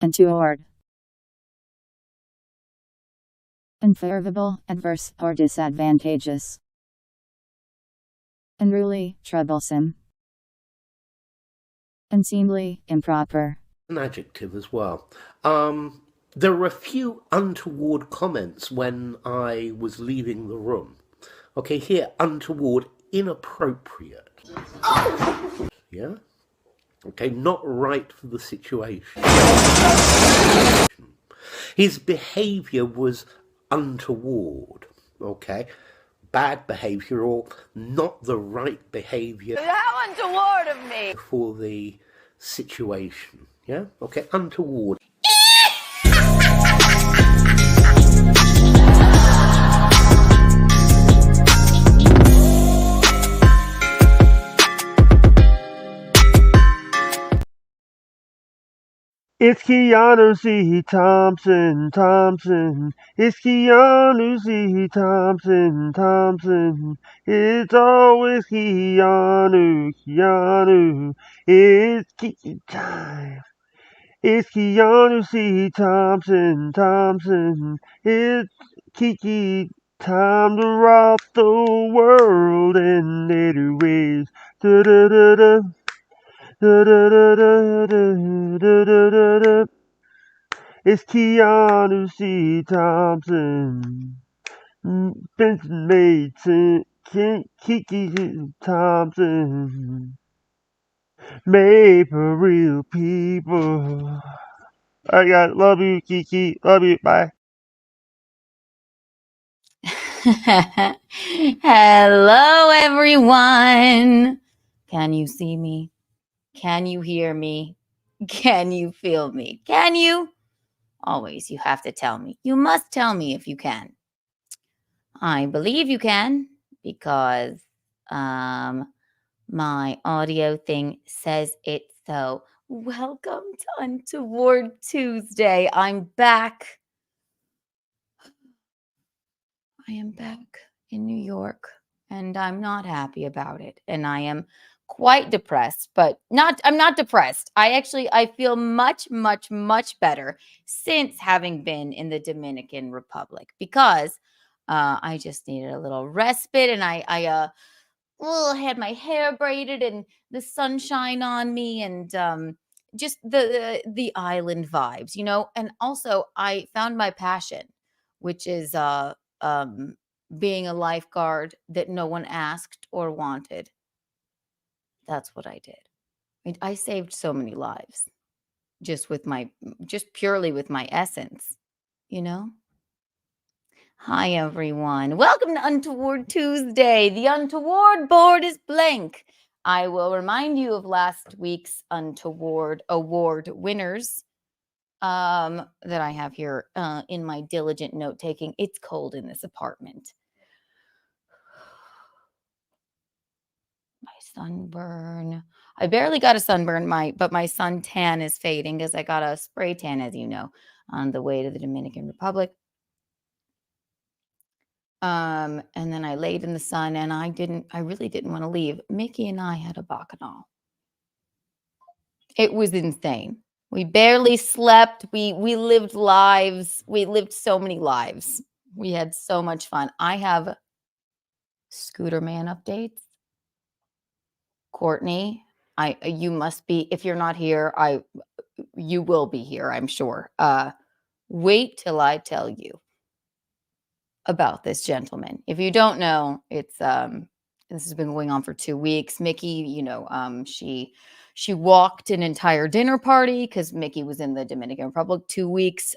Untoward. Unfavorable, adverse, or disadvantageous. Unruly, troublesome. Unseemly, improper. An adjective as well. There were a few untoward comments when I was leaving the room. Okay, here, untoward, inappropriate. Yeah? Okay, not right for the situation. His behaviour was untoward. Okay? Bad behaviour or not the right behaviour. How untoward of me! For the situation. Yeah? Okay, untoward. It's Keanu C. Thompson. It's Keanu C. Thompson. It's always Keanu. It's Kiki time. It's Keanu C. Thompson. It's Kiki time to rock the world in 80 ways. Da-da-da-da. It's Keanu C. Thompson. Benson Mason. Kiki Thompson. Made for real people. I got love you, Kiki. Love you. Bye. Hello, everyone. Can you see me? Can you hear me? Can you feel me? Can you? Always, you have to tell me. You must tell me if you can. I believe you can because my audio thing says it so. Welcome to Untoward Tuesday. I'm back. I am back in New York and I'm not happy about it. And I am quite depressed, but I'm not depressed. I feel much better since having been in the Dominican Republic because I just needed a little respite and I had my hair braided and the sunshine on me and just the island vibes, and also I found my passion, which is being a lifeguard that no one asked or wanted. That's what I did. I saved so many lives just purely with my essence, you know? Hi, everyone. Welcome to Untoward Tuesday. The Untoward board is blank. I will remind you of last week's Untoward Award winners that I have here in my diligent note-taking. It's cold in this apartment. My sunburn. I barely got a sunburn, but my suntan is fading because I got a spray tan, as you know, on the way to the Dominican Republic. And then I laid in the sun and I really didn't want to leave. Mickey and I had a bacchanal. It was insane. We barely slept. We lived lives. We lived so many lives. We had so much fun. I have Scooter Man updates. Courtney, you must be, if you're not here, you will be here, I'm sure. Wait till I tell you about this gentleman. If you don't know, it's this has been going on for 2 weeks. Mickey, she walked an entire dinner party because Mickey was in the Dominican Republic 2 weeks.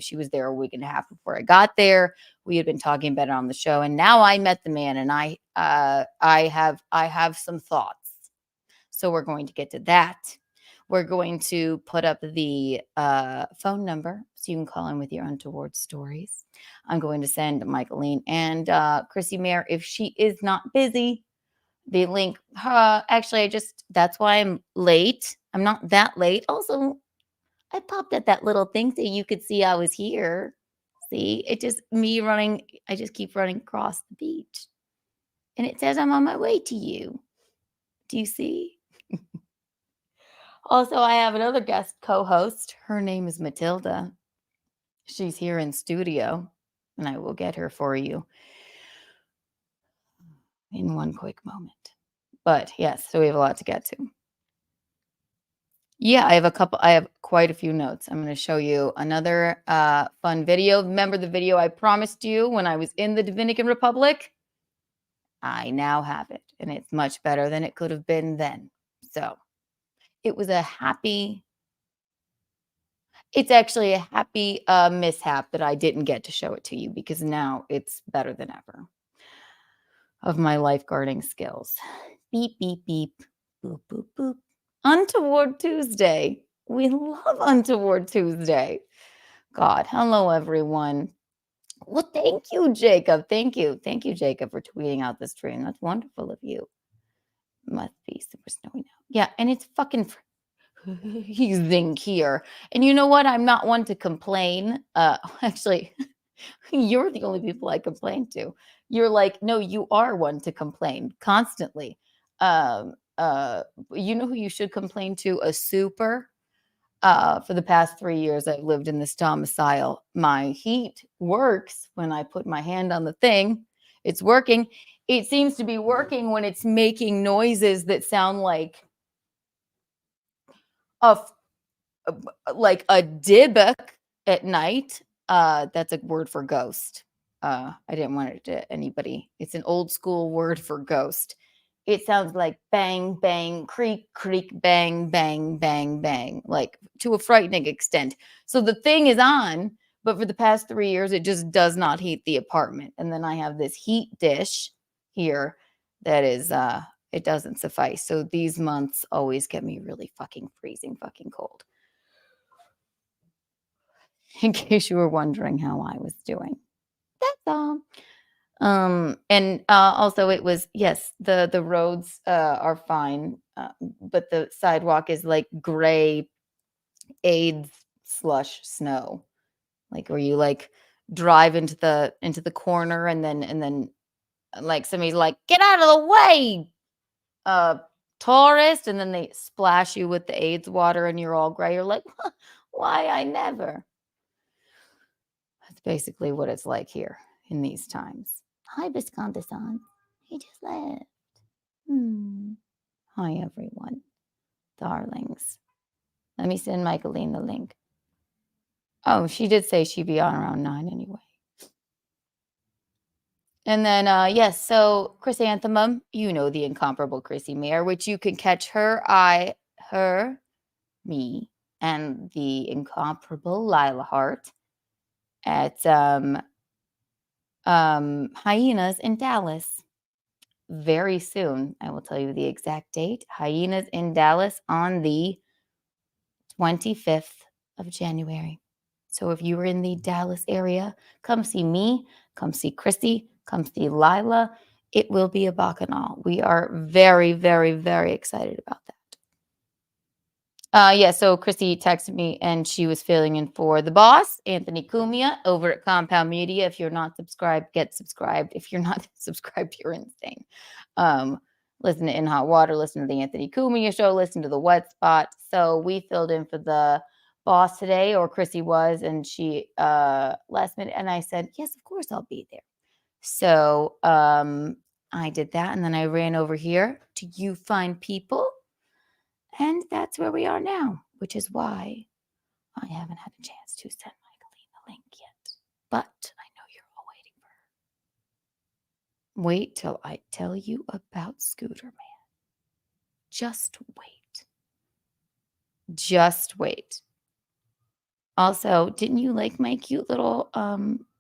She was there a week and a half before I got there. We had been talking about it on the show, and now I met the man, and I have some thoughts. So we're going to get to that. We're going to put up the phone number so you can call in with your untoward stories. I'm going to send Michaeline and Christie Mayr, if she is not busy, the link. Actually, that's why I'm late. I'm not that late. Also, I popped at that little thing so you could see I was here. See, it's just me running. I just keep running across the beach. And it says I'm on my way to you. Do you see? Also, I have another guest co-host. Her name is Matilda. She's here in studio, and I will get her for you in one quick moment. But yes, so we have a lot to get to. Yeah, I have quite a few notes. I'm going to show you another fun video. Remember the video I promised you when I was in the Dominican Republic? I now have it, and it's much better than it could have been then. So it was a happy, it's actually a happy mishap that I didn't get to show it to you, because now it's better than ever of my lifeguarding skills. Beep, beep, beep. Boop, boop, boop. Untoward Tuesday. We love Untoward Tuesday. God, hello, everyone. Well, thank you, Jacob. Thank you. Thank you, Jacob, for tweeting out this stream. That's wonderful of you. Must be super snowy now. Yeah, and it's fucking freezing here. And you know what? I'm not one to complain. Actually, you're the only people I complain to. You're like, no, you are one to complain constantly. You know who you should complain to? A super. For the past 3 years, I've lived in this domicile. My heat works when I put my hand on the thing. It's working. It seems to be working when it's making noises that sound like a dybbuk at night. That's a word for ghost. I didn't want it to anybody. It's an old school word for ghost. It sounds like bang, bang, creak, creak, bang, bang, bang, bang, like to a frightening extent. So the thing is on, but for the past 3 years, it just does not heat the apartment. And then I have this heat dish here that is, it doesn't suffice. So these months always get me really fucking freezing fucking cold. In case you were wondering how I was doing. That's all. And also it was, yes, the roads are fine, but the sidewalk is like gray AIDS slush snow, like where you like drive into the corner and then like somebody's like, get out of the way, tourist, and then they splash you with the AIDS water and you're all gray. You're like, why I never. That's basically what it's like here in these times. Hi, Visconti-san. He just left. Hi, everyone. Darlings. Let me send Michaeline the link. Oh, she did say she'd be on around 9 anyway. And then, yes, so Chrysanthemum, you know the incomparable Christie Mayr, which you can catch her, me, and the incomparable Lila Hart at Hyenas in Dallas very soon. I will tell you the exact date. Hyenas in Dallas on the 25th of January. So if you were in the Dallas area, come see me, come see Christy, come see Lila. It will be a bacchanal. We are very, very, very excited about that. Yeah, so Christy texted me and she was filling in for the boss, Anthony Cumia, over at Compound Media. If you're not subscribed, get subscribed. If you're not subscribed, you're insane. Listen to In Hot Water, listen to the Anthony Cumia show, listen to the Wet Spot. So we filled in for the boss today, or Chrissy was, and she last minute, and I said, yes, of course I'll be there. So I did that, and then I ran over here to You Fine People. And that's where we are now, which is why I haven't had a chance to send Michaeline the link yet. But I know you're all waiting for her. Wait till I tell you about Scooter Man. Just wait. Just wait. Also, didn't you like my cute little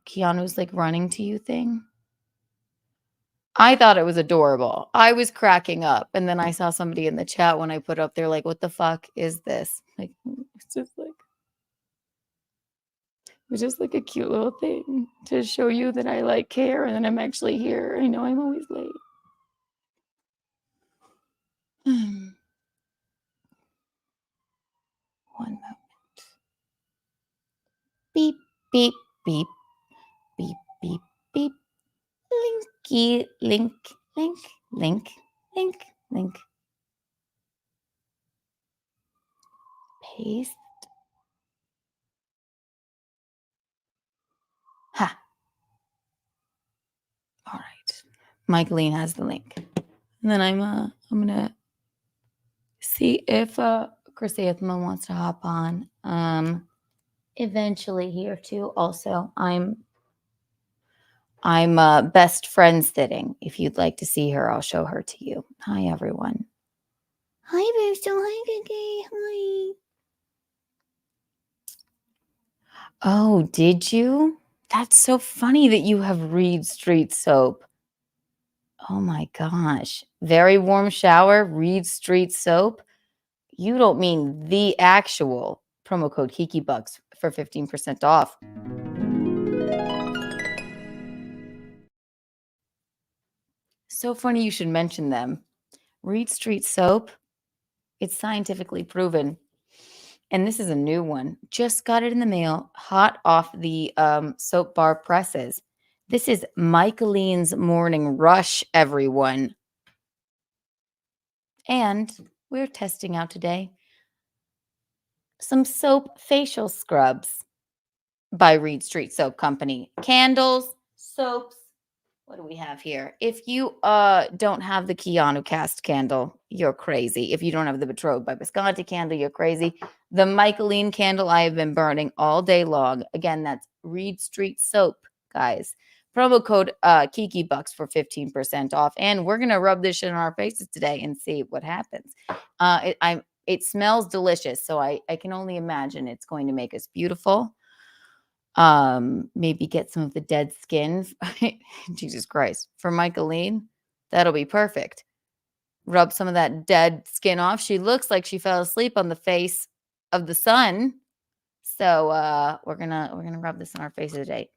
Keanu's like running to you thing? I thought it was adorable. I was cracking up. And then I saw somebody in the chat when I put up there, like, what the fuck is this? Like, it's just like a cute little thing to show you that I like care and that I'm actually here. I know I'm always late. One moment. Beep, beep, beep, beep, beep, beep. Linky, link, link, link, link, link. Paste. Ha. All right. Michaeline has the link. And then I'm gonna see if Chrysanthemum wants to hop on eventually here too. Also, I'm I'm best friend sitting. If you'd like to see her, I'll show her to you. Hi, everyone. Hi, Booster. Hi, Kiki. Hi. Oh, did you? That's so funny that you have Reed Street soap. Oh my gosh. Very warm shower, Reed Street soap. You don't mean the actual promo code Kiki Bucks for 15% off. So funny you should mention them. Reed Street soap, it's scientifically proven. And this is a new one. Just got it in the mail, hot off the soap bar presses. This is Michaeline's Morning Rush, everyone. And we're testing out today some soap facial scrubs by Reed Street Soap Company. Candles, soaps. What do we have here? If you don't have the Keanu cast candle, you're crazy. If you don't have the Betrothed by Visconti candle, you're crazy. The Michaeline candle I have been burning all day long. Again, that's Reed Street Soap, guys. Promo code Kiki Bucks for 15% off. And we're going to rub this shit on our faces today and see what happens. It smells delicious, so I can only imagine it's going to make us beautiful. Maybe get some of the dead skin. Jesus Christ. For Michaeline, that'll be perfect. Rub some of that dead skin off. She looks like she fell asleep on the face of the sun. So we're gonna rub this on our face today.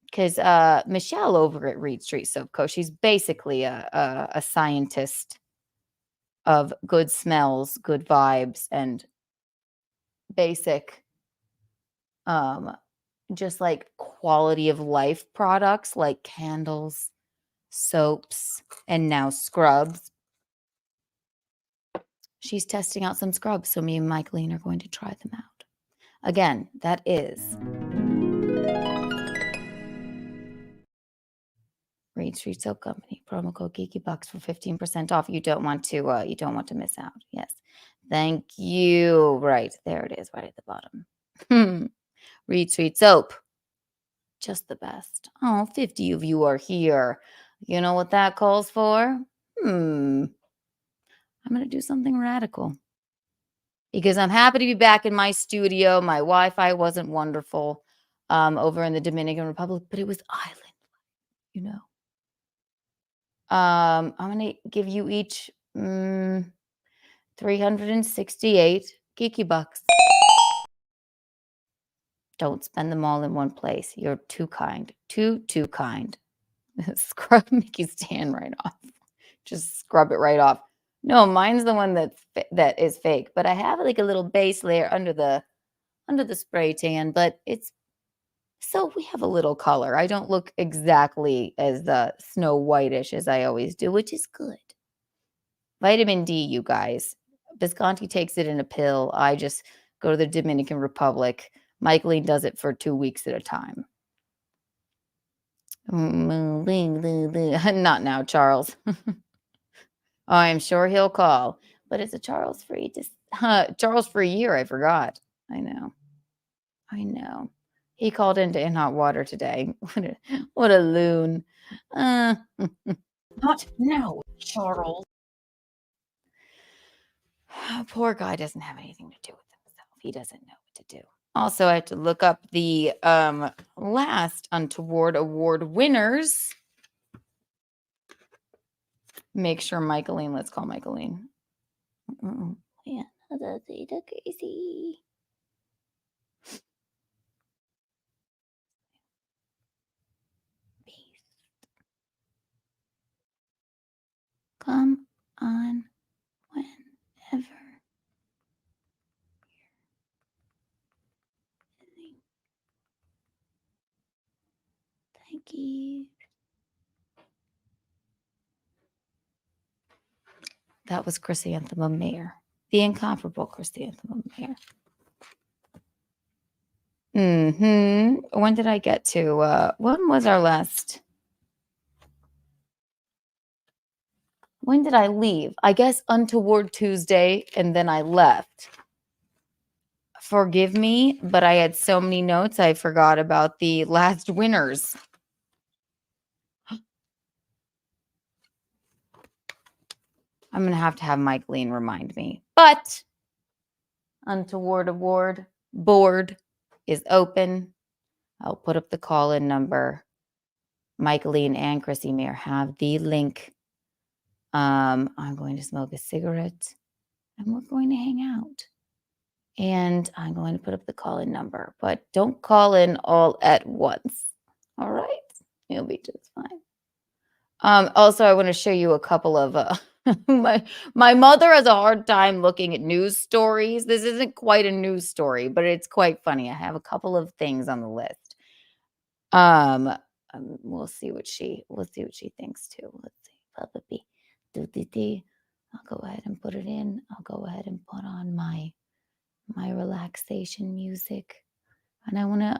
Because Michelle over at Reed Street Soap Co. She's basically a scientist of good smells, good vibes, and basic just like quality of life products like candles, soaps, and now scrubs. She's testing out some scrubs, so me and Michaeline are going to try them out. Again, that is Reed Street Soap Company. Promo code Geeky Bucks for 15% off. You don't want to miss out. Yes. Thank you. Right. There it is, right at the bottom. Reed Street Soap. Just the best. Oh, 50 of you are here. You know what that calls for? I'm going to do something radical. Because I'm happy to be back in my studio. My Wi-Fi wasn't wonderful over in the Dominican Republic, but it was island, you know. I'm going to give you each 368 Kiki Bucks. Don't spend them all in one place. You're too kind. Too kind. Scrub Mickey's tan right off. Just scrub it right off. No, mine's the one that is fake, but I have like a little base layer under the spray tan, but it's so we have a little color. I don't look exactly as the snow whitish as I always do, which is good. Vitamin D, you guys. Visconti takes it in a pill. I just go to the Dominican Republic. Michaeline does it for 2 weeks at a time. Not now, Charles. I'm sure he'll call, but it's a Charles free year. I forgot. I know. He called into In Hot Water today. What a loon. Not now, Charles. Poor guy doesn't have anything to do with himself. He doesn't know what to do. Also, I had to look up the last Untoward Award winners. Make sure Michaeline. Let's call Michaeline. Yeah, that's crazy. Come on whenever. Thank you. That was Christie Mayr, the incomparable Christie Mayr. When did I get to? When was our last? When did I leave? I guess Untoward Tuesday, and then I left Forgive me, but I had so many notes I forgot about the last winners. I'm going to have Mike Lean remind me. But Untoward Award board is open. I'll put up the call-in number. Mike Lean and Christie Mayr have the link. I'm going to smoke a cigarette and we're going to hang out. And I'm going to put up the call-in number, but don't call in all at once. All right? You'll be just fine. Also, I want to show you a couple of my mother has a hard time looking at news stories. This isn't quite a news story, but it's quite funny. I have a couple of things on the list. We'll see what she thinks too. Let's see. I'll go ahead and put it in. I'll go ahead and put on my relaxation music. And I want to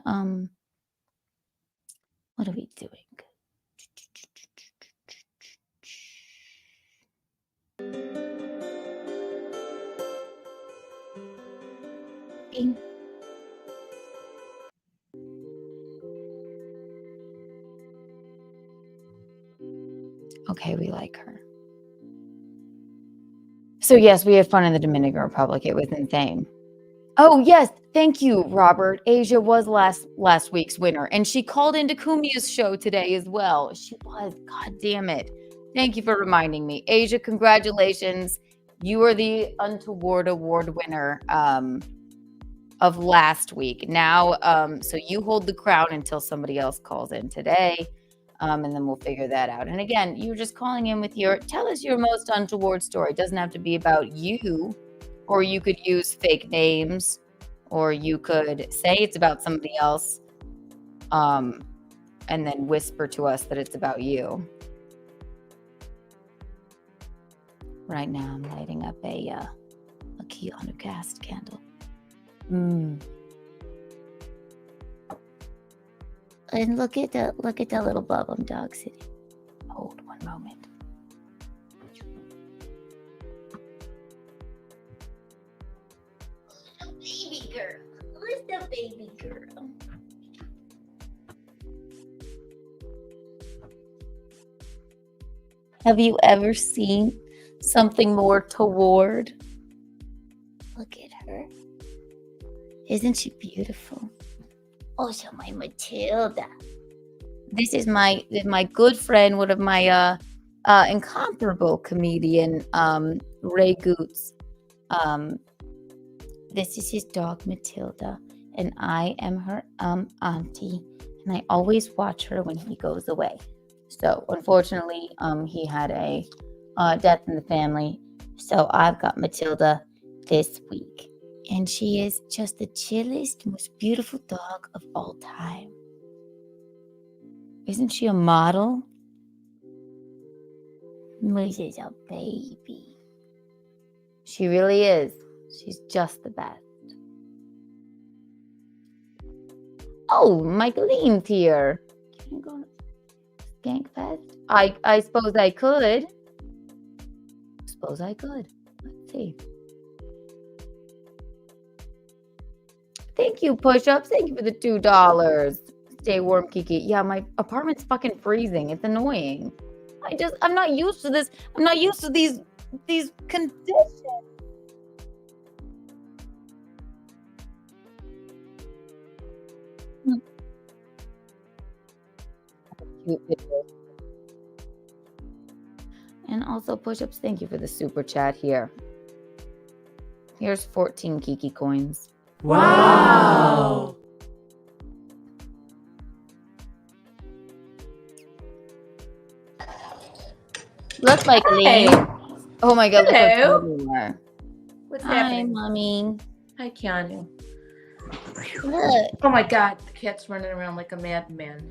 what are we doing? Bing. Okay, we like her. So yes, we had fun in the Dominican Republic. It was insane. Oh yes, thank you, Robert. Asia was last week's winner, and she called into Kumia's show today as well. She was. God damn it! Thank you for reminding me, Asia. Congratulations, you are the Untoward Award winner of last week. Now, so you hold the crown until somebody else calls in today. And then we'll figure that out. And again, you're just calling in with tell us your most untoward story. It doesn't have to be about you, or you could use fake names, or you could say it's about somebody else, and then whisper to us that it's about you. Right now, I'm lighting up a Keanu cast candle. And look at the little bubbum dog sitting. Hold one moment. Baby girl. Where's the baby girl? Have you ever seen something more toward? Look at her. Isn't she beautiful? Also, my Matilda. This is my good friend, one of my incomparable comedian, Ray Goots. This is his dog Matilda, and I am her auntie, and I always watch her when he goes away. So unfortunately, he had a death in the family, so I've got Matilda this week. And she is just the chillest, most beautiful dog of all time. Isn't she a model? This is a baby. She really is. She's just the best. Oh, Michaeline's here. Can you go to Skankfest? I suppose I could. Let's see. Thank you, Push-Ups. Thank you for the $2. Stay warm, Kiki. Yeah, my apartment's fucking freezing. It's annoying. I'm not used to this. I'm not used to these conditions. Cute video. And also, Push-Ups, thank you for the super chat here. Here's 14 Kiki coins. Wow! Look like Lee. Oh my god, Hello. Look What's Hi, happening? Mommy. Hi, Keanu. Look. Oh my god, the cat's running around like a madman.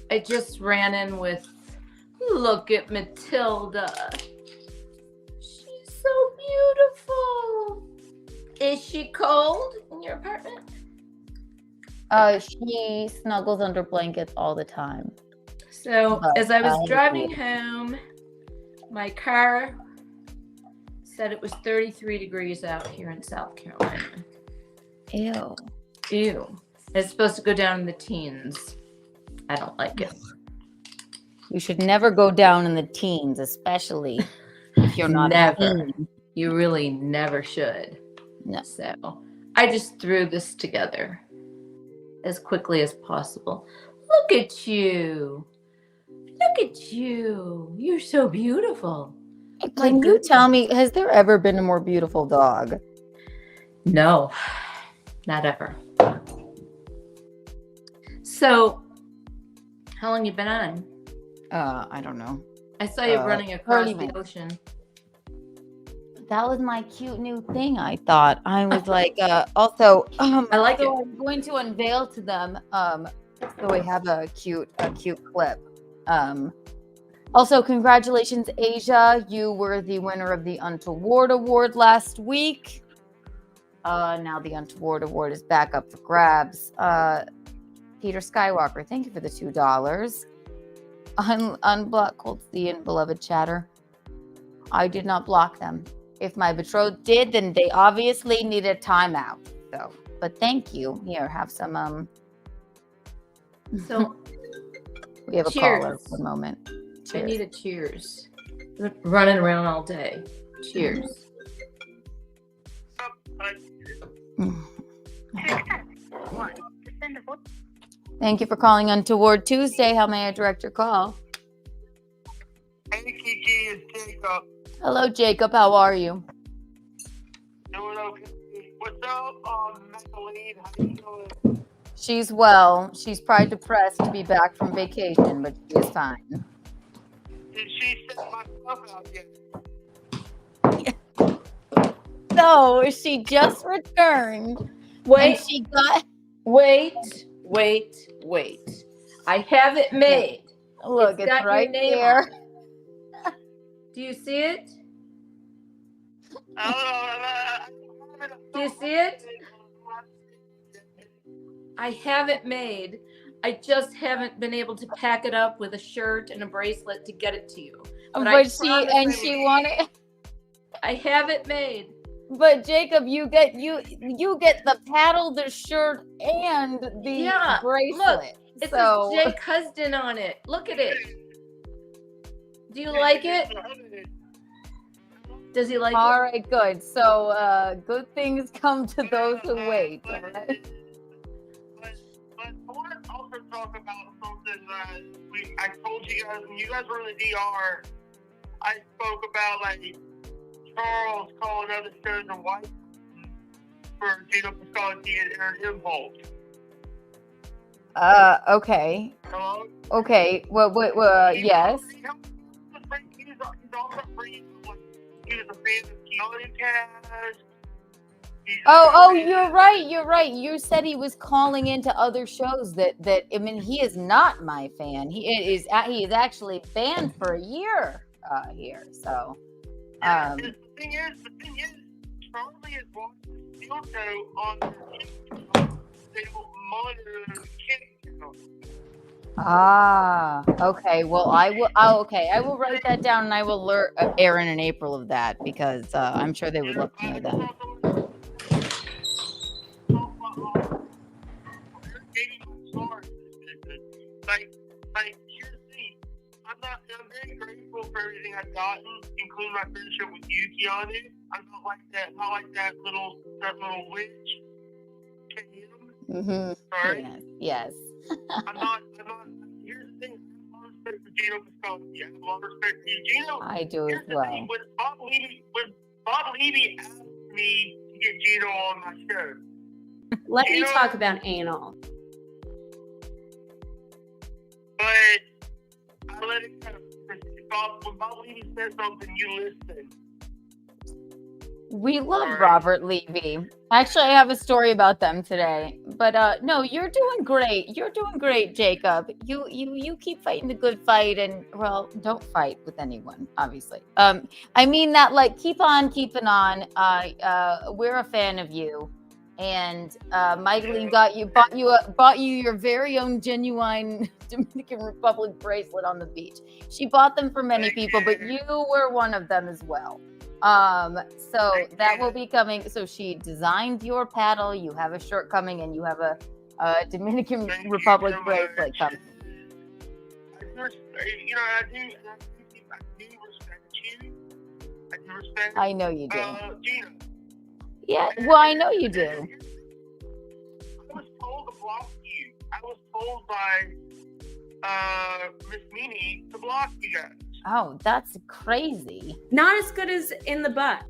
I just ran in with, look at Matilda. She's so beautiful. Is she cold in your apartment? She snuggles under blankets all the time. So But as I was I driving home, my car said it was 33 degrees out here in South Carolina. Ew. Ew. It's supposed to go down in the teens. I don't like it. You should never go down in the teens, especially if you're not Never. a teen. You really never should. No. So I just threw this together as quickly as possible. Look at you. Look at you. You're so beautiful. Can you tell me, has there ever been a more beautiful dog? No, not ever. So, how long you been on? I don't know. I saw you running across 30 the minutes. ocean. That was my cute new thing. I thought I was like, also, I like so it. I'm going to unveil to them. So we have a cute clip. Also, congratulations, Asia. You were the winner of the Untoward Award last week. Now the Untoward Award is back up for grabs. Peter Skywalker, thank you for the $2. Unblock Coltsy and beloved chatter. I did not block them. If my betrothed did, then they obviously need a timeout. So, but thank you. Here, have some. So, we have a cheers. caller for a moment. I Cheers. need a cheers. Running around all day. Cheers. Thank you for calling Untoward Tuesday. How may I direct your call? Hey, Kiki, it's Jacob. Hello, Jacob. How are you? Doing okay. What's up, Magdalene? How you doing? She's well. She's probably depressed to be back from vacation, but she is fine. Did she set my stuff out yet? So she just returned. Wait, And she got. wait. I have it made. Look, It's it's got your right name there. on it. Do you see it? Do you see it? I have it made. I just haven't been able to pack it up with a shirt and a bracelet to get it to you. But I But promise she wanted. I have it made. But Jacob, you get the paddle, the shirt, and the Yeah, bracelet. look, it so says Jake Husden on it. Look at it. Do you like it? Does he like all it? right, good. So good things come to those who wait. All right? But I want to also talk about something that I told you guys when you guys were in the DR. I spoke about like Charles calling other shows and white for Gino Piscotty and Aaron Impulse. Okay. Hello? Okay. Well, yes. He was a fan of Keanu cast. Oh, you're right. You said he was calling into other shows that I mean, he is not my fan. He is actually banned for a year here. So, The thing is, Charlie is watching the Steel Show on their they will monitor the kids. okay. Well, I will write that down and I will alert Aaron and April of that because I'm sure they would love to know that. Like, here's the thing. I'm very grateful for everything I've gotten, including my friendship with you, Keanu. I'm not like that little witch. Mm-hmm. Sorry. Yes. I'm not. Here's the thing. I have a lot of respect for Gino Piscotty. I have a lot of respect for you, Gino. I do as Here's the well. thing. When Bob Levy asked me to get Gino on my show. Let me talk about anal. But I let it go. When Bob Levy said something, you listen. We love Sorry. Robert Levy. Actually, I have a story about them today. But no, you're doing great. You're doing great, Jacob. You keep fighting the good fight, and well, don't fight with anyone, obviously. I mean that like keep on keeping on. We're a fan of you. And Michaeline bought you your very own genuine Dominican Republic bracelet on the beach. She bought them for many people, but you were one of them as well. So that will be coming. So she designed your paddle. You have a shirt coming, and you have a Dominican Thank you Republic so bracelet much. coming. I do respect you. I do respect. I know you do. Gina. Yeah. Well, I know you do. I was told to block you. I was told by Miss Meanie to block you guys. Oh, that's crazy. Not as good as in the butt.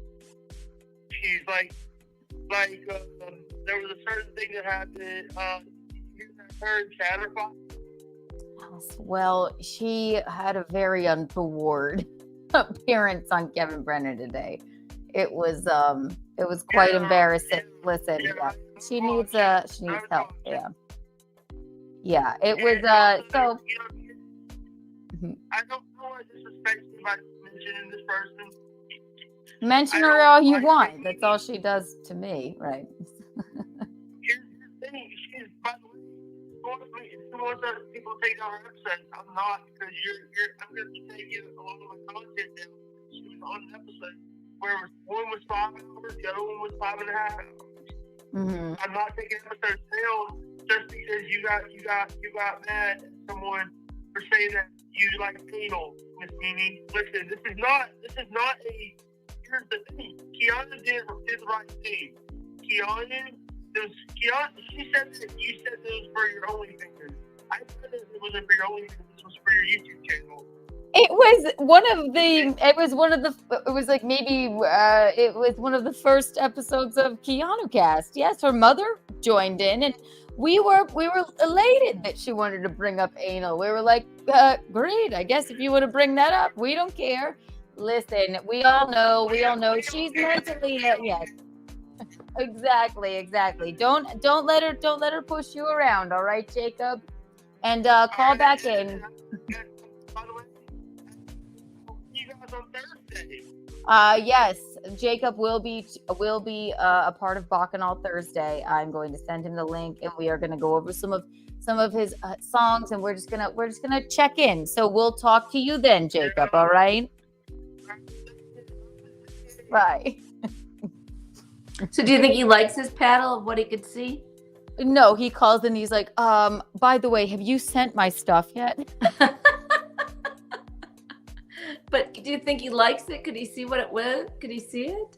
She's like there was a certain thing that happened. You heard Chatterbox. Well, she had a very untoward appearance on Kevin Brennan today. It was quite embarrassing. Listen, yeah, she needs help. Yeah. It was so. I don't want to disrespect you by mentioning this person. Mention her all you want. That's all she does to me, right? Here's the thing. She's, by the way, she wants other people to take down her episodes. I'm not, because I'm going to be taking a lot of my content down. She was on an episode where one was 5 hours, the other one was 5.5 hours. Mm-hmm. I'm not taking episodes down just because you got mad at someone for saying that you like anal, Miss Mimi. Listen, this is not a. Here's the thing. Keanu did the right thing. Keanu. She said that you said that it was for your OnlyFans. I said that it wasn't for your OnlyFans. This was for your YouTube channel. It was one of the first episodes of Keanu Cast. Yes, her mother joined in, and we were elated that she wanted to bring up anal. We were like, great. I guess if you want to bring that up, we don't care. Listen, we all know she's mentally yes. Exactly. Don't let her push you around, all right, Jacob? And call back in. By the way, you guys on Thursday. Yes, Jacob will be a part of Bacchanal Thursday. I'm going to send him the link, and we are going to go over some of his songs, and we're just gonna check in. So we'll talk to you then, Jacob. All right. Bye. So do you think he likes his paddle of what he could see? No, he calls and he's like, by the way, have you sent my stuff yet? But do you think he likes it? Could he see what it was? Could he see it?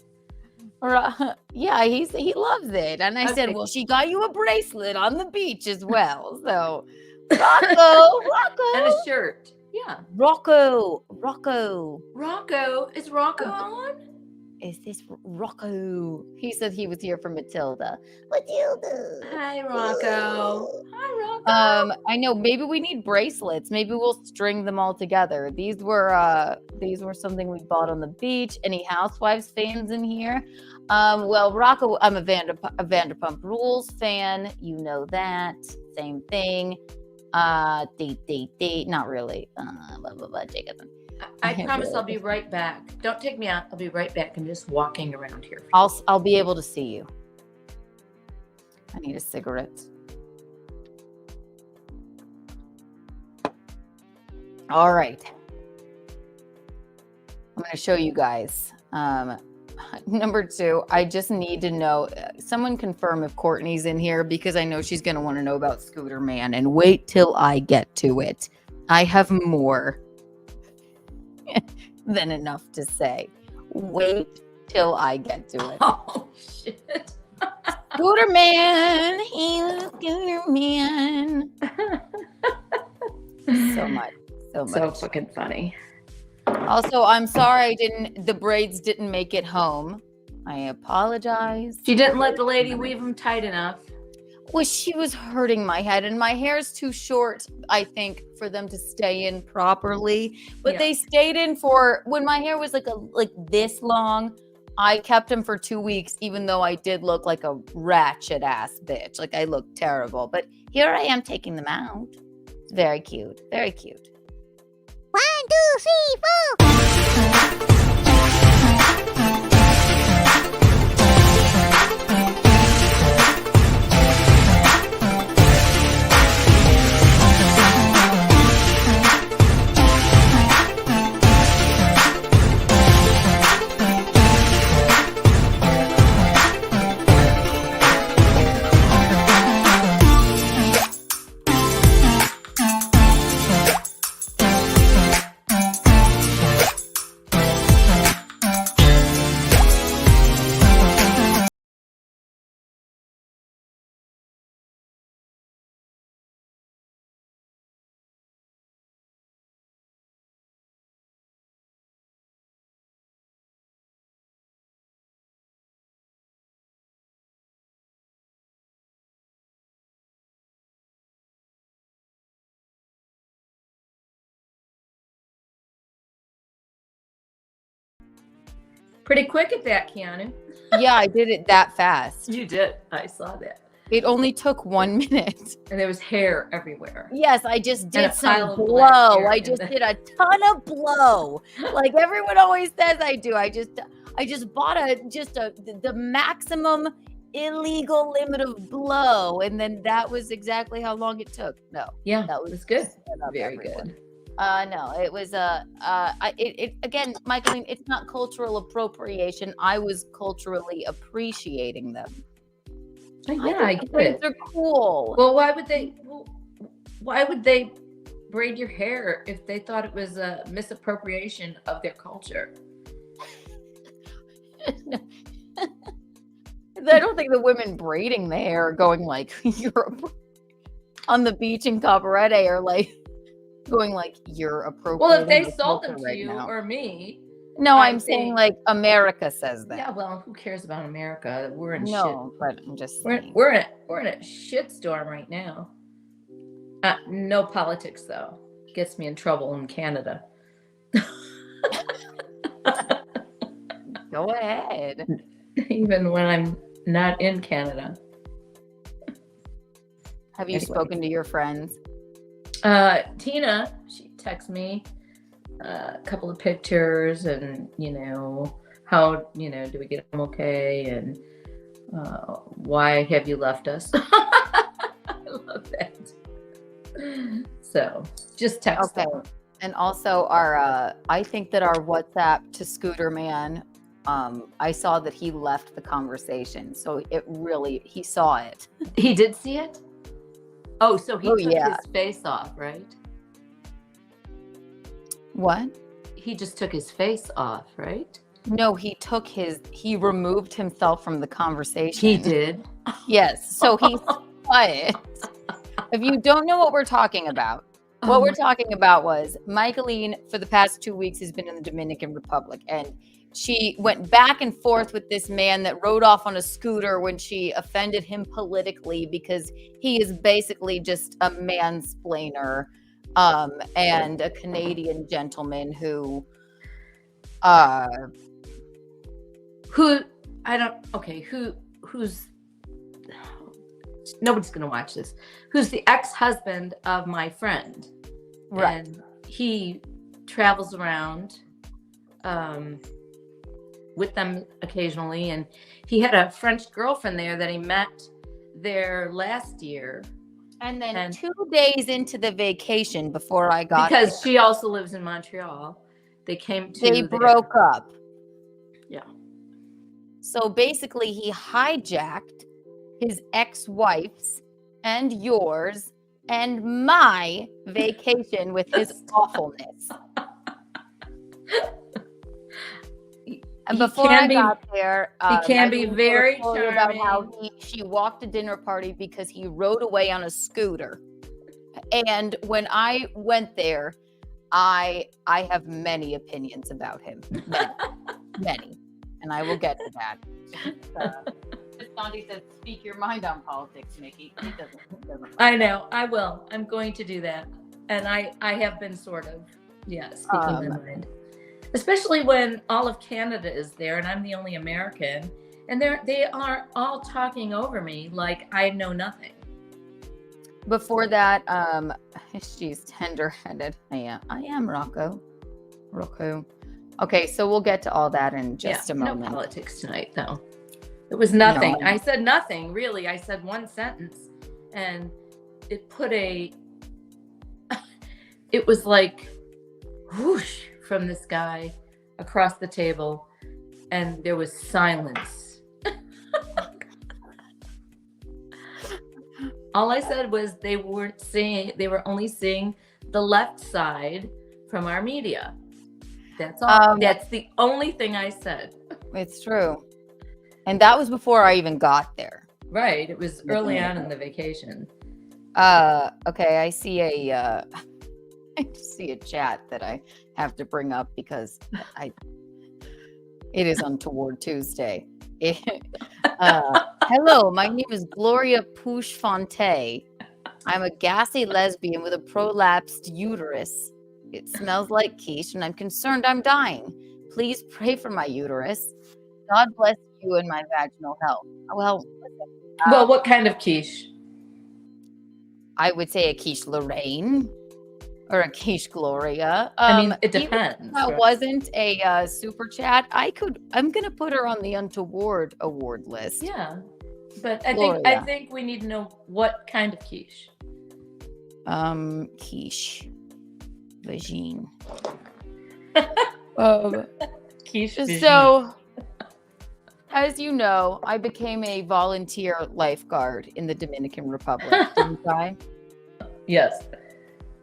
Yeah, he loves it. And I said, well, she got you a bracelet on the beach as well. So Rocco. And a shirt. Yeah. Rocco. Is Rocco on? Is this Rocco? He said he was here for Matilda. Hi, Rocco. I know. Maybe we need bracelets. Maybe we'll string them all together. These were something we bought on the beach. Any Housewives fans in here? Well, Rocco, I'm a Vanderpump Rules fan. You know that. Same thing. Date. Not really. Blah blah blah. Jacob. I promise I'll be right back. Don't take me out. I'll be right back. I'm just walking around here. I'll be able to see you. I need a cigarette. All right. I'm going to show you guys. Number 2, I just need to know. Someone confirm if Courtney's in here, because I know she's going to want to know about Scooter Man. And wait till I get to it. I have more than enough to say. Wait till I get to it. Oh, shit. Scooter Man. He's Scooter Man. So much. So fucking funny. Also, I'm sorry the braids didn't make it home. I apologize. She didn't let the lady weave them tight enough. Well, she was hurting my head, and my hair is too short, I think, for them to stay in properly. But they stayed in for, when my hair was like this long, I kept them for 2 weeks, even though I did look like a ratchet ass bitch. Like, I looked terrible. But here I am taking them out. It's very cute. Very cute. 1, 2, 3, 4. Pretty quick at that, Keanu. Yeah, I did it that fast. You did. I saw that. It only took 1 minute. And there was hair everywhere. Yes, I just And did a some pile of black blow. hair I in just the- did a ton of blow. Like everyone always says I do. I just bought the maximum illegal limit of blow, and then that was exactly how long it took. No, Yeah, that was good. shut up, Very everyone. good. No, it was again, Michaeline, it's not cultural appropriation. I was culturally appreciating them. Yeah, I think get braids it. are cool. Well, why would they braid your hair if they thought it was a misappropriation of their culture? I don't think the women braiding the hair are going like Europe on the beach in Cabarete are like going like you're appropriate. Well, if they sold them to you now. or me, No, I I'm saying think- like America says that. yeah. Well, who cares about America? We're in No, shit. but I'm just We're saying. we're in a shitstorm right now. No politics though. Gets me in trouble in Canada. Go ahead. Even when I'm not in Canada. Have you Anyway. spoken to your friends? Tina, she texted me a couple of pictures and, how, do we get home okay? And why have you left us? I love that. So just text Okay. them. And also I think that our WhatsApp to Scooter Man, I saw that he left the conversation. So he saw it. He did see it? Oh, so he took yeah. his face off, right? What? He just took his face off, right? No, he removed himself from the conversation. He did. Yes. So he saw it. If you don't know what we're talking about, what we're talking about was Michaeline for the past 2 weeks has been in the Dominican Republic, and she went back and forth with this man that rode off on a scooter when she offended him politically because he is basically just a mansplainer and a Canadian gentleman who's nobody's gonna watch this, who's the ex-husband of my friend, right. and he travels around with them occasionally, and he had a French girlfriend there that he met there last year. And then And- 2 days into the vacation before I got Because she also lives in Montreal. They came to they there. broke up. Yeah. So basically he hijacked his ex-wife's and yours and my vacation with his awfulness. And He before can I be- got there, he can I be told very a story about how charming. she walked a dinner party because he rode away on a scooter. And when I went there, I have many opinions about him, many, and I will get to that. Gandhi says, "Speak your mind on politics, Nikki." He doesn't. I know. I will. I'm going to do that. And I have been sort of, speaking my mind. Especially when all of Canada is there and I'm the only American. And they are all talking over me like I know nothing. Before that, she's tender-headed. I am Rocco. Okay, so we'll get to all that in just a moment. No politics tonight, though. It was nothing. No. I said nothing, really. I said one sentence, and it put it was like whoosh from this guy across the table, and there was silence. All I said was they were only seeing the left side from our media. That's all. That's the only thing I said. It's true. And that was before I even got there. Right. It was early on in the vacation. Okay, I see a chat that I have to bring up because it is Untoward Tuesday. Hello, my name is Gloria Pouche-Fonte. I'm a gassy lesbian with a prolapsed uterus. It smells like quiche and I'm concerned I'm dying. Please pray for my uterus. God bless you and my vaginal health. Well, Well, what kind of quiche? I would say a quiche Lorraine or a quiche Gloria. I mean, it even depends. if that right? wasn't a super chat, I'm gonna put her on the Untoward award list. Yeah, but I Gloria. think we need to know what kind of quiche. Quiche. Vagine. Quiche. vagine. So, as you know, I became a volunteer lifeguard in the Dominican Republic, didn't I? Yes.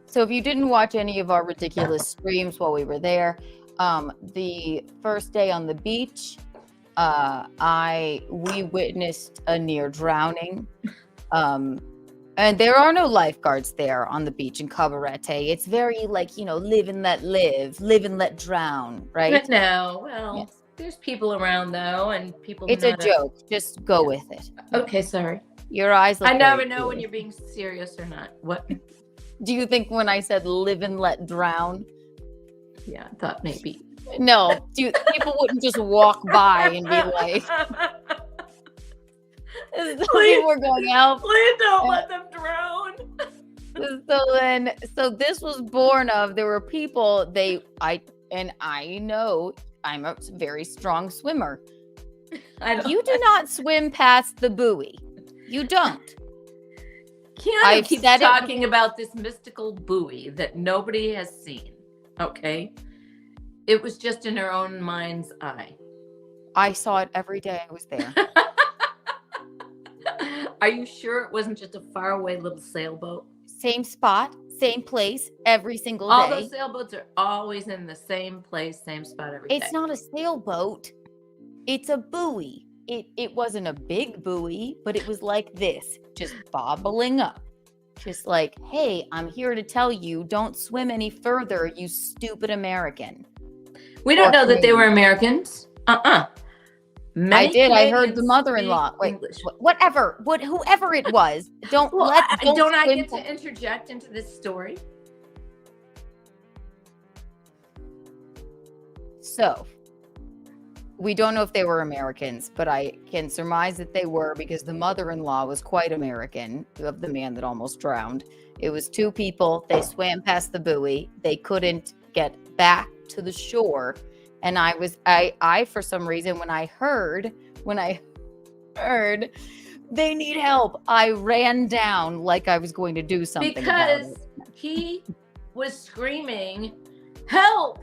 So if you didn't watch any of our ridiculous streams while we were there, the first day on the beach, we witnessed a near drowning. And there are no lifeguards there on the beach in Cabarete. It's very like, live and let live, live and let drown, right? But no, well, Yes. there's people around though, and people. It's a joke. Just go with it. Okay, sorry. Your eyes look I never very know clear. when you're being serious or not. What? Do you think when I said live and let drown? Yeah, I thought maybe. No, people wouldn't just walk by and be like, people were going out. Please don't let them drown. So this was born of, there were people, I know I'm a very strong swimmer. You do not swim past the buoy. You don't. Keanu keeps talking about this mystical buoy that nobody has seen. Okay. It was just in her own mind's eye. I saw it every day I was there. Are you sure it wasn't just a faraway little sailboat? Same spot, same place, every single All day. those sailboats are always in the same place, same spot every day. It's not a sailboat. It's a buoy. It wasn't a big buoy, but it was like this, just bobbling up. Just like, hey, I'm here to tell you, don't swim any further, you stupid American. We don't Or know that they were Canadian. Americans. I did. I heard the Canadians mother-in-law. speak Wait, English. whoever it was. Don't Well, don't don't I swim get to interject into this story? So, we don't know if they were Americans, but I can surmise that they were because the mother-in-law was quite American, of the man that almost drowned. It was two people. They swam past the buoy. They couldn't get back to the shore. And I for some reason, when I heard they need help, I ran down like I was going to do something Because about it. he was screaming, "Help!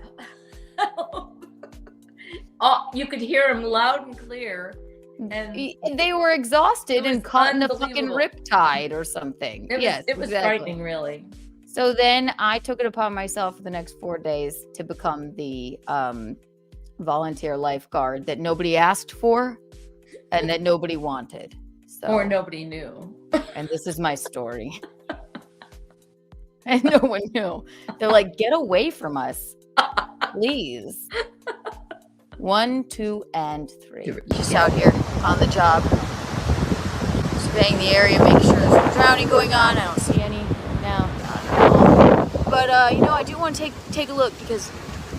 Help!" Oh, you could hear him loud and clear. And They were exhausted It and was caught in a fucking unbelievable. riptide or something. it was exactly. frightening, really. So then I took it upon myself for the next 4 days to become the volunteer lifeguard that nobody asked for and that nobody wanted. So, Or nobody knew. and this is my story. And no one knew. They're like, get away from us, please. 1, 2, and 3. Just out here on the job, surveying the area, making sure there's no drowning going on. I don't see any now. Not at all. But I do want to take a look because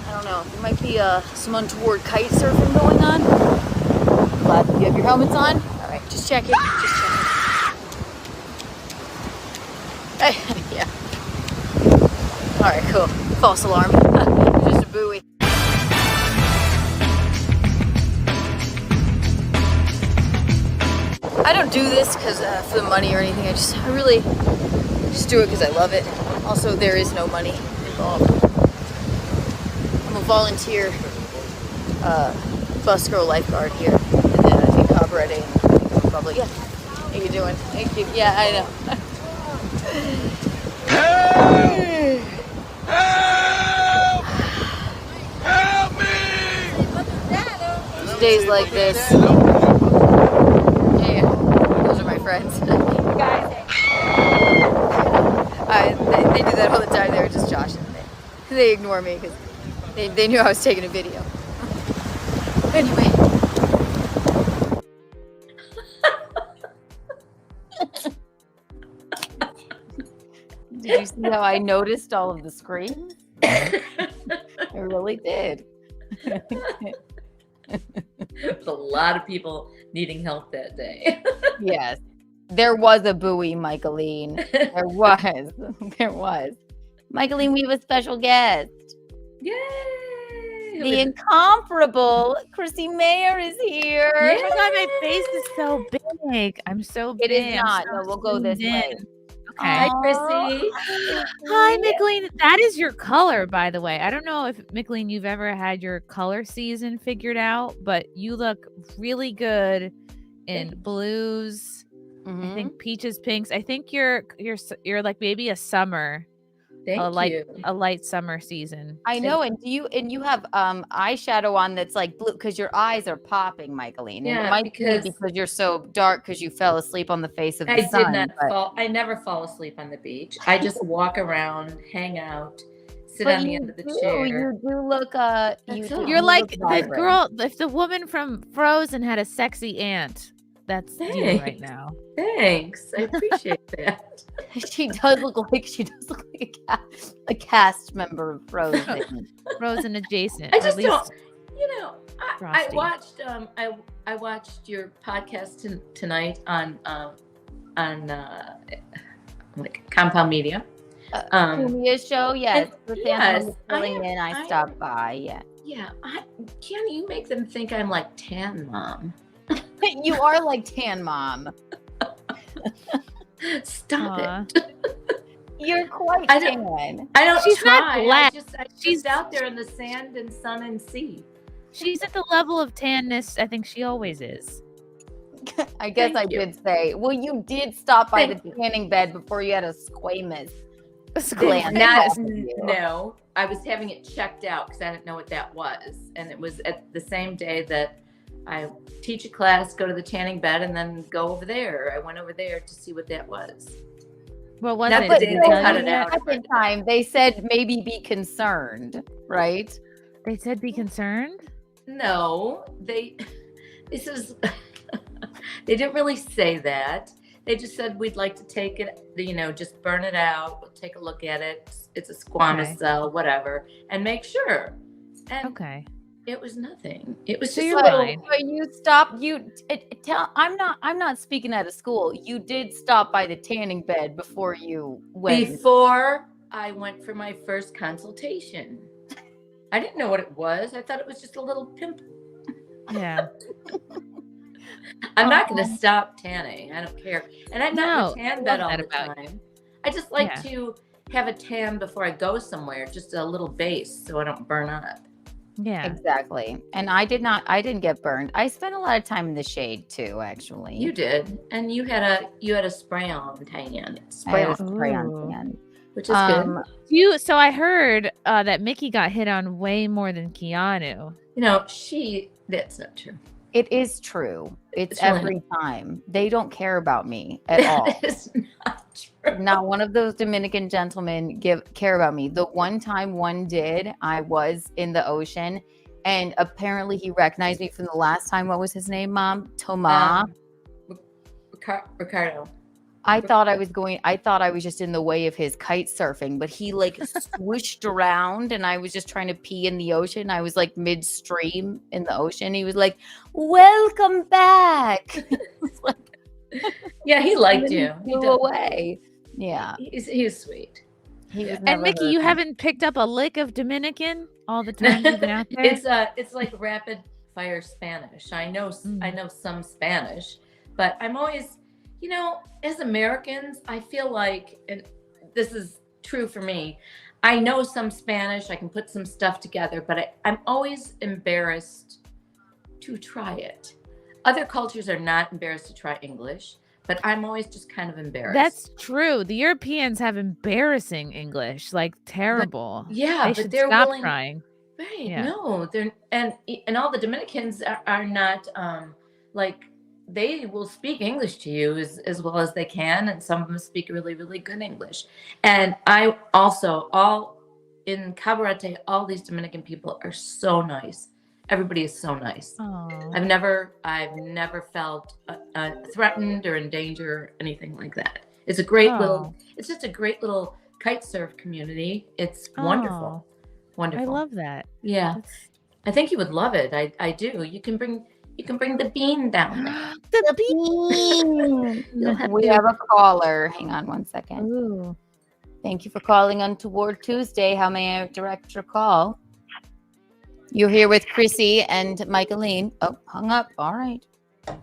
I don't know. There might be some untoward kite surfing going on. Glad you have your helmets on. All right, just check it. Just check it. Yeah. All right, cool. False alarm. Just a buoy. I don't do this because for the money or anything. I really just do it because I love it. Also, there is no money involved. I'm a volunteer bus girl lifeguard here in the Cabarete in the Dominican Republic. Yeah. How you doing? Thank you. Yeah, I know. Help me! Days like this. Yeah, those are my friends. They do that all the time. They were just joshing. They ignore me because they knew I was taking a video. Anyway. Did you see how I noticed all of the screens? I really did. There's a lot of people needing help that day. Yes. There was a buoy, Michaeline. There was. There was. Michaeline, we have a special guest. Yay! The incomparable Christie Mayr is here. Oh my god, my face is so big. I'm so big. It is I'm not. so No, we'll go this zoomed way. in. Hi, Okay. Chrissy. Hi, Micheline. That is your color, by the way. I don't know if, Micheline, you've ever had your color season figured out, but you look really good in blues. I Mhm. think peaches, pinks. I think you're like maybe a summer, Thank you. a light summer season. I know, and you have eyeshadow on that's like blue because your eyes are popping, Michaeline. And Yeah, it might be because- because you're so dark because you fell asleep on the face of the I sun. did not but- fall. I never fall asleep on the beach. I just walk around, hang out, sit but on the you end of the do, chair. You do look That's all. You're like look the vibrant. girl, if the woman from Frozen had a sexy aunt. That's you right Thanks. now. Thanks. I appreciate that. She does look like a cast member of Frozen. Frozen adjacent. I or at just least- don't. I Frosty. watched I watched your podcast tonight on like Compound Media. Media show, yes. and The yes, family was filling in. I I am- stopped by. Yeah, Can you make them think I'm like Tan Mom? you are like Tan Mom. Stop Aw. it. You're quite I don't- tan. I don't She's not try. black. I'm She's- just out there in the sand and sun and sea. She's at the level of tanness I think she always is. I guess Thank you. did say. Well, you did stop by Thank the you. tanning bed before you had a squamous gland. Not, off of you. no, I was having it checked out because I didn't know what that was. And it was at the same day that I teach a class, go to the tanning bed, and then go over there. I went over there to see what that was. What was Not it? the Did day they they tell cut you it yet? out. Second time, they said maybe be concerned, right? They said be concerned. No, this is, they didn't really say that. They just said we'd like to take it, just burn it out. We'll take a look at it. It's a squamous Okay. cell, whatever, and make sure. And Okay. it was nothing. It was So just you're a little. fine. But you stopped. I'm not speaking out of school. You did stop by the tanning bed before you went. Before I went for my first consultation. I didn't know what it was. I thought it was just a little pimple. Yeah. I'm not going to stop tanning. I don't care. And I'm not in a No, I tan bed love all that the about time. I just like Yeah. to have a tan before I go somewhere, just a little base so I don't burn up. Yeah. Exactly. And I didn't get burned. I spent a lot of time in the shade too, actually. You did. And you had a spray on tan. I Spray had a on, spray on Ooh. tan. which is good. So I heard that Mickey got hit on way more than Keanu. That's not true. It is true. It's It's really every time. They don't care about me at all. That is not true. Not one of those Dominican gentlemen care about me. The one time one did, I was in the ocean, and apparently he recognized me from the last time. What was his name, Mom? Toma. Ricardo. I thought I was just in the way of his kite surfing, but he like swooshed around and I was just trying to pee in the ocean. I was like midstream in the ocean. He was like, "Welcome back." Yeah, he liked you. He He flew does. away. Yeah. He's sweet. He was Yeah. never And Mickey, hurt you me. haven't picked up a lick of Dominican all the time you've been out there? It's like rapid fire Spanish. I know Mm. some Spanish, but I'm always, as Americans, I feel like, and this is true for me, I know some Spanish, I can put some stuff together, but I'm always embarrassed to try it. Other cultures are not embarrassed to try English, but I'm always just kind of embarrassed. That's true. The Europeans have embarrassing English, like terrible. yeah, They but should they're stop willing. trying. Right. Yeah. No, they're and all the Dominicans are not like they will speak English to you as well as they can, and some of them speak really, really good English. And I also all in Cabarete, all these Dominican people are so nice. Everybody is so nice. Oh. I've never felt threatened or in danger or anything like that. It's a great it's just a great little kite surf community. It's wonderful. Wonderful. I love that. Yeah. That's- I think you would love it. I do. You can bring You can bring the bean down there. The bean. We have a caller. Hang on one second. Ooh. Thank you for calling Untoward Tuesday. How may I direct your call? You're here with Chrissy and Michaeline. Oh, hung up. All right.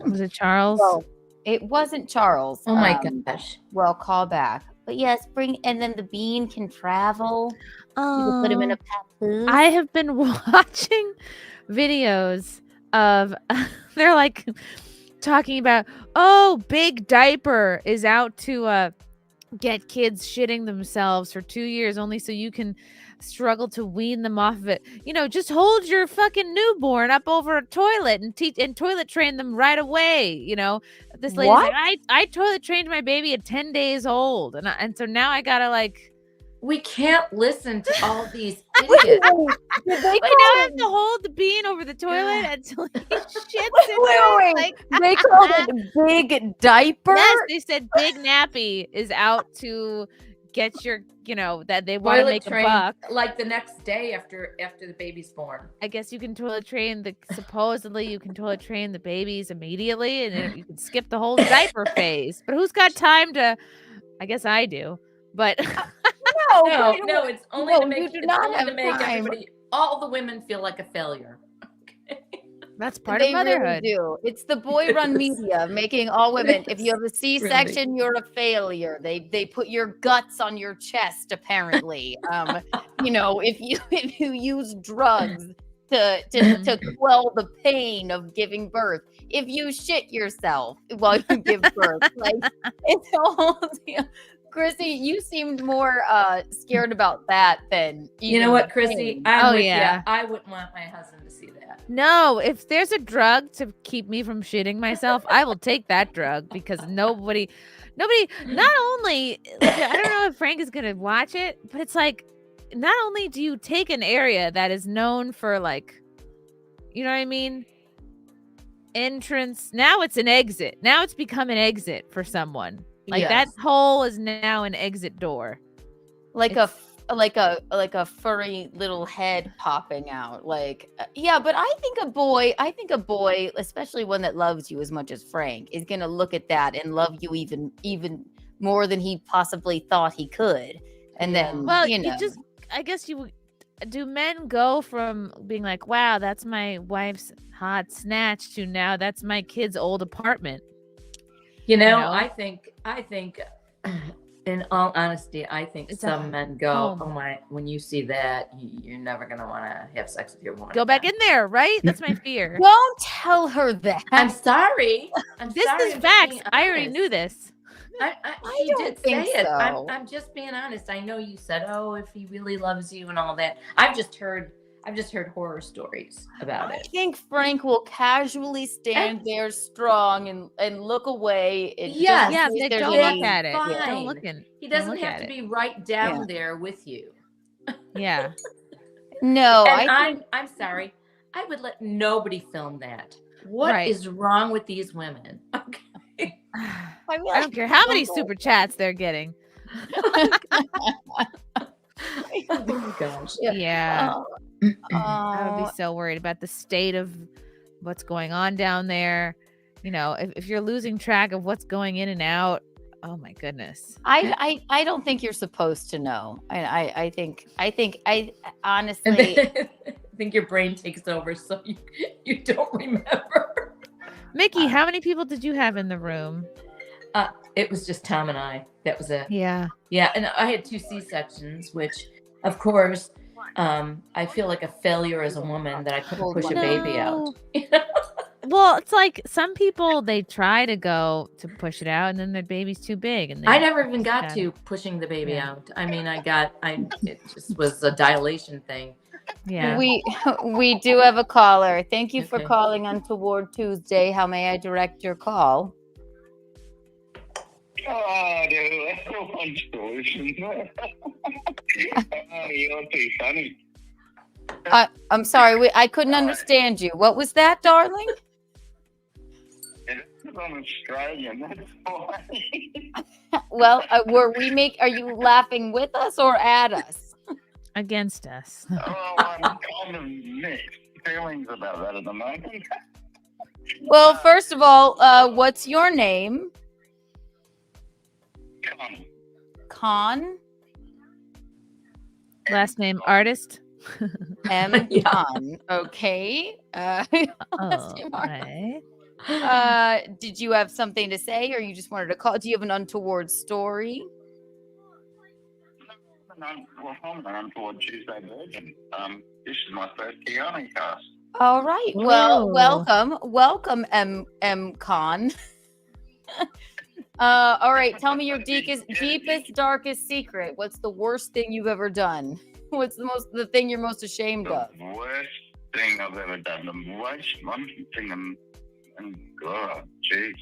Was it Charles? Well, it wasn't Charles. Oh my gosh. Well, call back. But yes, and then the bean can travel. You can put him in a papoose. I have been watching videos of they're like talking about, oh, Big Diaper is out to get kids shitting themselves for 2 years only so you can struggle to wean them off of it. You know, just hold your fucking newborn up over a toilet and toilet train them right away. You know, this lady's like, I toilet trained my baby at 10 days old, and so now I gotta like. We can't listen to all these idiots. Wait, now I have to hold the bean over the toilet until he shits it. Like, they called it Big Diaper? Yes, they said Big Nappy is out to get your, you know, that they want to make a buck. Like the next day after the baby's born. I guess you can supposedly you can toilet train the babies immediately, and then you can skip the whole diaper phase. But who's got time to? I guess I do. But no, it's only to make everybody, all the women feel like a failure. That's part of motherhood. Really do. It's the boy-run media making all women. If you have a C-section, you're a failure. They put your guts on your chest. Apparently, you know, if you use drugs to quell the pain of giving birth, if you shit yourself while you give birth, like it's all. Chrissy, you seemed more scared about that than you know what, Chrissy? I'm with you. I wouldn't want my husband to see that. No, if there's a drug to keep me from shitting myself, I will take that drug because nobody. Not only I don't know if Frank is gonna watch it, but it's like not only do you take an area that is known for like, you know what I mean? Entrance. Now it's an exit. Now it's become an exit for someone. Like that hole is now an exit door, like a furry little head popping out. Like, yeah, but I think a boy, especially one that loves you as much as Frank, is gonna look at that and love you even more than he possibly thought he could. And then, well, you know, I guess do men go from being like, wow, that's my wife's hot snatch to now that's my kid's old apartment. You know, I think, in all honesty, I think some men go, oh my, when you see that, you're never going to want to have sex with your woman. Go back in there, right? That's my fear. Don't tell her that. I'm sorry. This is facts. I already knew this. She did say it. I'm just being honest. I know you said, oh, if he really loves you and all that. I've just heard horror stories about it. I think Frank will casually stand there strong and look away. Don't look at it. Fine. Don't look in. He doesn't have to be right down there with you. Yeah. No, I'm sorry. I would let nobody film that. What is wrong with these women? Okay. I don't care how many super chats they're getting. Oh gosh. Yeah. I would be so worried about the state of what's going on down there. You know, if you're losing track of what's going in and out, oh my goodness. I don't think you're supposed to know. I think honestly I think your brain takes over so you don't remember. Mickey, how many people did you have in the room? It was just Tom and I. That was it. Yeah. Yeah, and I had 2 C-sections, which, of course, I feel like a failure as a woman that I couldn't push a baby out. Well, it's like some people, they try to go to push it out, and then their baby's too big. And I never even got to pushing the baby out. I mean, it just was a dilation thing. Yeah. We do have a caller. Thank you for calling Untoward Tuesday. How may I direct your call? Oh, dude, that's so unfortunate. You're too funny. I'm sorry, I couldn't understand you. What was that, darling? I'm Australian. That's why. Well, are you laughing with us or at us? Against us. Oh, I'm kind of mixed feelings about that at the moment. Well, first of all, what's your name? Khan? Last name artist. M. Yeah. Khan. Okay. Last Oh, name Artist. okay. Did you have something to say, or you just wanted to call? Do you have an untoward story? I'm an untoward Tuesday virgin. This is my first Keanu cast. All right. Well, Whoa. welcome, M. Khan. All right. Tell me your deepest, darkest secret. What's the worst thing you've ever done? What's the thing you're most ashamed of? The worst thing I've ever done. The worst one thing God, jeez.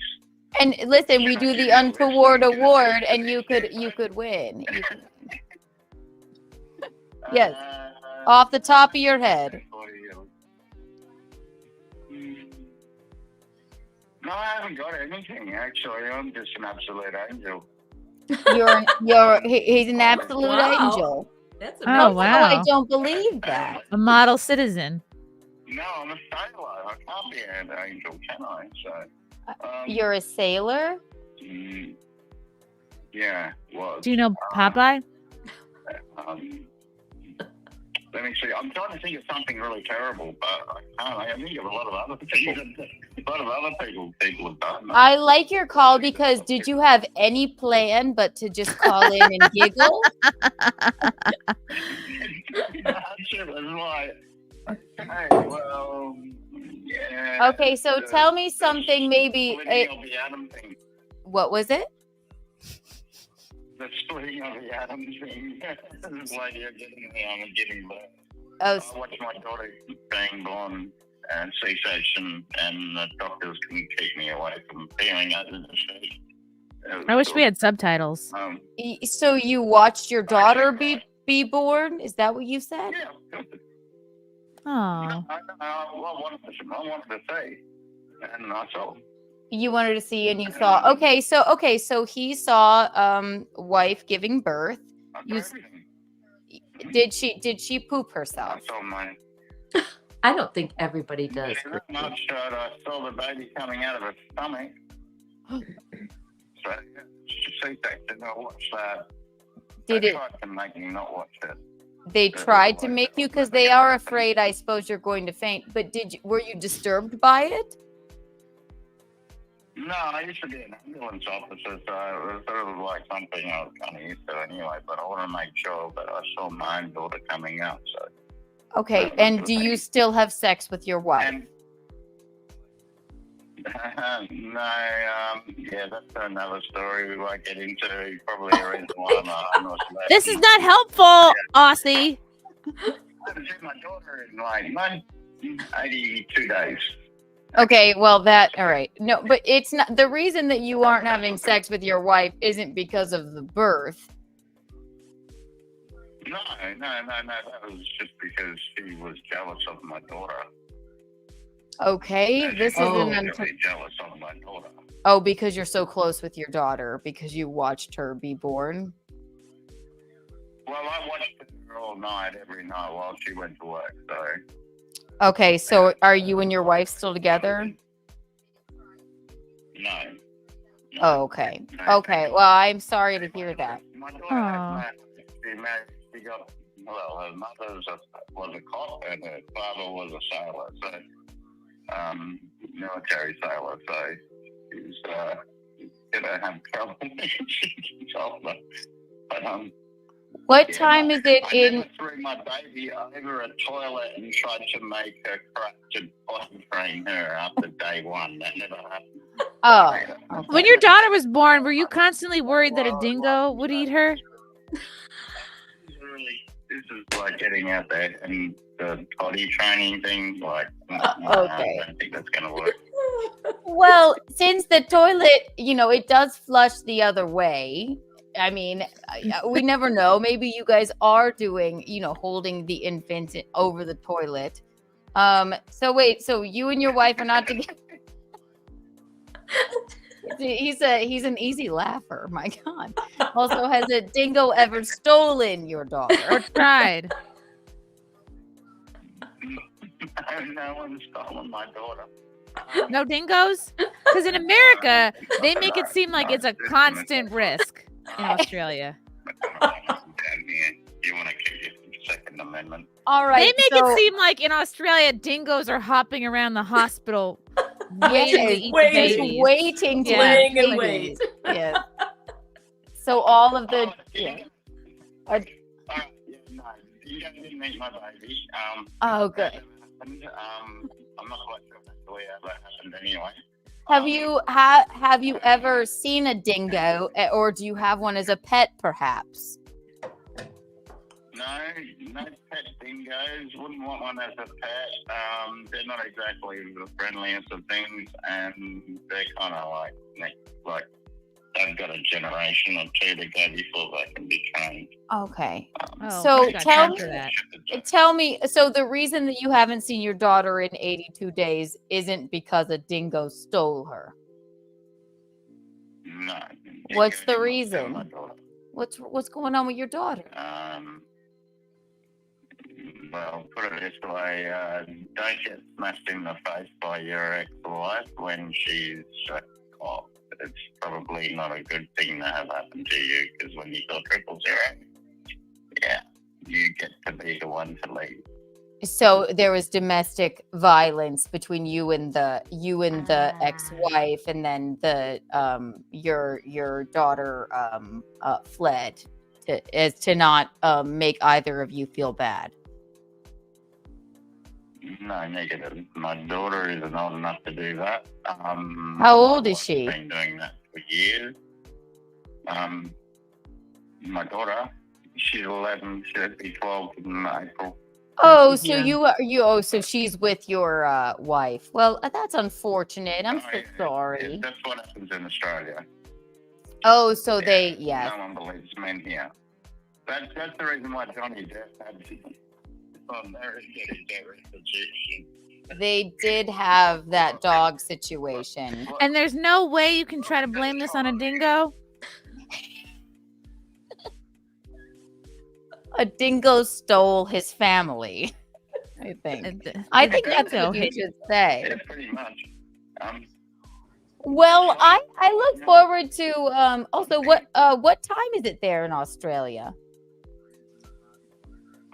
And listen, we do the Untoward award, and you could win. Yes, off the top of your head. No, I haven't got anything actually. I'm just an absolute angel. He's an absolute Wow. angel. That's Oh, amazing. wow. I don't believe that. A model citizen. No, I'm a sailor. I can't be an angel, can I? So, You're a sailor? Yeah. Well, Do you know Popeye? let me see. I'm trying to think of something really terrible, but I can't. I think of a lot of other things. A lot of other people have done. I like your call because did you have any plan but to just call in and giggle? It was like, okay, well, yeah. Okay, so tell me something maybe. Splitting of the atom thing. What was it? The splitting of the atom thing. Like you're getting birth. Oh, I watched my daughter being born and C-section, and the doctors couldn't keep me away from feeling under the sheet. I wish we had subtitles. so you watched your daughter be born? Is that what you said? Yeah. Oh. I wanted to see, and I saw. You wanted to see and you saw. Okay, so he saw wife giving birth. Did she poop herself? I saw mine. I don't think everybody does. Very much I saw the baby coming out of her stomach. So C-section, I watched that. Did They it? tried to make me not watch it. They tried to make you because they are afraid. I suppose you're going to faint. But were you disturbed by it? No, I used to be an ambulance officer, so it was sort of like something I was kind of used to anyway. But I want to make sure that I saw my own daughter coming out. So. Okay, and do you still have sex with your wife? And, no, yeah, that's another story we won't get into. Probably a reason why I'm not This is not helpful, Aussie. I haven't seen my daughter in like 82 days. Okay, well all right. No, but it's not the reason that you aren't having sex with your wife isn't because of the birth. No, that was just because she was jealous of my daughter. Okay, this is Really jealous of my daughter. Oh, because you're so close with your daughter because you watched her be born. Well, I watched her all night, every night while she went to work. So. Okay, so are you and your wife still together? No. Oh, okay. Okay. Well, I'm sorry to hear that. My daughter she got, well, her mother was a cop and her father was a sailor, so military sailor, so he was gonna have trouble. But what time is it I in? never threw my baby over a toilet and tried to make her crash and potty train her after day one. That never happened. Oh, When your daughter was born, were you constantly worried that a dingo would eat her? This is like getting out there and the potty training thing. Like, okay. I don't think that's gonna work. Well, since the toilet, it does flush the other way. I mean, we never know. Maybe you guys are doing, holding the infant over the toilet. So wait, so you and your wife are not together? He's an easy laugher. My God. Also, has a dingo ever stolen your daughter? Or tried? No one's stolen my daughter. No dingoes? Because in America, they make it seem like it's a constant risk in Australia. Down here, you want to keep your Second Amendment. All right. They make it seem like in Australia, dingoes are hopping around the hospital waiting to eat the Waiting. babies. waiting to Yeah. Laying in eat wait. babies. Yes. So all of the Yeah, no, you guys didn't eat my baby. Oh, good. that happened. I'm not quite sure exactly how that happened anyway. Have you ever seen a dingo, or do you have one as a pet, perhaps? No pet dingoes. Wouldn't want one as a pet. They're not exactly the friendliest of things, and they're kind of like they've got a generation or two to go before they can be trained. Okay. Oh, So I got tell time for that. Tell me, so the reason that you haven't seen your daughter in 82 days isn't because a dingo stole her. No. What's the dingoes reason? stole my daughter. What's going on with your daughter? Well, put it this way, don't get smashed in the face by your ex-wife when she's a cop. It's probably not a good thing to have happen to you, because when you got 000, yeah, you get to be the one to lead. So there was domestic violence between you and the ex-wife, and then the your daughter fled to not make either of you feel bad. No, negative. My daughter isn't old enough to do that. How old is she? I've been doing that for years. My daughter, she's 11. She'll be 12 in April. Oh, so Yeah. so she's with your wife. Well, that's unfortunate. I'm so Yeah, sorry. that's what happens in Australia. Oh, so Yeah, they, yes. No one believes men here. That's the reason why Johnny Depp had They did have that dog situation. And there's no way you can try to blame this on a dingo? A dingo stole his family, I think. I think that's what you should say. Yeah, pretty much. Well, I look forward to also what time is it there in Australia?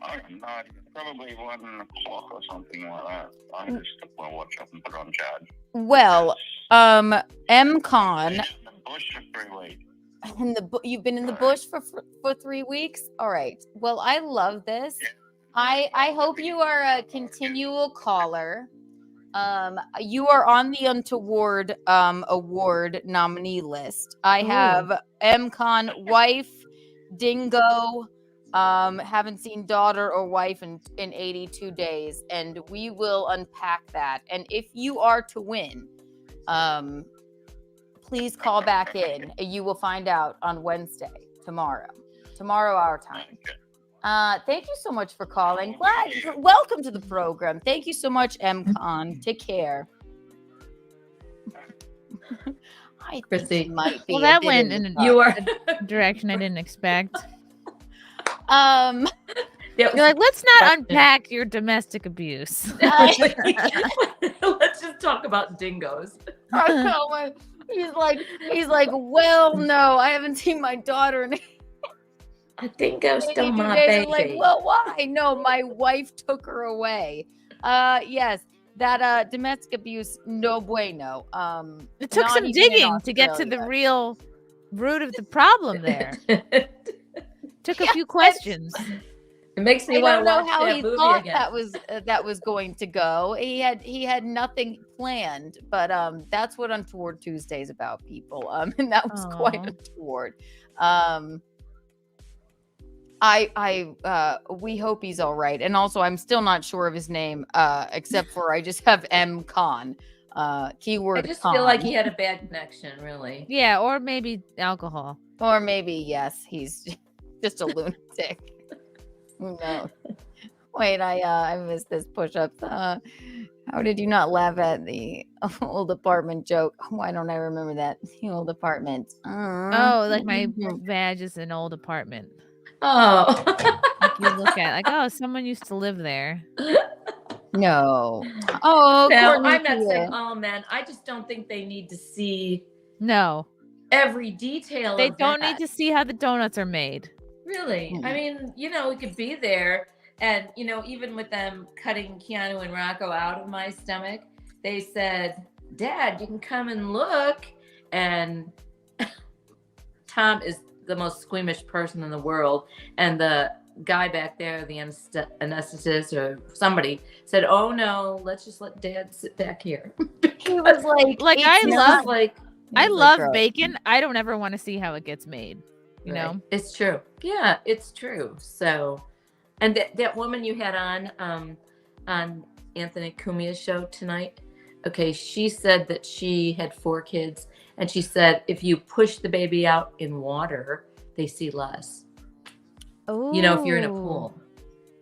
I don't know, probably 1 o'clock or something like that. I just took my watch up and put it on charge. Well, MCon Been in the bush for 3 weeks. you've been in the bush for 3 weeks. All right. Well, I love this. I hope you are a continual caller. You are on the Untoward award nominee list. I have MCon wife, dingo, haven't seen daughter or wife in 82 days, and we will unpack that. And if you are to win, please call back in. You will find out on Wednesday, tomorrow our time. Thank you so much for calling. Welcome to the program. Thank you so much, MCon. Take care. I think Christie. she might be Well, a that bit went in the in You are. a direction I didn't expect. dark. Yeah, You're like, let's not unpack your domestic abuse. let's just talk about dingoes. I know, he's like, well, no, I haven't seen my daughter in A dingo stole 82 my days. baby. I'm like, well, why? No, my wife took her away. Yes, that domestic abuse, no bueno. It took not some even in digging to get to the Australia. real root of the problem there. Took a few questions. It makes me I want don't to know watch how that he movie thought again. that was going to go. He had nothing planned, but that's what Untoward Tuesday is about, people. And that was quite Aw. untoward. We hope he's all right. And also, I'm still not sure of his name, except for I just have MCon. Keyword I just con. feel like he had a bad connection, really. Yeah, or maybe alcohol. Or maybe, yes, he's just a lunatic. Who knows? Wait, I missed this push-ups. How did you not laugh at the old apartment joke? Why don't I remember that? The old apartment. Oh, like my badge is an old apartment. Oh. Like you look at like, oh, someone used to live there. No. Oh, No, Courtney I'm not saying Kia. all men. I just don't think they need to see No, every detail they of don't that. need to see how the donuts are made. Really? I mean, we could be there. And, even with them cutting Keanu and Rocco out of my stomach, they said, Dad, you can come and look. And Tom is the most squeamish person in the world. And the guy back there, the anesthetist or somebody, said, "Oh no, let's just let Dad sit back here." He was like I love bacon. I don't ever want to see how it gets made. You know, it's true. Yeah, it's true. So, and that woman you had on Anthony Cumia's show tonight. Okay, she said that she had 4 kids, and she said if you push the baby out in water, they see less. Oh, If you're in a pool.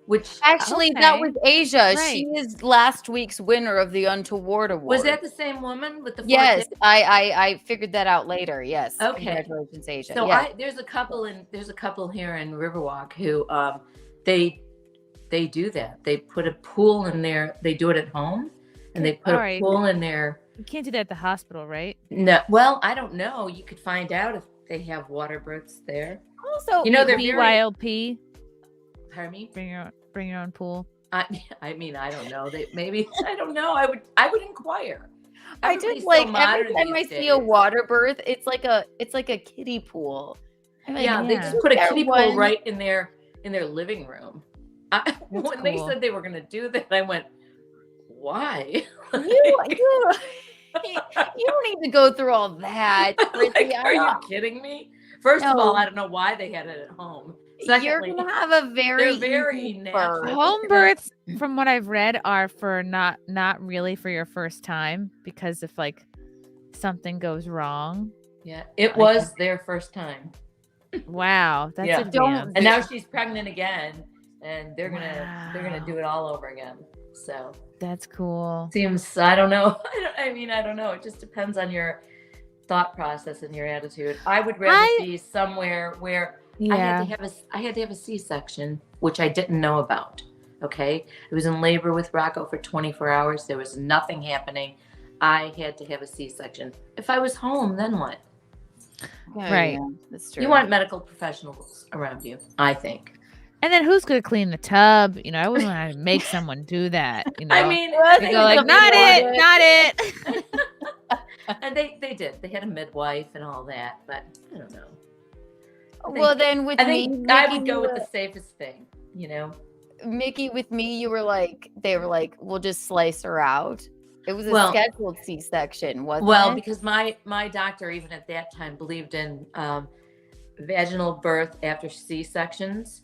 Which actually, that was Asia. Right. She is last week's winner of the Untoward Award. was that the same woman with the 4 Yes, kids? I figured that out later. Yes. Okay. Congratulations, Asia. So yeah. there's a couple here in Riverwalk who they do that. They put a pool in there. They do it at home, and they put a pool in there. You can't do that at the hospital, right? No, well, I don't know. You could find out if they have water births there. Also, they're BYOP. Pardon me? Bring your own pool. I mean, I don't know. I don't know. I would inquire. I Everybody's just like so modern every time I these see a days. water birth, it's like a kiddie pool. I'm like, Yeah, they just put a kiddie pool right in their living room. When they said they were going to do that, I went, "Why? You don't need to go through all that." Are you kidding me? First of all, I don't know why they had it at home. Secondly, you're gonna have a very natural. Home births, from what I've read, are for not really for your first time, because if like something goes wrong. Yeah, it was their first time. Wow, that's advanced. And now she's pregnant again, and they're gonna do it all over again. So that's cool. Seems, I don't know. I don't know. It just depends on your thought process and your attitude. I would rather be somewhere where I had to have a C-section, which I didn't know about. Okay, I was in labor with Rocco for 24 hours. There was nothing happening. I had to have a C-section. If I was home, then what? Right. Yeah, that's true. You want medical professionals around you, I think. And then who's gonna clean the tub? I wouldn't want to make someone do that. I mean, they go like, not it. And they did. They had a midwife and all that, but I don't know. Well, then with me, I would go with the safest thing. Mickey, with me, they were like, we'll just slice her out. It was a scheduled C-section, wasn't it? Well, because my doctor, even at that time, believed in vaginal birth after C-sections,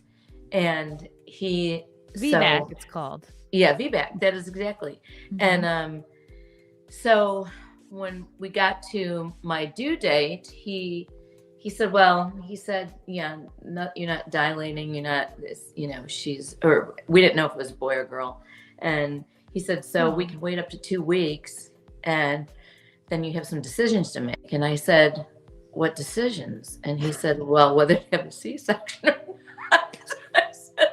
and he VBAC, it's called. Yeah, VBAC. That is exactly. Mm-hmm. And so when we got to my due date, he said, yeah, you're not dilating, you're not this, we didn't know if it was a boy or girl. And he said, so we can wait up to 2 weeks, and then you have some decisions to make. And I said, what decisions? And he said, well, whether to have a C-section or not. I said,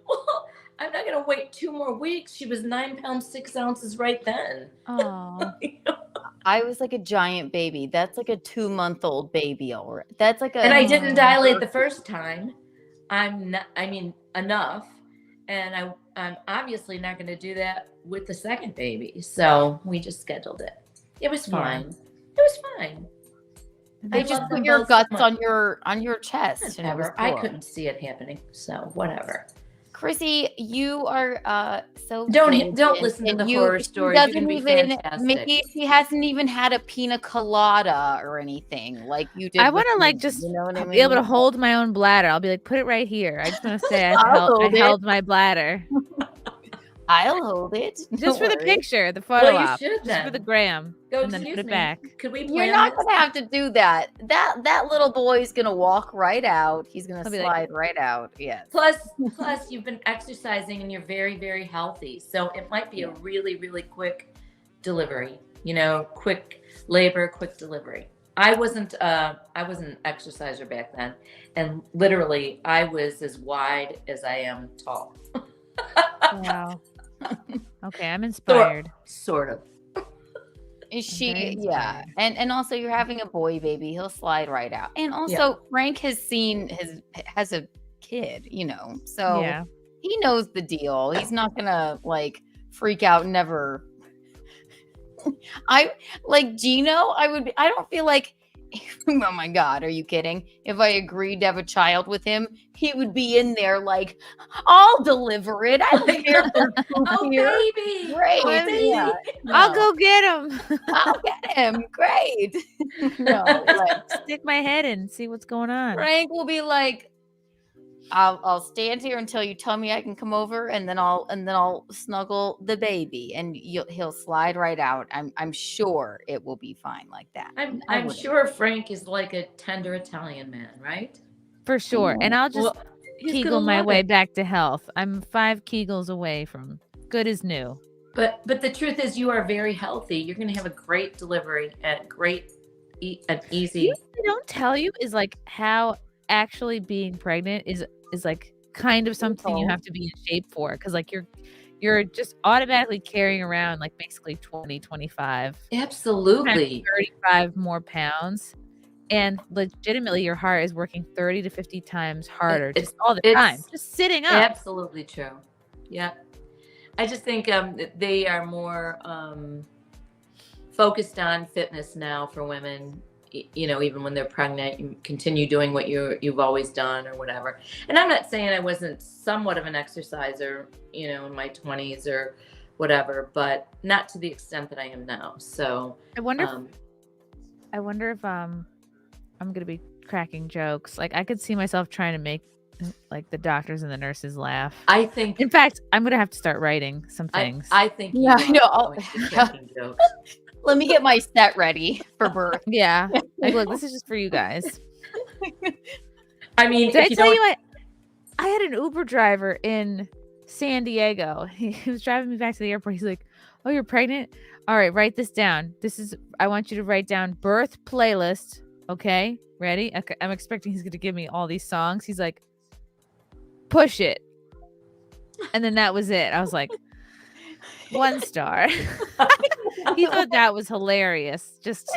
well, I'm not going to wait 2 more weeks. She was 9 pounds, 6 ounces right then. Oh. I was like a giant baby. That's like a 2-month-old baby already. That's like and I didn't dilate the first time. Enough. And I'm obviously not going to do that with the second baby. So we just scheduled it. It was fine. Yeah. It was fine. They just put your guts on your chest. I couldn't see it happening. So whatever. Chrissy, you are so don't listen to the horror stories. You can be fantastic. Mickey, she hasn't even had a pina colada or anything like you did. I want to just be able to hold my own bladder. I'll be like, put it right here. I just want to say I held my bladder. I'll hold it. Just for the picture, the photo op. Just for the gram. And then put it back. Could we You're not going to have to do that. That little boy is going to walk right out. He's going to slide right out. Yes. Plus, you've been exercising and you're very, very healthy. So it might be a really, really quick delivery. Quick labor, quick delivery. I wasn't an exerciser back then. And literally, I was as wide as I am tall. Wow. Okay, I'm inspired. Sort of. Very She, inspired. and also you're having a boy baby. He'll slide right out. And also Frank has a kid, so Yeah. he knows the deal. He's not gonna like freak out. Never. I like Gino. I don't feel like. Oh my God, are you kidding? If I agreed to have a child with him, he would be in there like, I'll deliver it. I don't care if there's poop Oh, here. baby. Great. Oh, baby. Yeah. I'll No. go get him. I'll get him. Great. No, like, Stick my head in, see what's going on. Frank will be like, I'll stand here until you tell me I can come over, and then I'll snuggle the baby, and he'll slide right out. I'm sure it will be fine like that. I'm sure Frank is like a tender Italian man, right? For sure. And I'll just he's Kegel gonna my love way it. back to health. I'm 5 Kegels away from good as new. But the truth is, you are very healthy. You're going to have a great delivery and an easy. What they don't tell you is like how actually being pregnant is like kind of something you have to be in shape for, because like you're just automatically carrying around like basically 20-25 Absolutely. 35 more pounds, and legitimately your heart is working 30 to 50 times harder just all the time, just sitting up. Absolutely true. Yeah. I just think they are more focused on fitness now for women. Even when they're pregnant, you continue doing what you've always done or whatever. And I'm not saying I wasn't somewhat of an exerciser, in my 20s or whatever, but not to the extent that I am now. So I wonder if I'm gonna be cracking jokes. Like I could see myself trying to make like the doctors and the nurses laugh. I think, in fact, I'm gonna have to start writing some things. I think, Yeah, I know. going to be cracking jokes. Let me get my set ready for birth. Yeah. Like, look, this is just for you guys. I mean, Did I tell you I had an Uber driver in San Diego. He was driving me back to the airport. He's like, "Oh, you're pregnant? All right, write this down. I want you to write down birth playlist. Okay, ready? Okay, I'm expecting he's going to give me all these songs. He's like, push it. And then that was it. I was like, 1 star. He thought that was hilarious. Just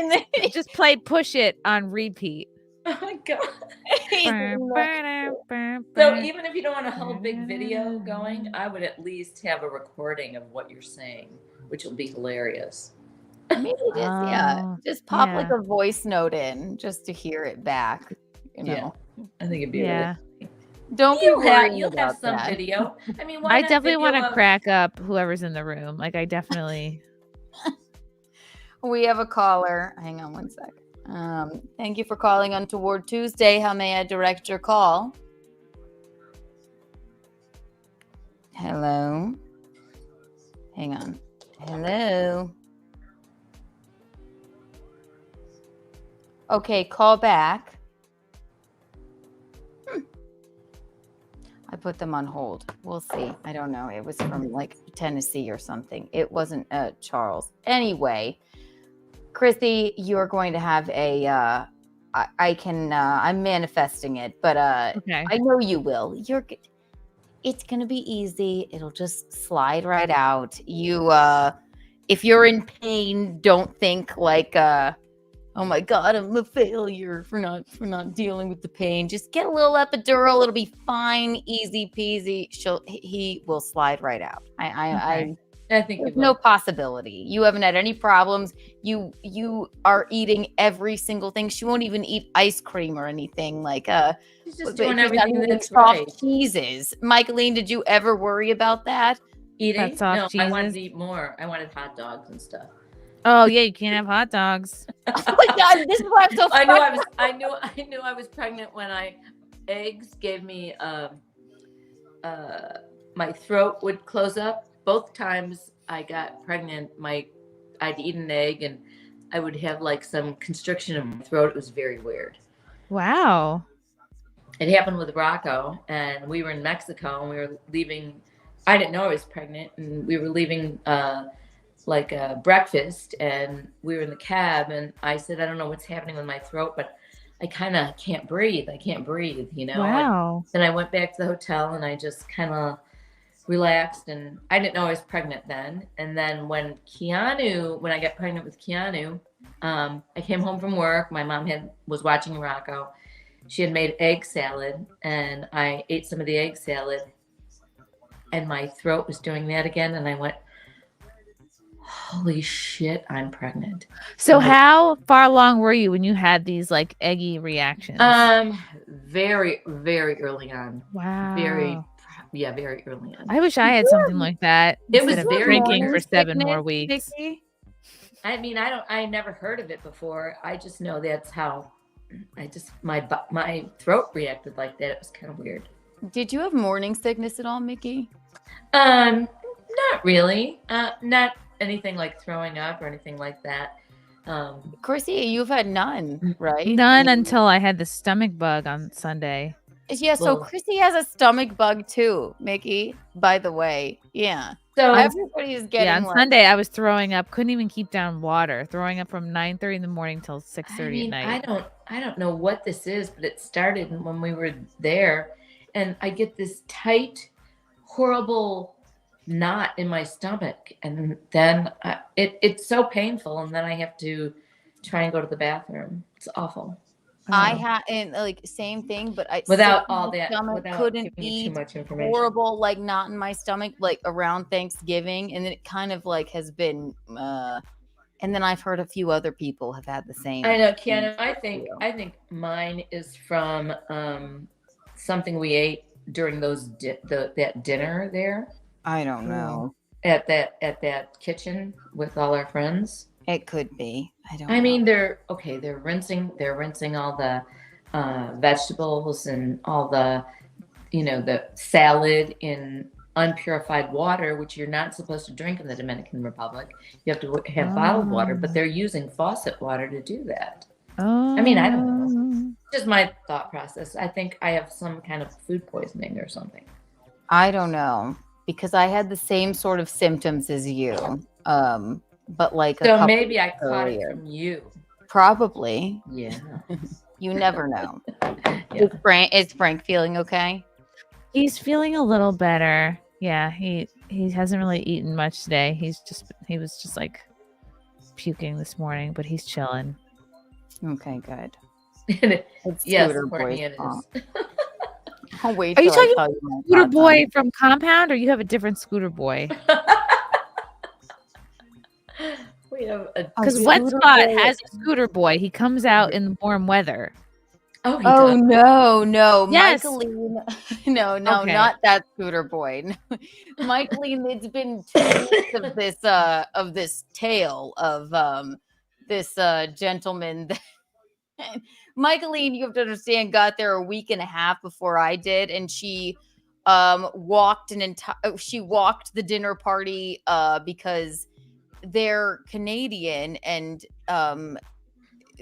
play Push It on repeat. Oh my God. So even if you don't want a whole big video going, I would at least have a recording of what you're saying, which will be hilarious. Maybe just pop like a voice note in just to hear it back. Yeah, I think it'd be really. Don't be worried You'll have some that. video. I mean, I definitely want to crack up whoever's in the room. Like I definitely. We have a caller. Hang on 1 sec. Thank you for calling Untoward Tuesday. How may I direct your call? Hello. Hang on. Hello. Okay, call back. I put them on hold. We'll see. I don't know. It was from like Tennessee or something. It wasn't Charles. Anyway, Christie, you're going to have a. I'm manifesting it, but okay. I know you will. It's gonna be easy. It'll just slide right out. If you're in pain, don't think like oh my God, I'm a failure for not dealing with the pain. Just get a little epidural. It'll be fine, easy peasy. He will slide right out. I think there's no possibility. You haven't had any problems. You are eating every single thing. She won't even eat ice cream or anything like She's just doing everything that's soft right. cheeses. Michaeline, did you ever worry about that? Eating? That soft No, I cheeses? wanted to eat more. I wanted hot dogs and stuff. Oh yeah, you can't have hot dogs. Oh my God, this is why I'm so. I knew I was pregnant when eggs gave me my throat would close up. Both times I got pregnant, I'd eat an egg and I would have like some constriction in my throat. It was very weird. Wow. It happened with Rocco, and we were in Mexico and we were leaving. I didn't know I was pregnant, and we were leaving like a breakfast, and we were in the cab, and I said, I don't know what's happening with my throat, but I kind of can't breathe. I can't breathe, Wow. And then I went back to the hotel and I just kind of relaxed, and I didn't know I was pregnant then. And then when I got pregnant with Keanu, I came home from work. My mom was watching Rocco. She had made egg salad, and I ate some of the egg salad, and my throat was doing that again, and I went, holy shit, I'm pregnant. So how far along were you when you had these like eggy reactions? Very, very early on. Wow. Very early on. I wish I had something like that. It was instead of very drinking for weird. 7 more weeks. Vicky? I mean, I never heard of it before. I just know that's how my throat reacted like that. It was kind of weird. Did you have morning sickness at all, Mickey? Not really. Not anything like throwing up or anything like that. Chrissy, you've had none, right? None until I had the stomach bug on Sunday. Yeah, so Well- Chrissy has a stomach bug too, Mickey, by the way. Yeah. So Everybody is getting Yeah, on like, Sunday I was throwing up, couldn't even keep down water, throwing up from 9:30 in the morning till 6:30 at night. I don't know what this is, but it started when we were there, and I get this tight, horrible knot in my stomach, and then it's so painful, and then I have to try and go to the bathroom. It's awful. I had and like same thing, but I Without sick in all my that, stomach, without couldn't giving you too eat. much information. Horrible, like knot in my stomach, like around Thanksgiving, and then it kind of like has been. And then I've heard a few other people have had the same. I know, Keanu. I think mine is from something we ate during that dinner there I don't know. at that kitchen with all our friends. It could be. I don't. I know. mean, they're rinsing all the vegetables and all the the salad in unpurified water, which you're not supposed to drink in the Dominican Republic. You have to have bottled water, but they're using faucet water to do that. Oh. I mean, I don't know. Just my thought process. I think I have some kind of food poisoning or something. I don't know because I had the same sort of symptoms as you. But like a So couple maybe I caught earlier. it from you. Probably. Yeah. You never know. Yeah. Is Frank feeling okay? He's feeling a little better. Yeah, he hasn't really eaten much today. He was just like puking this morning, but he's chilling. Okay, good. It's Yes, Scooter Courtney, Boy's it fault. is. I'll wait Are you till I talking tell you my Scooter thoughts on Boy it. from Compound, or you have a different Scooter Boy? We have a Because Scooter Wet Spot Boy. has a Scooter Boy. He comes out in the warm weather. oh, he Oh does. no, Yes. Michaeline. No, Okay. not that Scooter Boy. Michaeline, it's been 2 weeks of this tale of this gentleman that Michaeline, you have to understand, got there a week and a half before I did, and she walked the dinner party because they're Canadian and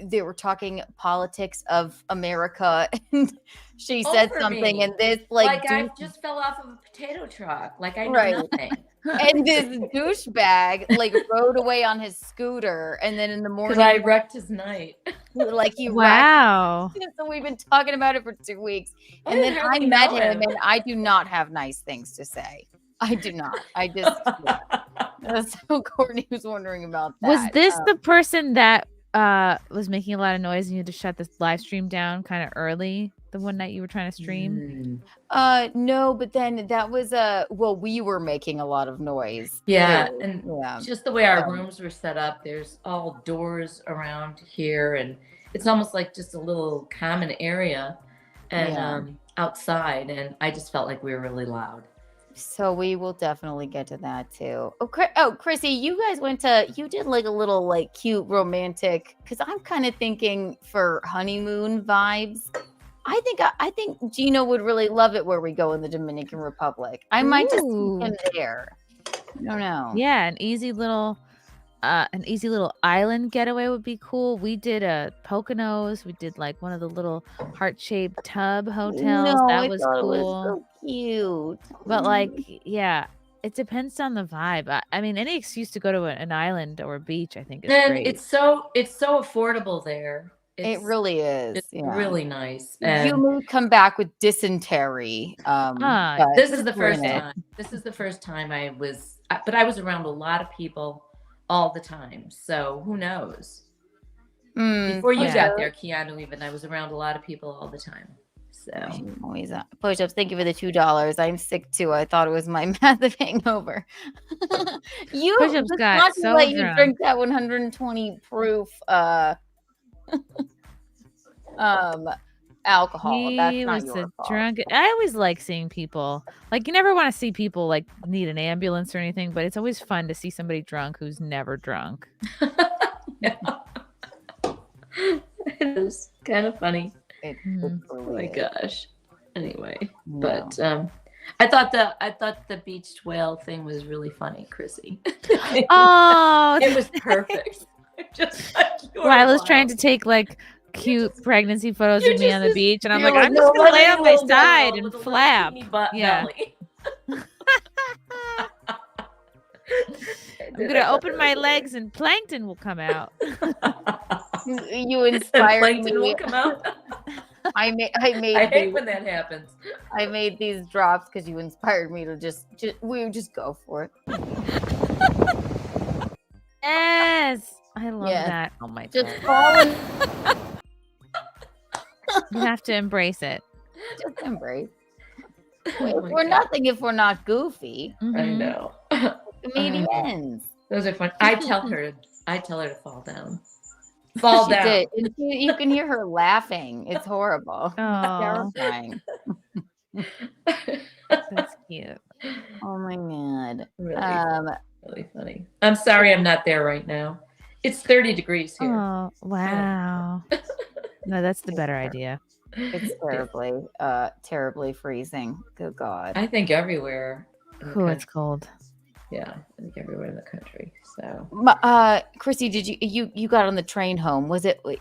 they were talking politics of America and she said Over something me. and this Like I douche- just fell off of a potato truck. Like I know Right. nothing. and this douchebag like rode away on his scooter and then in the Because morning I wrecked his night. like he wrecked. Wow. So we've been talking about it for 2 weeks I and then didn't I hardly met know him him. and I do not have nice things to say. I do not. I just so Courtney was wondering about that. Was this the person that was making a lot of noise and you had to shut this live stream down kind of early the one night you were trying to stream? No, but then that was we were making a lot of noise. Yeah, too. and yeah. just the way our Um, rooms were set up, there's all doors around here, and it's almost like just a little common area and Yeah. outside, and I just felt like we were really loud. So we will definitely get to that too. Chrissy, you guys you did like a little like cute romantic because I'm kind of thinking for honeymoon vibes. I think Gino would really love it where we go in the Dominican Republic. I might just Ooh. take him there. I don't know. Yeah, an easy little island getaway would be cool. We did a Poconos. We did like one of the little heart-shaped tub hotels. No, that I was thought cool. it was so cute. But like, yeah, it depends on the vibe. I mean, any excuse to go to an island or a beach, I think is And great. it's so affordable there. It really is. It's Yeah. really nice. You And may come back with dysentery. But this is the first ruin it. time. This is the first time but I was around a lot of people all the time. So who knows? Before you got there, Keanu, even I was around a lot of people all the time. So always push-ups. Thank you for the $2. I'm sick too. I thought it was my massive hangover. You Push-ups just got not to so let you drunk. drink that 120 proof alcohol. That's He not was your a fault. drunk. I always like seeing people. Like, you never want to see people like need an ambulance or anything, but it's always fun to see somebody drunk who's never drunk. yeah. It is kind of funny. It Mhm. Oh my gosh. Anyway, No. but I thought the beached whale thing was really funny, Chrissy. Oh, It was perfect. Just like your Lila's trying to wild. take like cute pregnancy photos You're of me just on the this- beach, and I'm you're like, like, I'm just "No, gonna lay Like on a my little side girl and with a little flap. teeny butt Yeah. belly. I'm gonna open my legs and plankton will come out. You And inspired plankton me. will come out. I made I hate these, when that happens. I made these drops because you inspired me to just we would just go for it. Yes, I love Yes. that. Oh my Just god, fall in, you have to embrace it. just embrace. Oh my We're God. nothing if we're not goofy. I Mhm. know. Comedians. Those are fun. I tell her to fall down. Fall She down. did. And you can hear her laughing. It's horrible. Oh, Terrifying. that's cute. Oh my god. Really, really funny. I'm sorry I'm not there right now. It's 30 degrees here. Oh wow. No, that's the better idea. It's terribly freezing. Good God. I think everywhere. in the Oh, it's country. cold. Yeah, I think everywhere in the country. So Chrissy, did you got on the train home?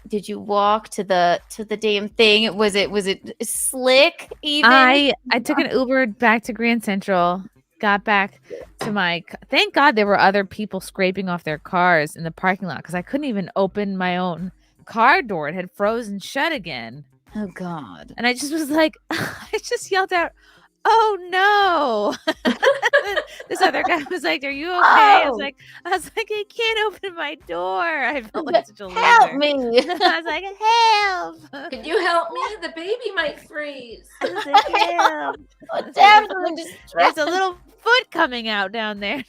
Did you walk to the damn thing? Was it slick even? I took an Uber back to Grand Central, got back to my thank God there were other people scraping off their cars in the parking lot because I couldn't even open my own car door. It had frozen shut again. Oh God. And I just was like, I just yelled out, "Oh no." This other guy was like, "Are you okay?" I was Oh. like, I can't open my door. I felt like such a loser. Help me. I was like, help. could you help me? The baby might freeze. I was like, help. What's happening? There's a little foot coming out down there.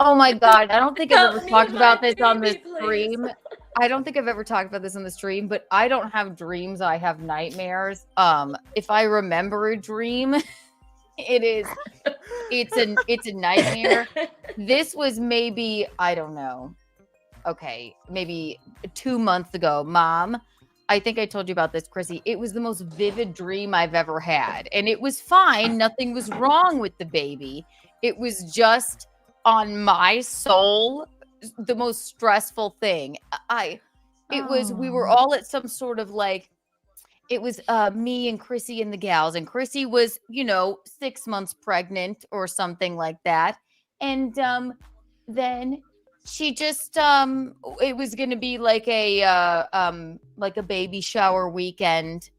Oh my God. I don't think I've Help ever me, talked my about this on the baby, please. stream. I don't think I've ever talked about this on the stream, but I don't have dreams. I have nightmares. If I remember a dream, it's a nightmare. This was maybe, I don't know. Okay, maybe 2 months ago. Mom, I think I told you about this, Chrissy. It was the most vivid dream I've ever had. And it was fine. Nothing was wrong with the baby. It was just on my soul, the most stressful thing. We were all at some sort of like, it was me and Chrissy and the gals, and Chrissy was, 6 months pregnant or something like that. And then she just it was gonna be like a baby shower weekend.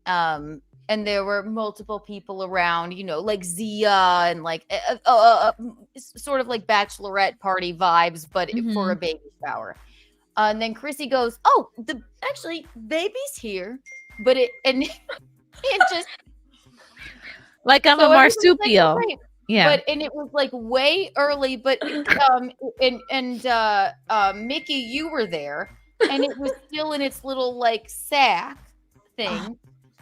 And there were multiple people around, like Zia and like sort of like bachelorette party vibes, but for a baby shower. And then Chrissy goes, "Oh, actually baby's here," but it just Like I'm so a everybody's like, marsupial. "Oh, great." Yeah. But it was like way early, but Mickey, you were there, and it was still in its little like sack thing.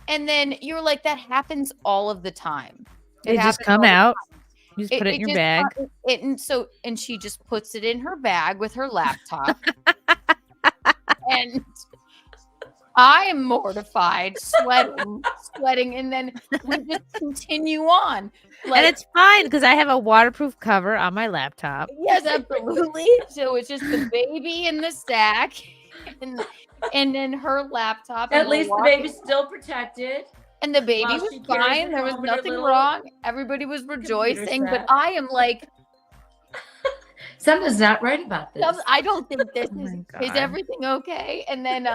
And then you were like, that happens all of the time. They just happens come all the out. time. You just put it in your just bag. and she just puts it in her bag with her laptop. And I am mortified, sweating, and then we just continue on. And it's fine because I have a waterproof cover on my laptop. Yes, absolutely. So it's just the baby in the sack, and then her laptop. At and we're least the walking- baby's still protected. And the baby while was she carries fine. it There was home in her nothing little wrong. Everybody was rejoicing. But set. I am like, Something's not right about this. I don't think this Oh is. my Is God. everything okay? And then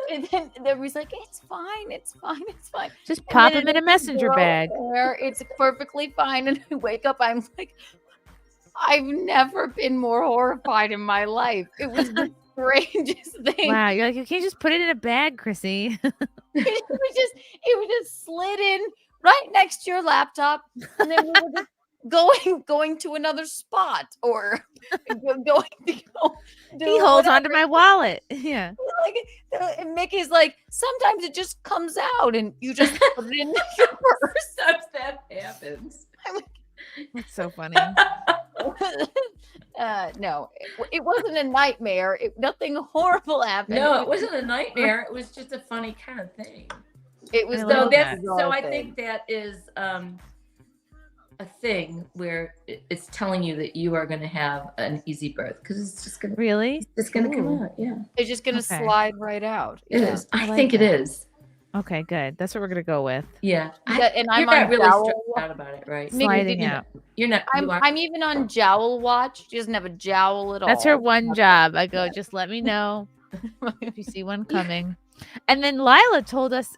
he's like, it's fine, it's fine, it's fine. Just And pop then him in a messenger girl bag. there, it's perfectly fine. And I wake up, I'm like, I've never been more horrified in my life. It was the strangest thing. Wow, you're like, you can't just put it in a bag, Chrissy. It was just slid in right next to your laptop, and then we were just going to another spot or going to go. He holds onto my wallet. Yeah. And Mickey's like, sometimes it just comes out and you just put it in your purse. Sometimes that happens. That's so funny. No, it wasn't a nightmare. Nothing horrible happened. No, it wasn't a nightmare. It was just a funny kind of thing. It was I So love that's that. so I think that is a thing where it's telling you that you are going to have an easy birth because it's just going to Really? come out. Yeah, It's just gonna Okay. slide right out. it Yeah. is. I like think it that. is. Okay, good. That's what we're gonna go with. Yeah, And I'm you're not on really jowl. stressed out about it, right? Mickey, Sliding did you- out. You're not. You are. I'm even on jowl watch. She doesn't have a jowl at all. That's her one job. I go, just let me know if you see one coming. And then Lila told us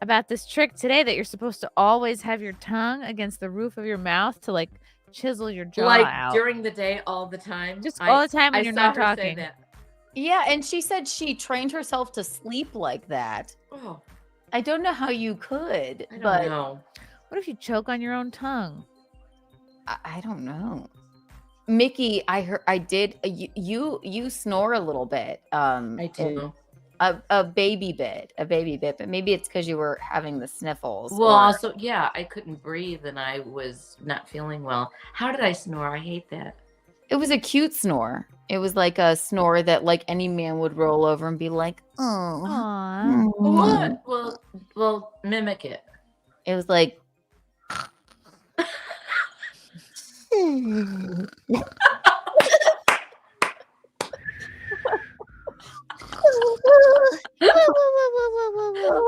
about this trick today that you're supposed to always have your tongue against the roof of your mouth to like chisel your jaw like out. during the day, all the time. Just all the time when I you're saw not her say talking. that. Yeah, and she said she trained herself to sleep like that. Oh, I don't know how you could, I don't but know. What if you choke on your own tongue? I don't know. Mickey, I did. You snore a little bit. I do. A baby bit, but maybe it's because you were having the sniffles. Well, or- also, yeah, I couldn't breathe and I was not feeling well. How did I snore? I hate that. it was a cute snore. It was like a snore that like any man would roll over and be like, oh. Aw. What? Well, mimic it. It was like.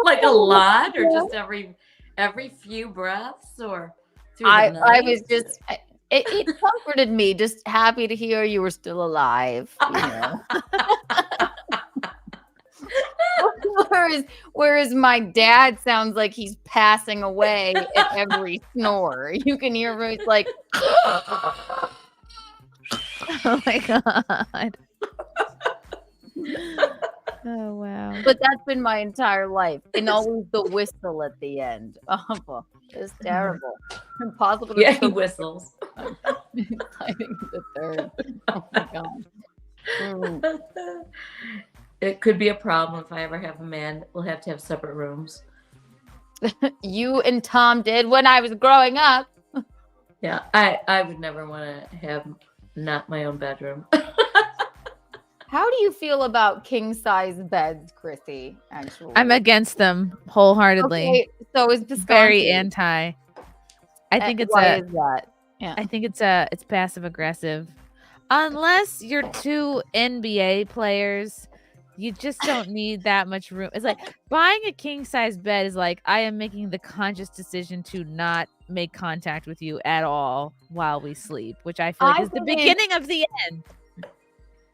Like a lot, or just every few breaths, or through the I night? was just it comforted me, just happy to hear you were still alive. You know? whereas my dad sounds like he's passing away at every snore. You can hear him, it's like Oh my god. Oh wow. but that's been my entire life. And always the whistle at the end. Awful. It's terrible. Impossible to Yeah, he choke whistles. I think the third. Oh my god. Mm. It could be a problem if I ever have a man. We'll have to have separate rooms. You and Tom did when I was growing up. Yeah, I would never want to have not my own bedroom. How do you feel about king size beds, Chrissy? Actually, I'm against them wholeheartedly. Okay, so is Visconti. Very anti. I think it's why is that? Yeah. I think it's passive aggressive. Unless you're two NBA players, you just don't need that much room. It's like buying a king size bed is like I am making the conscious decision to not make contact with you at all while we sleep, which I feel like is the beginning of the end.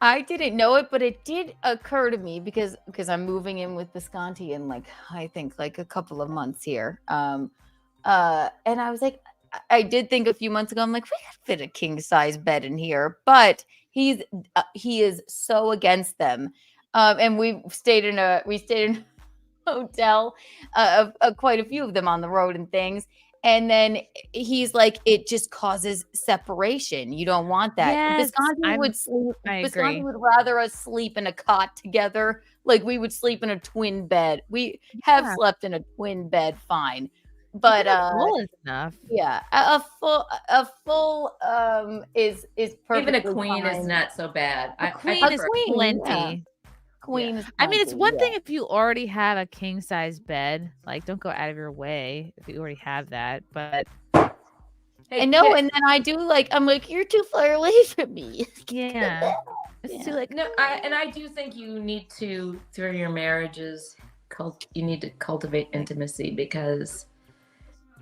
I didn't know it, but it did occur to me because I'm moving in with Visconti in like I think like a couple of months here. And I was like, I did think a few months ago, I'm like, we could fit a king size bed in here, but he is so against them. And we stayed in a hotel, quite a few of them on the road and things. And then he's like, it just causes separation. You don't want that. Yes, Visconti would sleep. I Visconti agree. would rather us sleep in a cot together. Like we would sleep in a twin bed. We have Yeah. slept in a twin bed, fine. But Full is enough. yeah, a full is perfectly Even a queen fine. is not so bad. A queen A is queen, plenty. yeah. Queen is I mean, it's plenty, one yeah. thing if you already have a king size bed. Like, don't go out of your way if you already have that. But Hey, I know, kid- and then I do like I'm like you're too far away from me. yeah, it's Yeah. too like No, I do think you need to, through your marriages, you need to cultivate intimacy because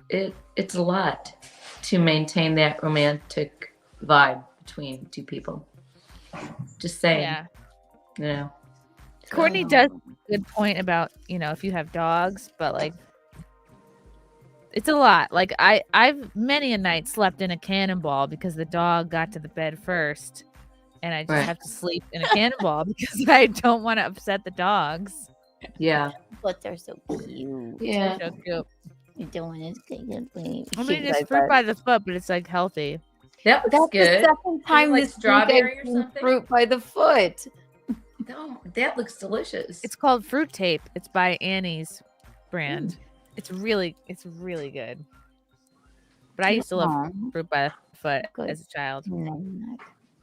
it's a lot to maintain that romantic vibe between two people. Just saying. Yeah. You know. Courtney does a good point about, if you have dogs, but like it's a lot. Like I've many a night slept in a cannonball because the dog got to the bed first, and I just have to sleep in a cannonball because I don't want to upset the dogs. Yeah. But they're so cute. Yeah. They're so cute. You're doing it good. I mean, it's fruit by the foot, but it's like healthy. That looks That's good. the second time like this strawberry week I've or seen something? fruit by the foot. No, that looks delicious. It's called Fruit Tape. It's by Annie's brand. It's really good. But I used to love fruit by the foot as a child.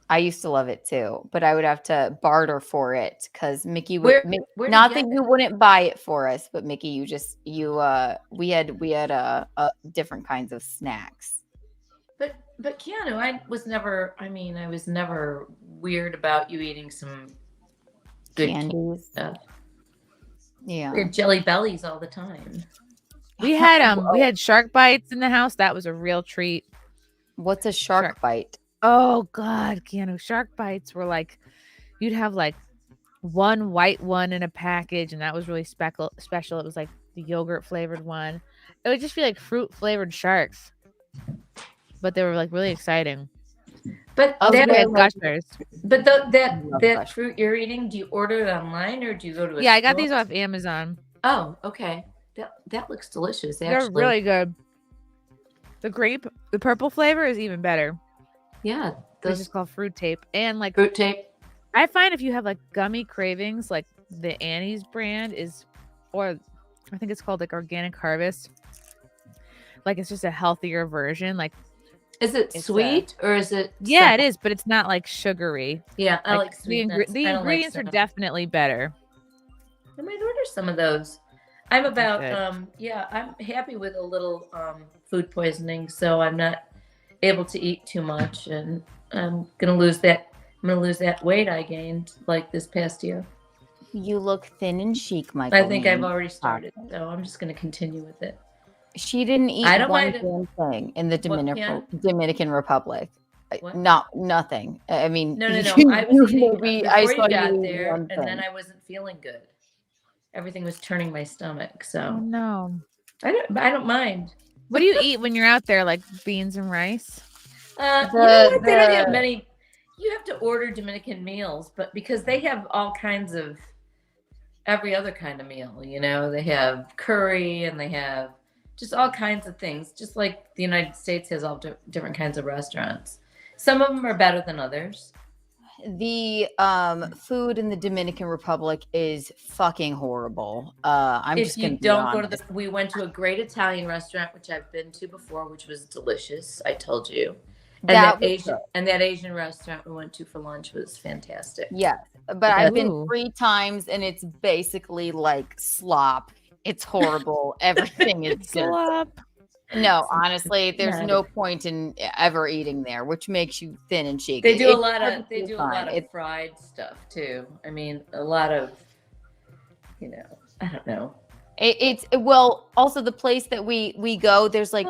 I used to love it too, but I would have to barter for it because Mickey would where not did you that get you wouldn't buy it for us, but Mickey, we had different kinds of snacks. But Keanu, I was never weird about you eating some good Candies. stuff. Yeah. We had Jelly Bellies all the time. We had shark bites in the house. That was a real treat. What's a shark bite? Oh God, Keanu, shark bites were like, you'd have like one white one in a package, and that was really special. It was like the yogurt flavored one. It would just be like fruit flavored sharks, but they were like really exciting. But gushers. But that fruit you're eating, do you order it online or do you go to a I got store? these off Amazon. Oh, okay. That looks delicious. Actually. They're really good. The purple flavor is even better. Yeah, this is called Fruit Tape, and like Fruit Tape. I find if you have like gummy cravings, like the Annie's brand or I think it's called like Organic Harvest. Like it's just a healthier version. Like, is it sweet or is it? Yeah, it is, but it's not like sugary. Yeah, I like sweet. The ingredients are definitely better. I might order some of those. I'm about I'm happy with a little food poisoning, so I'm not able to eat too much, and I'm gonna lose that weight I gained like this past year. You look thin and chic, Michael. I think I've already started, so I'm just gonna continue with it. She didn't eat one damn thing in the Dominican Republic. What? Nothing. I mean, no. I was eating before you got there, and then I wasn't feeling good. Everything was turning my stomach, so no. I don't mind. What do you eat when you're out there? Like beans and rice? They don't have many. You have to order Dominican meals, but because they have all kinds of every other kind of meal, they have curry and they have just all kinds of things, just like the United States has all different kinds of restaurants. Some of them are better than others. The food in the Dominican Republic is fucking horrible. We went to a great Italian restaurant, which I've been to before, which was delicious. I told you. And that Asian restaurant we went to for lunch was fantastic. Yeah, but I've been 3 times, and it's basically like slop. It's horrible. Everything is slop. No, honestly, there's no point in ever eating there, which makes you thin and cheeky. They do a lot of fried stuff too. I mean, a lot of, I don't know. It's also the place that we go. There's like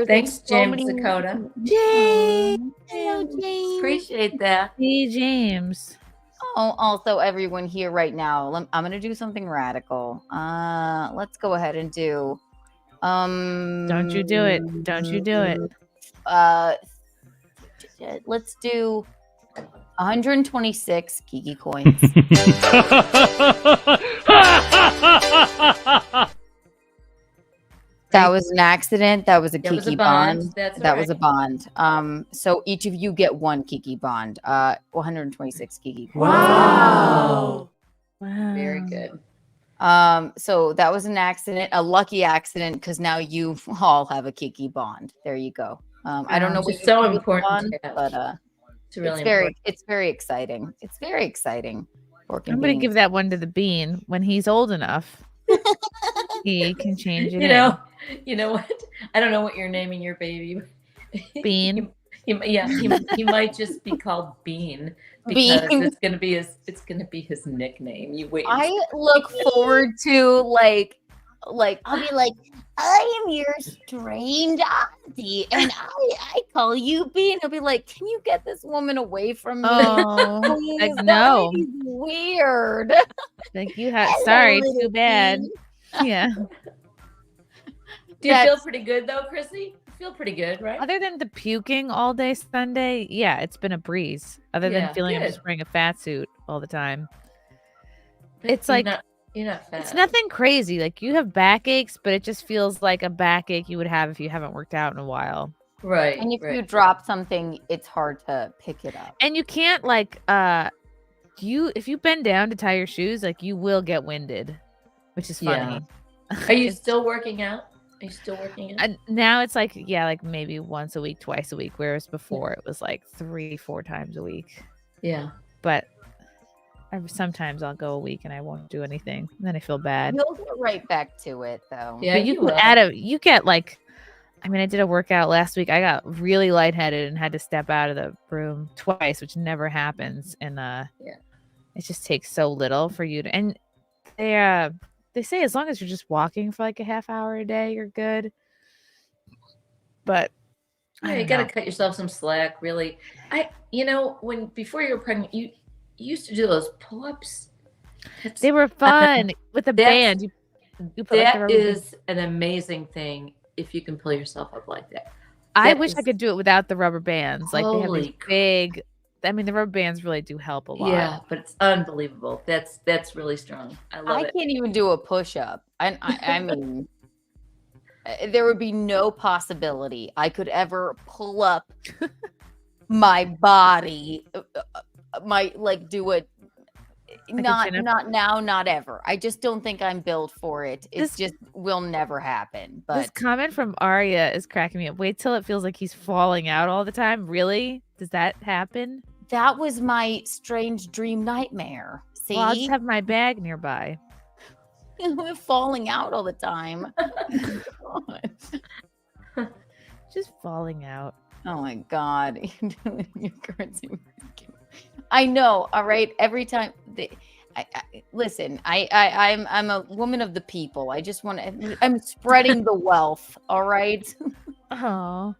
thanks, so James many Dakota. James, hello James. Appreciate that. Hey James. Oh, also everyone here right now. I'm gonna do something radical. Let's go ahead and do. Don't you do it. Let's do 126 Kiki coins. That was an accident. That was a Kiki bond. That was a bond. So each of you get 1 Kiki bond. 126 Kiki coins. Wow. Very good. So that was an accident, a lucky accident, because now you all have a Kiki bond. There you go. I don't know what's so important, but it's very exciting. It's very exciting. I'm gonna give that one to the Bean when he's old enough. He can change it. You know what? I don't know what you're naming your baby. Bean. He might just be called Bean because it's gonna be his nickname. You wait. I look forward to like I'll be like, I am your strange auntie, and I call you B. And he'll be like, can you get this woman away from me? Oh, Please? like, That no. lady's weird. Like you had. Hello, Sorry, little too bad. B. Yeah. Do you feel That's- pretty good though, Chrissy? You feel pretty good, right? Other than the puking all day Sunday, yeah, it's been a breeze. Other Yeah, than feeling I'm good. just wearing a fat suit all the time. But It's you're like not, you're not fat. it's nothing crazy. Like you have backaches, but it just feels like a backache you would have if you haven't worked out in a while. Right. And if right. you drop something, it's hard to pick it up. And you can't like if you bend down to tie your shoes, like you will get winded, which is funny. Are you still working out? Are you still working out? Now it's like like maybe once a week, twice a week, whereas before it was like 3-4 times a week. Yeah. But sometimes I'll go a week and I won't do anything. And then I feel bad. You'll get right back to it, though. Yeah, But you get like, I mean, I did a workout last week. I got really lightheaded and had to step out of the room twice, which never happens. And it just takes so little for you to. And they say as long as you're just walking for like a half hour a day, you're good. But Yeah, you got to cut yourself some slack, really. Before you were pregnant, you used to do those pull-ups. They were fun with the band. You put like the That rubber is an amazing thing if you can pull yourself up like that. I wish I could do it without the rubber bands. Like they have Holy these big. I mean, the rubber bands really do help a lot. Yeah, but it's unbelievable. That's really strong. I love it. can't even do a push-up. I mean, there would be no possibility I could ever pull up my body, do it. Not now, not ever. I just don't think I'm built for it. It's just will never happen. This But comment from Arya is cracking me up. Wait till it feels like he's falling out all the time. Really? Does that happen? that was my strange dream nightmare. See, Well, I'll just have my bag nearby. we're falling out all the time. Just falling out. Oh my God. Your currency. I know. All right. Every time listen, I'm a woman of the people. I just want to, I'm spreading the wealth. All right. Oh.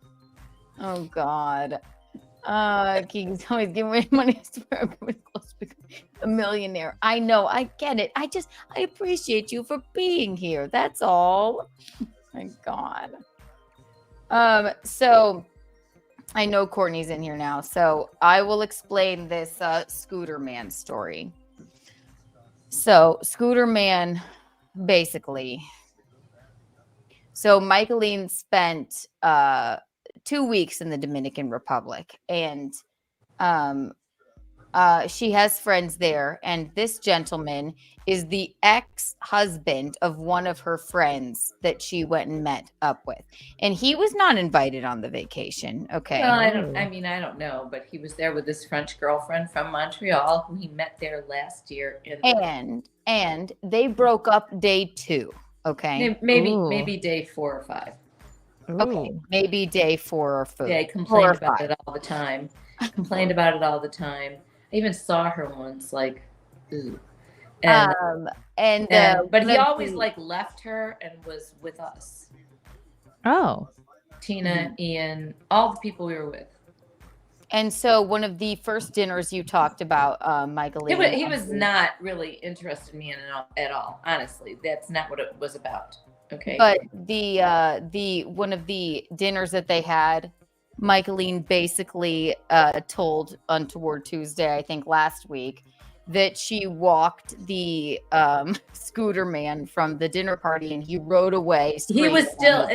Oh God. Kiki's always giving away money to everyone close to becoming a millionaire. I know. I get it. I appreciate you for being here. That's all. Oh my God. So I know Courtney's in here now, so I will explain this Scooter Man story. So Scooter Man, basically. So Michaeline spent 2 weeks in the Dominican Republic, and she has friends there, and this gentleman is the ex-husband of one of her friends that she went and met up with, and he was not invited on the vacation. Okay. Well, I don't know, but he was there with his French girlfriend from Montreal, who he met there last year. And they broke up day 2. Okay. Maybe day 4 or 5. Okay. Maybe day 4 or 5. Yeah, I complained about it all the time. Complained about it all the time. I even saw her once, like, ooh. But he always left her and was with us. Oh. Tina, Ian, all the people we were with. And so one of the first dinners you talked about, Michaeline. He was not really interested in me at all. Honestly, that's not what it was about. Okay. But the one of the dinners that they had, Michaeline basically told Untoward Tuesday, I think last week, that she walked the Scooter Man from the dinner party and he rode away. He was still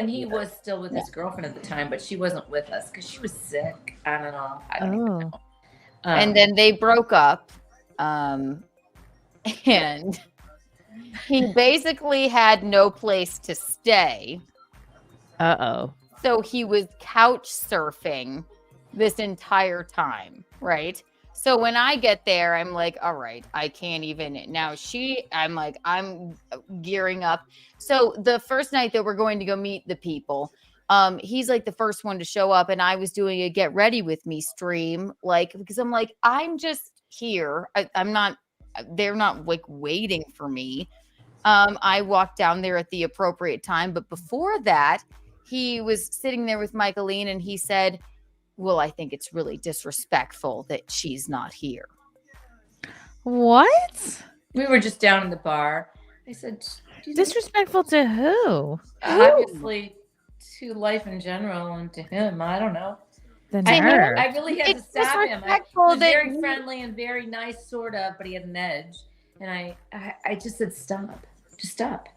with his girlfriend at the time, but she wasn't with us because she was sick. I don't know. I don't even know. And then they broke up. And he basically had no place to stay. Uh-oh. So he was couch surfing this entire time, right? So when I get there, I'm like, all right, I can't even. Now I'm gearing up. So the first night that we're going to go meet the people, he's like the first one to show up, and I was doing a get ready with me stream, because I'm like, I'm just here. I'm not, they're not like waiting for me. I walked down there at the appropriate time. But before that, he was sitting there with Michaeline and he said, well, I think it's really disrespectful that she's not here. What? We were just down in the bar. I said, Disrespectful to who? obviously to life in general and to him. I don't know. The I nerve. really had to It's stop him. He disrespectful was that very you- friendly and very nice, sort of, but he had an edge. And I just said, stop. Just stop.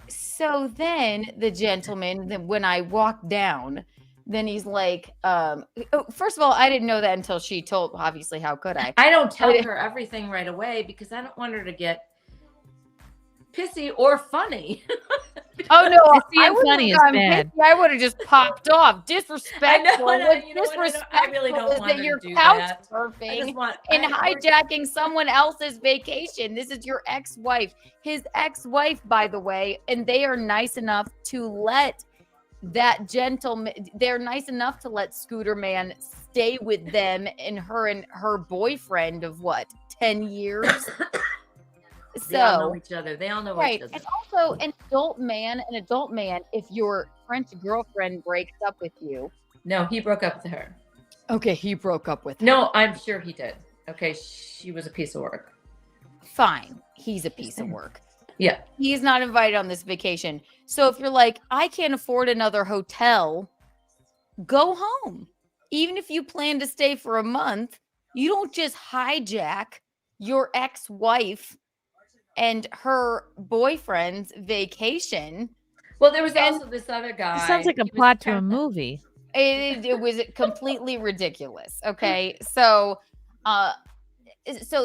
So then the gentleman, when I walked down, then he's like, first of all, I didn't know that until she told, obviously, how could I? I don't tell her everything right away because I don't want her to get pissy or funny. Oh no, Pissy I and wouldn't funny have is gone bad. pissy. I would have just popped off. Disrespectful. What's you know what? disrespectful I really don't is want that her to you're do couch that. I surfing just want and hijacking someone else's vacation. This is your ex-wife. His ex-wife, by the way, and they are nice enough to let that gentleman, they're nice enough to let Scooter Man stay with them and her boyfriend of what, 10 years? They all know So each other. They all know right. each other. And also an adult man, if your French girlfriend breaks up with you. No, he broke up with her. Okay, he broke up with her. No, I'm sure he did. Okay, she was a piece of work. Fine. He's a piece of work. Yeah. He's not invited on this vacation. So if you're like, I can't afford another hotel, go home. Even if you plan to stay for a month, you don't just hijack your ex-wife and her boyfriend's vacation. Well, there was also this other guy. It sounds like a He was plot to a kinda- movie. It was completely ridiculous. Okay. So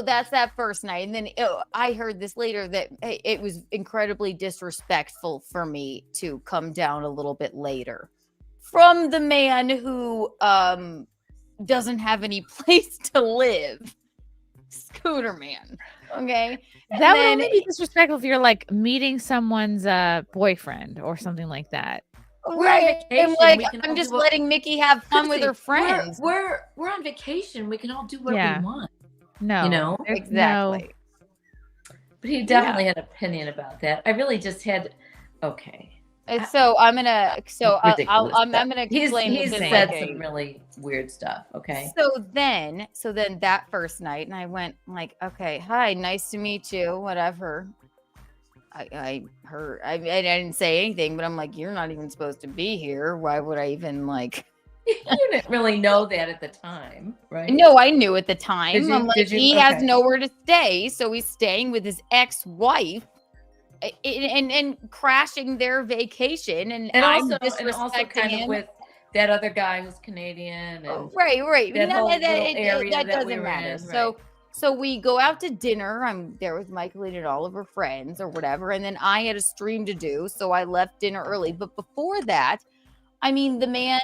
that's that first night. And then I heard this later that it was incredibly disrespectful for me to come down a little bit later from the man who doesn't have any place to live. Scooter Man. Okay. That would only be disrespectful if you're like meeting someone's boyfriend or something like that. We're on Right. vacation. And like, We can I'm all just do what- letting Mickey have fun with Chrissy, her friends. We're on vacation. We can all do what Yeah. we want. No, You know? there's Exactly. But he definitely had an opinion about that. I really just had. Okay. And so I'm gonna. So Ridiculous I'm stuff. gonna He's explain. said this some really weird stuff. Okay. So then that first night, and I went like, okay, hi, nice to meet you, whatever. I heard. I didn't say anything, but I'm like, you're not even supposed to be here. Why would I even like? You didn't really know that at the time, right? No, I knew at the time. Did you- I'm like, did you? he has Okay. nowhere to stay, so he's staying with his ex-wife. And crashing their vacation, and I'm also disrespecting kind him. of with that other guy who's Canadian, and Right. that No, whole that little area that that we doesn't were matter. in, So we go out to dinner. I'm there with Michaeline and all of her friends or whatever, and then I had a stream to do, so I left dinner early. But before that, I mean, the man,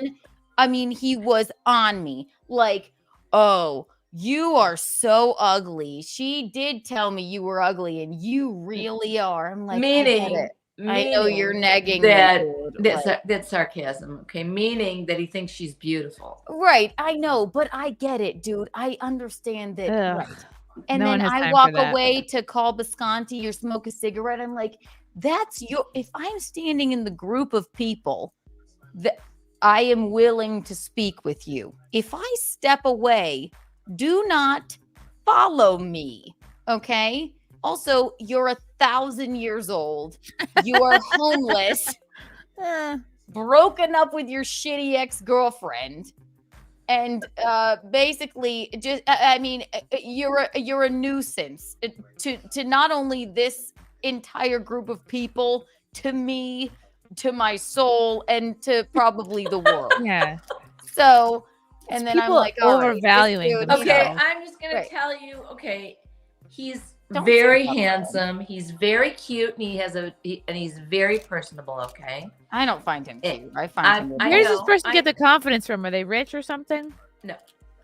he was on me like, oh, you are so ugly. She did tell me you were ugly, and you really are. I'm like, meaning I know you're negging that. me, dude. That's sarcasm, okay? Meaning that he thinks she's beautiful. Right, I know, but I get it, dude. I understand that. Ugh. Right. And No one then has I time walk for that. away to call Bisconti or smoke a cigarette. I'm like, that's your. If I'm standing in the group of people that I am willing to speak with you, if I step away, do not follow me. Okay. Also, you're 1,000 years old. You are homeless, broken up with your shitty ex-girlfriend. And basically, just you're a nuisance to not only this entire group of people, to me, to my soul, and to probably the world. Yeah. So, and then I'm people like, all right, this overvaluing dude, themselves. Okay, I'm just gonna Right. tell you. Okay, he's Don't very say that. handsome. He's very cute, and he's very personable. Okay. I don't find him Eh, cute. I find him. I Where does this know, person I- get the confidence from? Are they rich or something? No,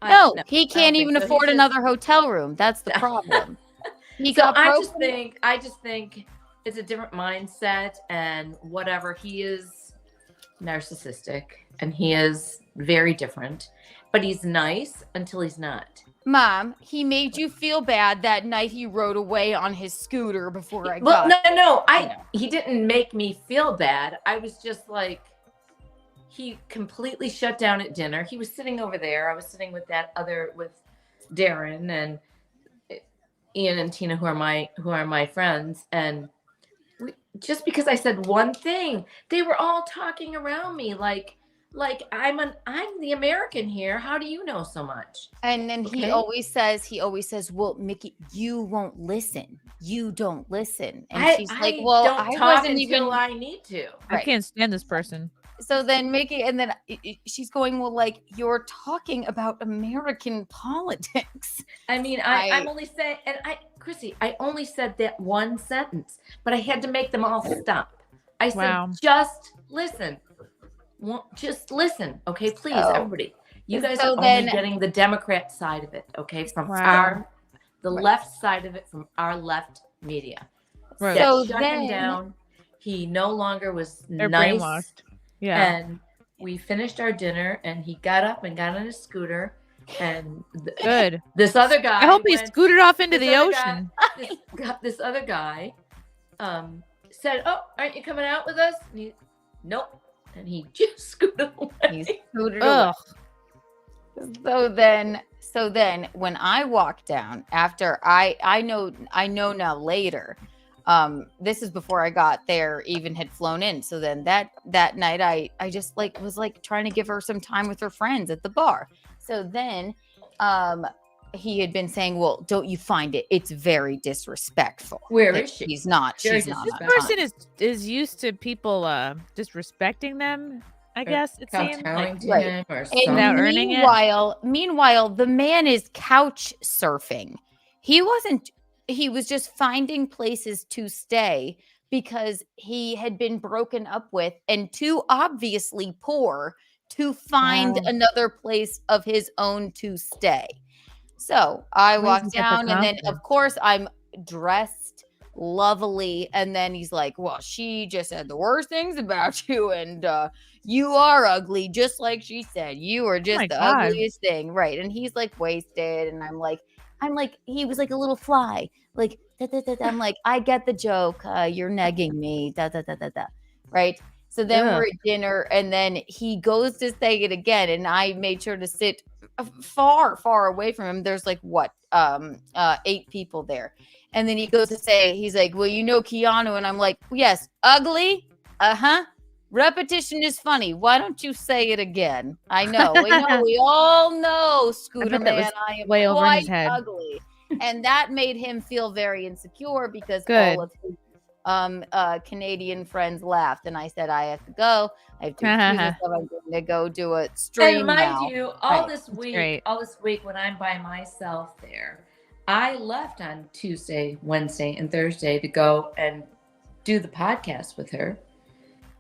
No, I he don't can't think even so. He's afford just- another hotel room. That's the problem. He So got I broken. just think it's a different mindset, and whatever. He is narcissistic, and he is very different. But he's nice until he's not. Mom, he made you feel bad that night he rode away on his scooter before I Well, got. no. He didn't make me feel bad. I was just like, he completely shut down at dinner. He was sitting over there. I was sitting with with Darren and Ian and Tina, who are my friends, and just because I said one thing, they were all talking around me like I'm the American here. How do you know so much? And then he always says, well, Mickey, you won't listen. You don't listen. And she's like, well, don't I talk wasn't until even. I need to. I can't stand this person. So then Mickey, and then she's going, well, like, you're talking about American politics. I mean, I'm only saying, and Chrissy, I only said that one sentence, but I had to make them all stop. I said, just listen. Just listen, okay, please, everybody. You guys are only getting the Democrat side of it, okay, from the left side of it, from our left media. Right. So shut him down. He no longer was They're nice. brainwashed. Yeah. And we finished our dinner, and he got up and got on his scooter. And good. This other guy. I hope he scooted off into the ocean. This other guy said, "Oh, aren't you coming out with us?" And he, nope. And he just scooted away. He scooted away. So then when I walked down after I know now later, this is before I got there, even had flown in. So then that night I just was trying to give her some time with her friends at the bar. So then he had been saying, well, don't you find it's very disrespectful? Where is she? She's not. She's not. This person is used to people disrespecting them, I guess. It seems like, him or without earning it. Meanwhile, the man is couch surfing. He was just finding places to stay because he had been broken up with and too obviously poor to find another place of his own to stay. So I walked down, and then of course I'm dressed lovely, and then he's like, well, she just said the worst things about you, and you are ugly, just like she said. You are just the ugliest thing, right? And he's like wasted, and I'm like he was like a little fly, like da, da, da, da. I'm like, I get the joke, you're negging me, da da da da da, right? So then we're at dinner, and then he goes to say it again, and I made sure to sit far, far away from him. There's 8 people there. And then he goes to say, he's like, well, you know Keanu. And I'm like, yes, ugly. Repetition is funny. Why don't you say it again? I know. We all know, Scooter Man, I am way over quite his head. ugly. And that made him feel very insecure because all of his Canadian friends laughed, and I said, I have to go. I have to excuse myself. I'm going to go do a stream. And mind you, all Right. this week when I'm by myself there, I left on Tuesday, Wednesday, and Thursday to go and do the podcast with her.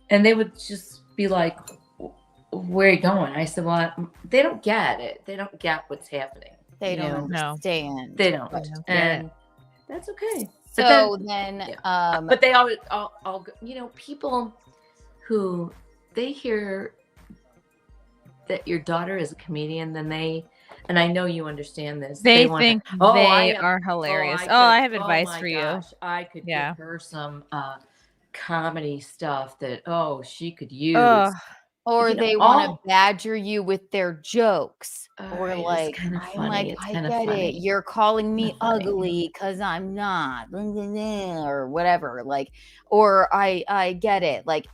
And they would just be like, where are you going? I said, well, they don't get it. They don't get what's happening. They don't understand. They don't. And that's okay. So but they always, all people who they hear that your daughter is a comedian, then and I know you understand this. They think they are hilarious. I have advice for you. I could give her some comedy stuff that she could use. Or they want to badger you with their jokes. Or I'm like, I get it. You're calling me ugly because I'm not, or whatever. Like, or I get it. Like,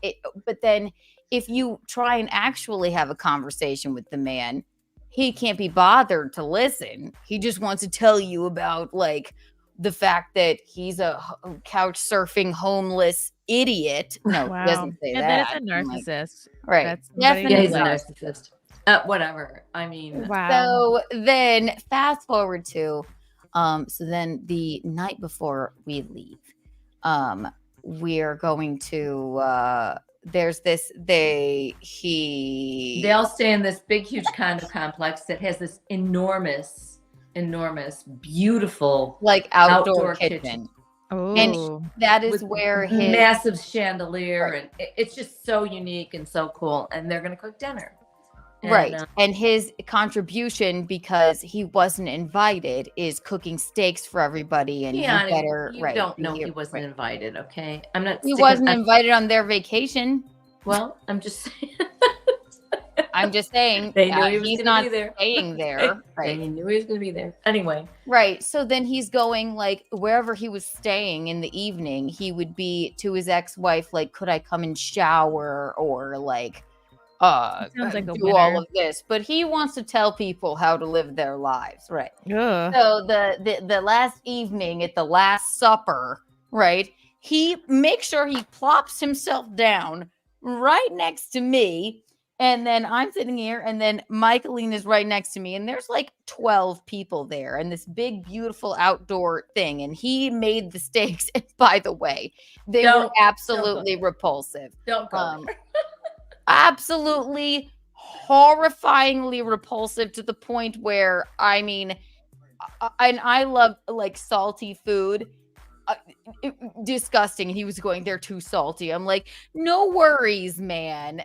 but then if you try and actually have a conversation with the man, he can't be bothered to listen. He just wants to tell you about like the fact that he's a couch surfing homeless idiot. No, he doesn't say that. That's a narcissist. Right. That's definitely he's a narcissist. Whatever. I mean, So then fast forward to, so then the night before we leave, we're going to, there's this, they all stay in this big, huge condo complex that has this enormous, beautiful, like outdoor kitchen. Oh. And that is where his massive chandelier, and it's just so unique and so cool. And they're going to cook dinner. Right. And his contribution, because he wasn't invited, is cooking steaks for everybody. And Keanu, you better, you don't know he wasn't invited, okay? I'm not. He wasn't invited on their vacation. Well, I'm just saying. I'm just saying They knew he was he's gonna not be there. staying there. Right. They knew he was going to be there. Anyway. Right. So then he's going, like, wherever he was staying in the evening, he would be to his ex-wife, like, could I come and shower, or like sounds like a do winner. all of this. But he wants to tell people how to live their lives. Right. Ugh. So the last evening at the Last Supper, right, he makes sure he plops himself down right next to me. And then I'm sitting here, and then Michaeline is right next to me, and there's like 12 people there, and this big, beautiful outdoor thing. And he made the steaks. And by the way, they were absolutely repulsive. Don't go. Absolutely horrifyingly repulsive, to the point where, I mean, and I love like salty food. Disgusting. He was going, they're too salty. I'm like, no worries, man.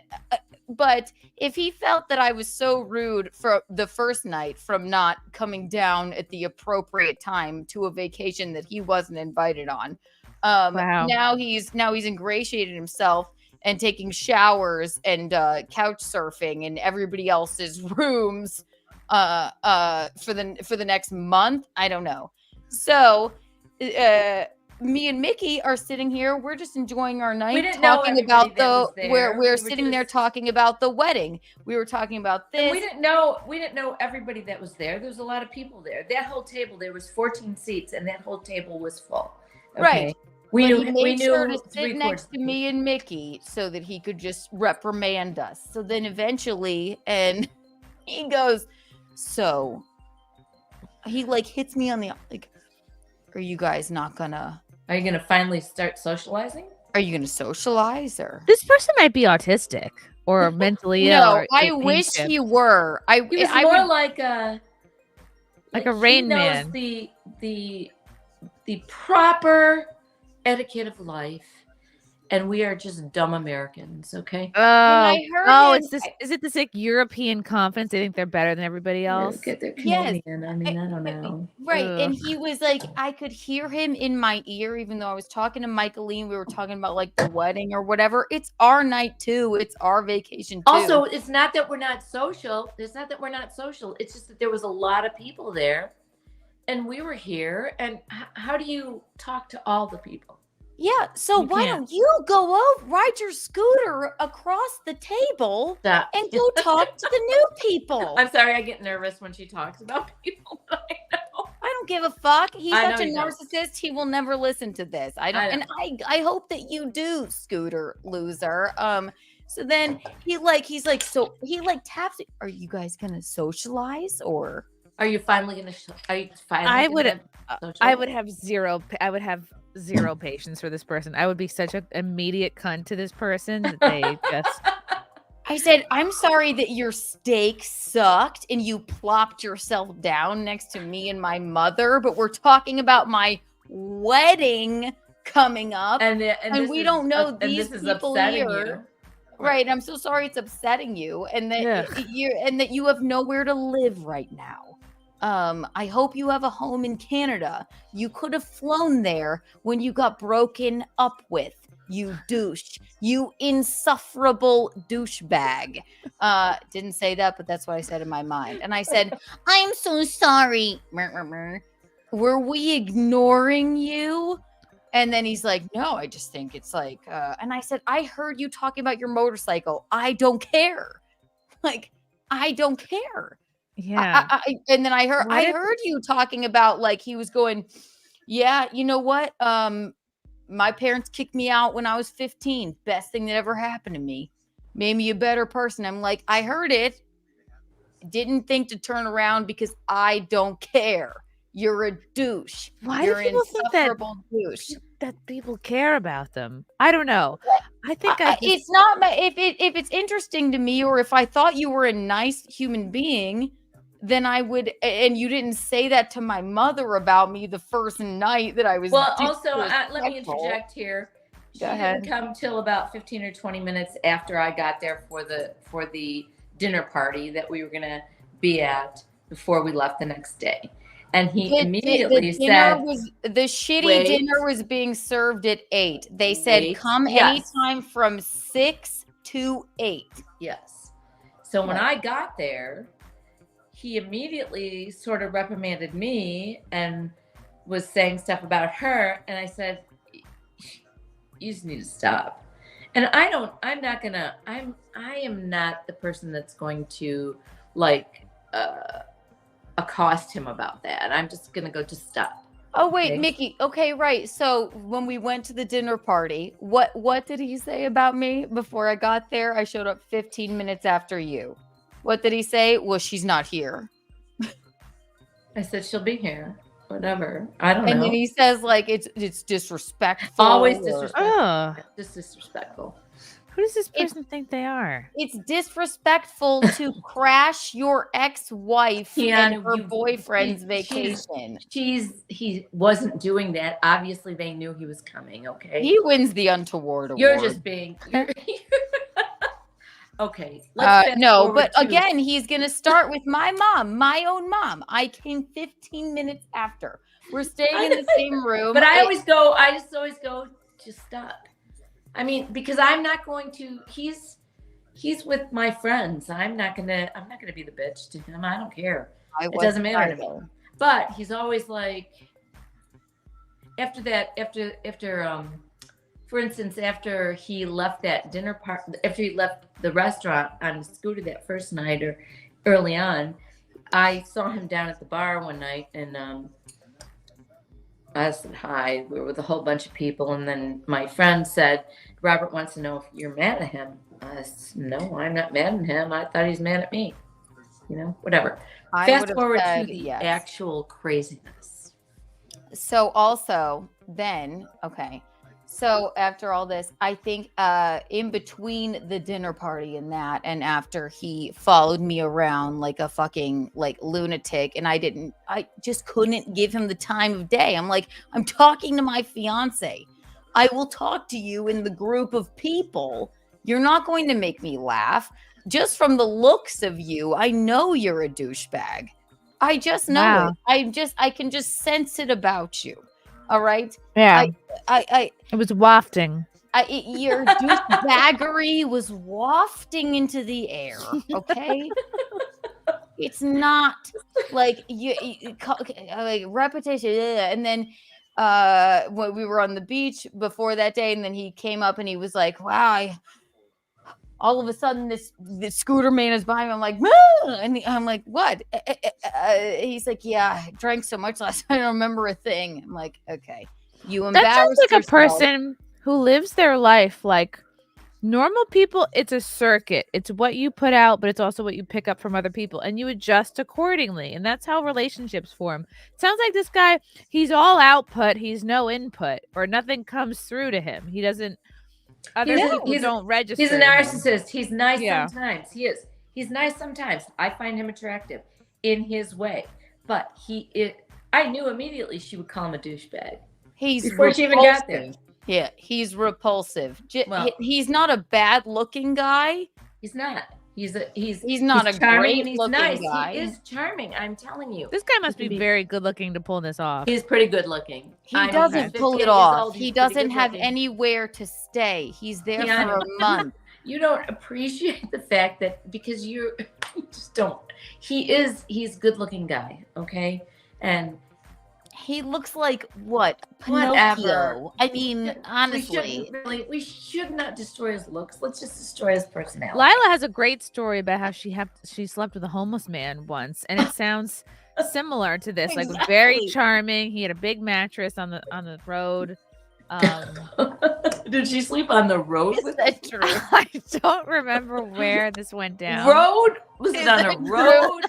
But if he felt that I was so rude for the first night from not coming down at the appropriate time to a vacation that he wasn't invited on, now he's ingratiated himself and taking showers and couch surfing in everybody else's rooms for the next month. I don't know. So me and Mickey are sitting here. We're just enjoying our night, talking about we're sitting there talking about the wedding. We were talking about this. And we didn't know everybody that was there. There was a lot of people there. That whole table, there was 14 seats, and that whole table was full. Okay? Right. We made knew sure to sit next to me and Mickey so that he could just reprimand us. So then eventually, and he goes, so he like hits me on the, like, are you guys not gonna? Are you gonna finally start socializing? Are you gonna socialize, or This person might be autistic or mentally ill. no? Or I wish he were. He was more like a Rain he Man. knows the proper etiquette of life, and we are just dumb Americans. Okay. It's this. Is it this like European confidence? They think they're better than everybody else. They're Yes. Canadian. I mean, I don't know. Right. Ugh. And he was like, I could hear him in my ear, even though I was talking to Michaeline. We were talking about like the wedding or whatever. It's our night too. It's our vacation too. Also, it's not that we're not social. It's not that we're not social. It's just that there was a lot of people there, and we were here. And how do you talk to all the people? Yeah, so why don't you go over, ride your scooter across the table and go talk to the new people? I'm sorry, I get nervous when she talks about people that I know. I don't give a fuck. He's I such a know he narcissist. He will never listen to this. I don't, and I hope that you do, scooter loser. So then he's like, so he like taps it. Are you guys gonna socialize, or are you finally gonna? I would have zero patience for this person. I would be such an immediate cunt to this person that they just. I said, I'm sorry that your steak sucked and you plopped yourself down next to me and my mother, but we're talking about my wedding coming up, and we don't know these people here. Right. I'm so sorry it's upsetting you, and that you have nowhere to live right now. I hope you have a home in Canada. You could have flown there when you got broken up with. You douche. You insufferable douchebag. Didn't say that, but that's what I said in my mind. And I said, I'm so sorry. Were we ignoring you? And then he's like, no, I just think it's like, and I said, I heard you talking about your motorcycle. I don't care. Like, I don't care. Yeah. And then I heard you talking about, like, he was going, yeah, you know what? My parents kicked me out when I was 15. Best thing that ever happened to me. Made me a better person. I'm like, I heard it. Didn't think to turn around because I don't care. You're a douche. Why You're do people think that people care about them? I don't know. I think it's not if it's interesting to me, or if I thought you were a nice human being, then I would. And you didn't say that to my mother about me the first night that I was. Well, also, let me interject here. She Go ahead. didn't come till about 15 or 20 minutes after I got there for the dinner party that we were going to be at before we left the next day. And he immediately said, the shitty wait. dinner was being served at 8. They said, come anytime from 6 to 8. Yes. So when I got there, he immediately sort of reprimanded me and was saying stuff about her. And I said, you just need to stop. And I am not the person that's going to like accost him about that. I'm just going to go, just stop. Oh, wait, okay. Mickey. Okay, right. So when we went to the dinner party, what did he say about me before I got there? I showed up 15 minutes after you. What did he say? Well, she's not here. I said, she'll be here. Whatever. I don't know. And then he says, like, it's disrespectful. Always disrespectful. Just disrespectful. Who does this person think they are? It's disrespectful to crash your ex-wife and her boyfriend's vacation. He wasn't doing that. Obviously, they knew he was coming, okay? He wins the Untoward award. You're just being... Okay. No, but again, he's going to start with my mom, my own mom. I came 15 minutes after. We're staying in the same room. But I just always go, just stop. I mean, because I'm not going to, he's with my friends. I'm not going to be the bitch to him. I don't care. It doesn't matter to me. But he's always like, after for instance, after he left that dinner party, after he left the restaurant on the scooter that first night or early on, I saw him down at the bar one night and I said hi. We were with a whole bunch of people. And then my friend said, Robert wants to know if you're mad at him. I said, no, I'm not mad at him. I thought he's mad at me. You know, whatever. Fast forward to the actual craziness. So also then, okay. So after all this, I think in between the dinner party and that, and after he followed me around like a fucking like lunatic, and I just couldn't give him the time of day. I'm like, I'm talking to my fiance. I will talk to you in the group of people. You're not going to make me laugh. Just from the looks of you, I know you're a douchebag. I just know it. I can just sense it about you. All right. Yeah. It was wafting. Your douchebaggery was wafting into the air. Okay. It's not like like repetition. And then when we were on the beach before that day, and then he came up and he was like, wow, all of a sudden this scooter man is behind me. I'm like, and I'm like, what? He's like, yeah, I drank so much last night, I don't remember a thing. I'm like, okay, you embarrassed That sounds like yourself. A person who lives their life like normal people. It's a circuit. It's what you put out, but it's also what you pick up from other people, and you adjust accordingly. And that's how relationships form. Sounds like this guy, he's all output, he's no input, or nothing comes through to him. He doesn't. Other people don't register. He's a narcissist. He's nice sometimes. He is. He's nice sometimes. I find him attractive in his way. But I knew immediately she would call him a douchebag. Before she even got there. Yeah, he's repulsive. He's not a bad looking guy. He's not. He's not a great looking guy. He is charming. I'm telling you. This guy must be very good looking to pull this off. He's pretty good looking. He doesn't pull it off. He doesn't have anywhere to stay. He's there for a month. You don't appreciate the fact that because you just don't. He's a good looking guy. Okay. And he looks like what? Pinocchio. I mean, honestly. We should not destroy his looks. Let's just destroy his personality. Lila has a great story about how she slept with a homeless man once, and it sounds similar to this. Exactly. Like very charming. He had a big mattress on the road. Did she sleep on the road? Is that true? I don't remember where this went down. Road? Was it on a road?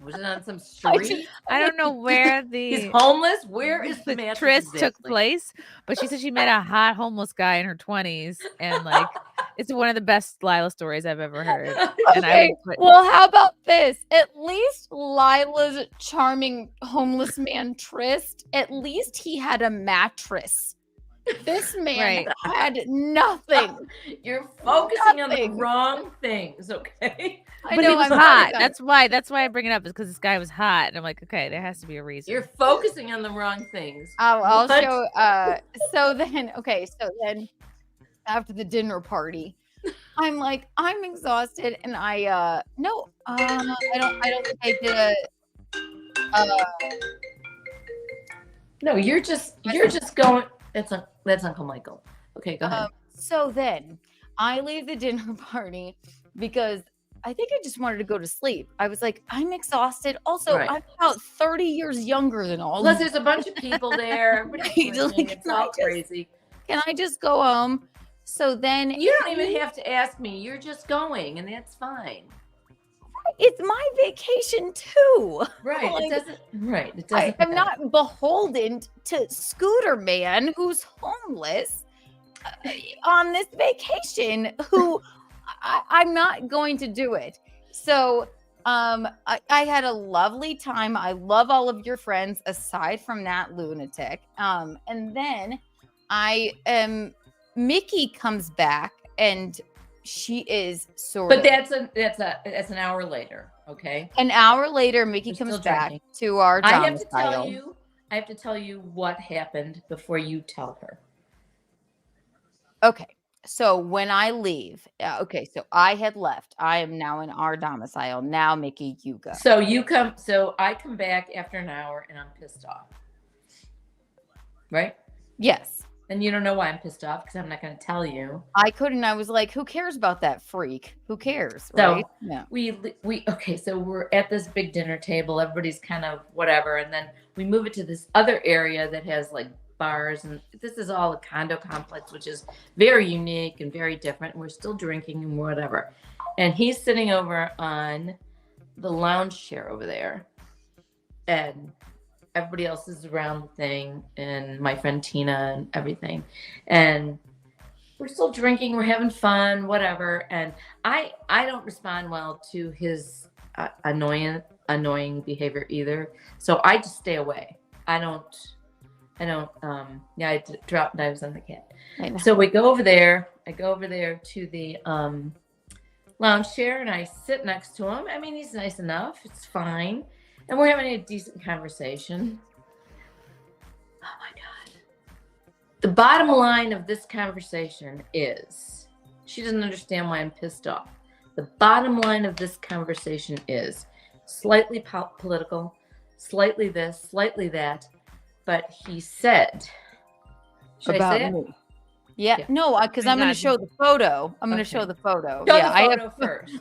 Was it on some street? I don't know where He's homeless. Where is the mattress tryst exactly? took place, but she said she met a hot homeless guy in her 20s, and like it's one of the best Lila stories I've ever heard. Okay. Well, how about this? At least Lila's charming homeless man tryst. At least he had a mattress. This man Right. had nothing. You're focusing on the Nothing. wrong things, okay? I But know he was I'm hot. focusing That's why I bring it up, is because this guy was hot, and I'm like, okay, there has to be a reason. You're focusing on the wrong things. I'll What? show. So then after the dinner party, I'm like, I'm exhausted, and I no, I don't think I did No, you're just going. That's Uncle Michael. Okay, go ahead. So then I leave the dinner party because I think I just wanted to go to sleep. I was like, I'm exhausted. Also, Right. I'm about 30 years younger than all Plus, of you. there's a bunch of people there. Everybody's Right, like, drinking. It's can I all just- crazy. Can I just go home? So then You don't even have to ask me. You're just going, and that's fine. it's my vacation too. Right. Like, It doesn't. Right. It doesn't. I'm matter. not beholden to Scooter Man, who's homeless on this vacation, who I'm not going to do it. So I had a lovely time. I love all of your friends aside from that lunatic. And then Mickey comes back and she is sort But of that's an hour later. Okay. an hour later. Mickey We're comes still back drinking. to our I have to domicile. tell you. I have to tell you what happened before you tell her. Okay. So when I leave, so I had left. I am now in our domicile. Now, Mickey, you go. So you come. So I come back after an hour, and I'm pissed off. Right. Yes. And you don't know why I'm pissed off because I'm not going to tell you. I couldn't. I was like, who cares about that freak? Who cares? So Right? Yeah. Okay, so we're at this big dinner table. Everybody's kind of whatever. And then we move it to this other area that has like bars. And this is all a condo complex, which is very unique and very different. And we're still drinking and whatever. And he's sitting over on the lounge chair over there. And everybody else is around the thing, and my friend Tina and everything. And we're still drinking, we're having fun, whatever. And I don't respond well to his annoying behavior either. So I just stay away. I dropped knives on the cat. I know. So we go over there. I go over there to the lounge chair, and I sit next to him. I mean, he's nice enough. It's fine. And we're having a decent conversation. Oh my God. The bottom line of this conversation is, she doesn't understand why I'm pissed off. The bottom line of this conversation is slightly political, slightly this, slightly that. But he said, should I About say it? me. Yeah. Yeah. No, because I'm going to show the photo. I'm going to show Okay. the photo. Show Yeah, the I photo have first.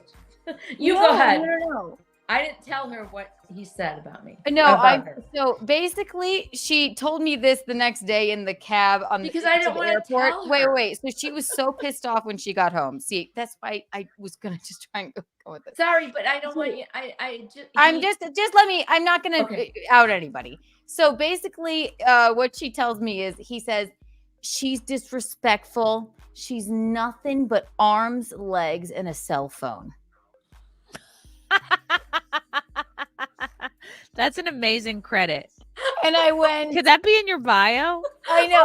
You No, go ahead. No. I didn't tell her what he said about me. No, About her. so basically she told me this the next day in the cab on Because the I to didn't the wanna airport. tell Wait, her. wait. So she was so pissed off when she got home. See, that's why I was gonna just try and go with it. Sorry, but I don't want you. I'm just let me. I'm not gonna Okay. out anybody. So basically, what she tells me is, he says she's disrespectful. She's nothing but arms, legs, and a cell phone. That's an amazing credit. And I went, Could that be in your bio? I know.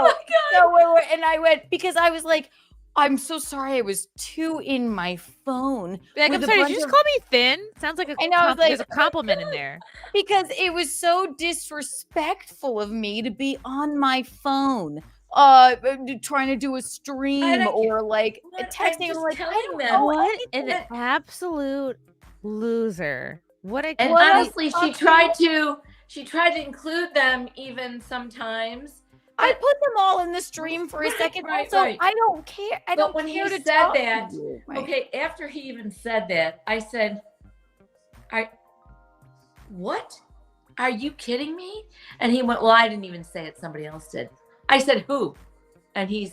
Oh my God. And I went, because I was like, I'm so sorry. I was too in my phone. Be like, with I'm a sorry, did bunch you just of- call me thin? Sounds like I know, I was like, there's a compliment in there. Because it was so disrespectful of me to be on my phone, trying to do a stream or like What? texting. I'm just Like, I telling don't them. know What anything. an absolute loser. What a And What honestly, she tried to include them even sometimes. I put them all in the stream for a Right, second. right, Also, right. I don't care. I But don't when he care to said talk to that, you. Right. Okay, after he even said that, I said, what? Are you kidding me? And he went, well, I didn't even say it. Somebody else did. I said, who? And he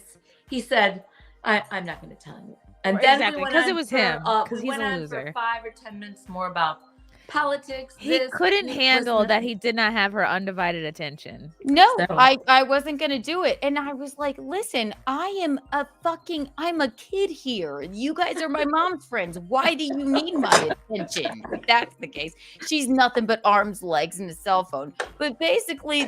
said, I'm not going to tell you. And then Exactly, we went 'cause on it was for, him, 'cause we he's went a on loser. for 5 or 10 minutes more about politics. He this, couldn't handle listen, that he did not have her undivided attention. No, So- I wasn't gonna do it. And I was like, listen, I'm a kid here. You guys are my mom's friends. Why do you need my attention? If that's the case. She's nothing but arms, legs, and a cell phone. But basically,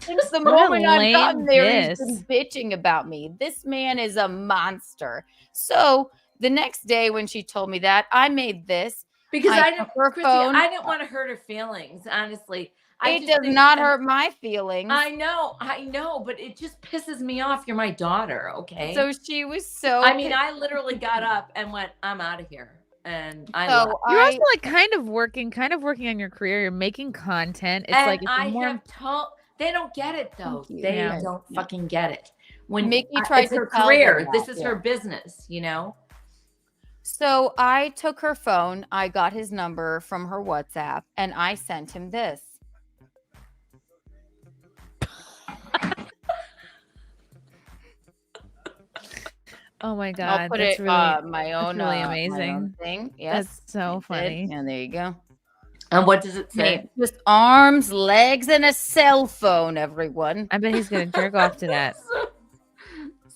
since the What a moment I've lame gotten there, he's diss. been bitching about me. This man is a monster. So the next day when she told me that, I made this. because I I took don't, her Christy, phone. I didn't want to hurt her feelings. Honestly, I It just does think- not and hurt my feelings. I know, but it just pisses me off. You're my daughter, okay? So she was so. I mean, I literally got up and went, "I'm out of here," and I so left. You're I, also like kind of working on your career. You're making content. It's And like it's I more. have told. They don't get it though. Thank you. They Yeah. don't fucking get it. When Mickey tried it's to her tell them career. that, This is yeah. her business. You know. So I took her phone, I got his number from her WhatsApp, and I sent him this. Oh my god, I'll put that's it really my own really my own amazing. thing. Yes. That's so I did. funny. And there you go. And what does it say? Hey, just arms, legs, and a cell phone, everyone. I bet he's gonna jerk off to that.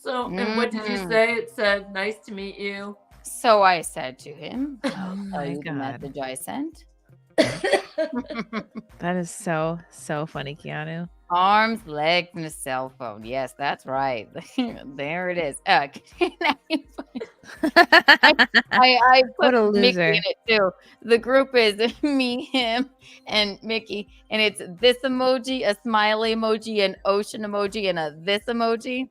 So, and what did you Mhm. say? It said, "Nice to meet you." So I said to him, Oh I'll tell my you the god, message I sent. that is so funny, Keanu. Arms, legs, and a cell phone. Yes, that's right. There it is. I What put a Mickey loser. in it too. The group is me, him, and Mickey, and it's this emoji, a smiley emoji, an ocean emoji, and a this emoji.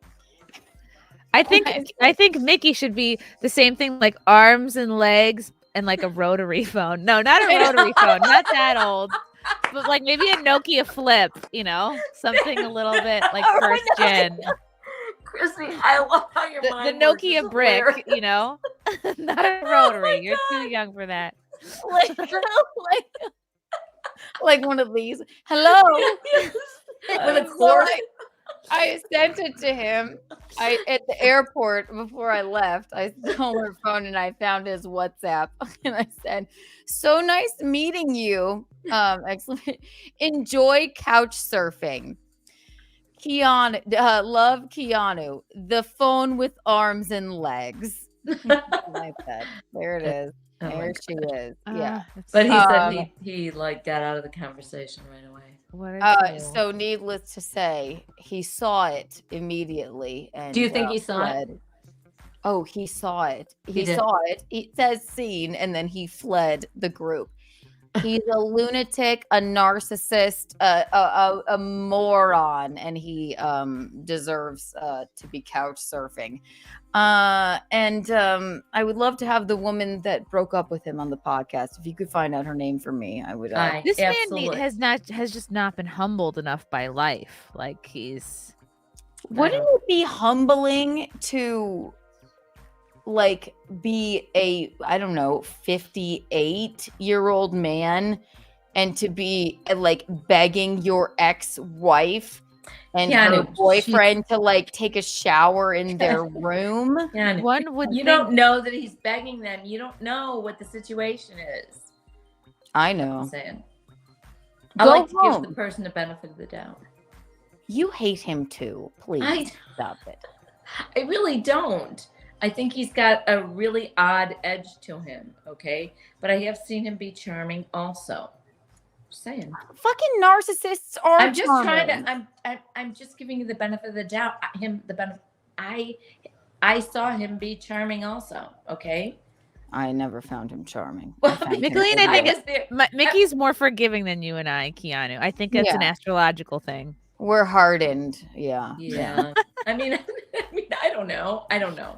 I think Mickey should be the same thing, like arms and legs and like a rotary phone. No, not a rotary phone, not that old. But like maybe a Nokia flip, you know, something a little bit like first gen. Christy, I love how your The mind works. Nokia It's brick, hilarious. you know, not a rotary. You're too young for that. like one of these. Hello. With a So cord. I sent it to him. At the airport before I left. I stole her phone and I found his WhatsApp and I said, "So nice meeting you." Excellent. Enjoy couch surfing. Keanu, love Keanu. The phone with arms and legs. Like that. There it is. Oh my There God. she is. Yeah. That's But he so- said he like got out of the conversation right away. what a fool. So needless to say, he saw it immediately. And Do you think he saw it? fled. Oh, he saw it. He He did. saw it. It says seen, and then he fled the group. He's a lunatic, a narcissist, a moron, and he deserves to be couch surfing. And I would love to have the woman that broke up with him on the podcast. If you could find out her name for me, I would. This man Absolutely. has just not been humbled enough by life. Like he's Wouldn't it be humbling to like be a, I don't know, 58-year-old man and to be like begging your ex-wife and her Keanu, boyfriend to like take a shower in their room? Yeah, one would you think, don't know that he's begging them. You don't know what the situation is. I I'm know. saying. Go I like to give home. the person the benefit of the doubt. You hate him too. Please I stop it. really don't. I think he's got a really odd edge to him, okay? But I have seen him be charming also. Just saying. Fucking narcissists are I'm just trying charming. to I'm just giving you the benefit of the doubt. I saw him be charming also, okay? I never found him charming. Well, Micheline, I think was there. Mickey's more forging than you and I, Keanu. I think that's an astrological thing. We're hardened. Yeah. Yeah. I mean, I don't know. Yeah.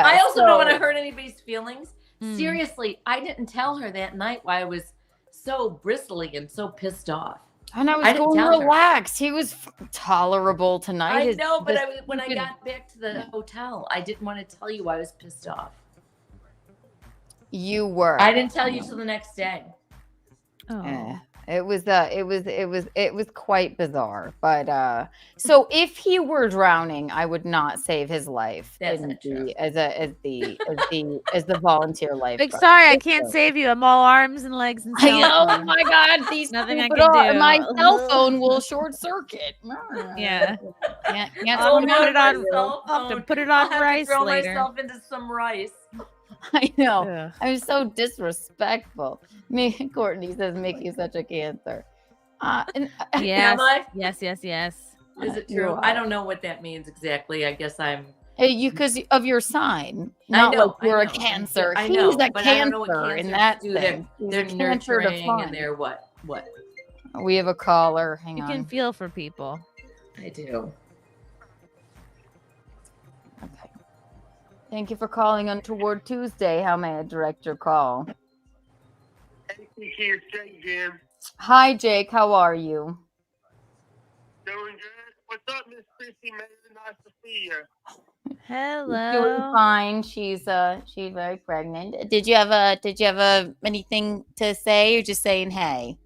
I also don't want to so- hurt anybody's feelings. Mm. Seriously, I didn't tell her that night why I was so bristly and so pissed off. And I was I didn't going tell her. relaxed. He was tolerable tonight. I His- know, but this when I stupid- got back to the hotel, I didn't want to tell you I was pissed off. You were. I didn't tell you till the next day. Oh. Eh. it was quite bizarre. But so if he were drowning, I would not save his life That's not true. as the volunteer lifeguard. Like, sorry, I can't save you. I'm all arms and legs and Oh my God, these nothing I stupid can ar- do. My cell phone will short circuit. Yeah. Can't I'll swim put it out. on. I'll have to put it I'll on have rice to throw later. myself into some rice. I know. Ugh. I'm so disrespectful. Courtney says Mickey's such a cancer. Yes. Am I? Yes. Is it You true? are. I don't know what that means exactly. I guess I'm. You because of your sign, I not know, like you're I a know. cancer. I He's know, a but I don't know what cancer in cancers that do. thing. He's They're a cancer nurturing defined. and they're what? What? We have a caller. Hang You on. can feel for people. I do. Okay. Thank you for calling Untoward Tuesday. How may I direct your call? Hey, Kiki, it's Jake again. Hi, Jake. How are you? Doing good. What's up, Miss Christie Mayr? Nice to see you. Doing Hello. fine. She's very pregnant. Did you have anything to say, or just saying hey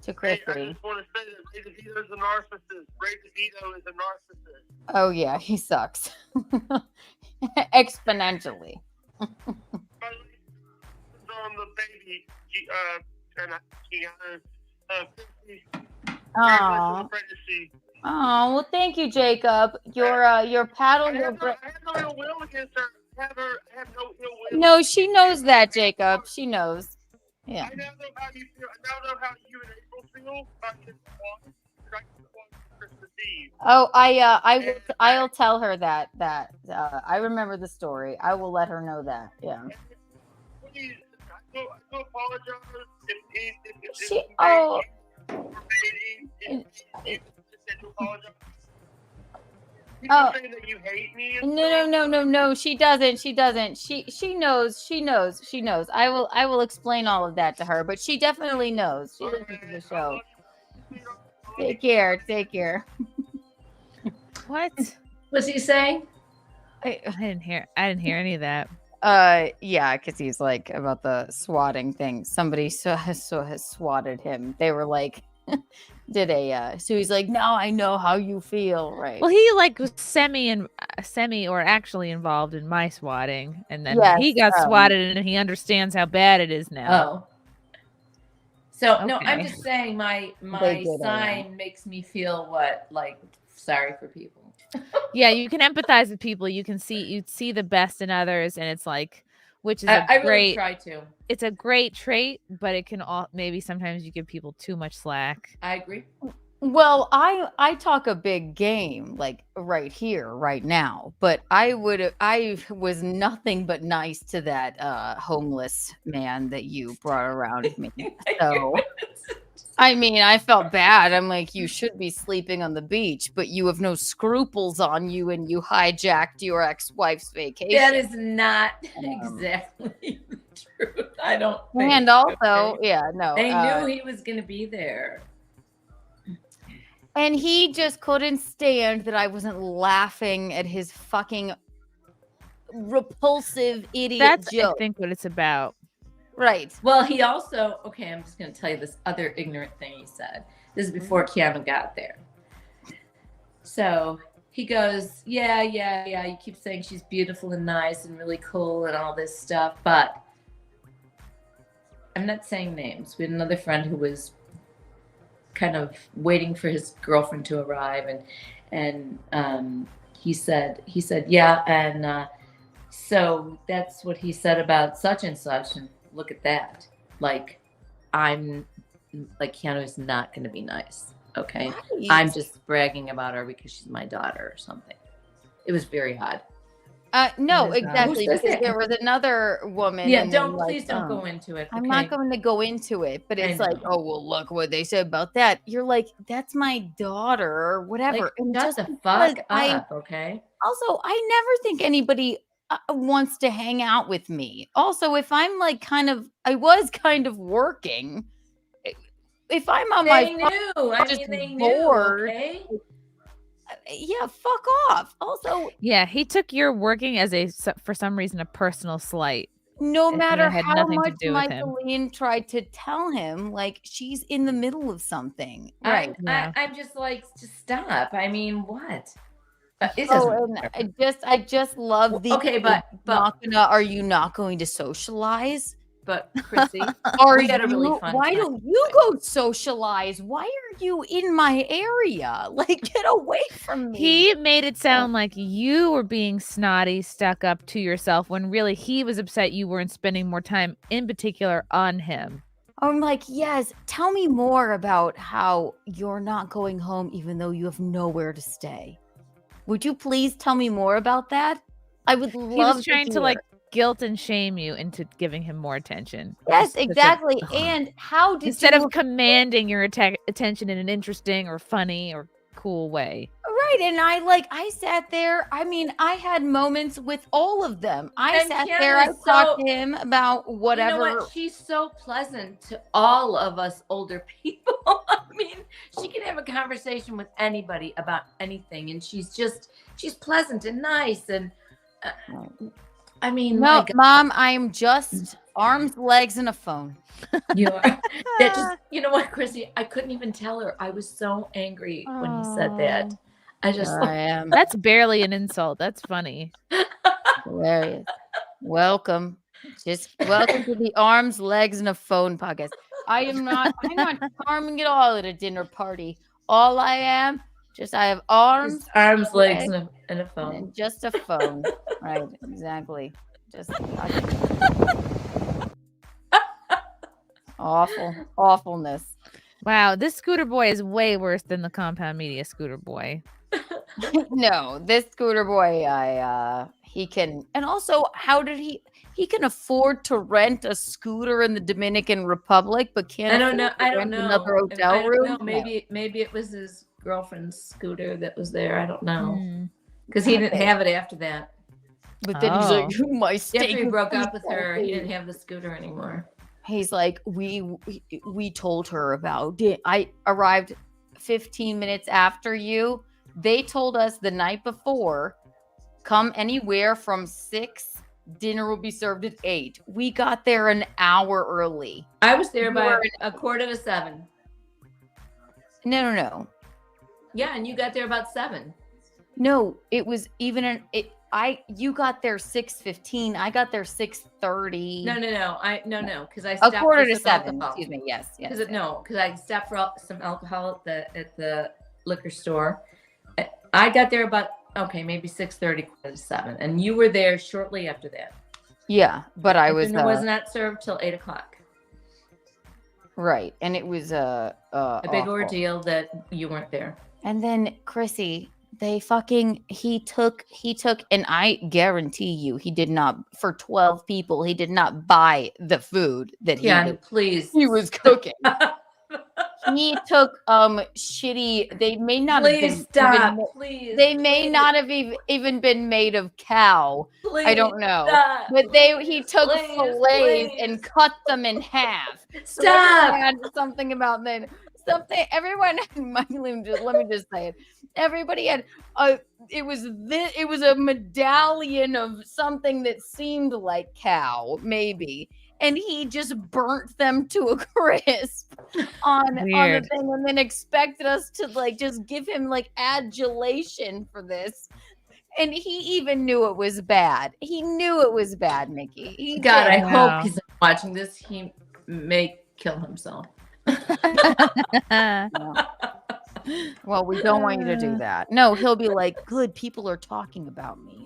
to Hey, Chrissy? I just want to say that Ray DeVito's a narcissist. Ray DeVito is a narcissist. Oh yeah, he sucks exponentially. By the way, on the baby, Keanu, Christie, Oh, pregnancy. oh, well, thank you, Jacob. Your paddle. I have no ill will against her. I have no ill will. No, she knows that, Jacob. She knows. Yeah. I now know how you feel. I now know how you and April feel about this one. I just want Christmas Eve. Oh, I'll tell her that I remember the story. I will let her know that. Yeah. Please, I do apologize if She. Oh. People saying that you hate me. And No. She doesn't. She knows. I will explain all of that to her, but she definitely knows. She listens to the show. Take care. What? What's he saying? I didn't hear any of that. Yeah, because he's like about the swatting thing. Somebody has swatted him. They were like, so he's like, now I know how you feel, right? Well, he like was semi or actually involved in my swatting, and then Yes, he got swatted, and he understands how bad it is now. Oh. So no, I'm Okay. just saying my sign makes me feel what, like, sorry for people. Yeah, you can empathize with people. You see the best in others, and it's like, which is I really great. try to. It's a great trait, but it can maybe sometimes you give people too much slack. I agree. Well, I talk a big game, like right here, right now, but I was nothing but nice to that homeless man that you brought around me. So I mean, I felt bad. I'm like, you should be sleeping on the beach, but you have no scruples on you, and you hijacked your ex-wife's vacation. That is not exactly the truth. I don't think. And also, okay? yeah, no. They knew he was going to be there. And he just couldn't stand that I wasn't laughing at his fucking repulsive idiot That's joke. I think what it's about. Right. Well, he also, okay, I'm just going to tell you this other ignorant thing he said. This is before Keanu got there. So he goes, yeah, you keep saying she's beautiful and nice and really cool and all this stuff, but I'm not saying names. We had another friend who was kind of waiting for his girlfriend to arrive, and he said, yeah, and so that's what he said about such and such, and look at that. Like, I'm like, Keanu's not going to be nice. Okay. Right. I'm just bragging about her because she's my daughter or something. It was very odd. No, Who says exactly. that? Because there was another woman. Yeah, and then, please don't go into it. I'm okay? not going to go into it, but I it's like, know. oh, well, look what they said about that. You're like, that's my daughter or whatever. Like, and shut just the because fuck up, okay? Also, I never think anybody wants to hang out with me. Also, if I'm like I was kind of working. If I'm on They my knew. phone, I just mean, they bored, knew, okay? yeah, fuck off. Also, Yeah, he took your working as for some reason a personal slight. no It matter had how nothing to much do with him. Michaeline tried to tell him, like, she's in the middle of something. Right. I'm just like, just stop. I mean, what? It Oh, doesn't. and I just love the Okay, but are you not going to socialize? But Chrissy, We had a really fun why time. don't you go socialize? Why are you in my area? Like, get away from me. He made it sound like you were being snotty, stuck up to yourself, when really he was upset you weren't spending more time, in particular, on him. I'm like, yes, tell me more about how you're not going home even though you have nowhere to stay. Would you please tell me more about that? I would love He was trying to hear. like guilt and shame you into giving him more attention. Yes, exactly. And how did Instead you of commanding your attention in an interesting or funny or cool way. Right, and I sat there. I mean, I had moments with all of them. I And sat Keanu there. I was talked so- to him about whatever. You know what? She's so pleasant to all of us older people. I mean, she can have a conversation with anybody about anything, and she's pleasant and nice. And I mean, No, Mom, I am just arms, legs, and a phone. you are. That just, you know what, Chrissy? I couldn't even tell her. I was so angry when he said that. I just, There I am. That's barely an insult. That's funny. Hilarious. Welcome. Just welcome to the arms, legs, and a phone podcast. I'm not charming at all at a dinner party. All I am, I have arms, legs, and a phone. and just a phone. Right, exactly. Just awfulness. Wow, this Scooter Boy is way worse than the Compound Media Scooter Boy. No, this Scooter Boy, he can, and also, how did he can afford to rent a scooter in the Dominican Republic, but can't. I don't know. Another hotel room. No, maybe it was his girlfriend's scooter that was there. I don't know, because he didn't have it after that. But then he's like, my After steak he is broke too up with her, he salty. didn't have the scooter anymore. He's like, we told her about it. I arrived 15 minutes after you. They told us the night before, come anywhere from 6, dinner will be served at 8. We got there an hour early. I was there by a 6:45. No. Yeah, and you got there about 7. No, it was even you got there 6:15. I got there 6:30. No, because I stopped A quarter for to some 7. alcohol. Excuse me. Yes. Because I stopped for some alcohol at the liquor store. I got there about maybe 6:30, 7, and you were there shortly after that. Yeah, but I was. Dinner was not served till 8 o'clock. Right, and it was A big awful. ordeal that you weren't there. And then Chrissy, he took, and I guarantee you, he did not, for 12 people, he did not buy the food that Please. he was cooking. He took shitty. They may not Please have been stop. even, Please. they may please, not have even been made of cow. Please I don't know. stop. But he took Please, fillets please. and cut them in half. So Stop. everyone had something about that. Everyone, let me just say it. Everybody had it was a medallion of something that seemed like cow, maybe. And he just burnt them to a crisp on the thing, and then expected us to just give him adulation for this. And he even knew it was bad. He knew it was bad, Mickey. I hope he's not watching this. He may kill himself. Well, we don't want you to do that. No, he'll be like, good, people are talking about me.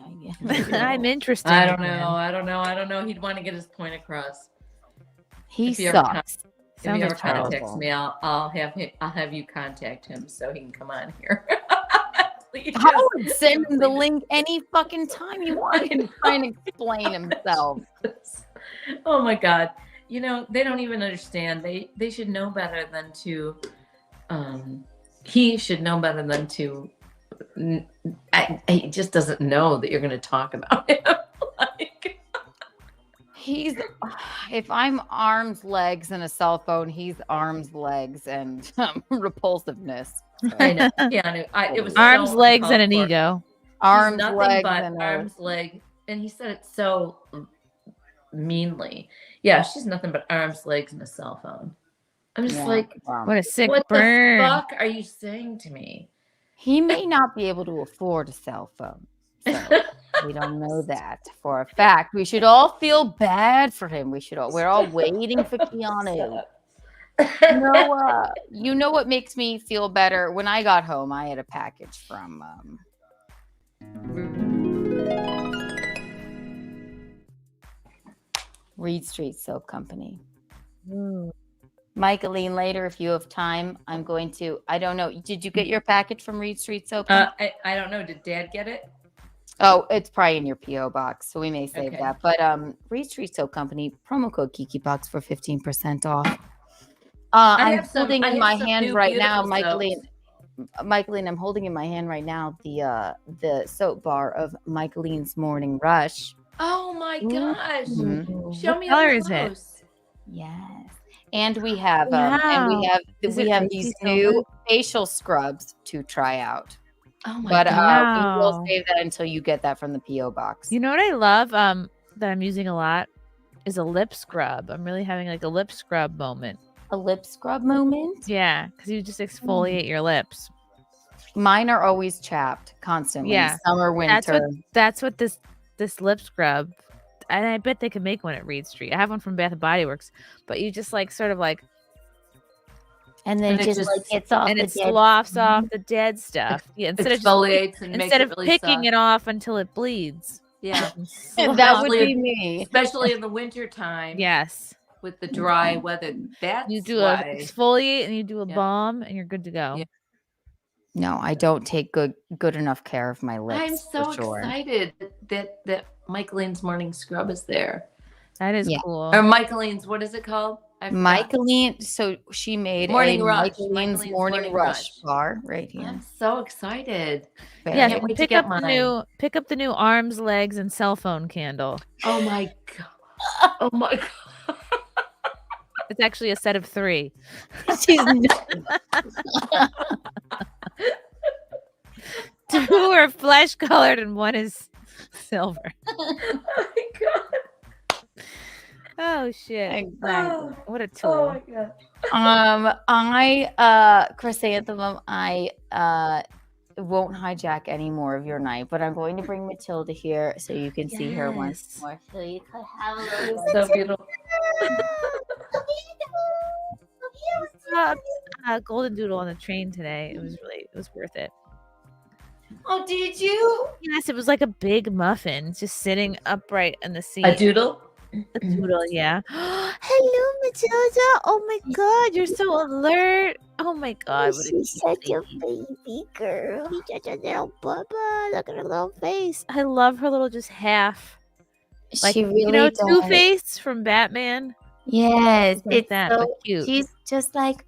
I'm interested. I don't know. He'd want to get his point across. He If you ever sucks. If you ever contact me, I'll have you contact him so he can come on here. Please. I would send him the link any fucking time you want him to try and explain himself. Oh my God. They don't even understand. They should know better than to he should know better than to he just doesn't know that you're going to talk about him. If I'm arms, legs, and a cell phone, he's arms, legs, and repulsiveness. I know. Yeah, it was arms, so legs, and an uncalled for. ego. Arms, nothing legs, but and arms, leg, and he said it so meanly. Yeah, she's nothing but arms, legs, and a cell phone. I'm just like, What a sick what burn. the fuck are you saying to me? He may not be able to afford a cell phone. So we don't know that for a fact. We should all feel bad for him. We're all waiting for Keanu. You know what makes me feel better? When I got home, I had a package from Reed Street Soap Company. Michaeline, later, if you have time, I'm going to, I don't know. Did you get your package from Reed Street Soap Company? I don't know. Did Dad get it? Oh, it's probably in your P.O. box, so we may save Okay. that. But Reed Street Soap Company, promo code Kiki Box for 15% off. I'm holding in my hand right now, Michaeline. Michaeline, I'm holding in my hand right now the soap bar of Michaeline's Morning Rush. Oh my gosh! Mhm. Show me What color up is it? close. Yes. And we have Wow. Is it these Christie new Silver? facial scrubs to try out. Oh my But god! we will Wow. save that until you get that from the P.O. box. You know what I love that I'm using a lot is a lip scrub. I'm really having like a lip scrub moment. A lip scrub moment? Yeah, because you just exfoliate your lips. Mine are always chapped constantly. Yeah. Summer, winter. That's what this lip scrub, and I bet they could make one at Reed Street. I have one from Bath and Body Works, but you just like sort of like, And then And it just just- like gets off and the it dead. sloughs off the dead stuff. Yeah, instead of Exfoliates and makes instead it of really picking soft. it off until it bleeds. Yeah, That would be me. especially in the winter time. Yes, with the dry weather. That's you do why. a exfoliate and you do a Yeah. balm, and you're good to go. Yeah. No, I don't take good enough care of my lips. I'm so for sure. excited that Michaeline's morning scrub is there. That is Yeah. cool. Or Michaeline's, what is it called? I forgot. Michaeline, so she made Morning a Rush. Michaeline's Morning Rush bar right here. I'm so excited. Very Yes, can't good. wait to pick get up the mine. new arms, legs, and cell phone candle. Oh my god. Oh my god. It's actually a set of 3. She's 2 are flesh colored and 1 is silver. Oh my god. Oh shit! exactly. What a Oh tool. my god. Chrysanthemum, I won't hijack any more of your night, but I'm going to bring Matilda here so you can see her once Yes. more. So you can have a It little. was so beautiful. Golden Doodle on the train today. It was worth it. Oh, did you? Yes, it was like a big muffin just sitting upright in the seat. A doodle? A doodle, yeah. Hello, Matilda. Oh my god, you're so alert. Oh my god, what a She's cute such a baby. baby girl. He's such a little bubba. Look at her little face. I love her little just half. Like, She really you know, does. Two-Face from Batman. Yes, Like it's that, so but cute. she's just like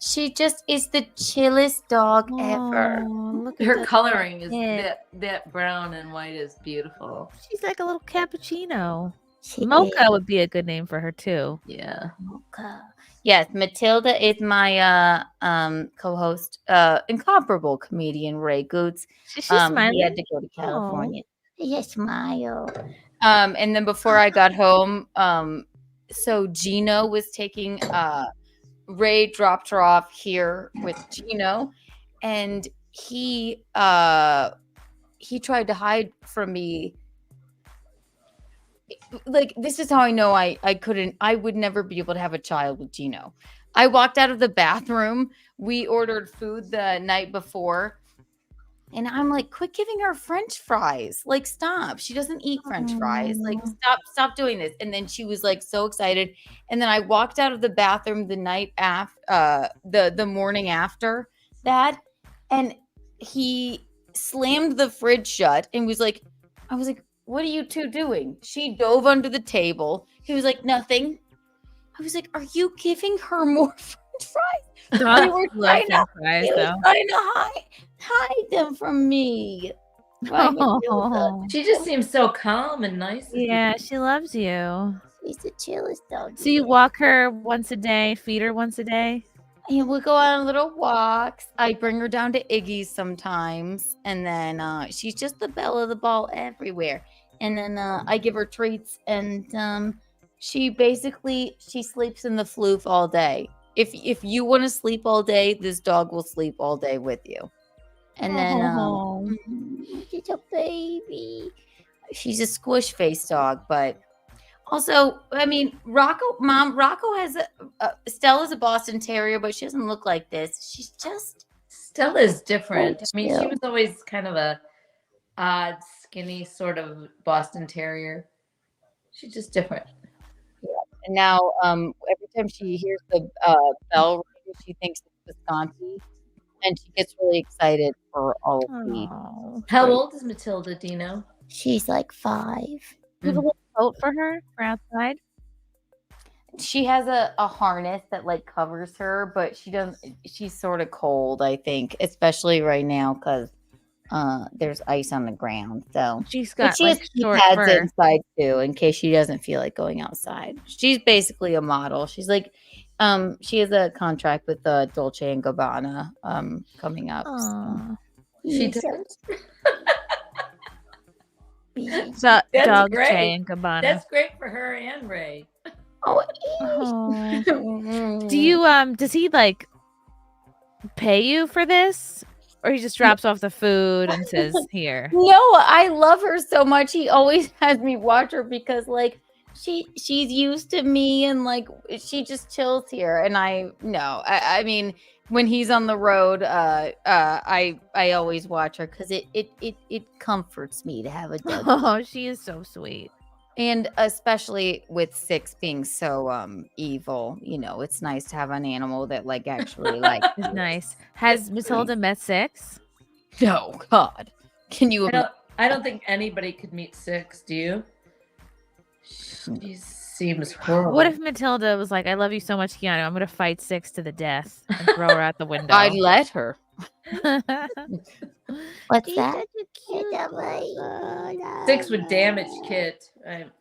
she just is the chillest dog ever. Oh, look at Her that. coloring is Yeah. that brown and white is beautiful. She's like a little cappuccino. She Mocha would be a good name for her too. Yeah. Mocha. Yes, Matilda is my co-host, incomparable comedian Ray Goots. She's He smiling. had to go to California. Yes, smile. And then before I got home, so Gino was taking Ray dropped her off here with Gino, and he tried to hide from me. Like, this is how I know I would never be able to have a child with Gino. I walked out of the bathroom. We ordered food the night before. And I'm like, quit giving her French fries. Like, stop. She doesn't eat French fries. Like, stop doing this. And then she was like so excited. And then I walked out of the bathroom the night after, the morning after that. And he slammed the fridge shut and was like, I was like, what are you two doing? She dove under the table. He was like, nothing. I was like, are you giving her more French fries? They were Love trying to, fries, he was though. trying to hide them from me. Why, Matilda? Oh, She just seems so calm and nice. yeah, she loves you. She's the chillest dog. So you walk her once a day, feed her once a day. And we go on little walks. I bring her down to Iggy's sometimes. And then she's just the belle of the ball everywhere. And then I give her treats. And she sleeps in the floof all day. If you want to sleep all day, this dog will sleep all day with you. And then She's a baby. she's a squish face dog, but also, I mean, Rocco has Stella's a Boston Terrier, but she doesn't look like this. She's just Stella's different. I mean, she was always kind of a odd, skinny sort of Boston Terrier. She's just different. And now, every time she hears the bell ring, she thinks it's Visconti, and she gets really excited for all of the. How old is Matilda? Do you know? She's like 5. You have a little coat for her for outside? She has a harness that like covers her, but she doesn't. She's sort of cold, I think, especially right now because there's ice on the ground. So She's but got she like has short pads fur. inside too, in case she doesn't feel like going outside. She's basically a model. She's like, she has a contract with Dolce and Gabbana coming up. So. Aw. She Yes. does. Dog That's great. Jay and Gabbana. That's great for her and Ray. Oh. Do you does he like pay you for this? Or he just drops off the food and says, here. No, I love her so much. He always has me watch her because like she's used to me and like she just chills here. And I mean when he's on the road, I always watch her because it comforts me to have a dog. Oh, she is so sweet. And especially with Six being so evil, it's nice to have an animal that like actually like It's nice. Has Matilda met Six? No, God. Can you I don't think anybody could meet Six. Do you? She seems horrible. What if Matilda was like, I love you so much, Keanu. I'm going to fight Six to the death and throw her out the window. I'd let her. What's She's that? such a cute Six would damage Kit.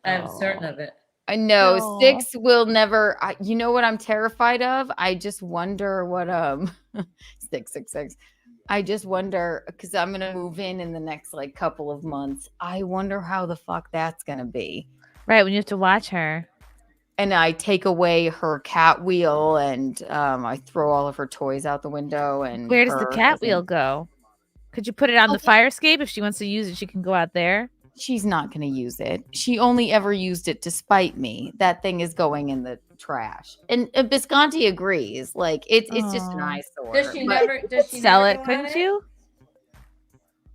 I'm certain of it. I know No. Six will never. You know what I'm terrified of? I just wonder what 666. I just wonder because I'm gonna move in the next like couple of months. I wonder how the fuck that's gonna be. Right, when you have to watch her. And I take away her cat wheel and I throw all of her toys out the window. And Where does the her cat isn't- wheel go? Could you put it on the fire escape? If she wants to use it, she can go out there. She's not going to use it. She only ever used it to spite me. That thing is going in the trash. And Visconti agrees. Like it's just an Aw. eyesore. Does she But never? Does she Sell never it, go on couldn't you?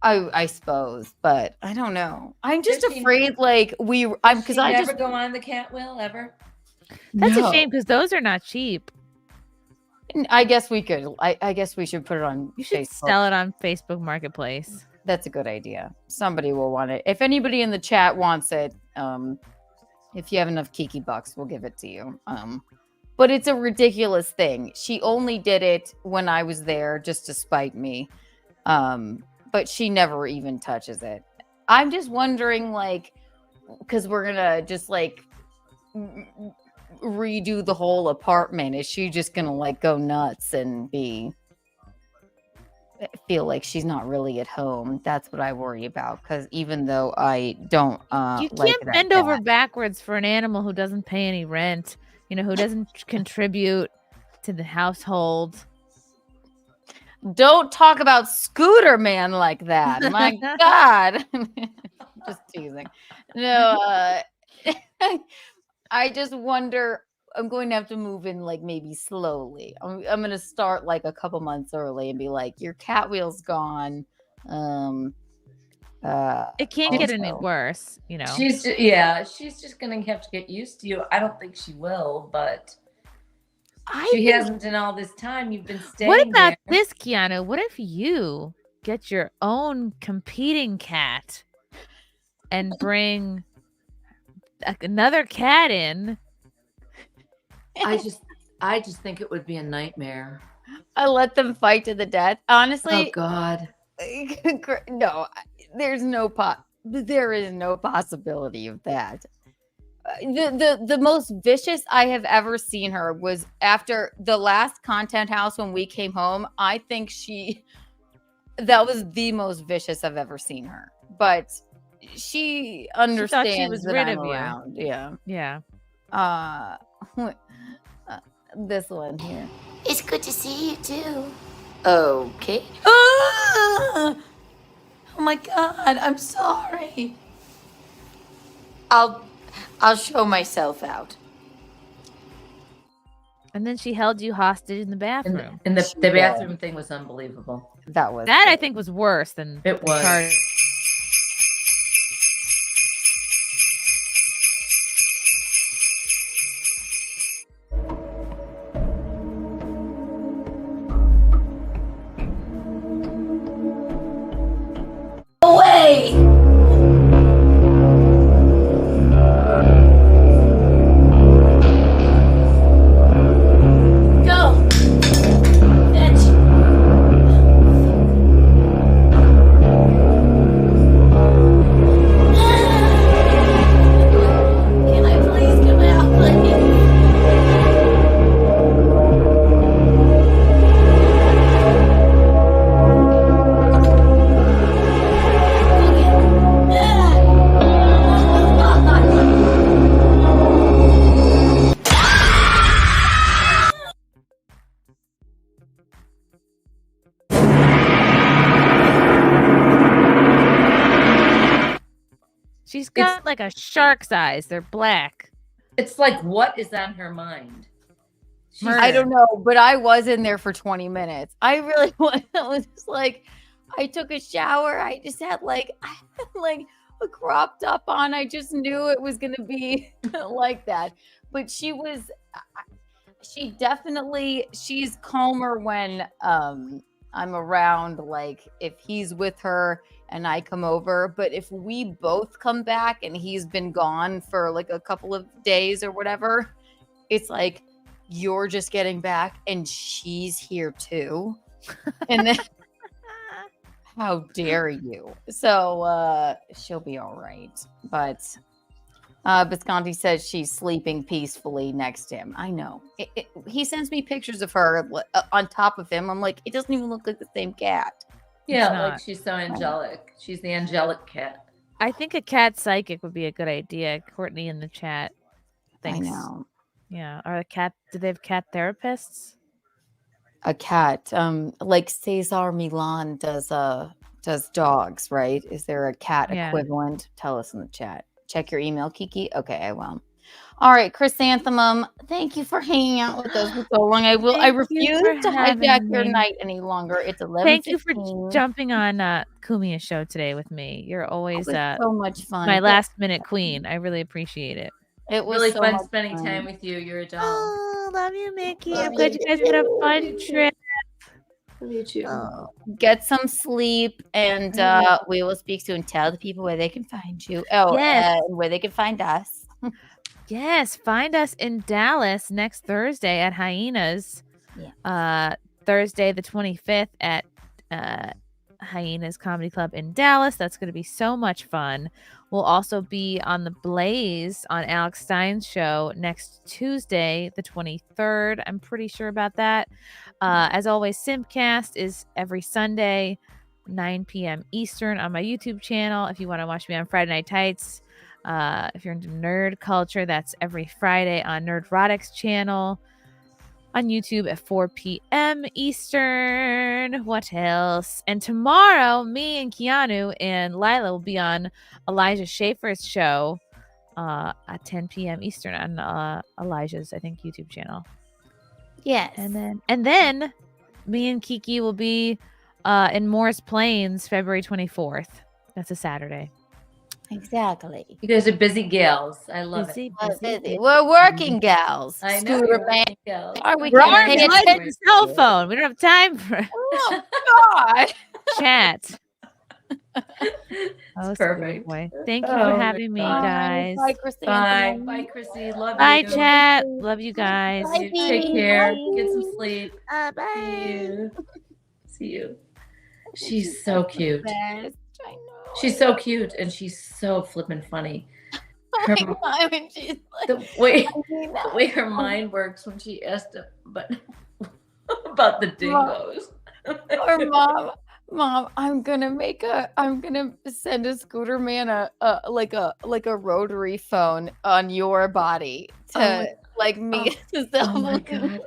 I suppose, but I don't know. I'm just Does she- afraid. Like Does because she I never just go on the cat wheel ever? That's No. a shame because those are not cheap. I guess we could. I guess we should put it on. You should Facebook. sell it on Facebook Marketplace. That's a good idea. Somebody will want it. If anybody in the chat wants it, if you have enough Kiki bucks, we'll give it to you. But it's a ridiculous thing. She only did it when I was there just to spite me. But she never even touches it. I'm just wondering, like, because we're gonna just like redo the whole apartment. Is she just gonna like go nuts and feel like she's not really at home? That's what I worry about. Because even though I don't, You like can't that bend over cat. backwards for an animal who doesn't pay any rent, who doesn't contribute to the household. Don't talk about Scooter Man like that. My God. Just teasing. No, I just wonder. I'm going to have to move in like maybe slowly. I'm going to start like a couple months early and be like, your cat wheel's gone. It can't get any Also- worse, She's just gonna have to get used to you. I don't think she will, but she hasn't in all this time. You've been staying What about there. this, Keanu? What if you get your own competing cat and bring another cat in? I just think it would be a nightmare. I let them fight to the death. Oh Honestly, God. no, there is no possibility of that. The most vicious I have ever seen her was after the last content house when we came home. I think that was the most vicious I've ever seen her. But she understands was that rid I'm of you. around. Yeah. Yeah. This one here. It's good to see you too. Okay. Oh my God, I'm sorry. I'll show myself out. And then she held you hostage in the bathroom. And the She did. bathroom thing was unbelievable. That was That I good. think was worse than It the was. card. Away! Go! Bitch! Can I please come out, please? She's got like a shark's eyes. They're black. It's like, what is on her mind? Murder. I don't know, but I was in there for 20 minutes. I really was. I was just like, I took a shower. I just had like a crop top on. I just knew it was gonna be like that. But she's calmer when I'm around, like if he's with her and I come over. But if we both come back and he's been gone for like a couple of days or whatever, it's like you're just getting back and she's here too. And then how dare you? So she'll be all right. But Visconti says she's sleeping peacefully next to him. I know. He sends me pictures of her on top of him. I'm like, it doesn't even look like the same cat. Yeah, like she's so angelic. She's the angelic cat. I think a cat psychic would be a good idea. Courtney in the chat thinks. I know. Yeah. Do they have cat therapists? A cat. Like Cesar Milan does dogs, right? Is there a cat equivalent? Tell us in the chat. Check your email, Kiki. Okay, I will. All right, Chrysanthemum, thank you for hanging out with us for so long. I refuse to hijack your night any longer. It's 11:15. Thank you for jumping on Kumia's show today with me. You're always so much fun. My last minute queen. I really appreciate it. It was really so fun much spending fun. time with you. You're a doll. Oh, love you, Mickey. I'm glad you guys had a fun trip. Love you too. Get some sleep, and we will speak soon. Tell the people where they can find you. Oh, yes. And where they can find us. Yes, find us in Dallas next Thursday at Hyenas. Thursday the 25th at Hyenas Comedy Club in Dallas. That's going to be so much fun. We'll also be on the Blaze on Alex Stein's show next Tuesday, the 23rd. I'm pretty sure about that. As always, Simpcast is every Sunday, 9 p.m. Eastern on my YouTube channel. If you want to watch me on Friday Night Tights, if you're into nerd culture, that's every Friday on Nerdrotic's channel on YouTube at 4 p.m. Eastern. What else? And tomorrow, me and Keanu and Lila will be on Elijah Schaefer's show at 10 p.m. Eastern on Elijah's, I think, YouTube channel. Yes. And then me and Kiki will be in Morris Plains February 24th. That's a Saturday. Exactly. You guys are busy gals. I love Busy. Busy. We're working gals. I know. Scooter man. Gals. Are we We're can on pay attention? the cell phone. We don't have time for Oh God. chat. It's perfect. Boy. Thank you Oh for my having me, God. guys. Bye, Christine. Bye. Bye, Chrissy. Love Bye, you. chat. Love you guys. Bye, Take baby. care. Bye. Get some sleep. Bye. See you. See you. She's so cute. Best. I know. She's so cute and she's so flippin' funny. Her, I mean, she's like, the way I mean, the way her mind works when she asked him, but about the dingoes. Or Mom, I'm gonna send a scooter man a rotary phone on your body to me to Oh my god.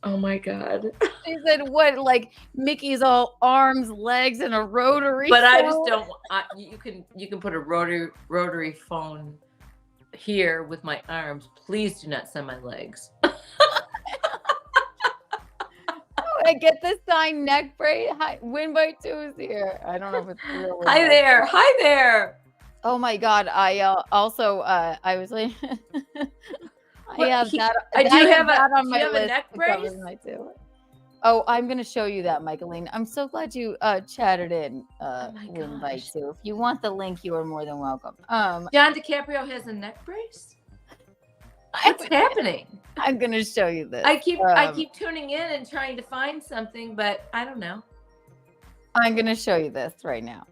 Oh my god. She said, "What? Like Mickey's all arms, legs, and a rotary?" But I phone? just don't. You can put a rotary phone here with my arms. Please do not send my legs. I get the signed neck braid. Hi, Win by Two is here. I don't know if it's real. Hi there. Hi there. Oh my god! I also I was like, I have that. I do have that on do my you have a list neck to cover brace? tonight, too. Oh, I'm gonna show you that, Michaeline. I'm so glad you chatted in Win by gosh. Two. If you want the link, you are more than welcome. John DiCaprio has a neck brace. What's happening? I'm gonna show you this. I keep tuning in and trying to find something, but I don't know. I'm gonna show you this right now.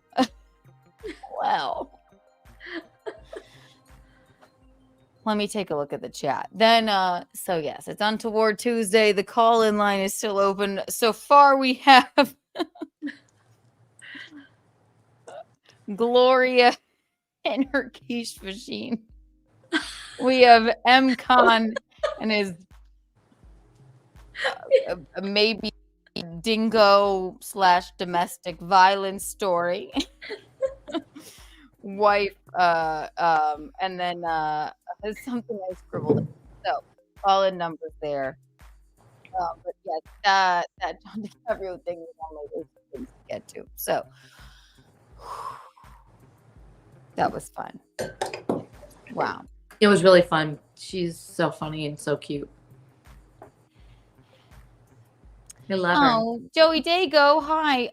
Wow. Let me take a look at the chat. Then, so yes, it's Untoward Tuesday. The call-in line is still open. So far, we have Gloria and her quiche machine. We have M. Khan and his maybe dingo / domestic violence story. Wife, and then there's something I scribbled in. So all in numbers there. But yes, that John DiCaprio thing is on my list of things to get to. So that was fun. Wow. It was really fun. She's so funny and so cute. I love her. Oh, Joey Dago, hi.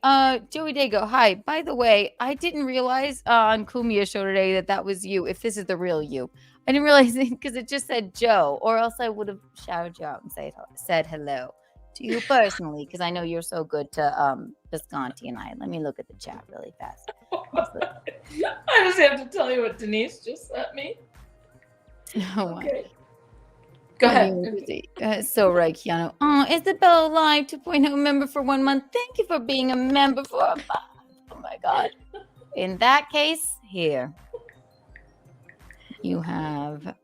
Joey Dago, hi. By the way, I didn't realize on Kumia's show today that was you, if this is the real you. I didn't realize it because it just said Joe, or else I would have shouted you out and said hello to you personally, because I know you're so good to Visconti and I. Let me look at the chat really fast. I just have to tell you what Denise just sent me. Oh, Okay. Go ahead. So right, Keanu. Oh, Isabella Live 2.0 member for 1 month. Thank you for being a member for a month. Oh my God. In that case, here you have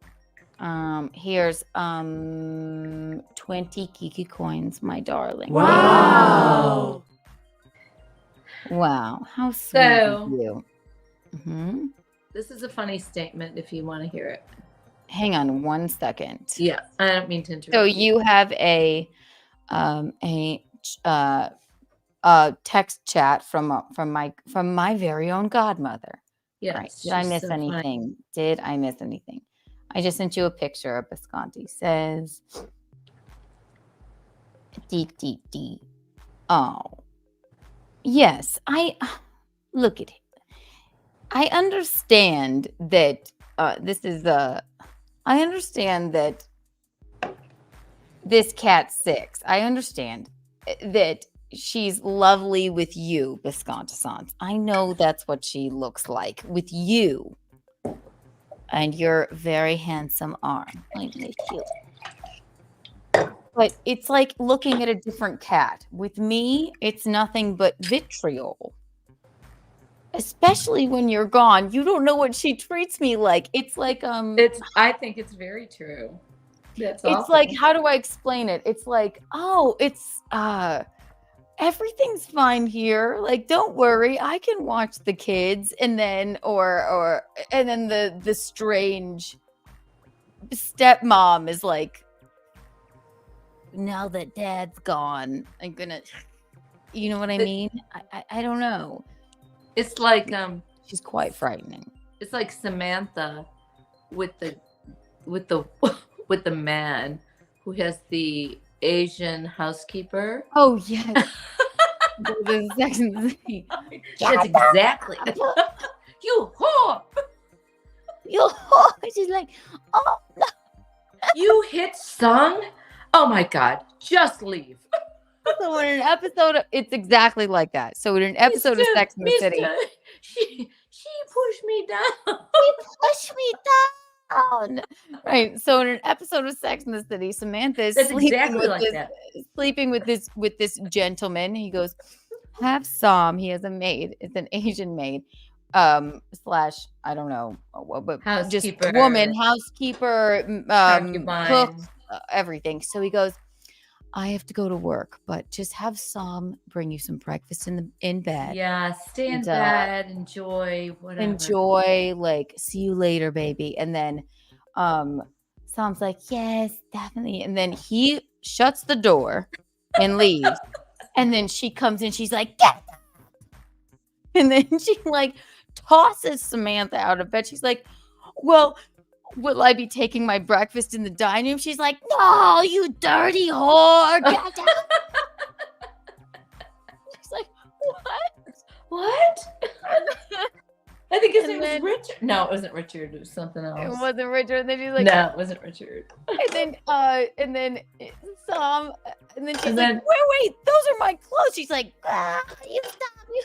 here's 20 Kiki coins, my darling. Wow. Wow. How sweet of you. Mm-hmm. This is a funny statement if you want to hear it. Hang on 1 second. Yeah, I don't mean to interrupt. So you have a text chat from my very own godmother. Yes. Right. Did I miss anything? Funny. Did I miss anything? I just sent you a picture of Visconti. Says D. Oh. Yes, I look at it. I understand that I understand that this cat's 6. I understand that she's lovely with you, Visconti-sans. I know that's what she looks like with you. And your very handsome arm. Like this cute. But it's like looking at a different cat. With me, it's nothing but vitriol. Especially when you're gone. You don't know what she treats me like. It's like I think it's very true. That's it's awful. like, how do I explain it? It's like, oh, it's everything's fine here. Like, don't worry, I can watch the kids, and then and then the strange stepmom is like, now that dad's gone, I'm gonna, you know what I mean? I don't know. It's like she's quite frightening. It's like Samantha with the man who has the Asian housekeeper. Oh yes. The Sex and the City. That's exactly. You whore. You whore. She's like, oh no. You hit song? Oh my God. Just leave. So in an episode of, it's exactly like that. So in an episode of Sex and the City, she pushed me down. She pushed me down. Right. So in an episode of Sex and the City, Samantha is sleeping with this gentleman. He goes, have Sam. He has a maid. It's an Asian maid. Slash, I don't know, but just Housekeeper. woman, housekeeper, Concubine. cook, everything. So he goes, I have to go to work, but just have Sam bring you some breakfast in bed. Yeah, stay in And, bed, enjoy whatever. Enjoy, like, see you later, baby. And then Sam's like, yes, definitely. And then he shuts the door and leaves. And then she comes in, she's like, get up. And then she like tosses Samantha out of bed. She's like, well, will I be taking my breakfast in the dining room? She's like, no, you dirty whore. Get up. She's like, what? I think his name was Richard. No, it wasn't Richard. It was something else. It wasn't Richard. And then she's like, no, it wasn't Richard. And then Sam, and then she's like, wait, those are my clothes. She's like, you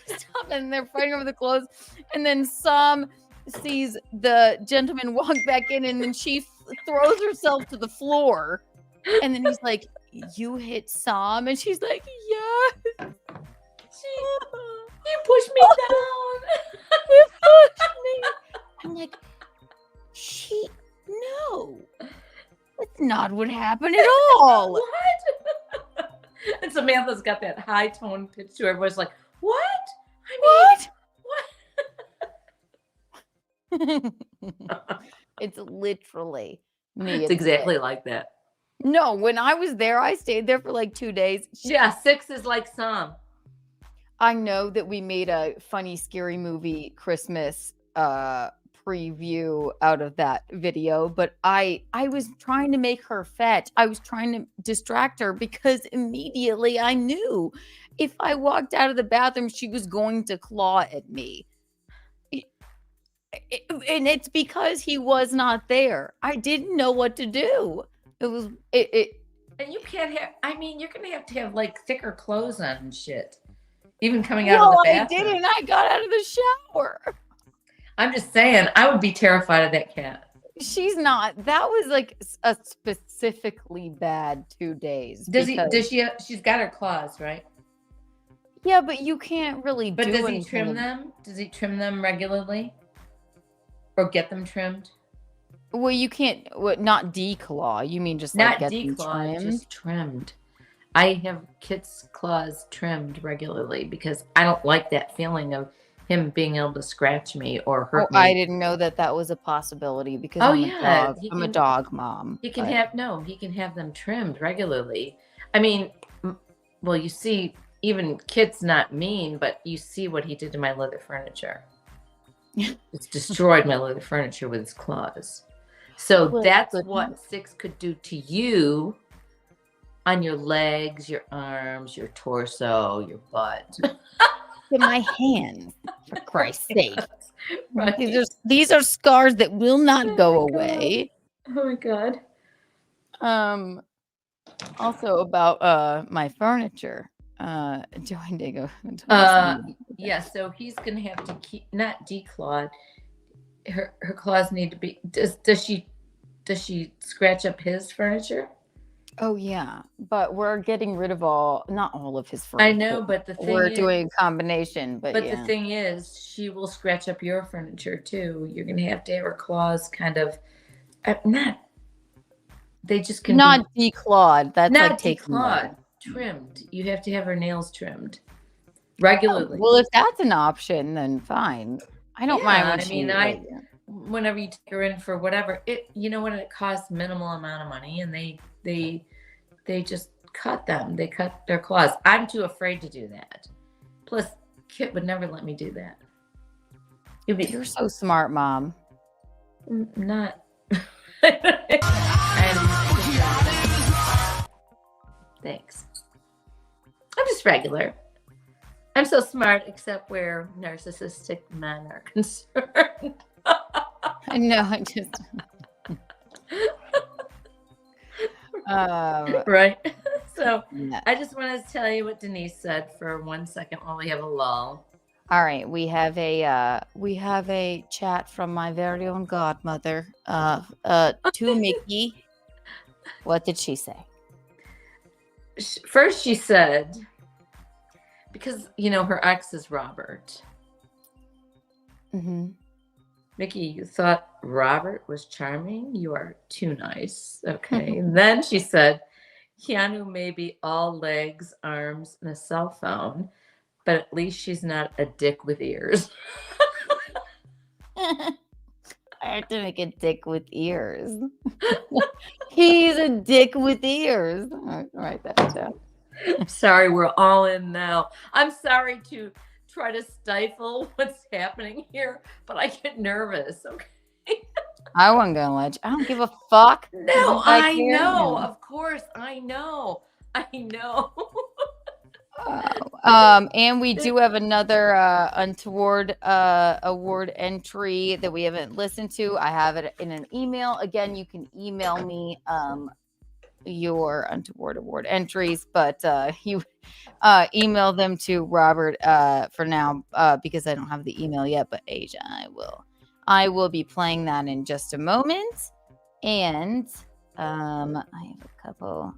stop. And they're fighting over the clothes. And then Sam sees the gentleman walk back in, and then she throws herself to the floor. And then he's like, you hit Sam? And she's like, yes. You pushed me down. You pushed me. I'm like, no. That's not what happened at all. What? And Samantha's got that high tone pitch to her voice, like, what? It's literally me. It's exactly like that. No, when I was there, I stayed there for like 2 days. Yeah, 6 is like some. I know that we made a funny, scary movie Christmas preview out of that video, but I was trying to make her fetch. I was trying to distract her because immediately I knew if I walked out of the bathroom, she was going to claw at me. And it's because he was not there. I didn't know what to do. And you can't have, I mean, you're going to have like thicker clothes on and shit. Even coming out of the bathroom. I didn't. I got out of the shower. I'm just saying, I would be terrified of that cat. She's not. That was like a specifically bad 2 days. She's got her claws, right? Yeah, but you can't really do anything. But does he trim them? Does he trim them regularly? Or get them trimmed? Well, you can't, not declaw. You mean just not like get declaw, them trimmed? just trimmed. I have Kit's claws trimmed regularly because I don't like that feeling of him being able to scratch me or hurt me. I didn't know that was a possibility because I'm a dog mom. He can have them trimmed regularly. I mean, well, you see, even Kit's not mean, but you see what he did to my leather furniture. It's destroyed my leather furniture with his claws. So that's what 6 could do to you on your legs, your arms, your torso, your butt. In my hands, for Christ's sake. Right. These are scars that will not go away. Oh my God. Also about my furniture. Join Diego. Yeah, so he's gonna have to keep not declawed. Her claws need to be. Does she scratch up his furniture? Oh yeah, but we're getting rid of not all of his furniture. I know, but we're doing a combination. But the thing is, she will scratch up your furniture too. You're gonna have to have her claws kind of not. They just can not declawed. That's not like declawed. Trimmed. You have to have her nails trimmed regularly. Well, if that's an option, then fine. I don't mind. Whenever you take her in for whatever, it costs minimal amount of money, and they just cut them. They cut their claws. I'm too afraid to do that. Plus, Kit would never let me do that. You're so smart, Mom. Not. Thanks. I'm just regular. I'm so smart, except where narcissistic men are concerned. I know. I just. Right. So I just wanted to tell you what Denise said for 1 second while we have a lull. All right, we have a chat from my very own godmother to Mickey. What did she say? First, she said, because her ex is Robert. Mm-hmm. Mickey, you thought Robert was charming? You are too nice. Okay. And then she said, Keanu may be all legs, arms, and a cell phone, but at least she's not a dick with ears. I have to make a dick with ears. He's a dick with ears. I'll write that down. Sorry, we're all in now. I'm sorry to try to stifle what's happening here, but I get nervous. Okay. I wasn't gonna let you. I don't give a fuck. No, I know. Of course, I know. And we do have another Untoward award entry that we haven't listened to. I have it in an email. Again, you can email me your Untoward award entries, but you email them to Robert for now because I don't have the email yet. But Asia, I will be playing that in just a moment. And I have a couple.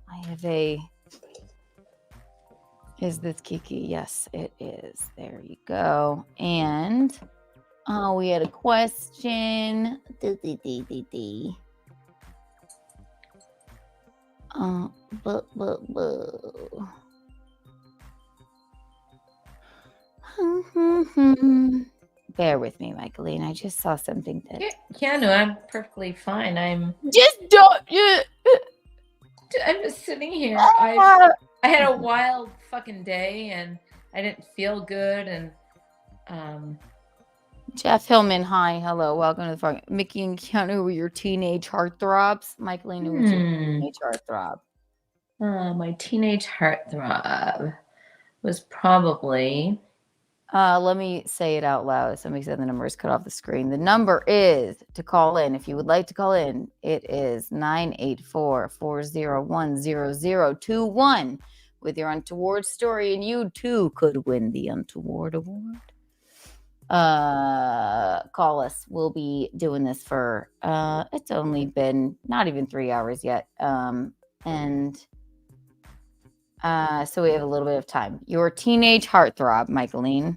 Is this Kiki? Yes, it is. There you go. And we had a question. Bear with me, Michaeline. I just saw something that. Keanu, I'm perfectly fine. I'm just don't. I'm just sitting here. I had a wild fucking day, and I didn't feel good. And Jeff Hillman, hi, hello, welcome to the phone. Mickey and Keanu were your teenage heartthrobs. Michaeline, who was your teenage heartthrob? My teenage heartthrob was probably. Let me say it out loud. Somebody said the number is cut off the screen. The number is to call in. If you would like to call in, it is 984-401-0021 with your Untoward story, and you too could win the Untoward award. Call us. We'll be doing this for it's only been not even 3 hours yet. So we have a little bit of time. Your teenage heartthrob, Michaeline.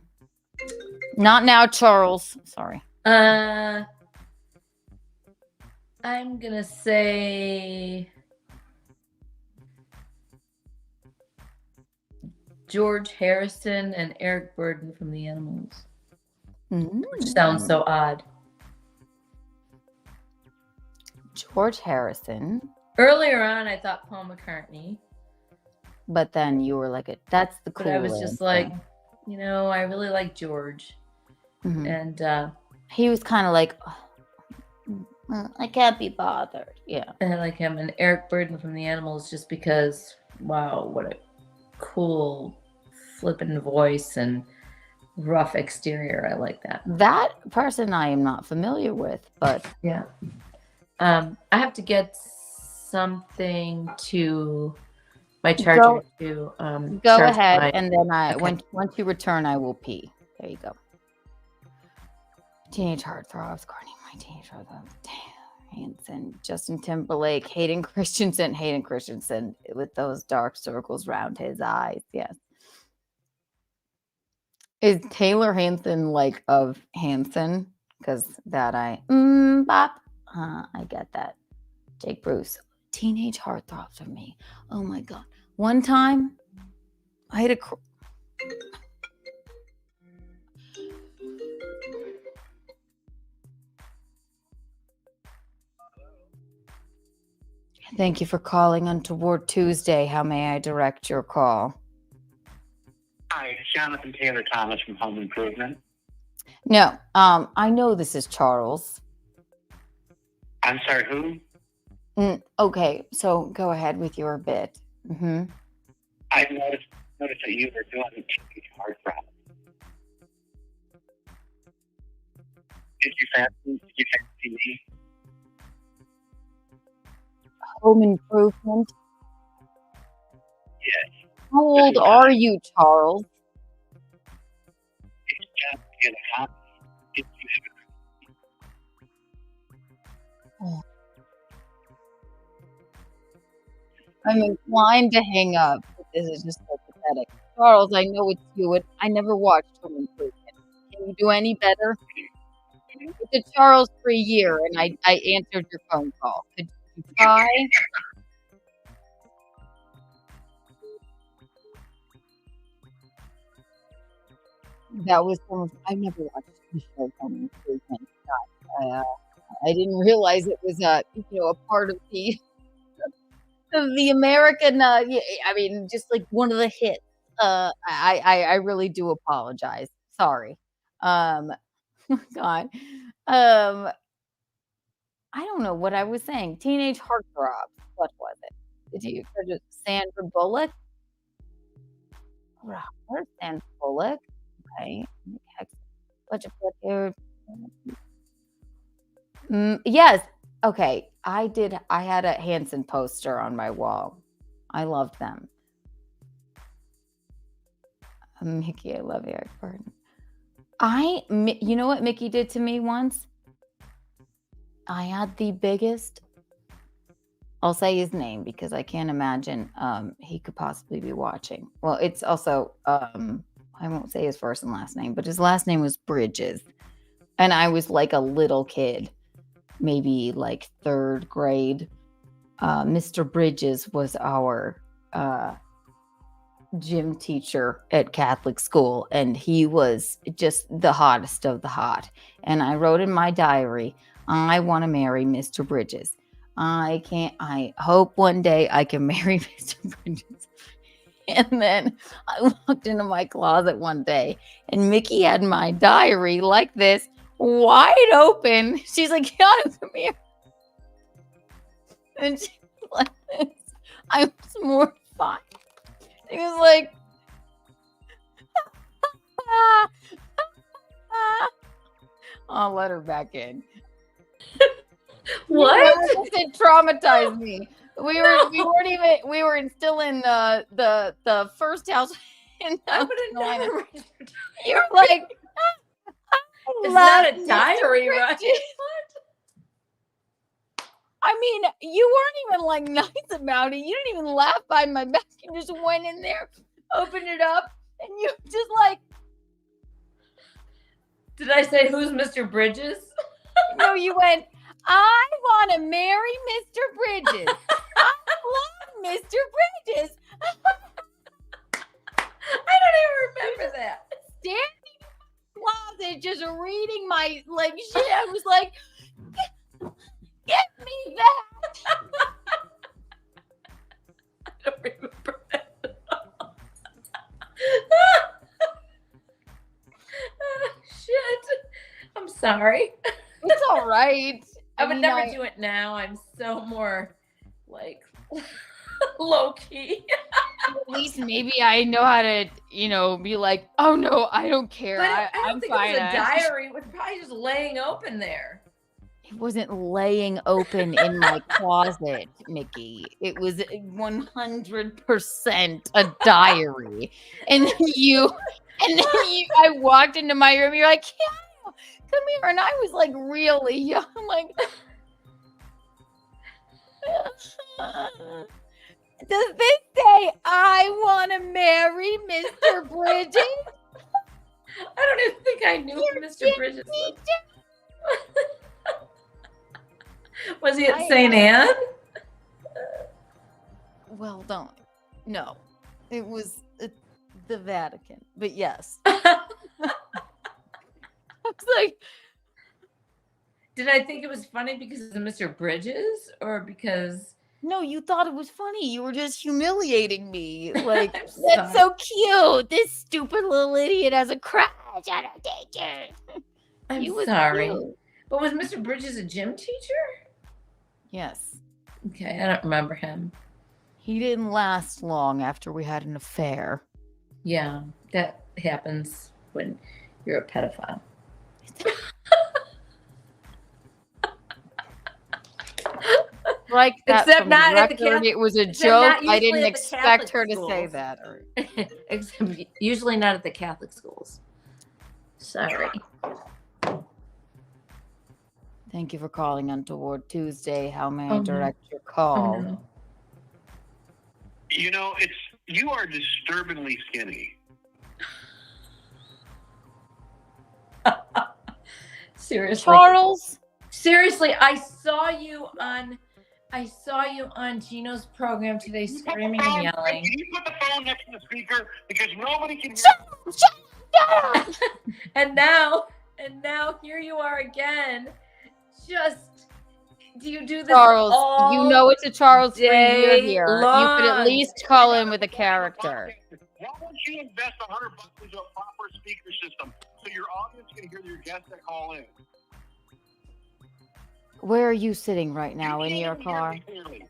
Not now, Charles. Sorry. I'm gonna say George Harrison and Eric Burdon from The Animals. Which sounds so odd. George Harrison. Earlier on, I thought Paul McCartney. But then you were like, that's the cool. But I was just like, I really like George. Mm-hmm. And he was kind of like, I can't be bothered. Yeah. And I like him. And Eric Burdon from The Animals, just because, wow, what a cool flippin' voice and rough exterior. I like that. That person I am not familiar with, but yeah. I have to get something to my charger to go ahead, and then once you return, I will pee. There you go. Teenage heartthrobs, Courtney, my teenage heartthrobs. Hanson, Justin Timberlake, Hayden Christensen with those dark circles around his eyes. Yes. Is Taylor Hanson like of Hanson? Because that bop. I get that. Jake Bruce, teenage heartthrobs for me. Oh my God. One time, I had a. Thank you for calling Untoward Tuesday. How may I direct your call? Hi, it's Jonathan Taylor Thomas from Home Improvement. No, I know this is Charles. I'm sorry, who? Okay, so go ahead with your bit. Mm-hmm. I noticed that you were doing the teenage heartthrob. Did you fancy me? Home Improvement. Yes. How old are you, Charles? It's Jonathan Taylor Thomas. Oh. I'm inclined to hang up. This is just so pathetic. Charles, I know it's you. I never watched Home Improvement. Can you do any better? It's a Charles for a year, and I answered your phone call. Could you try? That was I never watched the show Home Improvement. Uh, I didn't realize it was a part of the American. I mean, just like one of the hits. I really do apologize. Sorry. God. I don't know what I was saying. Teenage Heartthrobs. What was it? Did you heard of Sandra Bullock? Where's Sandra Bullock? Okay. Yes. Okay. I had a Hanson poster on my wall. I loved them. Mickey, I love Eric Burton. You know what Mickey did to me once? I had the biggest, I'll say his name because I can't imagine he could possibly be watching. Well, it's also, I won't say his first and last name, but his last name was Bridges. And I was like a little kid, maybe like 3rd grade. Mr. Bridges was our gym teacher at Catholic school, and he was just the hottest of the hot. And I wrote in my diary, I want to marry Mr. Bridges. I hope one day I can marry Mr. Bridges. And then I walked into my closet one day, and Mickey had my diary like this, wide open. She's like, Keanu, come here. And she was like this. I was mortified. He was like, I'll let her back in. What? It traumatized me. We were still in the first house in I would have never. You're like, It's not a diary, right? I mean, you weren't even like nice about it. You didn't even laugh behind my back. You just went in there, opened it up, and you just like. Did I say who's Mr. Bridges? No, you went, I want to marry Mr. Bridges. I love Mr. Bridges. I don't even remember that. Standing in the closet, just reading my like shit. I was like, get me that. I don't remember that at all. Shit. I'm sorry. It's all right. I would never do it now. I'm so more like low key. At least maybe I know how to, be like, oh no, I don't care. But I don't I'm think fine. it was a diary. It was probably just laying open there. It wasn't laying open in my closet, Mickey. It was 100% a diary. And then I walked into my room. You're like, yeah, come here. And I was like really young. Like, does this say I want to marry Mr. Bridges? I don't even think I knew who Mr. Bridges was. Was he at St. Anne? Well, don't. No. It was the Vatican. But yes. I was like, did I think it was funny because of Mr. Bridges or because... No, you thought it was funny. You were just humiliating me. Like, that's so cute. This stupid little idiot has a crush on a teacher. I'm sorry. Cute. But was Mr. Bridges a gym teacher? Yes. Okay, I don't remember him. He didn't last long after we had an affair. Yeah, that happens when you're a pedophile. Like that. Except not at the Catholic. It was a joke. I didn't expect her to say that. Except usually not at the Catholic schools. Sorry. Thank you for calling Untoward Tuesday. How may I direct your call? You know, You are disturbingly skinny. Seriously. Charles. Seriously, I saw you on Gino's program today screaming and yelling. Can you put the phone next to the speaker? Because nobody can hear. And now here you are again. Just do you do this Charles, all you know it's a Charles free year day here. You could long? at least call in with a character. Why don't you invest $100 into a proper speaker system so your audience can hear your guests that call in? Where are you sitting right now? In your Hear car? me clearly.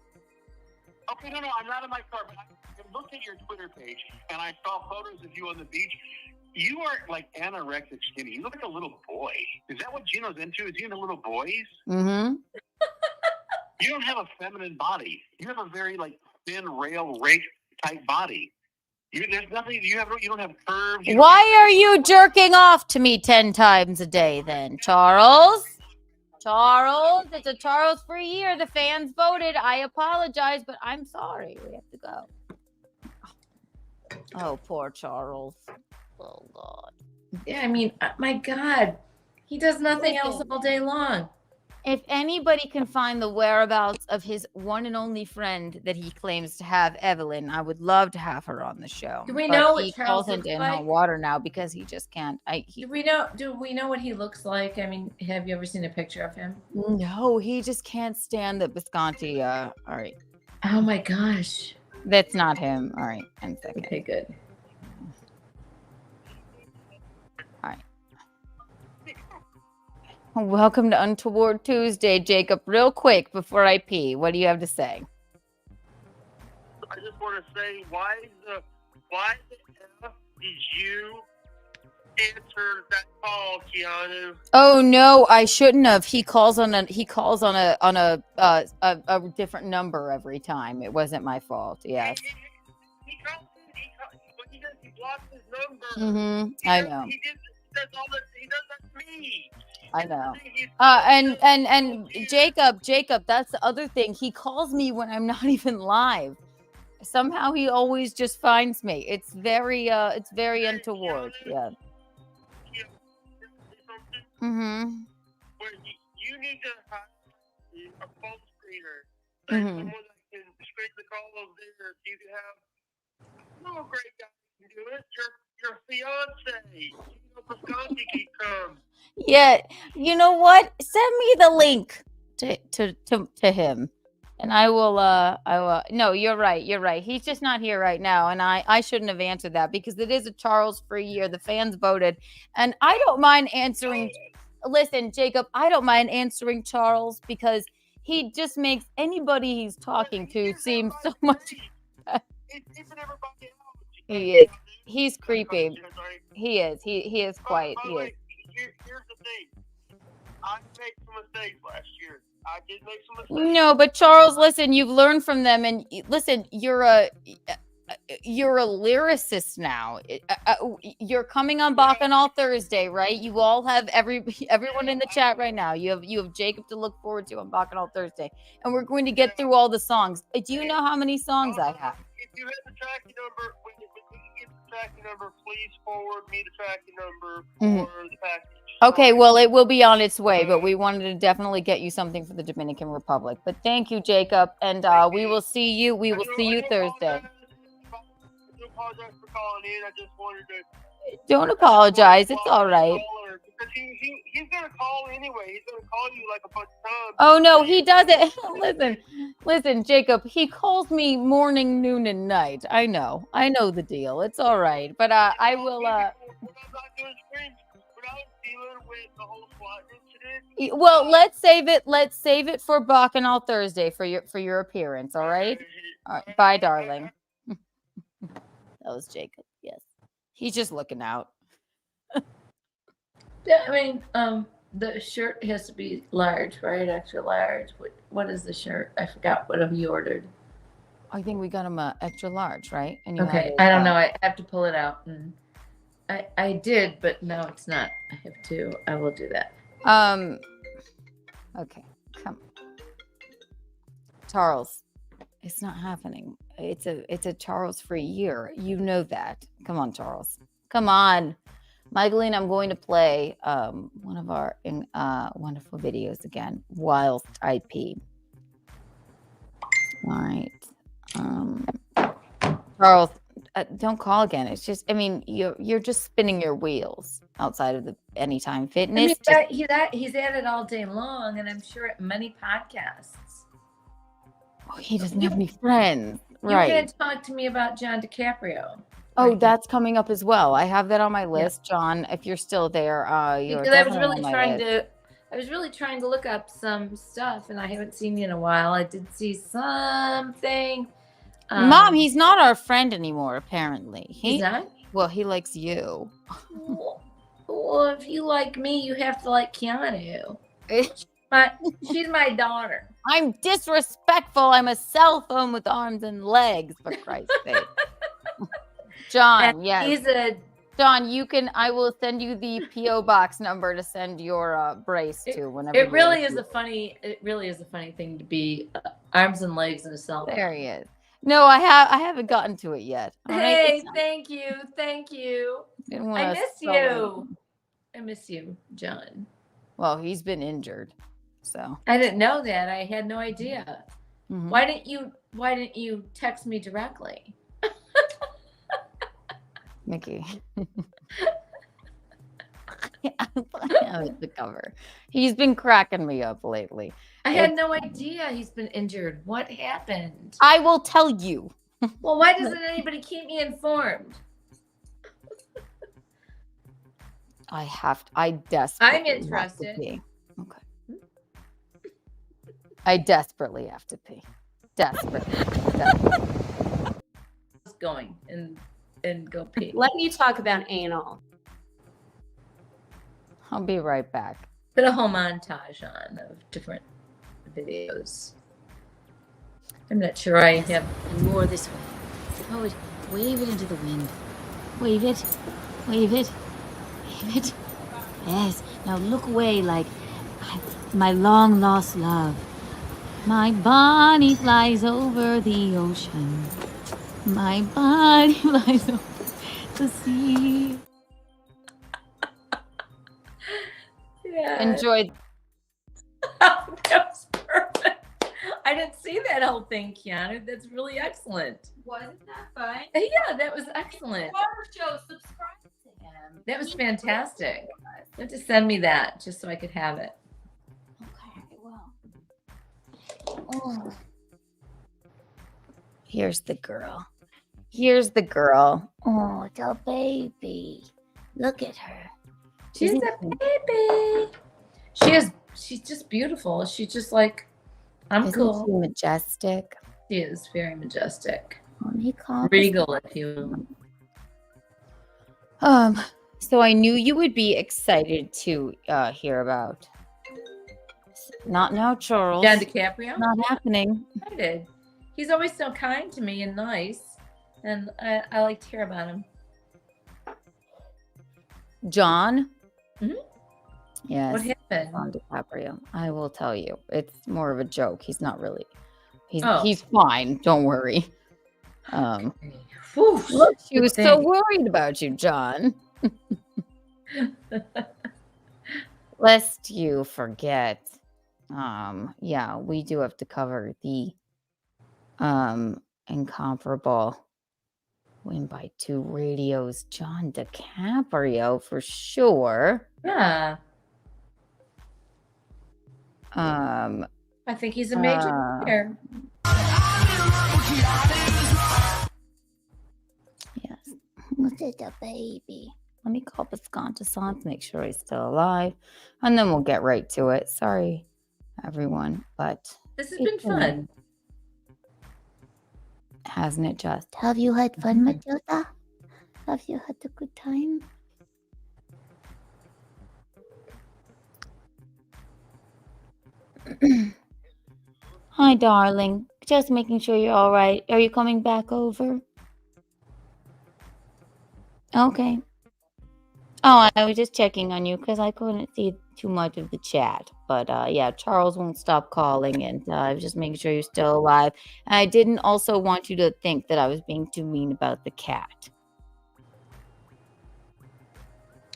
Okay, no, I'm not in my car, but I looked at your Twitter page and I saw photos of you on the beach. You are like anorexic skinny. You look like a little boy. Is that what Gino's into? Is he into little boys? Mm-hmm. You don't have a feminine body. You have a very like thin rail rake type body. There's nothing. You don't have curves. Why are you jerking off to me 10 times a day then, Charles? Charles, it's a Charles free year. The fans voted. I apologize, but I'm sorry. We have to go. Oh, poor Charles. Oh, God. Yeah, I mean, my God, he does nothing else all day long. If anybody can find the whereabouts of his one and only friend that he claims to have, Evelyn, I would love to have her on the show. Do we But know what he Charles calls looks into like? hot water now because he just can't. Do we know what he looks like? I mean, have you ever seen a picture of him? No, he just can't stand the Visconti. All right. Oh my gosh. That's not him. All right. 1 second. Okay, good. All right. Welcome to Untoward Tuesday, Jacob. Real quick before I pee, what do you have to say? I just want to say, why the F did you answer that call, Keanu? Oh no, I shouldn't have. He calls on a different number every time. It wasn't my fault. Yes. He blocked his number. Mm-hmm. I know. He does that to me. I know. And Jacob, that's the other thing. He calls me when I'm not even live. Somehow he always just finds me. It's very untoward. Yeah. Mm-hmm. Where you need to have a phone screener. Mm-hmm. Someone that can screen the calls there. You can have a great guy can do it. Your fiance. Visconti can come. Yeah, you know what? Send me the link to him, and I will. No, you're right. He's just not here right now, and I shouldn't have answered that because it is a Charles free year. The fans voted, and I don't mind answering. Listen, Jacob, I don't mind answering Charles because he just makes anybody he's talking to seem so much. He is. He's creepy. He is. He is quite. He is. Here's the thing. I made some mistakes last year. I did make some mistakes. No, but Charles, listen, you've learned from them, and listen, you're a lyricist now. You're coming on Bacchanal Thursday, right? You all have everyone in the chat right now. You have Jacob to look forward to on Bacchanal Thursday, and we're going to get through all the songs. Do you know how many songs I have? If you have the tracking number, when you get the tracking number, please forward me the tracking number for the package. Okay, well, it will be on its way, but we wanted to definitely get you something for the Dominican Republic. But thank you, Jacob, and we will see you. We will see you Thursday. I do apologize for calling in. I just wanted to. Don't apologize. It's all right. Because he's gonna call anyway. He's gonna call you like a bunch of times. Oh no, he does it. Listen, Jacob. He calls me morning, noon, and night. I know the deal. It's all right. But I will. Well, let's save it for Bacchanal Thursday for your appearance. All right. All right. Bye, darling. That was Jacob. Yes, he's just looking out. Yeah, I mean, the shirt has to be large, right? Extra large. What is the shirt? I forgot what you ordered. I think we got him a extra large, right? And you Okay, had I don't know. I have to pull it out, and I did, but no, it's not. I have to. I will do that. Okay, come. Charles, it's not happening. it's a Charles-free year. You know that. Come on, Charles. Come on. Michaeline, I'm going to play one of our wonderful videos again whilst I pee. All right. Charles, don't call again. It's just, I mean, you're just spinning your wheels outside of the Anytime Fitness. I mean, he's at it all day long, and I'm sure at many podcasts. Oh, he doesn't have any friends. You Right. can't talk to me about John DiCaprio. Oh, that's coming up as well. I have that on my list, John. If you're still there, you're Because I was definitely really on my trying list. to look up some stuff, and I haven't seen you in a while. I did see something. Mom, he's not our friend anymore. Apparently, He's not. Well, he likes you. Well, if you like me, you have to like Keanu. She's my daughter. I'm disrespectful. I'm a cell phone with arms and legs, for Christ's sake. John, And yes. he's a. John, I will send you the P.O. box number to send your brace to whenever. It really is a funny thing to be arms and legs in a cell phone. There he is. No, I haven't gotten to it yet. All right? Hey, thank you. Didn't I wanna miss sully you. him. I miss you, John. Well, he's been injured, so. I didn't know that. I had no idea. Mhm. Why didn't you text me directly? Mickey. I have it to cover. He's been cracking me up lately. I had no idea he's been injured. What happened? I will tell you. Well, why doesn't anybody keep me informed? I desperately I'm have to interested. pee. Okay. I desperately have to pee. Desperately. Going and go pee. Let me talk about anal. I'll be right back. Put a whole montage on of different videos. I'm not sure I have More this way. Oh, wave it into the wind. Wave it. Wave it. Wave it. Yes. Now look away like my long lost love. My body flies over the ocean. My body flies over the sea. Yeah. Enjoy. That was perfect. I didn't see that whole thing, Keanu. That's really excellent. Wasn't that fun? Yeah, that was excellent. Show, subscribe to him. That was fantastic. You have to send me that just so I could have it. Okay, well. Oh. Here's the girl. Here's the girl. Oh, the baby. Look at her. She's a baby. She's just beautiful. She's just like, I'm Isn't cool. she majestic? She is very majestic. Oh, Regal, if you So I knew you would be excited to hear about. Not now, Charles. John DiCaprio? Not happening. I did. He's always so kind to me and nice. And I like to hear about him. John? Mhm. Yes. What happened? John DiCaprio. I will tell you. It's more of a joke. He's not really. Oh. He's fine. Don't worry. Whew, Look, she good was so thing. worried about you, John. Lest you forget. Yeah, we do have to cover the incomparable Win by 2 Radio's John DiCaprio for sure. Yeah. Um I think he's a major player. Yes. Look at the baby. Let me call Pascanta to make sure he's still alive. And then we'll get right to it. Sorry, everyone. But This has been fun. hasn't it just? Have you had fun, Matilda? Have you had a good time? Hi, darling. Just making sure you're all right. Are you coming back over? Okay. Oh, I was just checking on you because I couldn't see too much of the chat. But yeah, Charles won't stop calling, and I was just making sure you're still alive. And I didn't also want you to think that I was being too mean about the cat.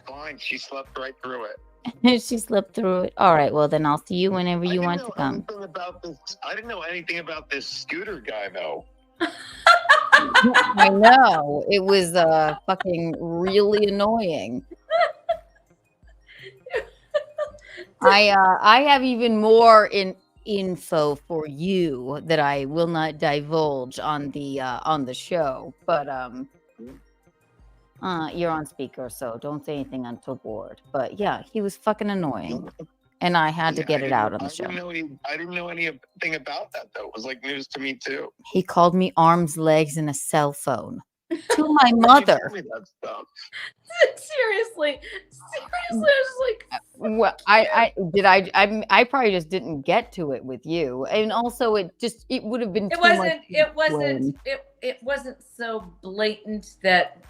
Fine, she slept right through it. She slipped through it. All right, well then I'll see you whenever you want to come. I didn't know anything about this Scooter guy though. I know, it was fucking really annoying. I have even more info for you that I will not divulge on the show, but you're on speaker, so don't say anything untoward. But yeah, he was fucking annoying, and I had to get it out on the show. I didn't know anything about that though. It was like news to me too. He called me arms, legs, and a cell phone to my mother. Tell me that stuff. Seriously, I was like, Well, I probably just didn't get to it with you, and also it would have been. It wasn't so blatant that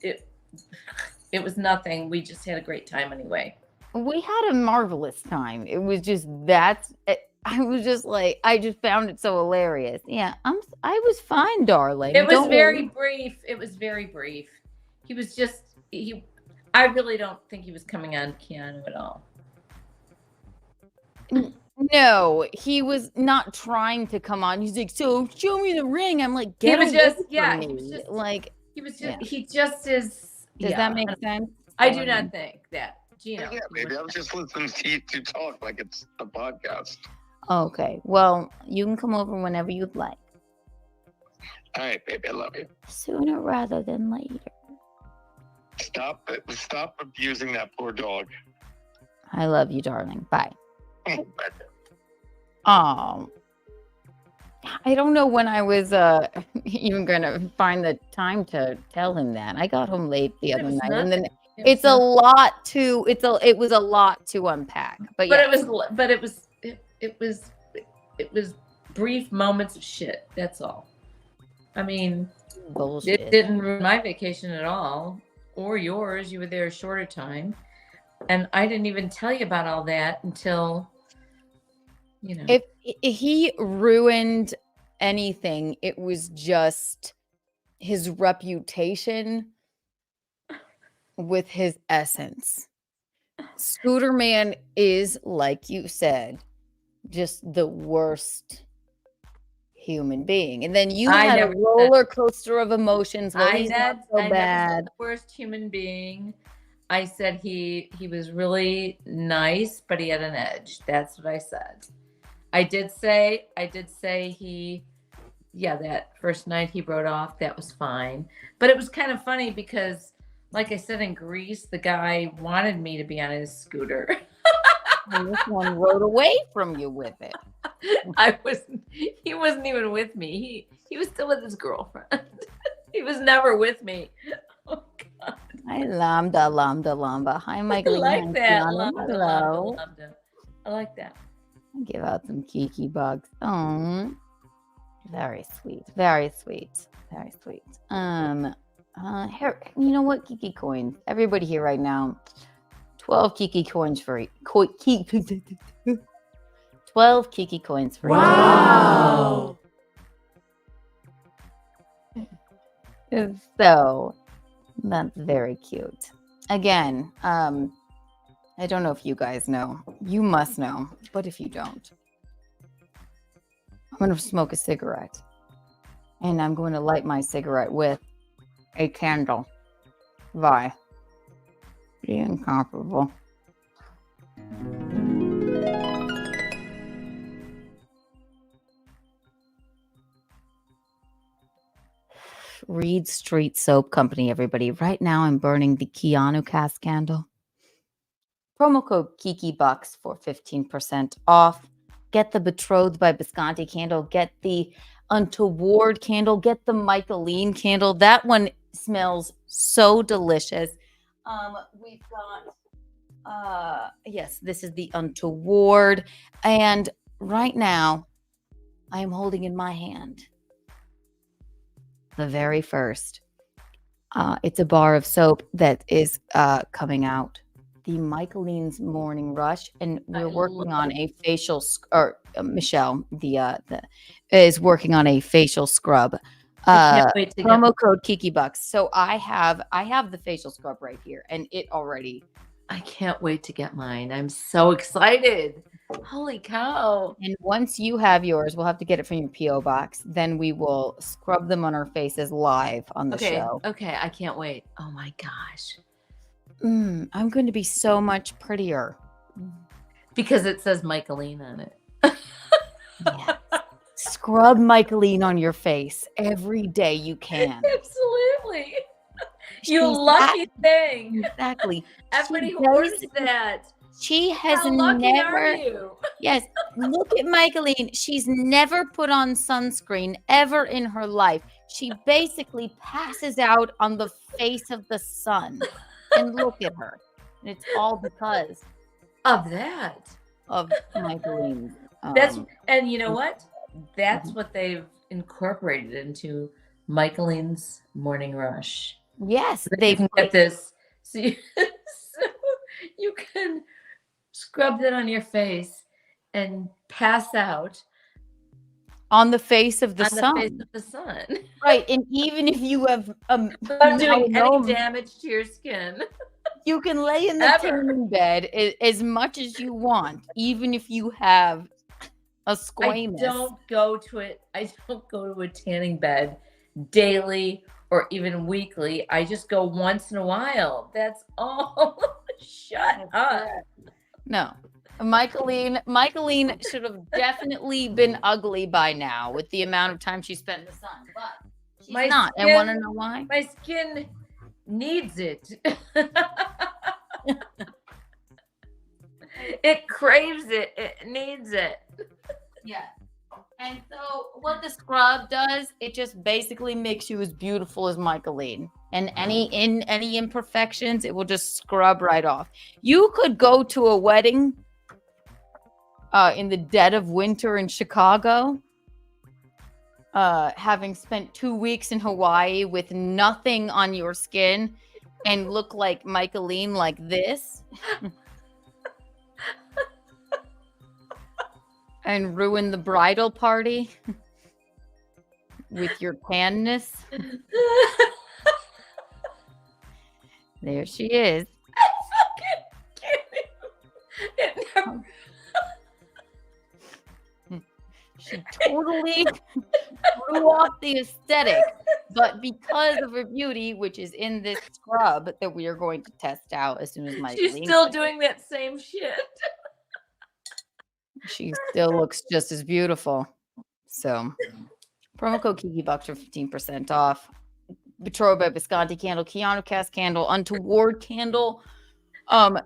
it was nothing. We just had a great time anyway. We had a marvelous time. It was just I was just like, I just found it so hilarious. Yeah, I was fine, darling. It was very brief. It was very brief. He was just I really don't think he was coming on Keanu at all. No, he was not trying to come on. He's like, so show me the ring. I'm like, He was just Does that make sense? I do not think that. Gino. Yeah, maybe I was just listening to you two talk like it's a podcast. Okay, well, you can come over whenever you'd like. All right, baby, I love you. Sooner rather than later. Stop abusing that poor dog. I love you, darling. Bye. Oh, I don't know when I was even gonna find the time to tell him that. I got home late the other night, and then it was a lot to unpack. But yeah. It was brief moments of shit. That's all. I mean, bullshit. It didn't ruin my vacation at all, or yours. You were there a shorter time, and I didn't even tell you about all that until, you know. If he ruined anything, it was just his reputation with his essence. Scooter Man is, like you said, just the worst human being. And then you had a roller coaster of emotions. Well, he's not so bad. Never said the worst human being. I said he was really nice, but he had an edge. That's what I said. I did say that first night he rode off, that was fine. But it was kind of funny because, like I said, in Greece, the guy wanted me to be on his scooter. And this one rode away from you with it. He wasn't even with me. He was still with his girlfriend. He was never with me. Oh God. Hi, Lambda. Hi, Michael. I like that. Hello. Lambda. I like that. Give out some Kiki bugs. Oh, very sweet. Very sweet. Very sweet. Here, you know what? Kiki coins. Everybody here right now. 12 Kiki coins for 12 Kiki coins for wow. So that's very cute. Again, I don't know if you guys know. You must know, but if you don't, I'm going to smoke a cigarette. And I'm going to light my cigarette with a candle. Why? Be incomparable. Reed Street Soap Company, everybody. Right now I'm burning the Keanu cast candle. Promo code KikiBucks for 15% off. Get the Betrothed by Bisconti candle. Get the Untoward candle. Get the Michaeline candle. That one smells so delicious. We've got, yes, this is the Untoward. And right now, I am holding in my hand the very first It's a bar of soap that is coming out. The Michaeline's Morning Rush, and we're working on a facial Michelle, the is working on a facial scrub. I can't wait to Promo code Kiki Bucks. So I have the facial scrub right here, and it already. I can't wait to get mine. I'm so excited. Holy cow. And once you have yours, we'll have to get it from your P.O. box. Then we will scrub them on our faces live on the show. Okay, I can't wait. Oh my gosh. I'm going to be so much prettier. Because it says Michaeline on it. Yes. Scrub Michaeline on your face every day you can. Absolutely. You lucky thing. Exactly. Everybody orders that. She has How lucky never. are you? Yes. Look at Michaeline. She's never put on sunscreen ever in her life. She basically passes out on the face of the sun. And look at her. And it's all because of that. Of Michaeline. And you know what? That's what they've incorporated into Michaeline's Morning Rush. Yes, they can get this. So you can scrub that on your face and pass out on the face of the sun. The face of the sun. Right, and even if you have without doing any damage to your skin, you can lay in the tanning bed as much as you want, even if you have a squamous. I don't go to a tanning bed daily or even weekly. I just go once in a while. That's all. Shut up. No. Michaeline should have definitely been ugly by now with the amount of time she spent in the sun. But she's not. I want to know why. My skin needs it. It craves it. It needs it. Yeah. And so what the scrub does, it just basically makes you as beautiful as Michaeline. And any imperfections, it will just scrub right off. You could go to a wedding in the dead of winter in Chicago, having spent 2 weeks in Hawaii with nothing on your skin and look like Michaeline like this. And ruin the bridal party with your tanness. There she is. She totally threw off the aesthetic, but because of her beauty, which is in this scrub that we are going to test out as soon as my she's still doing that same shit. She still looks just as beautiful. So, promo code Kiki Bucks for 15% off. Betrothed by Visconti candle, Keanu cast candle, Untoward candle,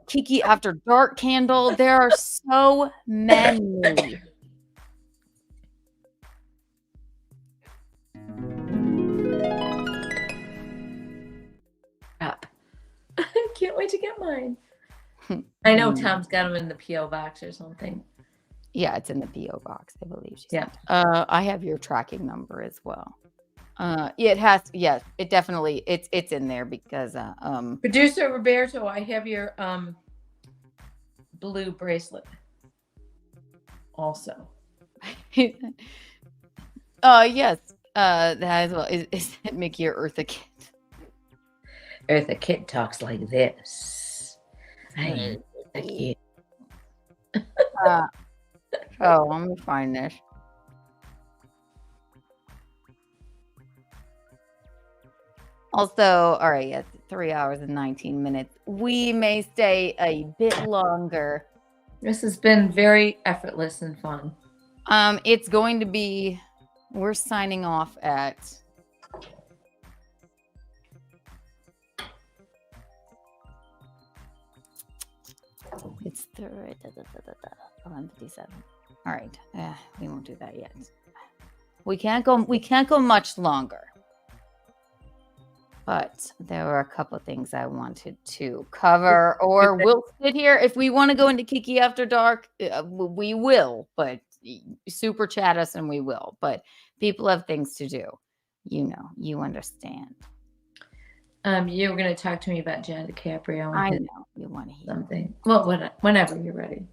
Kiki After Dark candle. There are so many. Crap. I can't wait to get mine. I know Tom's got them in the P.O. box or something. Yeah, it's in the P.O. box, I believe. I have your tracking number as well. It has, yes, it definitely, it's in there because Producer Roberto, I have your blue bracelet also. Yes, that as well. Is it Mickey or Eartha Kitt? Eartha Kitt talks like this. I Eartha Kitt. Oh, let me find this. Also, all right, yes, 3 hours and 19 minutes. We may stay a bit longer. This has been very effortless and fun. It's going to be, we're signing off at it's 11:57. All right, we won't do that yet. We can't go much longer. But there were a couple of things I wanted to cover, or we'll sit here. If we want to go into Kiki After Dark, we will, but super chat us and we will. But people have things to do. You know, you understand. You were going to talk to me about John DiCaprio. I And know you want to hear something. Well, whenever you're ready.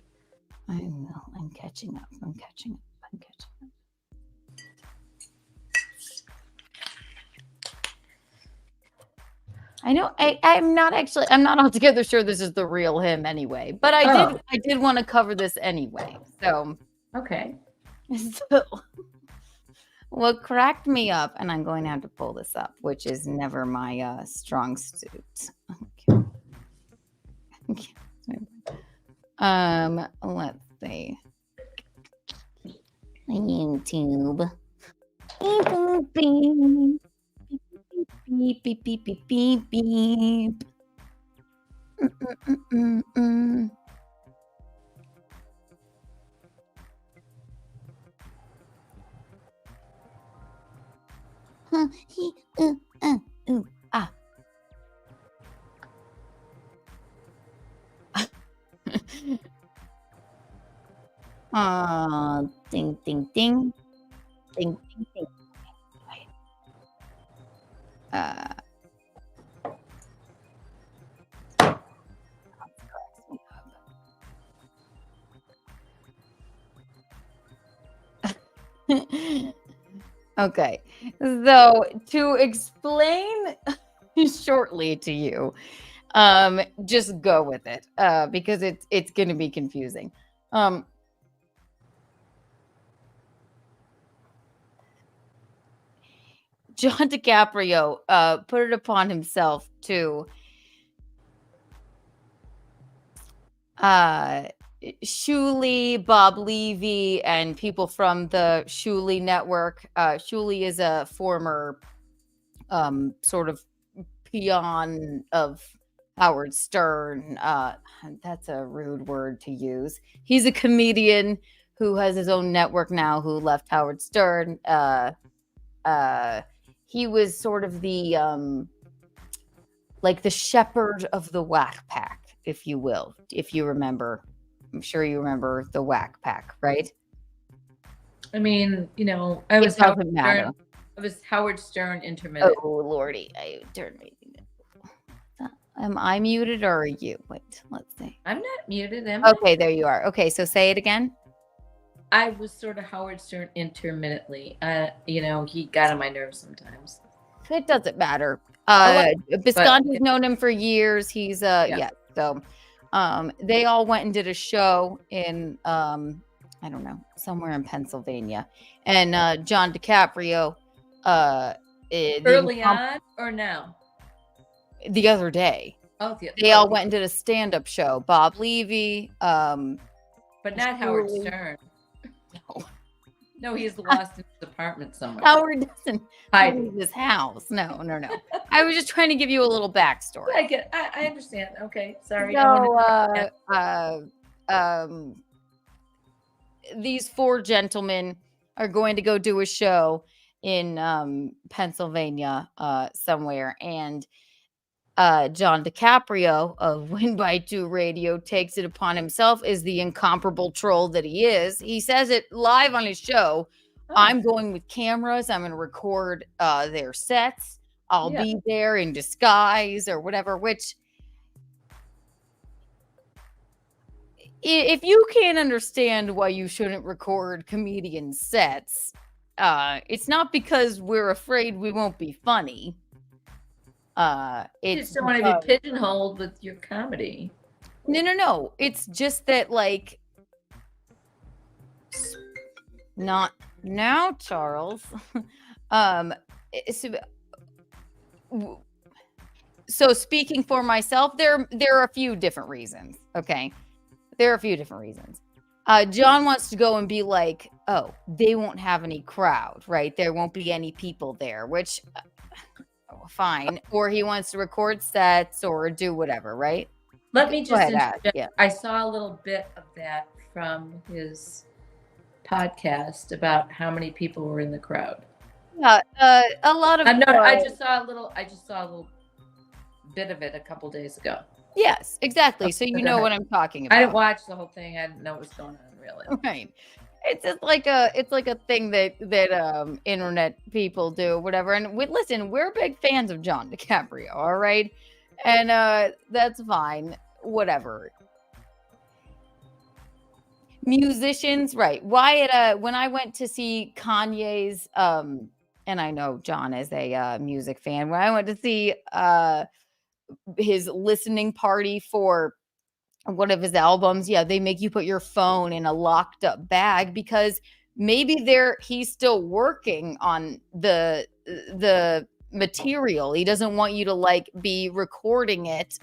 I know. I'm catching up. I'm catching up. I'm catching up. I know. I'm not altogether sure this is the real him anyway, but I did want to cover this anyway. So okay. So what cracked me up, and I'm going to have to pull this up, which is never my strong suit. Okay. Let's see. YouTube. Beep, beep, beep, beep, beep, beep. Ding, ding, ding. Ding, ding, ding. Okay, so to explain shortly to you, just go with it, because it's going to be confusing. John DiCaprio put it upon himself to Shuli, Bob Levy, and people from the Shuli network. Shuli is a former sort of peon of Howard Stern. That's a rude word to use. He's a comedian who has his own network now, who left Howard Stern. He was sort of the like the shepherd of the Whack Pack, if you will, if you remember. I'm sure you remember the Whack Pack, right? I mean, you know, I was Howard Stern intermittent. Oh Lordy, am I muted or are you? Wait, let's see. I'm not muted. Okay, there you are. Okay, so say it again. I was sort of Howard Stern intermittently. You know, he got on my nerves sometimes. It doesn't matter. Visconti's known him for years. He's so they all went and did a show in I don't know, somewhere in Pennsylvania. And John DiCaprio early on or now? The other day. They all went and did a stand-up show. Bob Levy, but not Howard Stern. No, he's lost in his apartment somewhere. Howard doesn't leave his house. No. I was just trying to give you a little backstory. I understand. Okay, sorry. So, these four gentlemen are going to go do a show in Pennsylvania somewhere, and John DiCaprio of Win by Two Radio takes it upon himself, as the incomparable troll that he is. He says it live on his show. I'm going with cameras. I'm going to record their sets. I'll be there in disguise or whatever, which if you can't understand why you shouldn't record comedian sets, it's not because we're afraid we won't be funny. You just don't want to be pigeonholed with your comedy. No. It's just that, like, not now, Charles. So speaking for myself, there are a few different reasons. Okay, there are a few different reasons. John wants to go and be like, oh, they won't have any crowd, right? There won't be any people there, which. Fine. Or he wants to record sets or do whatever, right? Let me just I saw a little bit of that from his podcast about how many people were in the crowd. Yeah, a lot of I just saw a little bit of it a couple days ago. Yes, exactly. So you know what I'm talking about. I didn't watch the whole thing. I didn't know what was going on, really. Right. It's just like a thing that internet people do, whatever. And listen, we're big fans of John DiCaprio, all right? And that's fine, whatever. Musicians, right? Wyatt, when I went to see Kanye's, and I know John is a music fan. When I went to see his listening party for one of his albums, yeah, they make you put your phone in a locked up bag because maybe he's still working on the material. He doesn't want you to like be recording it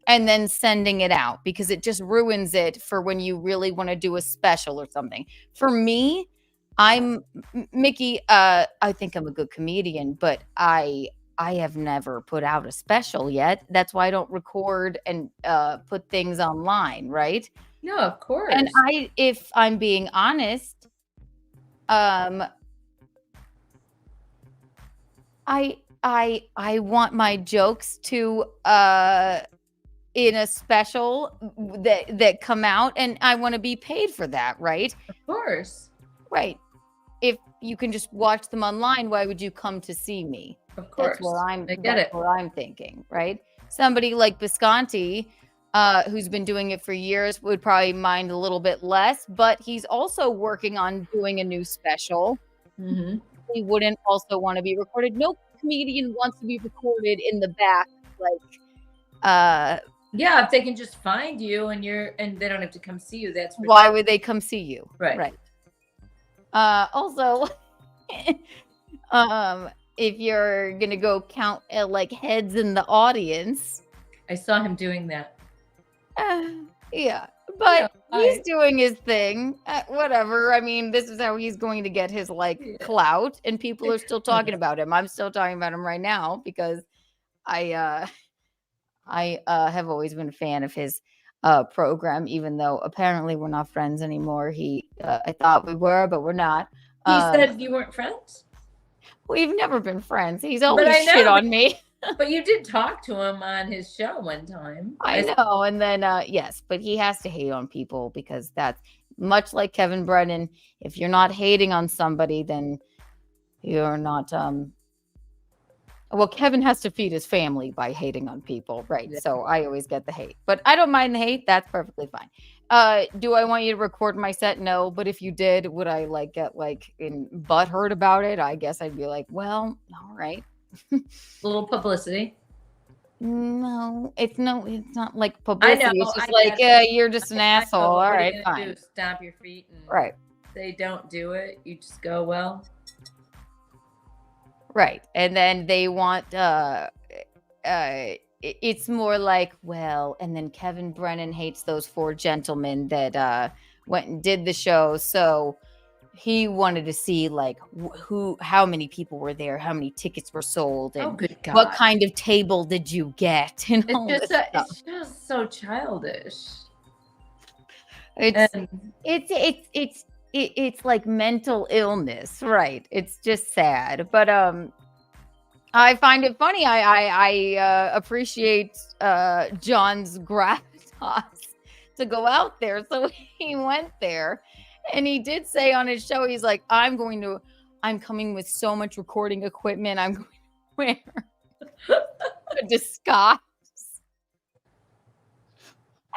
and then sending it out because it just ruins it for when you really want to do a special or something. For me, I'm Mickey. I think I'm a good comedian, but I have never put out a special yet. That's why I don't record and put things online, right? No, of course. And if I'm being honest, I want my jokes to in a special that come out, and I want to be paid for that, right? Of course. Right. If you can just watch them online, why would you come to see me? Of course. That's what I'm thinking, right? Somebody like Visconti, who's been doing it for years, would probably mind a little bit less, but he's also working on doing a new special. Mm-hmm. He wouldn't also want to be recorded. No comedian wants to be recorded in the back, like yeah, if they can just find you and they don't have to come see you, that's why would they come see you? Right. Also, if you're gonna go count like heads in the audience, I saw him doing that. Yeah, but he's doing his thing. Whatever. I mean, this is how he's going to get his clout, and people are still talking about him. I'm still talking about him right now because I have always been a fan of his program, even though apparently we're not friends anymore. I thought we were, but we're not. He said you weren't friends? We've never been friends. He's always shit on me. But you did talk to him on his show one time. I know. And then, yes, but he has to hate on people because that's much like Kevin Brennan. If you're not hating on somebody, then you're not, well, Kevin has to feed his family by hating on people, right? Yeah. So I always get the hate, but I don't mind the hate. That's perfectly fine. Do I want you to record my set? No, but if you did, would I get in butthurt about it? I guess I'd be like, well, all right. A little publicity. No, it's not like publicity. I know, it's just you're just an asshole. All right, fine. Stomp your feet and right. They don't do it. You just go, well. Right. And then they want it's more like, well, and then Kevin Brennan hates those 4 gentlemen that went and did the show. So he wanted to see how many people were there, how many tickets were sold, and good God, what kind of table did you get? And it's just so childish. It's like mental illness, right? It's just sad, but I find it funny. I appreciate John's gravitas to go out there, so he went there. And he did say on his show, he's like, I'm coming with so much recording equipment. I'm going to wear a disguise.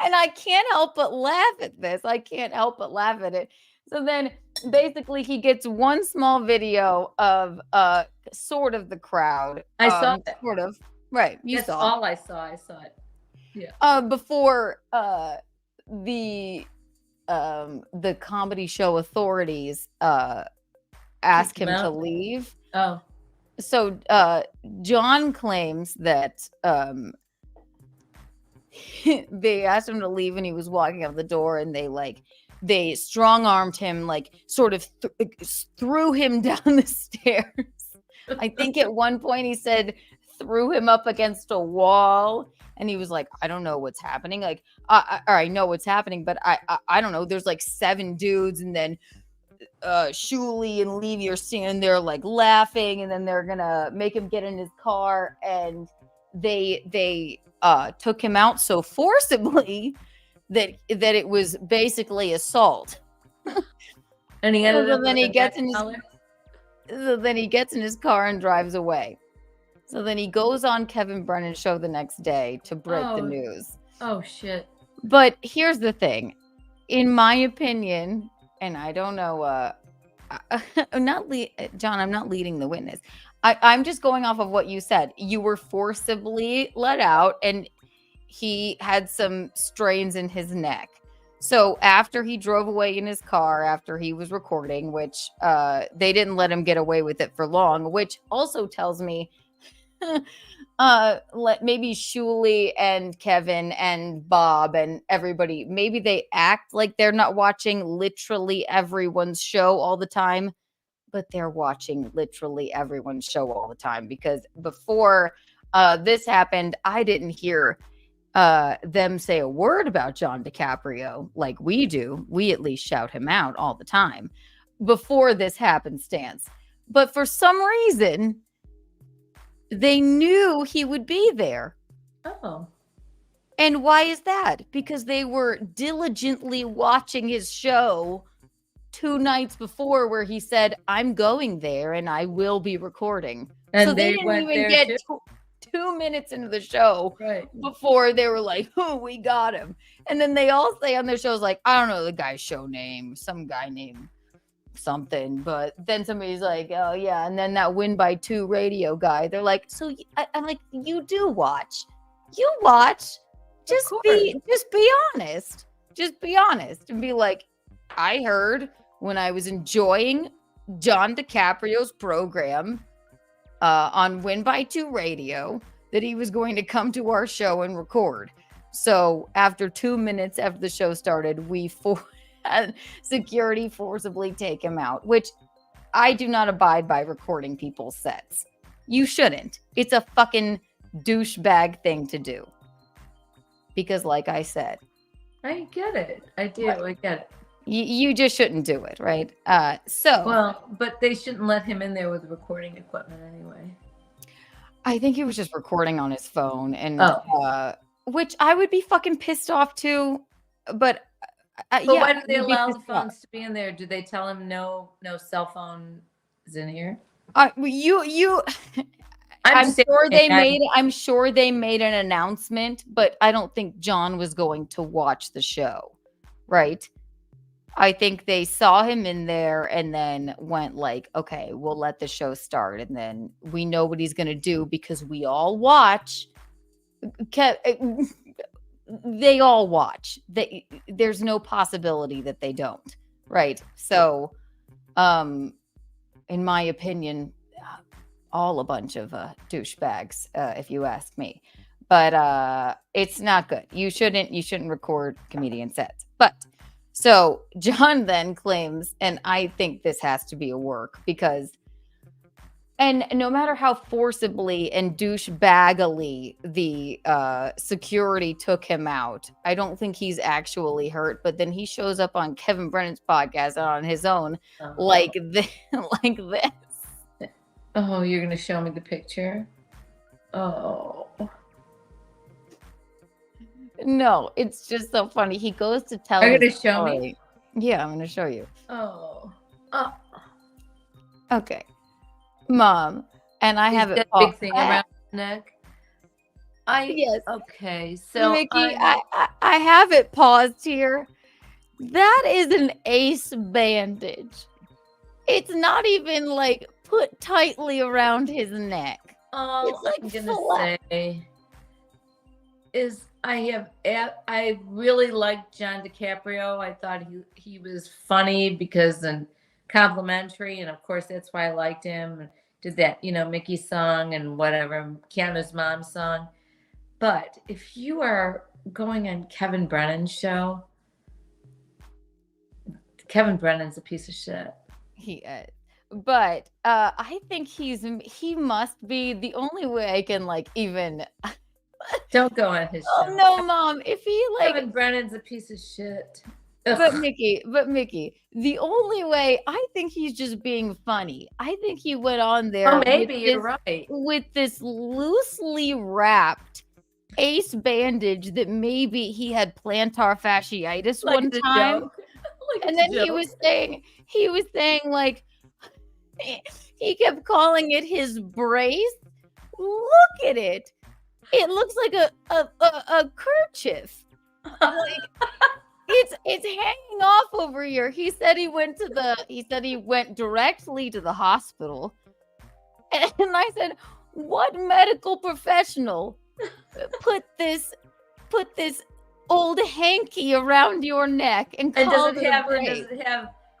And I can't help but laugh at this. I can't help but laugh at it. So then basically he gets one small video of sort of the crowd. I saw that. Sort of. Right. That's all I saw. I saw it. Yeah. Before the comedy show authorities ask him to leave. Oh. So John claims that they asked him to leave and he was walking out the door, and they strong-armed him, sort of threw him down the stairs. I think at one point he said threw him up against a wall. And he was like, I don't know what's happening. I know what's happening, but I don't know. There's 7 dudes, and then Shuli and Levy are standing there laughing, and then they're gonna make him get in his car, and they took him out so forcibly that it was basically assault. And he ended up then with he a gets red in his color? so then he gets in his car and drives away. So then he goes on Kevin Brennan's show the next day to break the Oh. news. Oh shit. But here's the thing. In my opinion, and I don't know, John, I'm not leading the witness. I'm just going off of what you said. You were forcibly let out, and he had some strains in his neck. So after he drove away in his car, after he was recording, which they didn't let him get away with it for long, which also tells me maybe Shuli and Kevin and Bob and everybody, maybe they act like they're not watching literally everyone's show all the time, but they're watching literally everyone's show all the time, because before this happened, I didn't hear them say a word about John DiCaprio like we do. We at least shout him out all the time before this happenstance. But for some reason, they knew he would be there. Oh. And why is that? Because they were diligently watching his show 2 nights before, where he said, I'm going there and I will be recording. And so they they didn't went even there get too? 2 minutes into the show before they were like, oh, we got him. And then they all say on their shows, like, I don't know the guy's show name, some guy named something, but then somebody's like, oh yeah, and then that Win by 2 radio guy, they're like, so I'm like, you do watch, just be honest and be like, I heard when I was enjoying John DiCaprio's program on Win by 2 radio that he was going to come to our show and record. So after 2 minutes after the show started, we had security forcibly take him out, which I do not abide by recording people's sets. You shouldn't. It's a fucking douchebag thing to do. Because like I said, I get it. I do. I get it. You just shouldn't do it, right? Well, but they shouldn't let him in there with recording equipment anyway. I think he was just recording on his phone, and which I would be fucking pissed off too. But why do they allow the phones to be in there? Do they tell him no cell phone is in here? I'm sure they made an announcement, but I don't think John was going to watch the show, right? I think they saw him in there and then went like, okay, we'll let the show start. And then we know what he's going to do because we all watch. They all watch. There's no possibility that they don't. Right. So, in my opinion, all a bunch of douchebags, if you ask me. But it's not good. You shouldn't record comedian sets. But so John then claims, and I think this has to be a work, because, and no matter how forcibly and douchebaggily the security took him out, I don't think he's actually hurt. But then he shows up on Kevin Brennan's podcast and on his own like this. Oh, you're going to show me the picture? Oh. No, it's just so funny. He goes to tell. Are you going to show me? Yeah, I'm going to show you. Oh. Okay, Mom, and I have it. Big thing around the neck. Yes. Okay, so Mickey, I have it paused here. That is an ace bandage. It's not even like put tightly around his neck. Oh, it's like I'm gonna say is I really liked John DiCaprio. I thought he was funny because and complimentary, and of course that's why I liked him. Did that, Mickey song and whatever, Keanu's mom song. But if you are going on Kevin Brennan's show, Kevin Brennan's a piece of shit. He is. But I think he must be the only way I can even don't go on his show. Oh no, Mom. If he Kevin Brennan's a piece of shit. But Mickey, the only way, I think he's just being funny. I think he went on there. Oh, maybe you're right. With this loosely wrapped ace bandage that maybe he had plantar fasciitis one time. And then he was saying like he kept calling it his brace. Look at it. It looks like a kerchief. Like it's hanging off over here. He said he went directly to the hospital. And I said, "What medical professional put this old hanky around your neck and called it a brace?"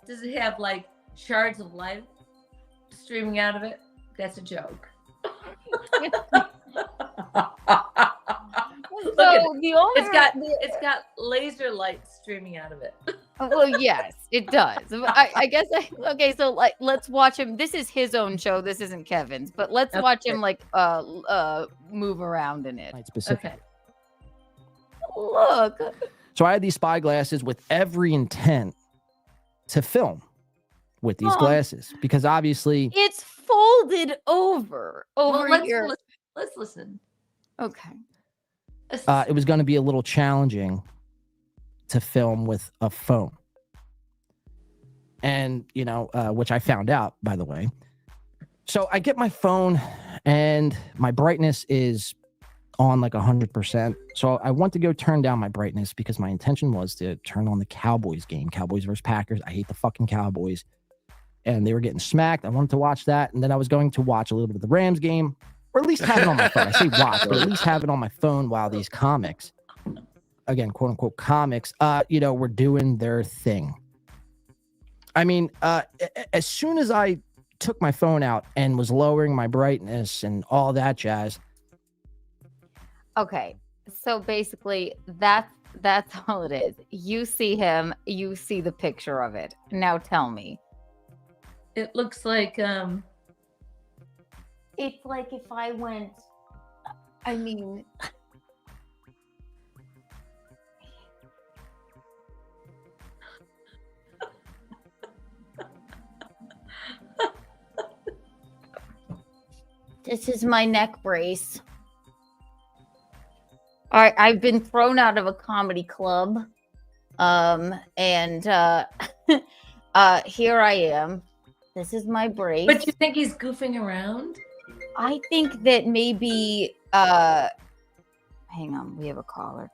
Does it have like shards of light streaming out of it? That's a joke. It's got laser light streaming out of it. Well, yes, it does. I guess. Okay, so like, let's watch him. This is his own show. This isn't Kevin's, but let's watch him like move around in it. Specific. Okay. Look. So I had these spy glasses with every intent to film with these glasses because obviously it's folded over here. Let's listen. Okay. It was going to be a little challenging to film with a phone. And, which I found out, by the way. So I get my phone and my brightness is on like 100%. So I want to go turn down my brightness because my intention was to turn on the Cowboys game, Cowboys versus Packers. I hate the fucking Cowboys. And they were getting smacked. I wanted to watch that. And then I was going to watch a little bit of the Rams game. Or at least have it on my phone. I say watch, but at least have it on my phone while these comics, again, quote unquote comics, were doing their thing. I mean, as soon as I took my phone out and was lowering my brightness and all that jazz. Okay, so basically that's all it is. You see him, you see the picture of it. Now tell me. It looks like It's like if I went, this is my neck brace. All right, I've been thrown out of a comedy club. And here I am. This is my brace. But you think he's goofing around? I think that maybe hang on, we have a caller.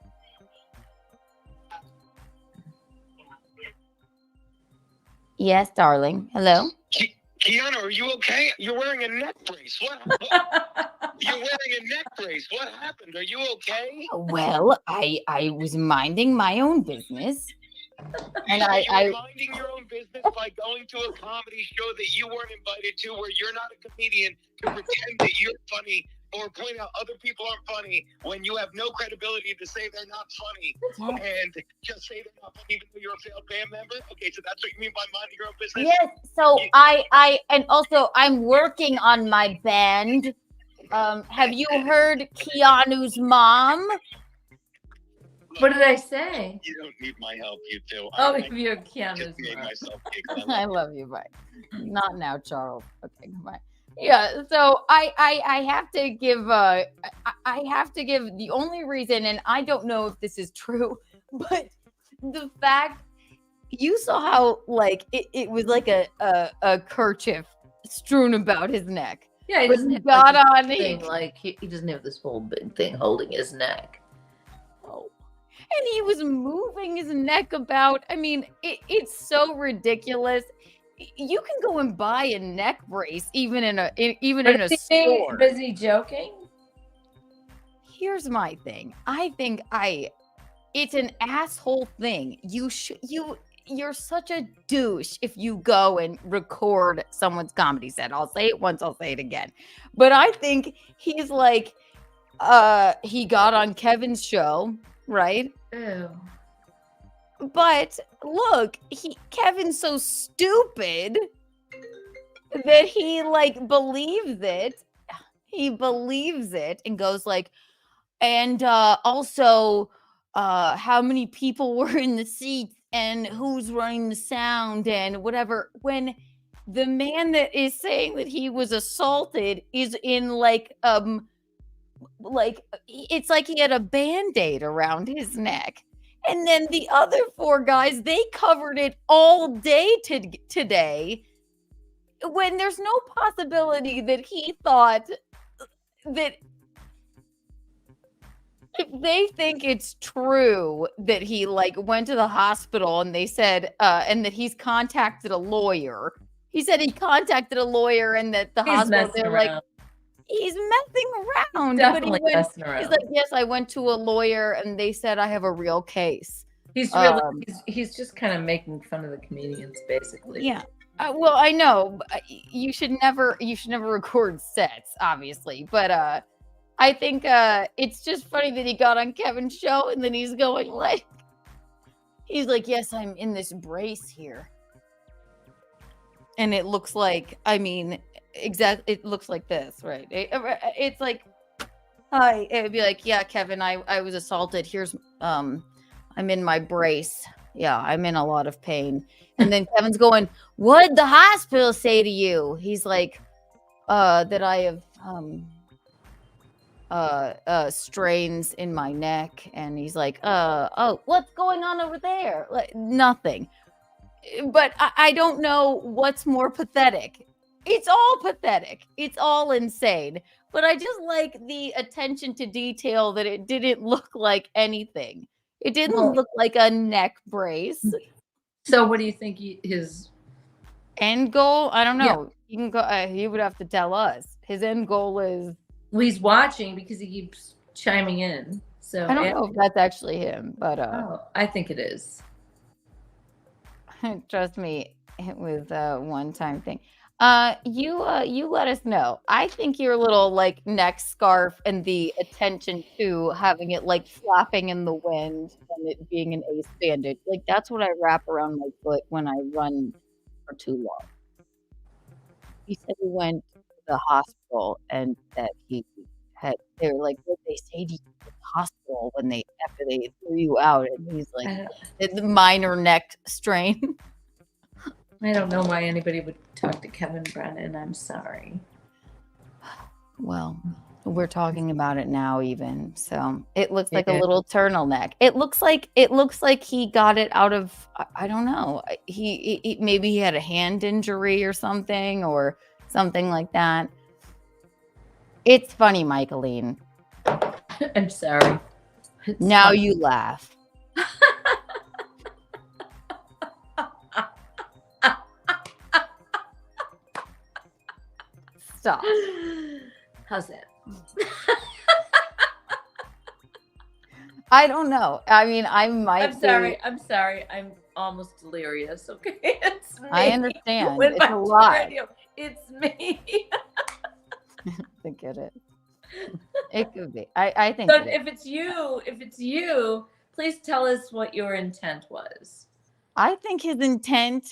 Yes, darling. Hello. Keanu, are you okay? You're wearing a neck brace. What? You're wearing a neck brace. What happened? Are you okay? Well, I was minding my own business. And I minding your own business by going to a comedy show that you weren't invited to, where you're not a comedian, to pretend that you're funny or point out other people aren't funny when you have no credibility to say they're not funny, and just say they're not funny even though you're a failed band member. Okay, so that's what you mean by minding your own business. Yes. So I and also I'm working on my band. Have you heard Keanu's mom? What did I say? You don't need my help, you two. You're Keanu's mom. I love you, but not now, Charles. Okay, goodbye. Yeah, so I have to give I have to give the only reason, and I don't know if this is true, but the fact you saw how like it was like a kerchief strewn about his neck. Yeah, he doesn't have he doesn't have this whole big thing holding his neck. Oh. And he was moving his neck about. I mean, it's so ridiculous. You can go and buy a neck brace even in a store. Is he joking? Here's my thing. I think it's an asshole thing. You're such a douche if you go and record someone's comedy set. I'll say it once, I'll say it again. But I think he's like he got on Kevin's show, right? Ew. But look, Kevin's so stupid that he like believes it. He believes it and goes like, and also how many people were in the seats and who's running the sound and whatever. When the man that is saying that he was assaulted is in like it's like he had a Band-Aid around his neck. And then the other 4 guys, they covered it all day today when there's no possibility that he thought that if they think it's true that he like went to the hospital and they said and that he's contacted a lawyer. He said he contacted a lawyer and that the hospital they're like he's messing around. Definitely but messing around. He's like, yes, I went to a lawyer and they said I have a real case. He's really he's just kind of making fun of the comedians, basically. Yeah. Well, I know you should never record sets, obviously, but I think it's just funny that he got on Kevin's show and then he's going like, yes, I'm in this brace here, and it looks like, I mean, exactly, it looks like this, right? It's like, hi, it would be like, yeah, Kevin, I was assaulted. Here's I'm in my brace. Yeah, I'm in a lot of pain. And then Kevin's going, what'd the hospital say to you? He's like, that I have strains in my neck. And he's like, oh, what's going on over there? Like, nothing. But I don't know what's more pathetic. It's all pathetic. It's all insane. But I just like the attention to detail that it didn't look like anything. It didn't look like a neck brace. So what do you think his end goal? I don't know. Yeah. You can go. He would have to tell us. His end goal is. Well, he's watching because he keeps chiming in. So I don't know if that's actually him, but I think it is. Trust me, it was a one-time thing. You let us know. I think your little like neck scarf and the attention to having it like flapping in the wind and it being an ace bandage, like that's what I wrap around my foot when I run for too long. He said he went to the hospital and that he had. They were like, what did they say to you at the hospital after they threw you out? And he's like, it's a minor neck strain. I don't know why anybody would talk to Kevin Brennan. I'm sorry. Well, we're talking about it now even. So it looks like a little turtleneck. It looks like he got it out of, I don't know. He maybe he had a hand injury or something like that. It's funny, Michaeline. I'm sorry. Now you laugh. Stop. How's that? I don't know. I mean, I'm sorry. I'm almost delirious. Okay, it's me. I understand. It's a lot. It's me. I get it. It could be. I think. So if it's you, please tell us what your intent was. I think his intent.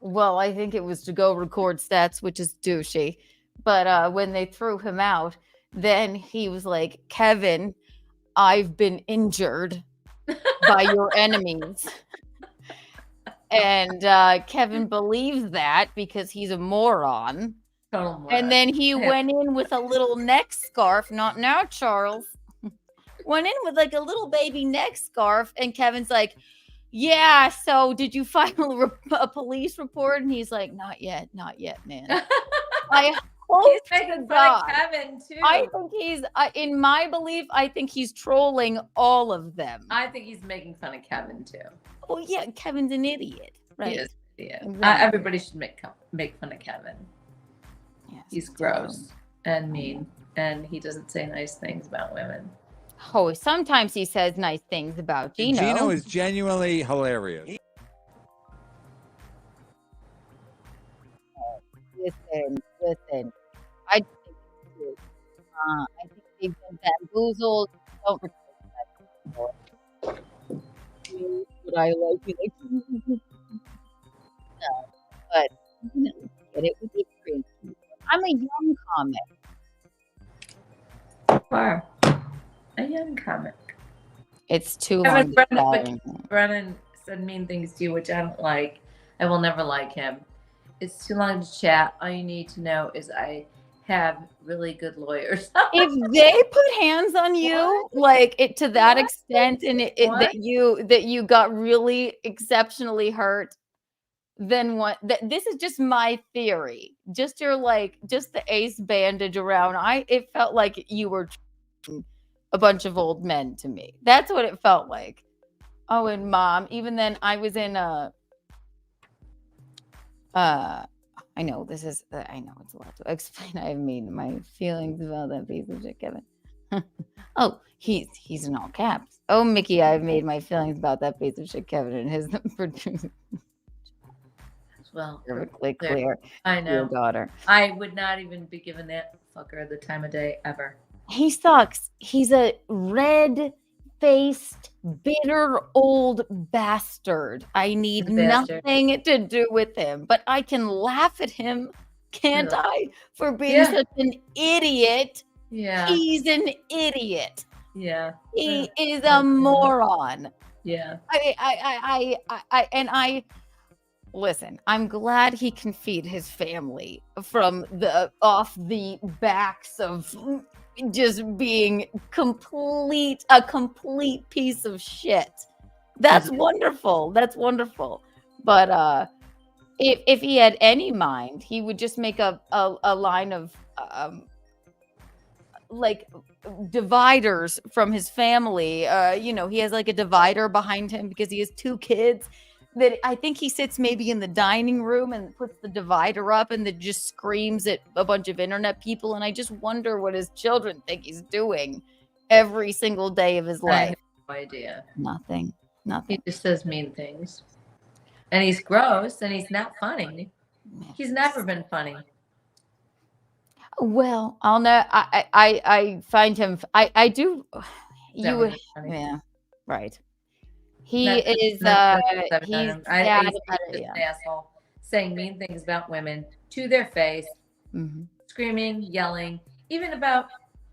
Well, I think it was to go record stats, which is douchey. But when they threw him out, then he was like, Kevin, I've been injured by your enemies. And Kevin believes that because he's a moron. And then he went in with a little neck scarf. Not now, Charles. Went in with like a little baby neck scarf. And Kevin's like, yeah, so did you file a police report? And he's like, not yet, man. I hope he's making fun of Kevin too. I think he's, in my belief, I think he's trolling all of them. I think he's making fun of Kevin too. Well, yeah, Kevin's an idiot, right? He is an idiot. Exactly. Everybody should make fun of Kevin. Yes, he's gross and mean, and he doesn't say nice things about women. Oh, sometimes he says nice things about Gino. Gino is genuinely hilarious. Listen. I think they've been bamboozled. Don't record that. Would I like you? No, but it would be crazy. I'm a young comic. Wow. A young comic. It's too long. Brennan said mean things to you, which I don't like. I will never like him. It's too long to chat. All you need to know is I have really good lawyers. If they put hands on you, like it to that extent, and that you got really exceptionally hurt, then what? This is just my theory. Just the ace bandage around. It felt like you were a bunch of old men to me. That's what it felt like. Oh, and Mom, even then I was in I know this is I know it's a lot to explain. I mean my feelings about that piece of shit, Kevin. Oh, he's in all caps. Oh, Mickey, I've made my feelings about that piece of shit, Kevin, and his producer. Well, Perfectly clear. I know. Your daughter. I would not even be giving that fucker the time of day ever. He sucks. He's a red-faced, bitter old bastard. I need nothing to do with him, but I can laugh at him, can't I? For being such an idiot. Yeah. He's an idiot. Yeah. He is a moron. Yeah. I listen, I'm glad he can feed his family from off the backs of just being a complete piece of shit. That's wonderful. That's wonderful. But if he had any mind, he would just make a line of like dividers from his family. He has like a divider behind him because he has 2 kids. That I think he sits maybe in the dining room and puts the divider up and then just screams at a bunch of internet people. And I just wonder what his children think he's doing every single day of his life. I have no idea. Nothing. He just says mean things. And he's gross and he's not funny. He's never been funny. Well, I'll know. I find him. I do. You would. Yeah. Right. He is. He's sad about it. An asshole, saying mean things about women to their face, screaming, yelling, even about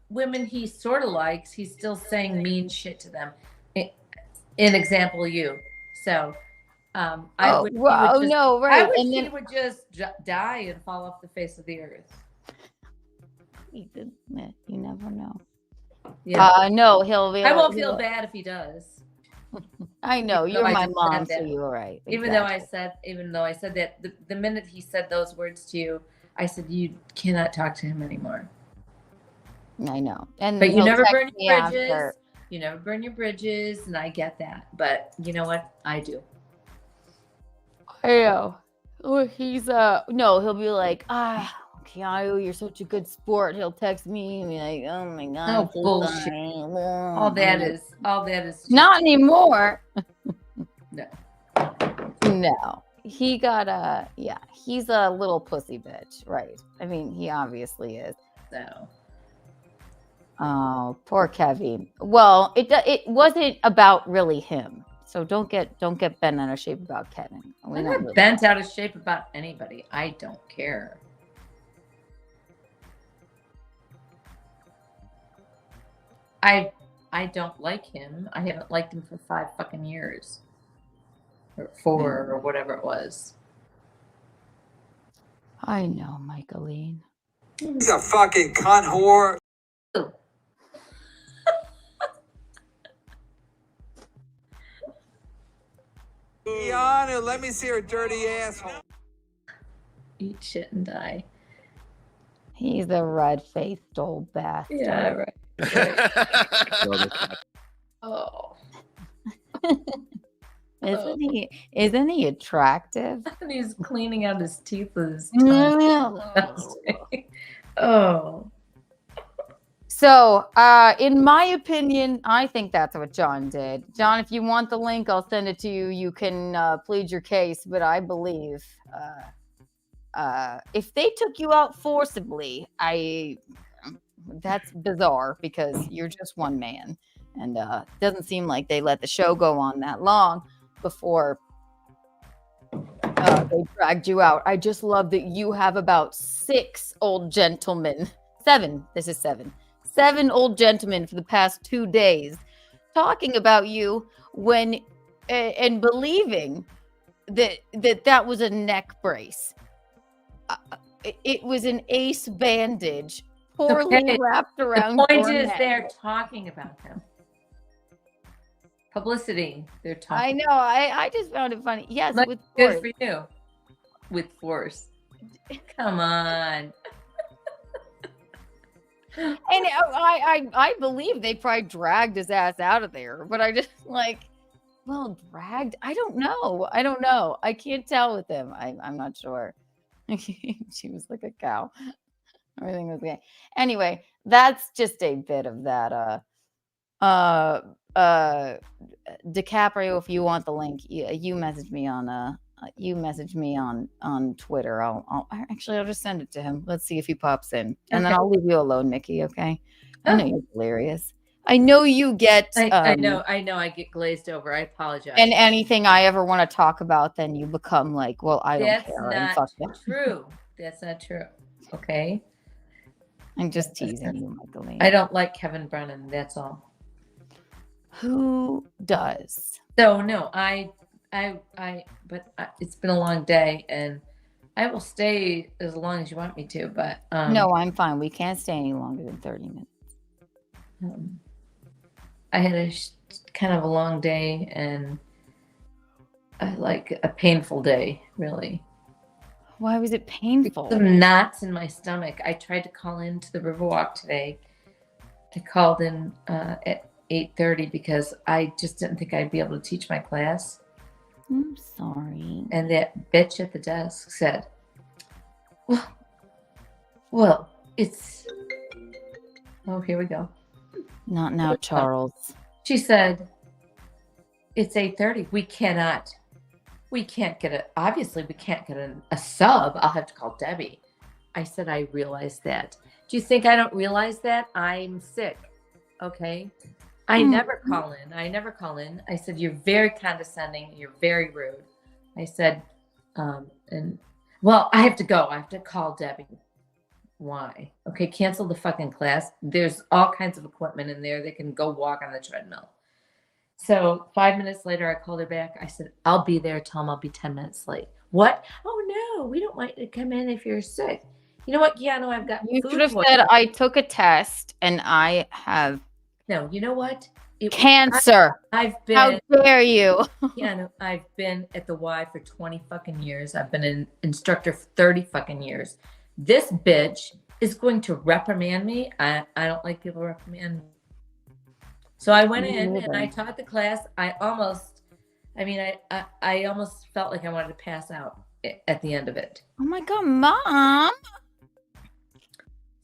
women he sort of likes. He's still saying mean shit to them. In example, you. So, I wish he would just die and fall off the face of the earth. You never know. Yeah. No, he'll be. I won't feel bad if he does. I know you're my mom, so you're right. Even though I said that the minute he said those words to you, I said you cannot talk to him anymore. I know, but you never burn your bridges. You never burn your bridges, and I get that. But you know what? I do. I know. He's no, he'll be like, Keanu, you're such a good sport. He'll text me and be like, oh my god, no bullshit. All that is not anymore. No. He got he's a little pussy bitch, right? I mean, he obviously is. So. Oh, poor Kevin. Well, it wasn't about really him. So don't get bent out of shape about Kevin. I'm not bent out of shape about anybody. I don't care. I don't like him. I haven't liked him for 5 fucking years. Or 4 or whatever it was. I know, Michaeline. He's a fucking cunt whore. Keanu, let me see her dirty asshole. Eat shit and die. He's a red-faced old bastard. Yeah, right. Oh. Isn't he attractive? And he's cleaning out his teeth with his tongue. Oh. So, in my opinion, I think that's what John did. John, if you want the link, I'll send it to you. You can plead your case, but I believe if they took you out forcibly, that's bizarre because you're just one man. And it doesn't seem like they let the show go on that long before they dragged you out. I just love that you have about 6 old gentlemen. 7. This is 7. 7 old gentlemen for the past 2 days talking about you when and believing that was a neck brace. it was an ace bandage, poorly wrapped around. The point your is, neck. they're talking about him. Publicity. They're talking. I know. I just found it funny. Yes, Like, with good force. for you. With force. Come on. And I believe they probably dragged his ass out of there, but I just like, well, dragged. I don't know. I can't tell with him. I'm not sure. She was like a cow. Everything was okay. Anyway, that's just a bit of that. DiCaprio, if you want the link, you message me on on Twitter. I'll just send it to him. Let's see if he pops in, and then I'll leave you alone, Mickey. Okay? I know you're hilarious. I know you get. I know. I get glazed over. I apologize. And anything I ever want to talk about, then you become like, well, I don't That's care. and not fuck that. true. That's not true. Okay. I'm just teasing you, Michaeline. I don't like Kevin Brennan. That's all. Who does? So no, but it's been a long day, and I will stay as long as you want me to. But no, I'm fine. We can't stay any longer than 30 minutes. I had a kind of a long day, and like a painful day, really. Why was it painful? Some knots in my stomach. I tried to call into the Riverwalk today. I called in at 8:30 because I just didn't think I'd be able to teach my class. I'm sorry. And that bitch at the desk said, well, it's... Oh, here we go. Not now, Charles. She said, it's 8:30. We can't get obviously we can't get a sub. I'll have to call Debbie. I said, I realize that. Do you think I don't realize that? I'm sick. Okay. I never call in. I said, you're very condescending. You're very rude. I said, well, I have to go. I have to call Debbie. Why? Okay. Cancel the fucking class. There's all kinds of equipment in there. They can go walk on the treadmill. So 5 minutes later, I called her back. I said, I'll be there. Tell them I'll be 10 minutes late. What? Oh, no, we don't want you to come in if you're sick. You know what, Keanu? I've got You food should have poisoning. said I took a test and I have No, you know what? cancer. I've been. How dare you? Keanu, I've been at the Y for 20 fucking years. I've been an instructor for 30 fucking years. This bitch is going to reprimand me. I don't like people reprimand me. So I went in and I taught the class. I almost felt like I wanted to pass out at the end of it. Oh my God, Mom.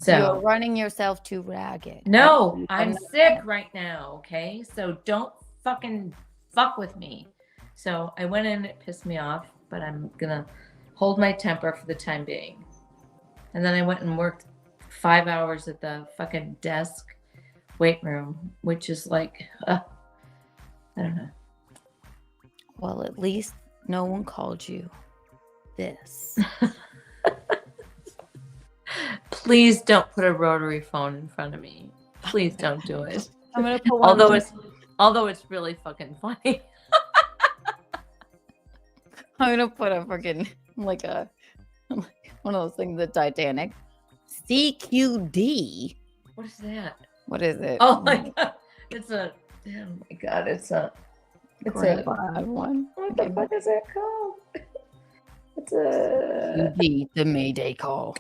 So you're running yourself too ragged. No, I'm sick right now. Okay. So don't fucking fuck with me. So I went in, it pissed me off, but I'm going to hold my temper for the time being. And then I went and worked 5 hours at the fucking desk weight room, which is like, I don't know. Well, at least no one called you this. Please don't put a rotary phone in front of me. Please don't do it. I'm gonna put one. Although it's really fucking funny. I'm gonna put a freaking like one of those things, the Titanic. CQD. What is that? What is it? Oh my God. It's a bad one. What the fuck is that called? It's a CQD, the Mayday call.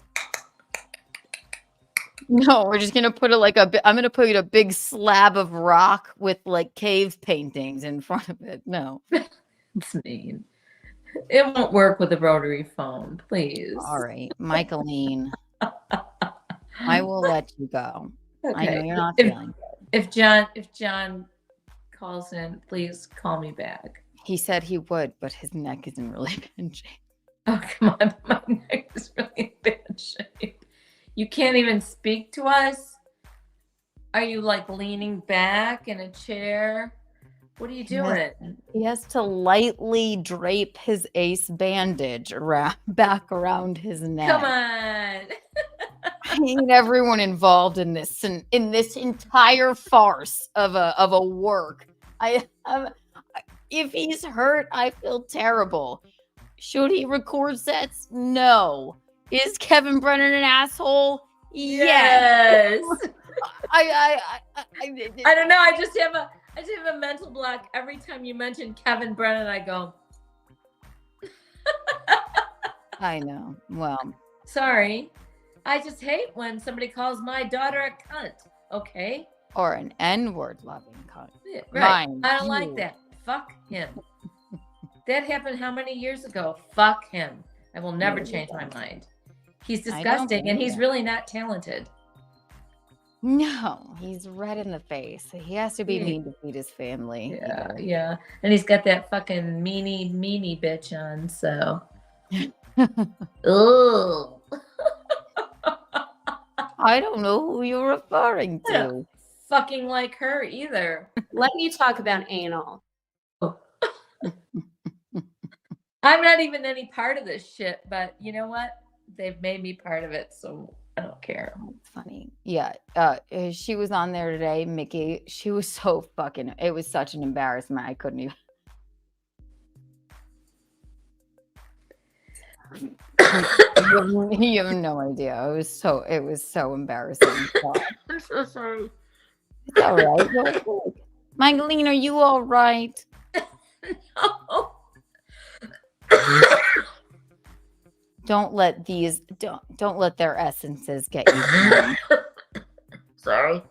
No, we're just gonna put it I'm gonna put a big slab of rock with like cave paintings in front of it. No, it's mean. It won't work with a rotary phone, please. All right, Michaeline. I will let you go. Okay. I know you're not feeling good. If John calls in, please call me back. He said he would, but his neck is in really bad shape. Oh, come on. My neck is really in bad shape. You can't even speak to us? Are you like leaning back in a chair? What are you doing? He has to lightly drape his ace bandage back around his neck. Come on. I need everyone involved in this entire farce of a work. If he's hurt, I feel terrible. Should he record sets? No. Is Kevin Brennan an asshole? Yes. I I don't know. I just have a mental block every time you mention Kevin Brennan. I go, I know. Well, sorry. I just hate when somebody calls my daughter a cunt. Okay. Or an N-word loving cunt. Yeah, right. Mind I don't you. like that. Fuck him. That happened how many years ago? Fuck him. I will never change my mind. He's disgusting and he's really not talented. No, he's red in the face. He has to be mean to feed his family. Yeah, yeah. And he's got that fucking meanie bitch on, so. Ugh. I don't know who you're referring to. I don't fucking like her either. Let me talk about anal. I'm not even any part of this shit, but you know what? They've made me part of it, so I don't care. It's funny. Yeah. She was on there today, Mickey. She was so fucking, it was such an embarrassment. I couldn't even. You have no idea. It was so embarrassing. I'm so sorry. It's all right. Michaeline, are you all right? No. Don't let their essences get you down. Sorry.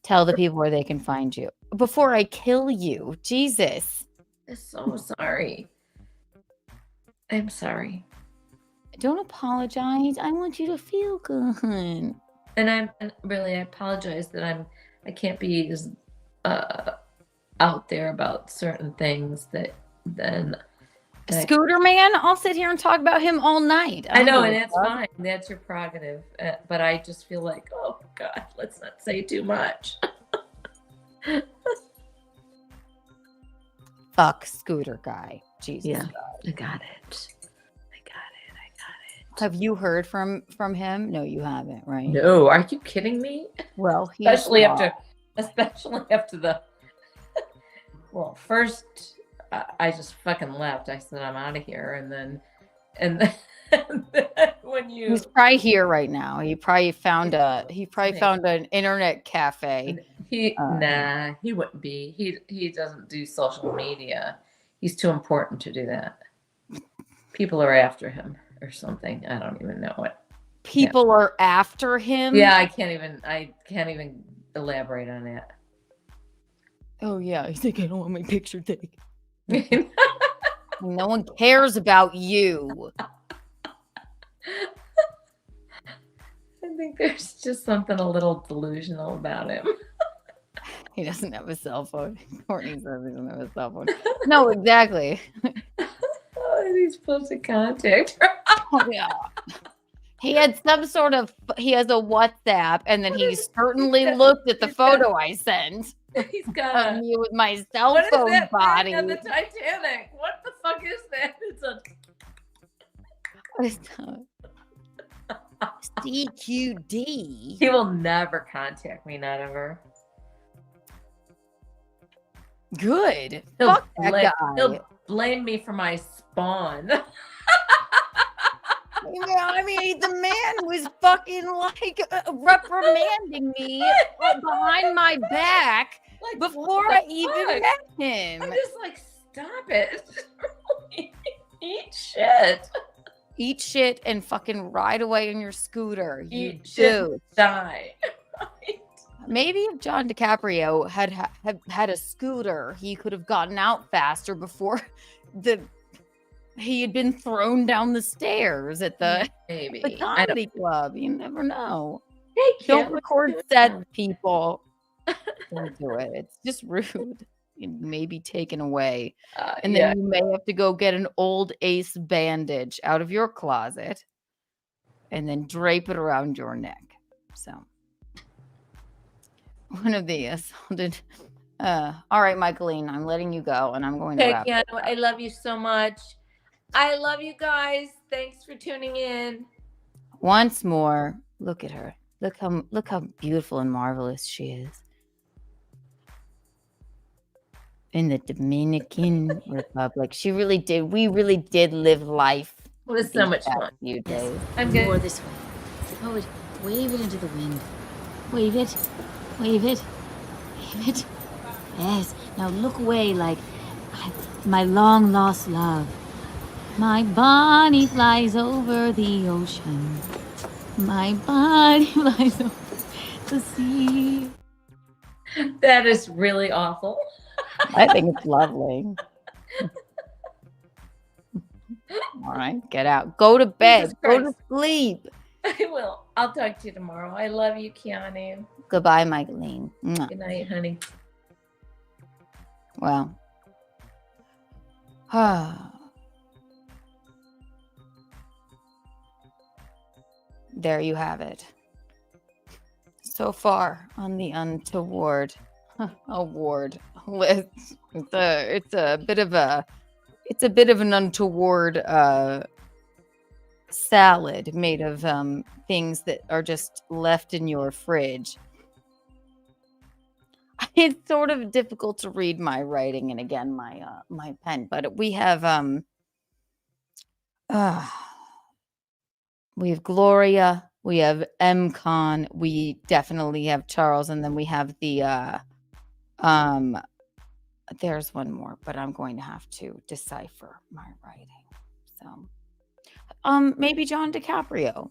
Tell the people where they can find you before I kill you. Jesus. I'm so sorry. I'm sorry. Don't apologize. I want you to feel good. And I apologize that I can't be as out there about certain things that then. Scooter Man, I'll sit here and talk about him all night. I know, and that's fine. That's your prerogative. But I just feel like, oh God, let's not say too much. Fuck Scooter guy. Jesus. Yeah, God. I got it. Have you heard from him? No, you haven't, right? No, are you kidding me? Well, especially after the. Well, first I just fucking left. I said I'm out of here, and then when you. He's probably here right now. He probably found an internet cafe. He wouldn't be. He doesn't do social media. He's too important to do that. People are after him or something. I don't even know what. People are after him. Yeah, I can't even elaborate on that. Oh yeah, he's like, I don't want my picture taken. No one cares about you. I think there's just something a little delusional about him. He doesn't have a cell phone. Courtney says he doesn't have a cell phone. No, exactly. He's supposed to contact her. Oh, yeah. He had he has a WhatsApp, and then he certainly looked at the photo I sent. He's got me with my cell phone body. On the Titanic. What the fuck is that? It's a CQD. He will never contact me, not ever. Good. Fuck that guy. He'll blame me for my spawn. Yeah, I mean, the man was fucking like reprimanding me behind my back before I even met him. I'm just like, stop it. Eat shit. Eat shit and fucking ride away on your scooter. Eat shit, die. Maybe if John DiCaprio had a scooter, he could have gotten out faster before he had been thrown down the stairs at the comedy club. You never know. Don't record sets, people. Don't do it. It's just rude. It may be taken away. And then you may have to go get an old Ace bandage out of your closet and then drape it around your neck. So one of the assaulted. All right, Michaeline, I'm letting you go and I'm going to wrap Keanu, I love you so much. I love you guys. Thanks for tuning in. Once more, look at her. Look how beautiful and marvelous she is. In the Dominican Republic. We really did live life It was so much fun. You, Yes. Dave. I'm good. More this way. Poet, wave it into the wind. Wave it. Wave it. Wave it. Yes. Now look away like my long lost love. My body flies over the ocean. My body flies over the sea. That is really awful. I think it's lovely. All right, get out. Go to bed. Go to sleep. I will. I'll talk to you tomorrow. I love you, Keanu. Goodbye, Michaeline. Mwah. Good night, honey. Well. There you have it. So far on the Untoward award list, it's a bit of an untoward salad made of things that are just left in your fridge. It's sort of difficult to read my writing and again my pen, but we have Gloria, we have MCon, we definitely have Charles, and then we have the there's one more, but I'm going to have to decipher my writing. So maybe John DiCaprio.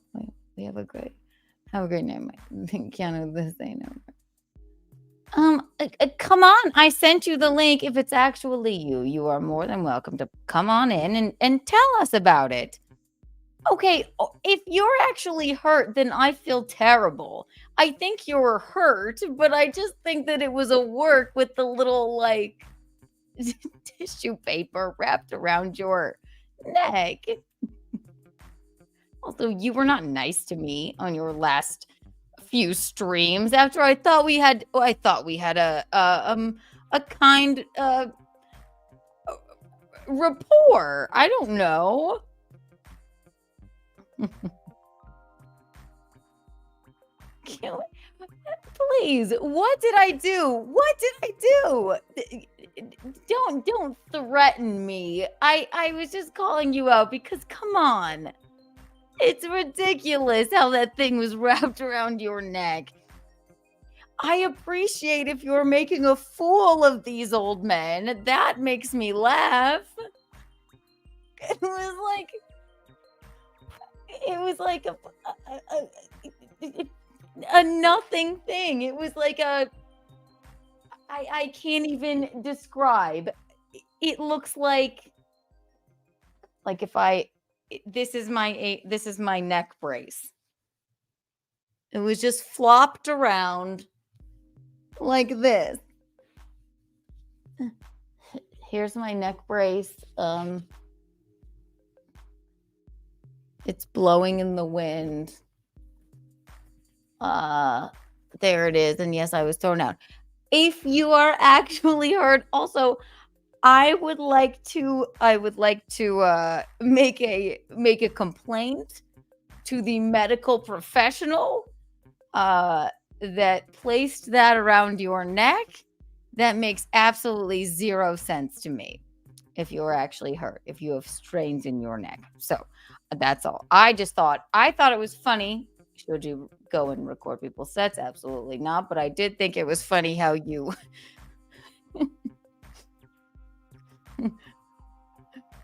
We have a great name. Keanu the same number. Come on, I sent you the link. If it's actually you are more than welcome to come on in and tell us about it. Okay, if you're actually hurt, then I feel terrible. I think you're hurt, but I just think that it was a work with the little, like, tissue paper wrapped around your neck. Also, you were not nice to me on your last few streams after I thought we had a kind rapport. I don't know. Please, what did I do? What did I do? Don't threaten me. I was just calling you out because come on. It's ridiculous how that thing was wrapped around your neck. I appreciate if you're making a fool of these old men. That makes me laugh. It was like a nothing thing. It was like I can't even describe. It looks like if this is my neck brace. It was just flopped around like this. Here's my neck brace. It's blowing in the wind. There it is. And yes, I was thrown out. If you are actually hurt, also, I would like to make a complaint to the medical professional that placed that around your neck. That makes absolutely zero sense to me. If you're actually hurt, if you have strains in your neck. So that's all. I thought it was funny. Should you go and record people's sets? Absolutely not. But I did think it was funny how you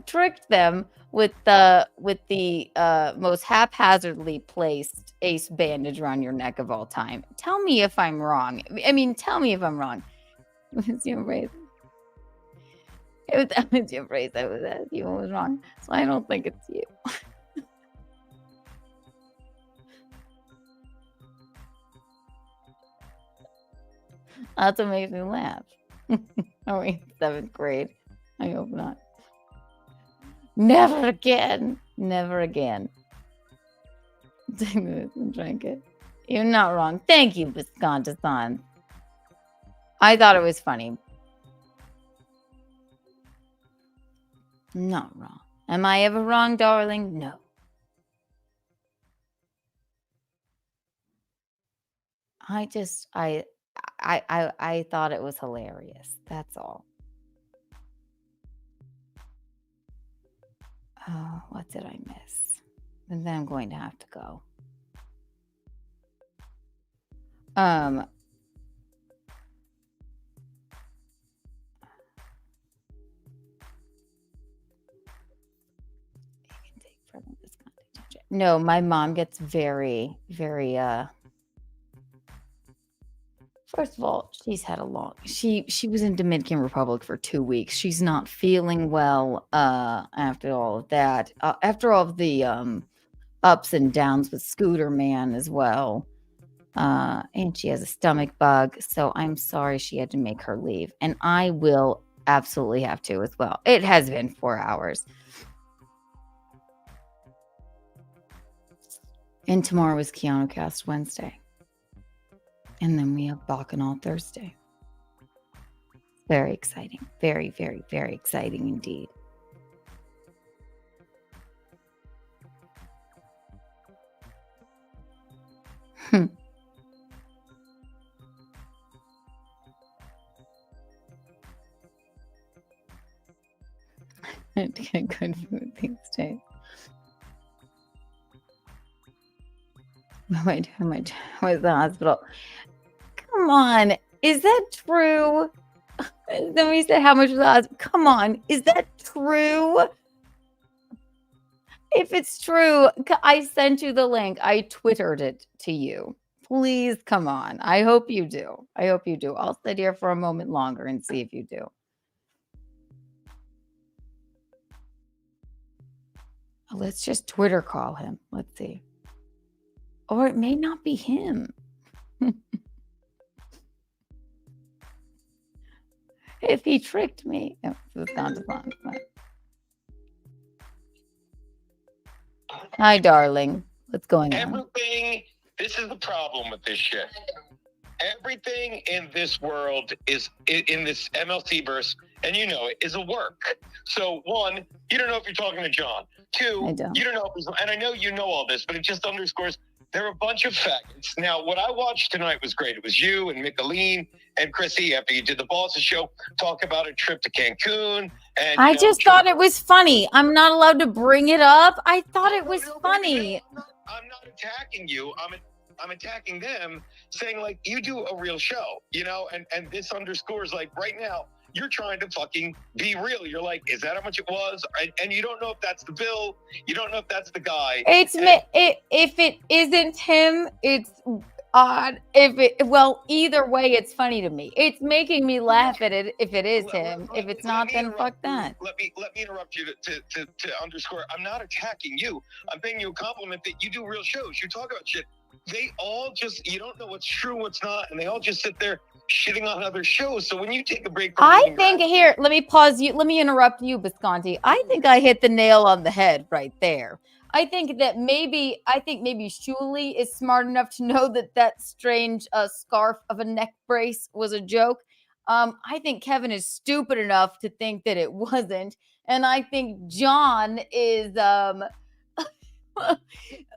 tricked them with the most haphazardly placed ace bandage around your neck of all time. Tell me if I'm wrong. I mean, tell me if I'm wrong. It's your race. It was your race. I was asking you what was wrong. So I don't think it's you. That's what makes me laugh. Are we 7th grade? I hope not. Never again. Never again. Take this and drink it. You're not wrong. Thank you, Visconti-san. I thought it was funny. Not wrong. Am I ever wrong, darling? No. I thought it was hilarious. That's all. Oh, what did I miss? And then I'm going to have to go. No, my mom gets very, very first of all, she's had a long she was in Dominican Republic for 2 weeks. She's not feeling well after all of that. After all of the ups and downs with Scooter Man as well. And she has a stomach bug, so I'm sorry she had to make her leave. And I will absolutely have to as well. It has been 4 hours. And tomorrow is Keanu Cast Wednesday. And then we have Bacchanal Thursday. Very exciting. Very, very, very exciting indeed. To get good food these days. Wait, how much was the hospital? Come on, is that true? Then we said how much was the hospital. Come on, is that true? If it's true, I sent you the link. I Twittered it to you. Please come on. I hope you do. I hope you do. I'll sit here for a moment longer and see if you do. Let's just Twitter call him. Let's see. Or it may not be him. If he tricked me. Oh, it's gone to long. Hi, darling. What's going on? Everything, this is the problem with this shit. Everything in this world is, in this MLC verse, and you know it, is a work. So one, you don't know if you're talking to John. Two, you don't know if he's, and I know you know all this, but it just underscores they're a bunch of faggots. Now, what I watched tonight was great. It was you and Micheline and Chrissy, after you did the Bosses show, talk about a trip to Cancun. And I just thought it was funny. I'm not allowed to bring it up. I thought it was funny. I'm not attacking you. I'm attacking them, saying like, you do a real show, you know, and this underscores like right now, you're trying to fucking be real. You're like, is that how much it was? And you don't know if that's the bill. You don't know if that's the guy. If it isn't him, it's odd. Well, either way, it's funny to me. It's making me laugh at it if it is him. If it's not, then fuck that. Let me interrupt you to underscore. I'm not attacking you. I'm paying you a compliment that you do real shows. You talk about shit. They all just, you don't know what's true, what's not, and they all just sit there shitting on other shows. So when you take a break from I think here, let me pause you. Let me interrupt you, Bisconti. I think I hit the nail on the head right there. I think maybe Shuli is smart enough to know that strange scarf of a neck brace was a joke. I think Kevin is stupid enough to think that it wasn't. And I think John is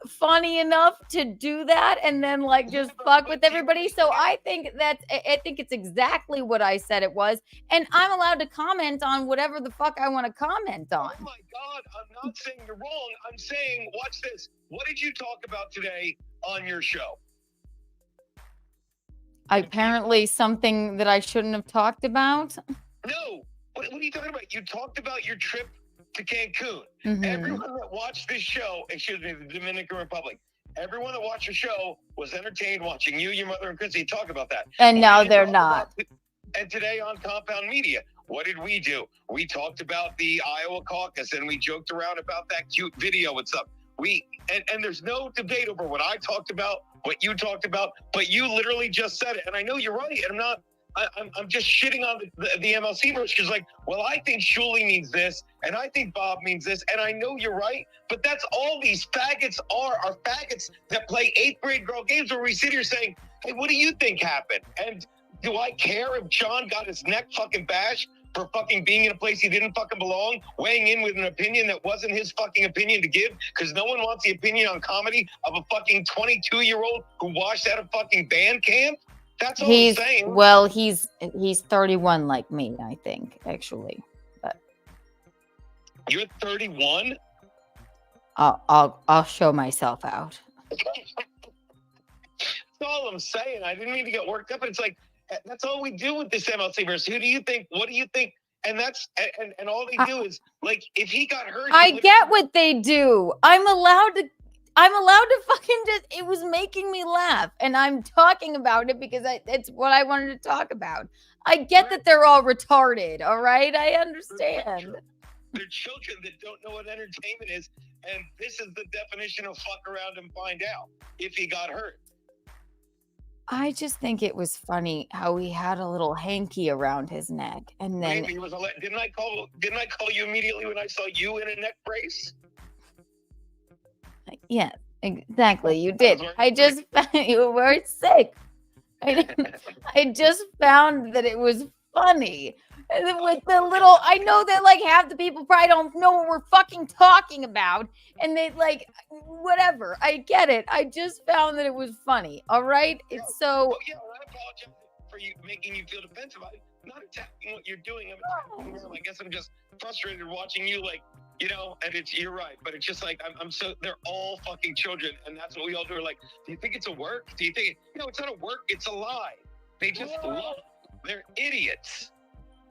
funny enough to do that and then like just fuck with everybody. So I think it's exactly what I said it was, and I'm allowed to comment on whatever the fuck I want to comment on. Oh my God, I'm not saying you're wrong. I'm saying, watch this. What did you talk about today on your show? Apparently something that I shouldn't have talked about. No, what are you talking about? You talked about your trip to Cancun. Mm-hmm. Everyone that watched this show, the Dominican Republic, everyone that watched the show was entertained watching you, your mother, and Chrissy talk about that. And now they're not. And today on Compound Media, what did we do? We talked about the Iowa caucus, and we joked around about that cute video and stuff. And there's no debate over what I talked about, what you talked about, but you literally just said it. And I know you're right, and I'm just shitting on the MLC verse because, like, well, I think Shuli means this, and I think Bob means this, and I know you're right, but that's all these faggots are faggots that play 8th grade girl games where we sit here saying, hey, what do you think happened? And do I care if John got his neck fucking bashed for fucking being in a place he didn't fucking belong, weighing in with an opinion that wasn't his fucking opinion to give, because no one wants the opinion on comedy of a fucking 22-year-old who washed out of fucking band camp? That's all I'm saying. Well, he's 31 like me, I think, actually. But you're 31? I'll show myself out. That's all I'm saying. I didn't mean to get worked up. But it's like, that's all we do with this MLC verse. Who do you think? What do you think? And that's and all they do is like, if he got hurt. I get what they do. I'm allowed to fucking just. It was making me laugh, and I'm talking about it because it's what I wanted to talk about. I get that they're all retarded. All right, I understand. They're children that don't know what entertainment is, and this is the definition of fuck around and find out if he got hurt. I just think it was funny how he had a little hanky around his neck, and then Maybe it was didn't I call you immediately when I saw you in a neck brace? yeah, exactly, you did. I just you were sick. I just found that it was funny. And then with the little, I know that like half the people probably don't know what we're fucking talking about, and they like whatever. I get it. I just found that it was funny. All right, it's so. Well, yeah, I apologize for you making you feel defensive. I'm not attacking what you're doing. I guess I'm just frustrated watching you, like, you know. And you're right, but it's just like I'm so they're all fucking children, and that's what we all do. We're like, do you think it's a work? Do you think it's not a work? It's a lie. They just love. They're idiots.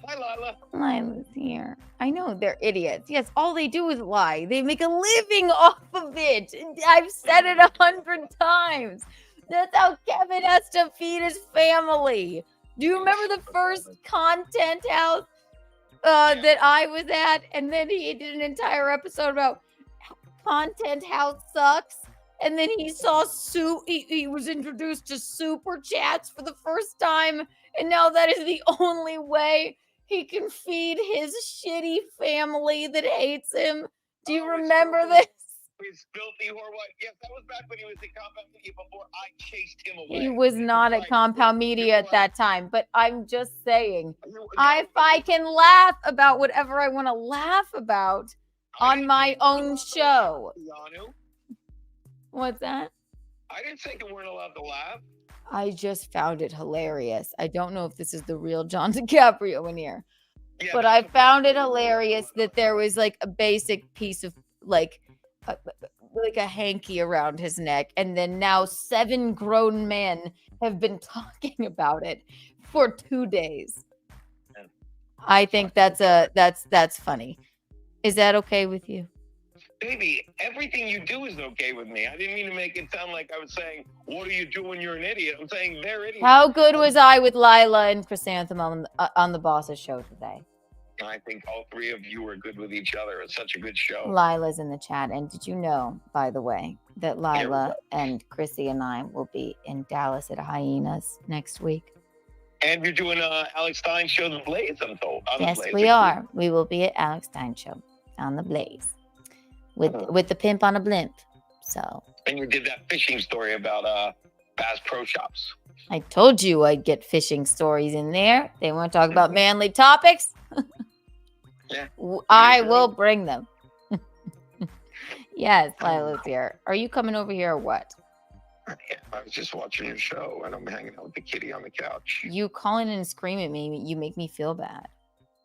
Hi, Lila. Lila's here. I know they're idiots. Yes, all they do is lie. They make a living off of it. I've said it 100 times. That's how Kevin has to feed his family. Do you remember the first content house that I was at? And then he did an entire episode about content house sucks. And then he saw he was introduced to super chats for the first time. And now that is the only way he can feed his shitty family that hates him. Do you remember this? His filthy whore. Yes, that was back when he was at Compound Media before I chased him away. He was not at Compound Media at that time, but I'm just saying, if I can laugh about whatever I want to laugh about on my own show. Keanu. What's that? I didn't think we weren't allowed to laugh. I just found it hilarious. I don't know if this is the real John DiCaprio in here, but I found it hilarious that there was like a basic piece of like a hanky around his neck, and then now 7 grown men have been talking about it for 2 days. I think that's funny. Is that okay with you? Baby, everything you do is okay with me. I didn't mean to make it sound like I was saying, what do you do when you're an idiot? I'm saying they're idiots. How good was I with Lila and Chrysanthemum on the Boss's show today? I think all 3 of you were good with each other. It's such a good show. Lila's in the chat. And did you know, by the way, that Lila and Chrissy and I will be in Dallas at Hyenas next week? And you're doing Alex Stein's show, The Blaze, I'm told. Yes, we are. We will be at Alex Stein's show on The Blaze. With the pimp on a blimp. So. And you did that fishing story about Bass Pro Shops. I told you I'd get fishing stories in there. They want to talk about manly topics. Yeah. I will bring them. Yes, Lila's here. Are you coming over here or what? Yeah, I was just watching your show and I'm hanging out with the kitty on the couch. You calling and screaming at me, you make me feel bad.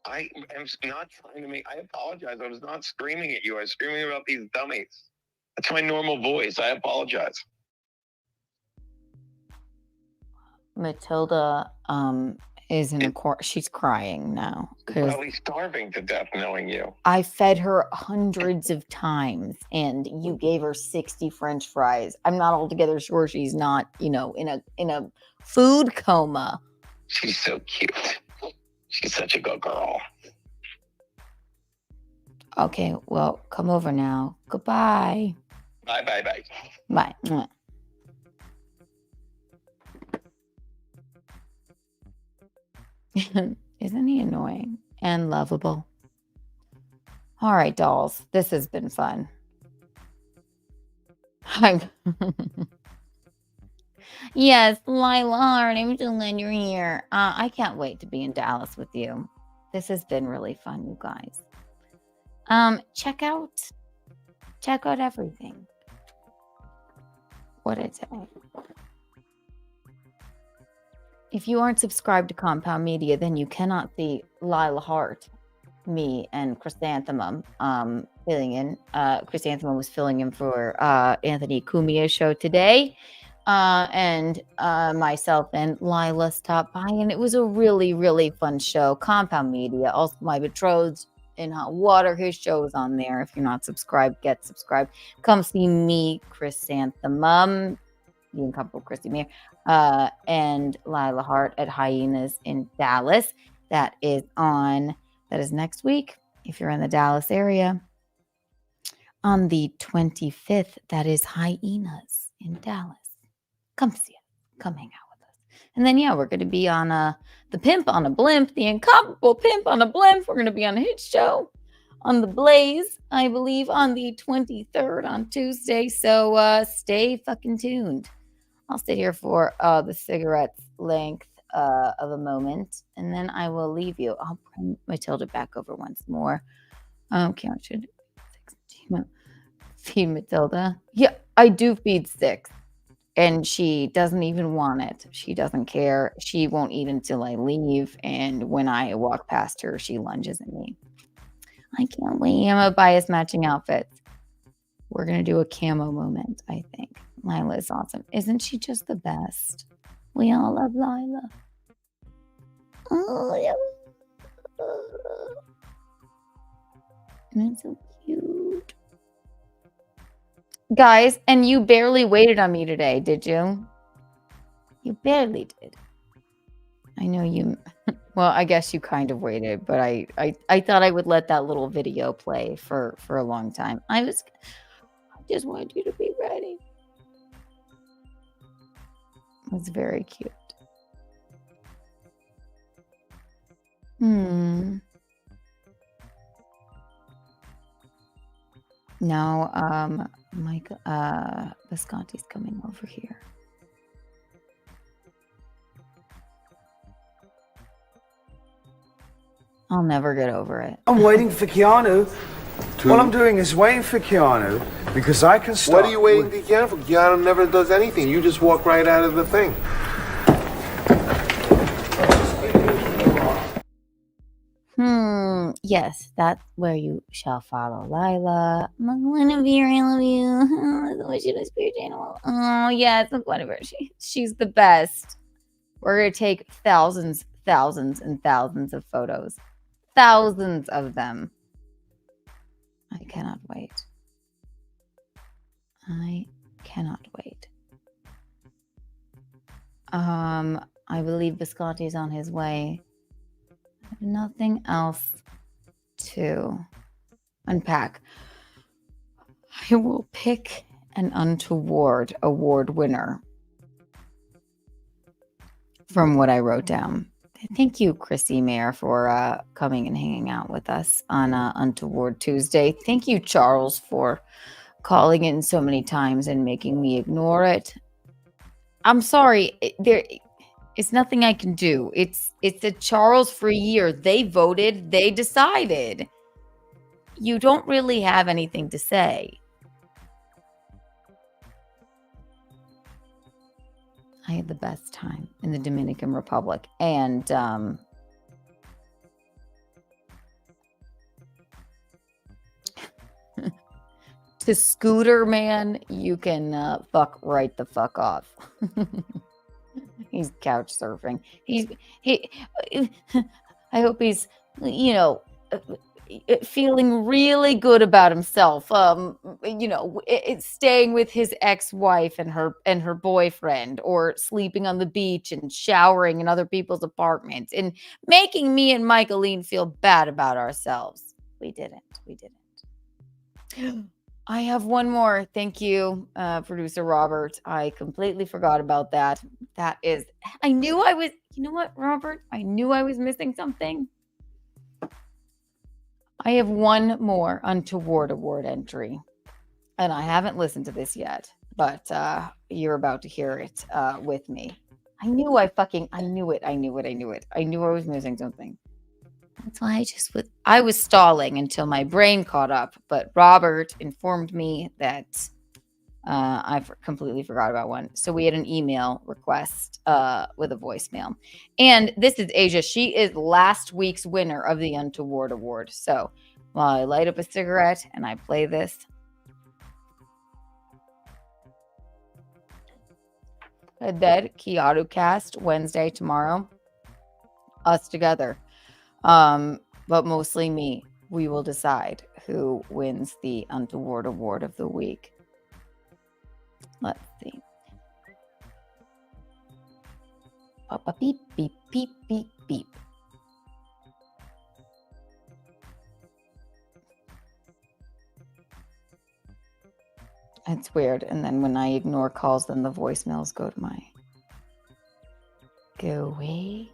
I am not trying to I apologize. I was not screaming at you. I was screaming about these dummies. That's my normal voice. I apologize. Matilda is in a court. She's crying now because probably starving to death knowing you. I fed her hundreds of times and you gave her 60 French fries. I'm not altogether sure she's not, in a food coma. She's so cute. She's such a good girl. Okay, well, come over now. Goodbye. Bye. Bye. Isn't he annoying and lovable? All right, dolls. This has been fun. Yes, Lila, our name is Lynn. You're here. I can't wait to be in Dallas with you. This has been really fun, you guys. Check out everything. What did I say? If you aren't subscribed to Compound Media, then you cannot see Lila Hart, me, and Chrysanthemum filling in. Chrysanthemum was filling in for Anthony Cumia's show today. And myself and Lila stopped by, and it was a really, really fun show. Compound Media, also my betrothed in hot water. His show is on there. If you're not subscribed, get subscribed. Come see me, Chrysanthemum, the incomparable Christie Mayr, and Lila Hart at Hyenas in Dallas. That is next week. If you're in the Dallas area, on the 25th, that is Hyenas in Dallas. Come see us. Come hang out with us. And then, yeah, we're going to be on the Pimp on a Blimp, the incomparable Pimp on a Blimp. We're going to be on his show on the Blaze, I believe, on the 23rd on Tuesday. So stay fucking tuned. I'll sit here for the cigarettes length of a moment, and then I will leave you. I'll bring Matilda back over once more. Okay, I should feed Matilda. Yeah, I do feed 6. And she doesn't even want it. She doesn't care. She won't eat until I leave. And when I walk past her, she lunges at me. I can't wait. I'm going to buy us matching outfits. We're going to do a camo moment, I think. Lila's awesome. Isn't she just the best? We all love Lila. Oh, yeah. That's so cute. Guys, and you barely waited on me today, did you? You barely did. I know you... Well, I guess you kind of waited, but I thought I would let that little video play for a long time. I just wanted you to be ready. It was very cute. Now, Mike Visconti's coming over here. I'll never get over it. I'm waiting for Keanu. What I'm doing is waiting for Keanu because I can start. What are you waiting for Keanu for? Keanu never does anything. You just walk right out of the thing. Yes, that's where you shall follow Lila. Guinevere, I love you. I wish you was spirit animal. Oh, yes, Guinevere. She's the best. We're going to take thousands and thousands of photos. Thousands of them. I cannot wait. I cannot wait. I believe Visconti's on his way. I have nothing else to unpack. I will pick an Untoward award winner from what I wrote down. Thank you, Christie Mayr, for coming and hanging out with us on Untoward Tuesday. Thank you, Charles, for calling in so many times and making me ignore it. I'm sorry. It's nothing I can do. It's a Charles for a year. They voted. They decided. You don't really have anything to say. I had the best time in the Dominican Republic. And to Scooter, man, you can fuck right the fuck off. He's couch surfing. I hope he's, feeling really good about himself. Staying with his ex-wife and her boyfriend, or sleeping on the beach and showering in other people's apartments, and making me and Michaeline feel bad about ourselves. We didn't. I have one more. Thank you, producer Robert. I completely forgot about that. I knew I was, you know what, Robert? I knew I was missing something. I have one more Untoward award entry, and I haven't listened to this yet, but you're about to hear it with me. I knew I knew it. I knew I was missing something. That's why I was stalling until my brain caught up, but Robert informed me that I completely forgot about one. So we had an email request with a voicemail. And this is Asia. She is last week's winner of the Untoward Award. So while I light up a cigarette and I play this. And then Keanu cast Wednesday tomorrow. Us together. But mostly me. We will decide who wins the Untoward Award of the week. Let's see. Beep, beep, beep, beep, beep. It's weird. And then when I ignore calls, then the voicemails go to my... Go away.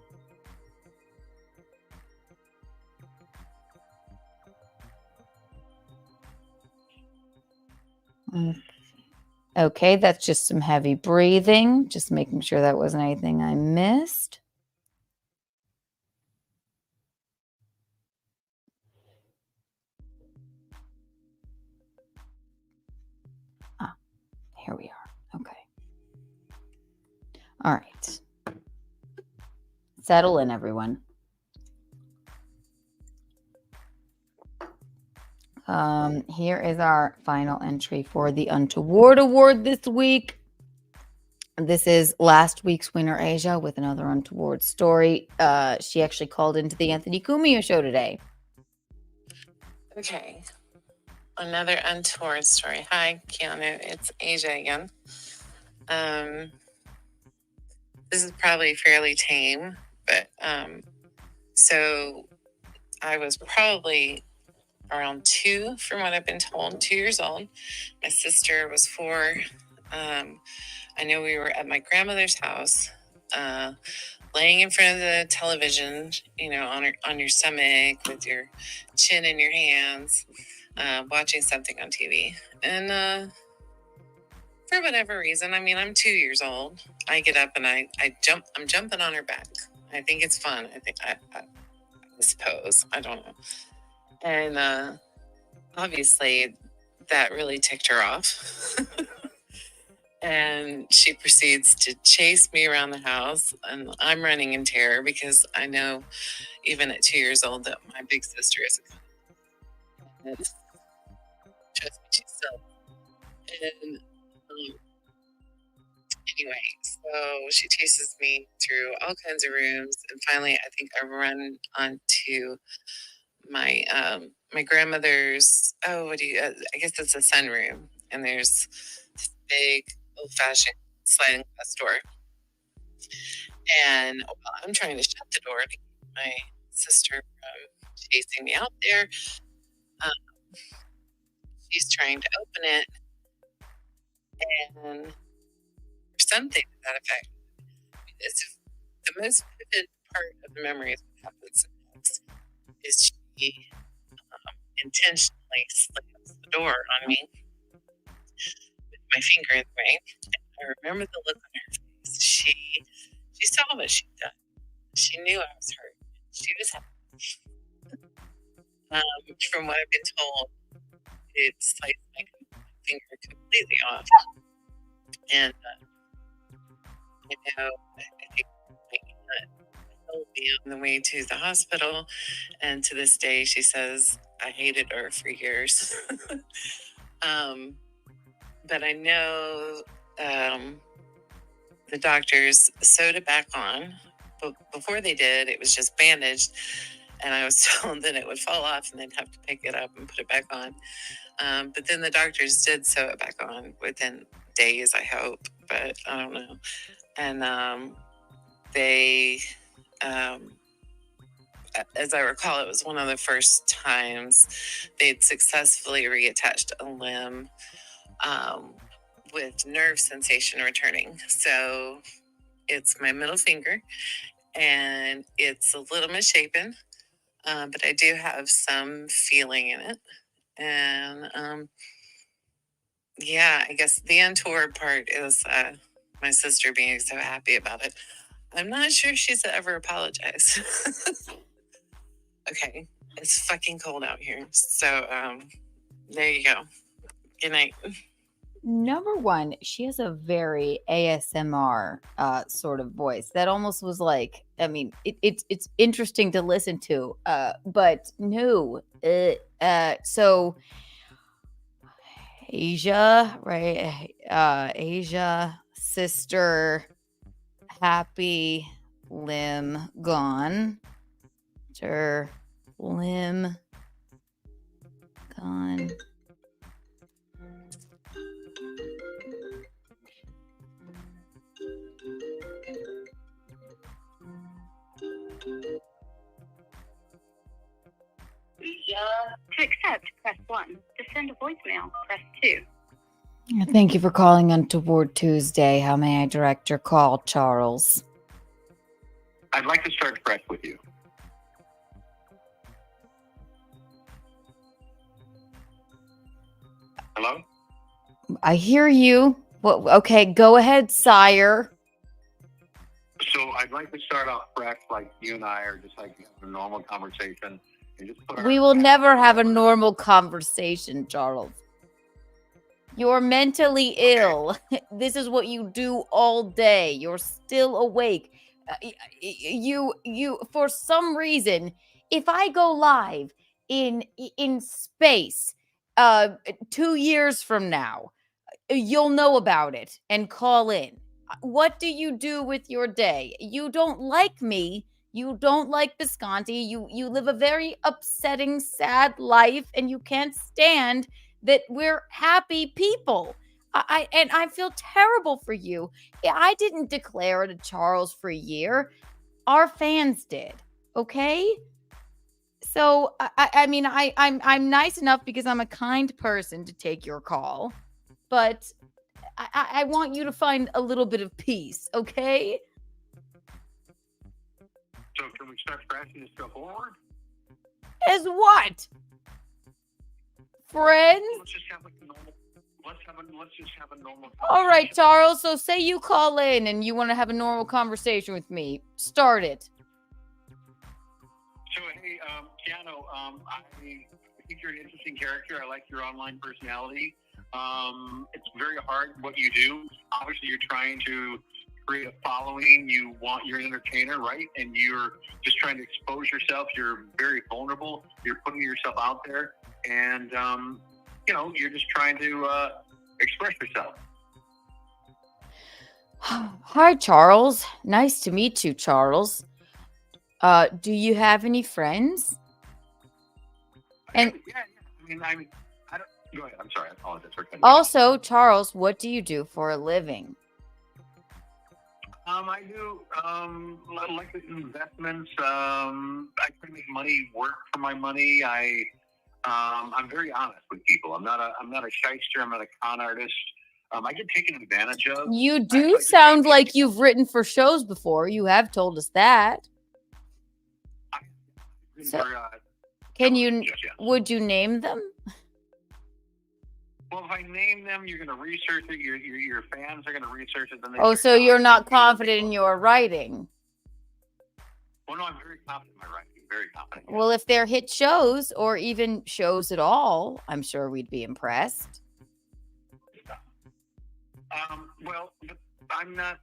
Okay, that's just some heavy breathing. Just making sure that wasn't anything I missed. Ah, here we are. Okay. All right. Settle in, everyone. Here is our final entry for the Untoward Award this week. This is last week's winner, Asia, with another Untoward story. She actually called into the Anthony Cumia show today. Okay. Another Untoward story. Hi, Keanu. It's Asia again. This is probably fairly tame, but so I was probably around 2, from what I've been told, 2 years old. My sister was 4. I know we were at my grandmother's house, laying in front of the television, you know, on your stomach with your chin in your hands, watching something on TV. And for whatever reason, I mean, I'm 2 years old. I get up and I'm jumping on her back. I think it's fun. I suppose. I don't know. And obviously that really ticked her off. And she proceeds to chase me around the house, and I'm running in terror because I know even at 2 years old that my big sister is a trust me, she's still. And anyway, so she chases me through all kinds of rooms, and finally I think I run onto my my grandmother's, I guess it's a sunroom, and there's this big old-fashioned sliding glass door, and while I'm trying to shut the door to keep my sister from chasing me out there, she's trying to open it, and for something to that effect, it's the most vivid part of the memory of what happens next is she intentionally slams the door on me with my finger in the way. I remember the look on her face. She saw what she'd done. She knew I was hurt. She was happy. From what I've been told, it sliced my finger completely off. And I know, I think my aunt told me on the way to the hospital, and to this day she says I hated her for years. But I know the doctors sewed it back on, but before they did, it was just bandaged, and I was told that it would fall off and they'd have to pick it up and put it back on. But then the doctors did sew it back on within days, I hope, but I don't know. And they, as I recall, it was one of the first times they'd successfully reattached a limb with nerve sensation returning. So it's my middle finger, and it's a little misshapen, but I do have some feeling in it. And yeah, I guess the untoward part is my sister being so happy about it. I'm not sure she's ever apologized. Okay, it's fucking cold out here. So there you go. Good night. Number one, she has a very ASMR sort of voice that almost was like, I mean, it's interesting to listen to, but no. So Asia, right? Asia, sister, happy, limb, gone. Limb, gone. To accept, press 1. To send a voicemail, press 2. Thank you for calling Untoward Tuesday. How may I direct your call, Charles? I'd like to start fresh with you. Hello? I hear you. Well, okay, go ahead, sire. So I'd like to start off fresh, like you and I are just like having a normal conversation. And just put We will never have a normal conversation, Charles. You're mentally ill. This is what you do all day. You're still awake. You for some reason, if I go live in space 2 years from now, you'll know about it and call in. What do you do with your day? You don't like me. You don't like Visconti. You live a very upsetting, sad life, and you can't stand that we're happy people. I feel terrible for you. I didn't declare it to Charles for a year. Our fans did. Okay? So I mean I'm nice enough because I'm a kind person to take your call, but I want you to find a little bit of peace, okay? So can we start fresh and just go forward? As what? Friends? Let's just have like a normal. Let's just have a normal. All right, Charles. So say you call in and you want to have a normal conversation with me. Start it. So hey, Keanu, I think you're an interesting character. I like your online personality. It's very hard what you do. Obviously, you're trying to create a following. You're an entertainer, right? And you're just trying to expose yourself. You're very vulnerable. You're putting yourself out there, and you're just trying to express yourself. Hi, Charles. Nice to meet you, Charles. Do you have any friends? And Yeah. I mean, I don't. Go ahead. I'm sorry. I apologize for cutting you. also, Charles, what do you do for a living? I do like investments. I try to make money work for my money. I'm very honest with people. I'm not a shyster. I'm not a con artist. I get taken advantage of. You do sound like you've written for shows before. You have told us that. So, would you name them? Well, if I name them, you're going to research it. Your fans are going to research it. Then So you're not confident in your writing. Well, no, I'm very confident in my writing. Very confident. Well, if they're hit shows or even shows at all, I'm sure we'd be impressed. Well, I'm not.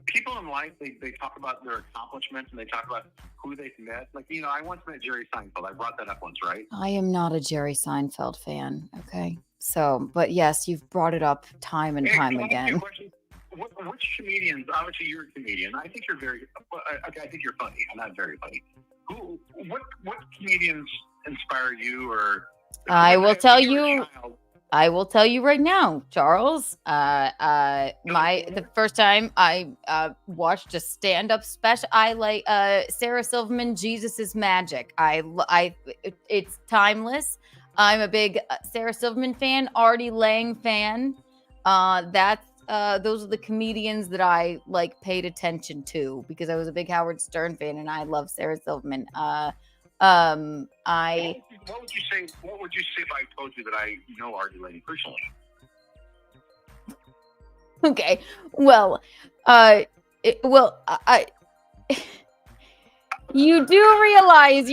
People in life, they talk about their accomplishments and they talk about who they've met. Like, I once met Jerry Seinfeld. I brought that up once, right? I am not a Jerry Seinfeld fan. Okay. So, but yes, you've brought it up time and time again. Which comedians? Obviously, you're a comedian. I think you're I think you're funny. I'm not very funny. What comedians inspire you, or? I will tell you right now, Charles. The first time I watched a stand-up special, I like Sarah Silverman, Jesus is Magic. It's timeless. I'm a big Sarah Silverman fan, Artie Lang fan. Those are the comedians that I paid attention to because I was a big Howard Stern fan and I love Sarah Silverman. What would you say? What would you say if I told you that I know Artie Lang personally? Okay. Well, You do realize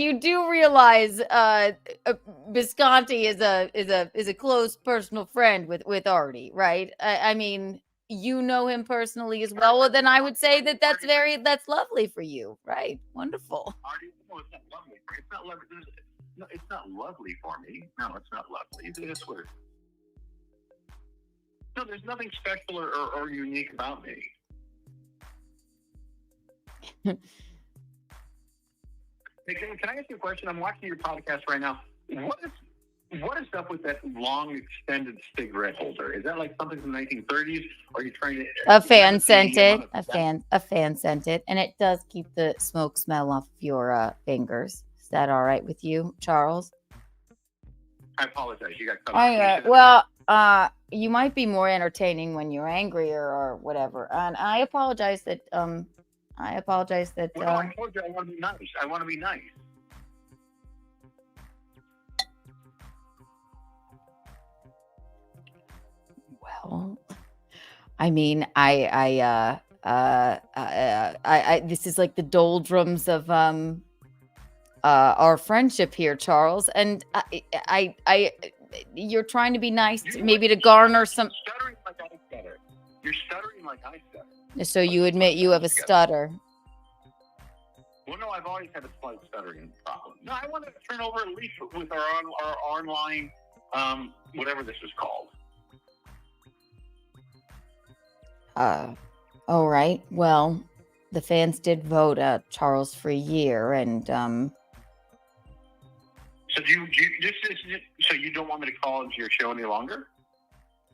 Visconti is a close personal friend with Artie, right? I mean, you know him personally as well. Well, then I would say that's lovely for you, right? Wonderful. Artie, no, it's not lovely. It's not lovely. No, it's not lovely for me. No, it's not lovely. It's weird. No, there's nothing special or unique about me. Hey, can I ask you a question? I'm watching your podcast right now. What is up with that long extended cigarette holder? Is that like something from the 1930s? Or are you trying to? A fan sent it. A fan sent it, and it does keep the smoke smell off of your fingers. Is that all right with you, Charles? I apologize. You got Well, you might be more entertaining when you're angry or whatever, and I apologize that. Well, I told you I want to be nice. I want to be nice. Well, I mean, I this is like the doldrums of our friendship here, Charles, and I you're trying to be nice, maybe to garner some. Stuttering like I stutter. You're stuttering like I stutter. So you admit you have a stutter. Well, no, I've always had a slight stuttering problem. No, I want to turn over a leaf with our online, whatever this is called. All right. Well, the fans did vote Charles for a year, and So so you don't want me to call into your show any longer?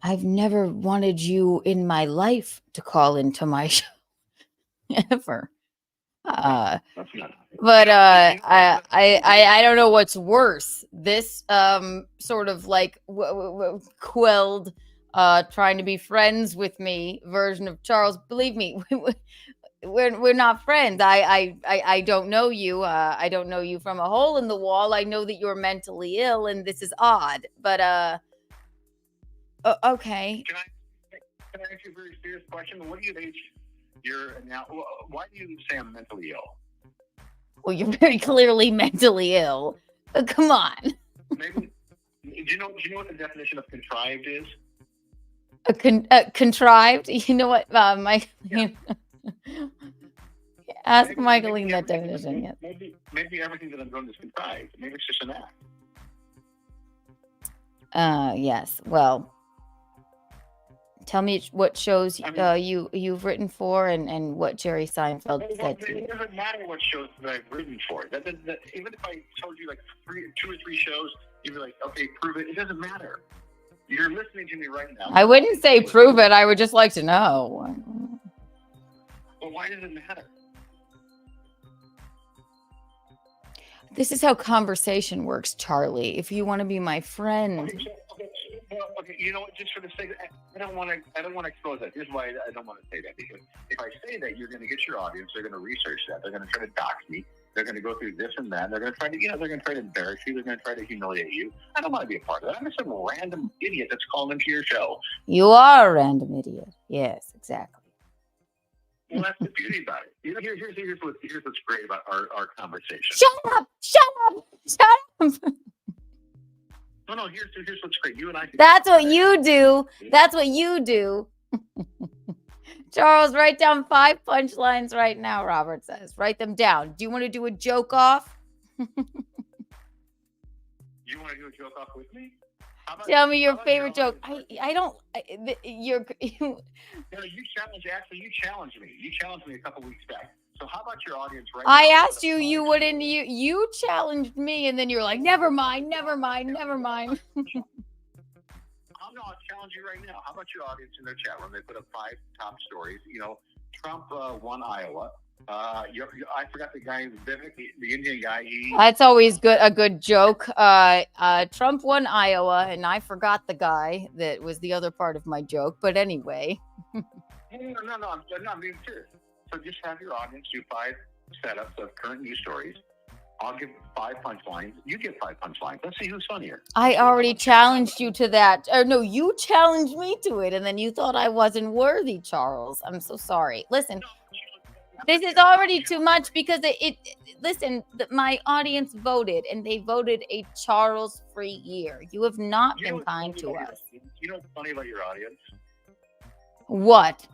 I've never wanted you in my life to call into my show ever. But I don't know what's worse. This sort of like quelled trying to be friends with me version of Charles. Believe me, we're not friends. I don't know you. I don't know you from a hole in the wall. I know that you're mentally ill, and this is odd. But okay. Can I ask you a very serious question? What do you age? You're now. Why do you say I'm mentally ill? Well, you're very clearly mentally ill. Come on. Maybe. Do you know what the definition of contrived is? Contrived. You know what, Mike? Yeah. Ask Michaeline that definition. Yes. Maybe everything that I'm doing is contrived. Maybe it's just an act. Yes. Well, tell me what shows you've written for and what Jerry Seinfeld said to you. It doesn't matter what shows that I've written for. That even if I told you like 2 or 3 shows, you'd be like, okay, prove it. It doesn't matter. You're listening to me right now. I wouldn't say prove it. I would just like to know. Well, why does it matter? This is how conversation works, Charlie. If you want to be my friend. Okay, you know what? Just for the sake of, I don't want to expose that. Here's why I don't want to say that, because if I say that, you're going to get your audience. They're going to research that. They're going to try to dox me. They're going to go through this and that. They're going to try to, they're going to try to embarrass you. They're going to try to humiliate you. I don't want to be a part of that. I'm just some random idiot that's calling into your show. You are a random idiot. Yes, exactly. Well, that's the beauty about it. Here's what's great about our conversation. Shut up! No, here's what's great. You and I. That's what you do. That's what you do. Charles, write down 5 punchlines right now, Robert says. Write them down. Do you want to do a joke off? You want to do a joke off with me? Tell me your favorite joke. I don't. You're. No, you challenged me. You challenged me a couple weeks back. So how about your audience right now? I asked you, you wouldn't. You challenged me, and then you're like, never mind. I'll challenge you right now. How about your audience in their chat room? They put up 5 top stories. Trump won Iowa. I forgot the guy, Vivek, the Indian guy. That's always good. A good joke. Trump won Iowa, and I forgot the guy that was the other part of my joke. But anyway. No, I'm being serious. So just have your audience do 5 setups of current news stories. I'll give 5 punchlines. You give 5 punchlines. Let's see who's funnier. I already challenged you to that. No, you challenged me to it, and then you thought I wasn't worthy, Charles. I'm so sorry. Listen. This is already too much because listen, my audience voted and they voted a Charles-free year. You have not been kind to us. You know what's funny about your audience? What?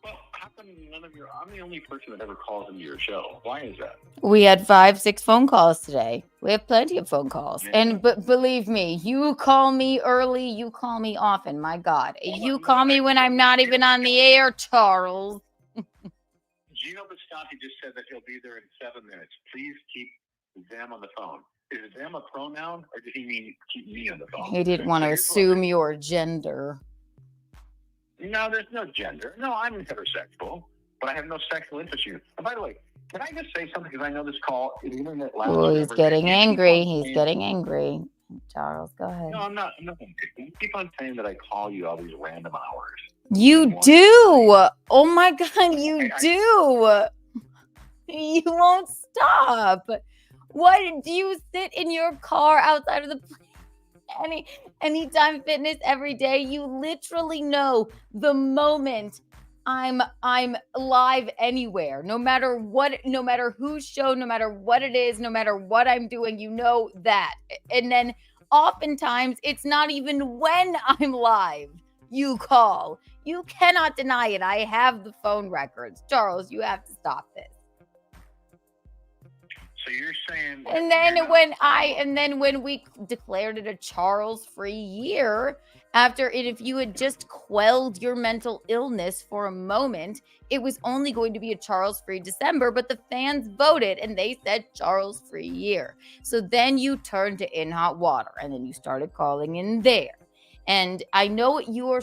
Well, how come I'm the only person that ever calls into your show. Why is that? We had 5-6 phone calls today. We have plenty of phone calls. And but believe me, you call me early, you call me often. My God. You call me when I'm not even on the air, Charles. Gino Bisconti just said that he'll be there in 7 minutes. Please keep them on the phone. Is them a pronoun, or did he mean keep me on the phone? He didn't want to assume your gender. No, there's no gender. No, I'm heterosexual, but I have no sexual interest in you. And by the way, can I just say something? Because I know this call, the internet lasts. Oh, he's getting angry. He's getting angry. Charles, go ahead. No, I'm not. You keep on saying that I call you all these random hours. You do. Oh my God, you do. You won't stop. What do you sit in your car outside of the Anytime Fitness every day? You literally know the moment I'm live anywhere, no matter what, no matter whose show, no matter what it is, no matter what I'm doing, you know that. And then oftentimes it's not even when I'm live. You call. You cannot deny it. I have the phone records. Charles, you have to stop this. So you're saying. And then when we declared it a Charles-free year, if you had just quelled your mental illness for a moment, it was only going to be a Charles-free December, but the fans voted and they said Charles-free year. So then you turned to In Hot Water and then you started calling in there. And I know your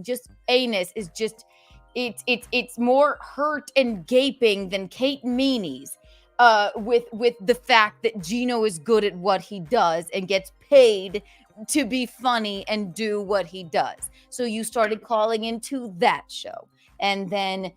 just anus is just, it's more hurt and gaping than Kate Meany's. With the fact that Gino is good at what he does and gets paid to be funny and do what he does. So you started calling into that show. And then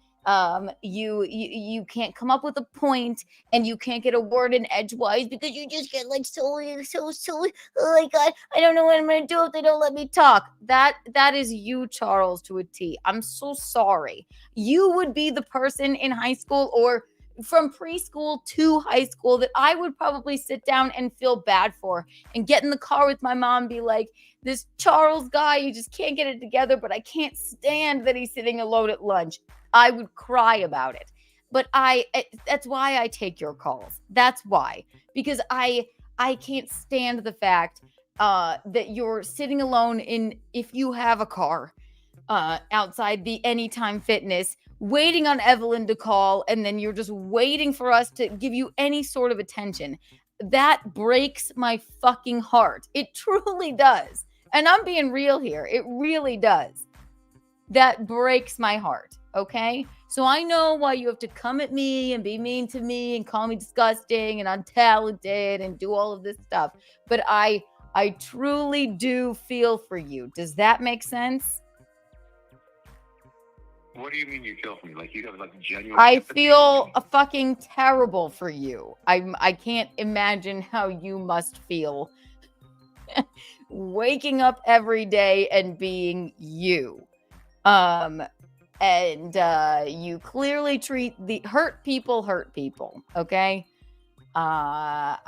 you can't come up with a point and you can't get a word in edgewise because you just get like so oh my God, I don't know what I'm gonna do if they don't let me talk. That is you, Charles, to a T. I'm so sorry. You would be the person in high school or from preschool to high school that I would probably sit down and feel bad for and get in the car with my mom and be like, this Charles guy, he just can't get it together, but I can't stand that he's sitting alone at lunch. I would cry about it. But that's why I take your calls. That's why. Because I can't stand the fact that you're sitting alone if you have a car outside the Anytime Fitness, waiting on Evelyn to call, and then you're just waiting for us to give you any sort of attention. That breaks my fucking heart. It truly does. And I'm being real here. It really does. That breaks my heart. Okay? So I know why you have to come at me and be mean to me and call me disgusting and untalented and do all of this stuff. But I truly do feel for you. Does that make sense? What do you mean you feel for me? Like you have like genuine. I feel fucking terrible for you. I can't imagine how you must feel waking up every day and being you. And you clearly treat the hurt people. Okay. I'm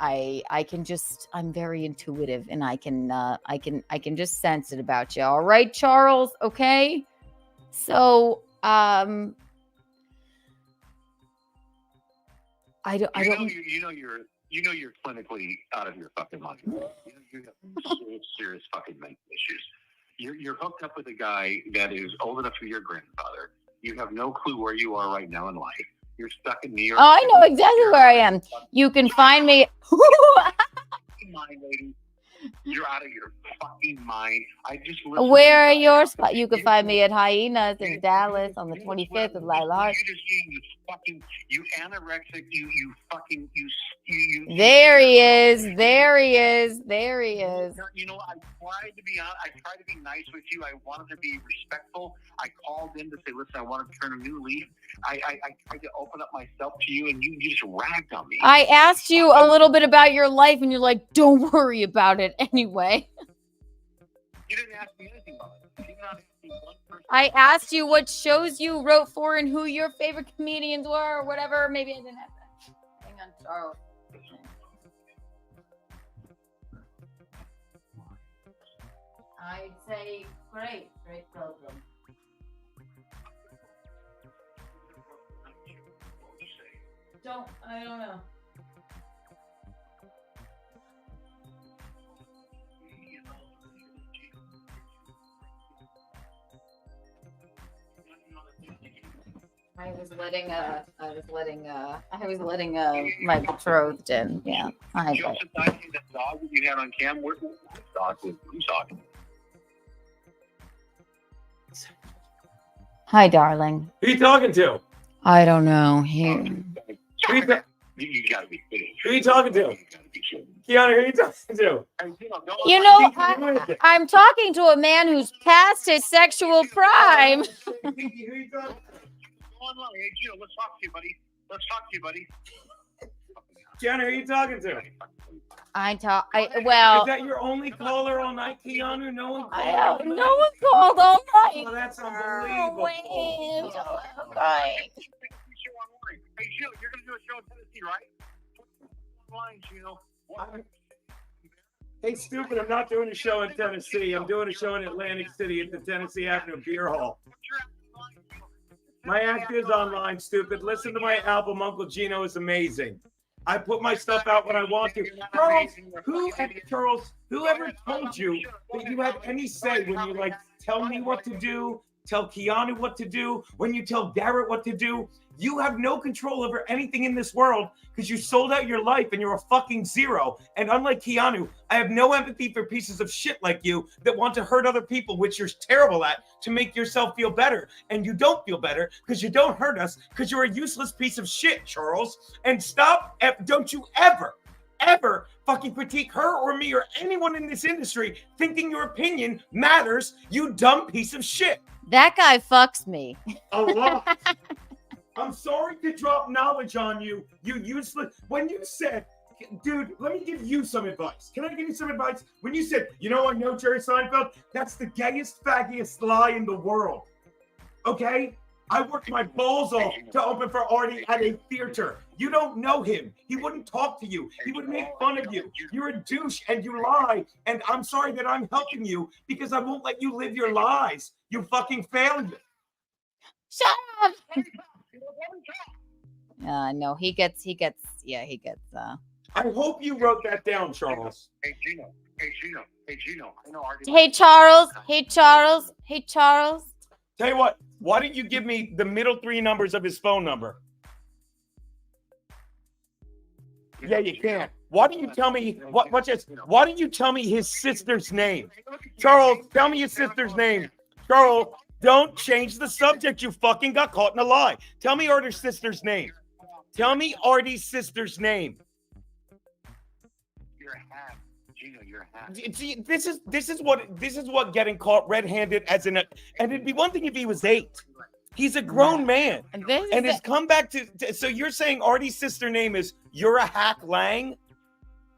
very intuitive and I can just sense it about you. All right, Charles. Okay. So, I don't. You know you're clinically out of your fucking mind. You have serious fucking mental issues. You're hooked up with a guy that is old enough to be your grandfather. You have no clue where you are right now in life. You're stuck in New York. Oh, I know exactly where I am. You can find me. Mind, lady. You're out of your fucking mind. Where are your spots? You can find me at Hyenas in Dallas on the 25th with Lila Hart. You anorexic, you There he is. There he is. You know, I tried to be nice with you. I wanted to be respectful. I called in to say, listen, I want to turn a new leaf. I tried to open up myself to you, and you just ragged on me. I asked you a little bit about your life, and you're like, don't worry about it anyway. You didn't ask me anything about it. I asked you what shows you wrote for and who your favorite comedians were or whatever. Maybe I didn't have that. Hang on, Charles. I'd say great program. I don't know. I was letting my betrothed in. Yeah. Joseph Dicey, that dog that you had on cam, who's talking? Hi, darling. Who are you talking to? I don't know. Here. You gotta be kidding. Who are you talking to? Keanu, who are you talking to? You know, I'm talking to a man who's past his sexual prime. Online. Hey, Gino, let's talk to you, buddy. Keanu, who are you talking to? Well. Is that your only caller all night, Keanu? No one called. No one called all night. Oh, that's unbelievable. Right. Hey, Gino, you're gonna do a show in Tennessee, right? Online, Gino. Hey, stupid! I'm not doing a show in Tennessee. I'm doing a show in Atlantic City at the Tennessee Avenue Beer Hall. My act is online, stupid. Listen to my album, Uncle Gino is amazing. I put my stuff out when I want to. Charles, whoever told you that you had any say when you tell me what to do, tell Keanu what to do, when you tell Garrett what to do? You have no control over anything in this world because you sold out your life and you're a fucking zero. And unlike Keanu, I have no empathy for pieces of shit like you that want to hurt other people, which you're terrible at, to make yourself feel better. And you don't feel better because you don't hurt us because you're a useless piece of shit, Charles. And don't you ever fucking critique her or me or anyone in this industry thinking your opinion matters, you dumb piece of shit. That guy fucks me. A lot. I'm sorry to drop knowledge on you, you useless. When you said, dude, let me give you some advice. Can I give you some advice? When you said, I know Jerry Seinfeld, that's the gayest, faggiest lie in the world. Okay? I worked my balls off to open for Artie at a theater. You don't know him. He wouldn't talk to you. He would make fun of you. You're a douche and you lie. And I'm sorry that I'm helping you because I won't let you live your lies. You fucking failure. Shut up. No, he gets. I hope you wrote that down, Charles. Hey, Gino. I know Artie. Hey, Charles. Tell you what, why don't you give me the middle three numbers of his phone number? Yeah, you can. Why don't you tell me watch this? Why don't you tell me his sister's name? Charles, tell me his sister's name. Charles, don't change the subject. You fucking got caught in a lie. Tell me Artie's sister's name. Tell me Artie's sister's name. You're a hack. Gino, you're a hack. See, this is what getting caught red-handed and it'd be one thing if he was 8. He's a grown man. And has come back to so you're saying Artie's sister name is You're a Hack Lang?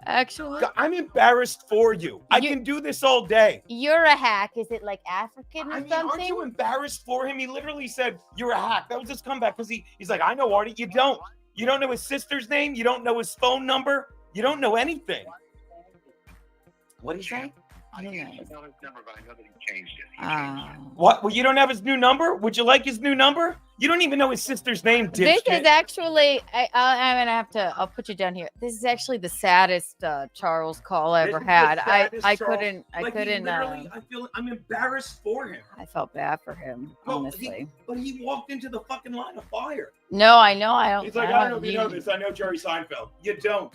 Actually, I'm embarrassed for you. I can do this all day. You're a hack. Is it like African or something? Aren't you embarrassed for him? He literally said, you're a hack. That was his comeback because he's like, I know Artie. You don't. You don't know his sister's name. You don't know his phone number. You don't know anything. What did he say? I don't know his number, but I know that he changed it. What? Well, you don't have his new number? Would you like his new number? You don't even know his sister's name, dipshit. This is actually, I'm going to have to, I'll put you down here. This is actually the saddest Charles call I ever had. I couldn't. I'm embarrassed for him. I felt bad for him, honestly. But he walked into the fucking line of fire. No, I know. I don't. He's like, I don't know if you know this. I know Jerry Seinfeld. You don't.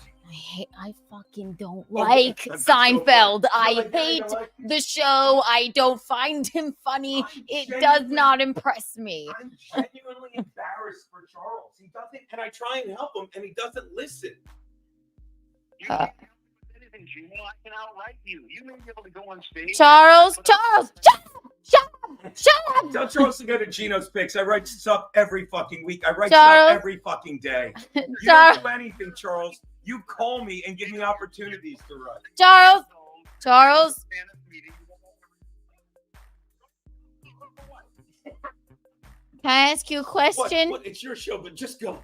I fucking don't like Seinfeld. I hate the show. I don't find him funny. It does not impress me. I'm genuinely embarrassed for Charles. He doesn't, and I try and help him, and he doesn't listen. You can't help with anything, Gino. I can outright you. You may be able to go on stage. Charles, shut up! Tell Charles to go to Gino's Picks. I write stuff every fucking week. I write stuff every fucking day. You don't do anything, Charles. You call me and give me opportunities to write. Charles. Can I ask you a question? What? It's your show, but just go.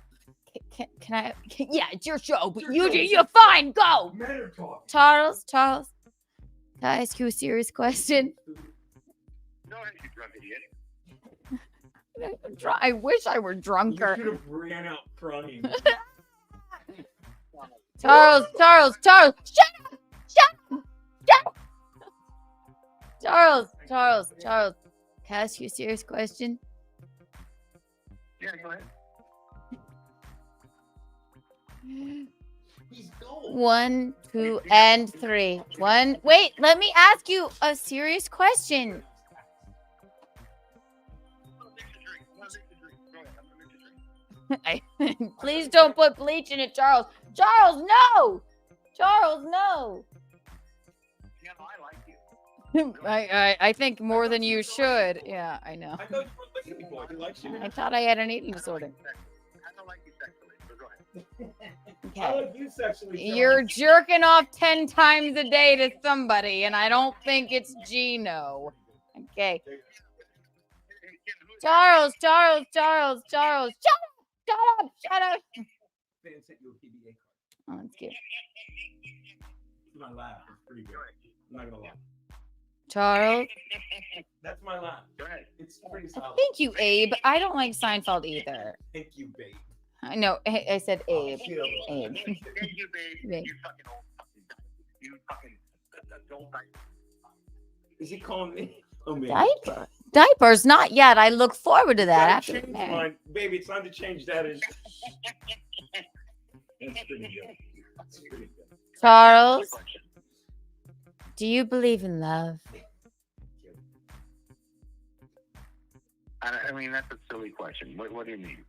Can I? Yeah, it's your show, but you're fine. Go. Men are talking. Charles, can I ask you a serious question? Go ahead, you drunk idiot. I wish I were drunker. You should have ran out crying. Charles, shut up! Charles, can I ask you a serious question? Yeah, go ahead. He's going. 1, 2, and 3. Wait, let me ask you a serious question. Please don't put bleach in it, Charles. Charles, no! Charles, no! Yeah, I like you. I think more than you should. Yeah, I know. I thought you were listening before. He likes you. I thought I had an eating disorder. I don't like you sexually, so go ahead. I Okay. like you sexually. You're jerking off 10 times a day to somebody, and I don't think it's Gino. Okay. Charles, shut up! Fan sent you a PBA card. Oh, that's cute. My laugh. It's pretty good. I'm not gonna lie. Charles. That's my laugh. Go ahead. It's pretty solid. Thank you, Abe. I don't like Seinfeld either. Thank you, babe. I know. I said Abe. Abe. Thank you, babe. Babe. You fucking old fucking guy. You fucking adult diaper. Is he calling me? Oh, man. Diapers? Not yet. I look forward to that. After Change mine. Baby, it's time to change that. That's pretty good. That's pretty good. Charles, do you believe in love? I mean, that's a silly question. What do you mean?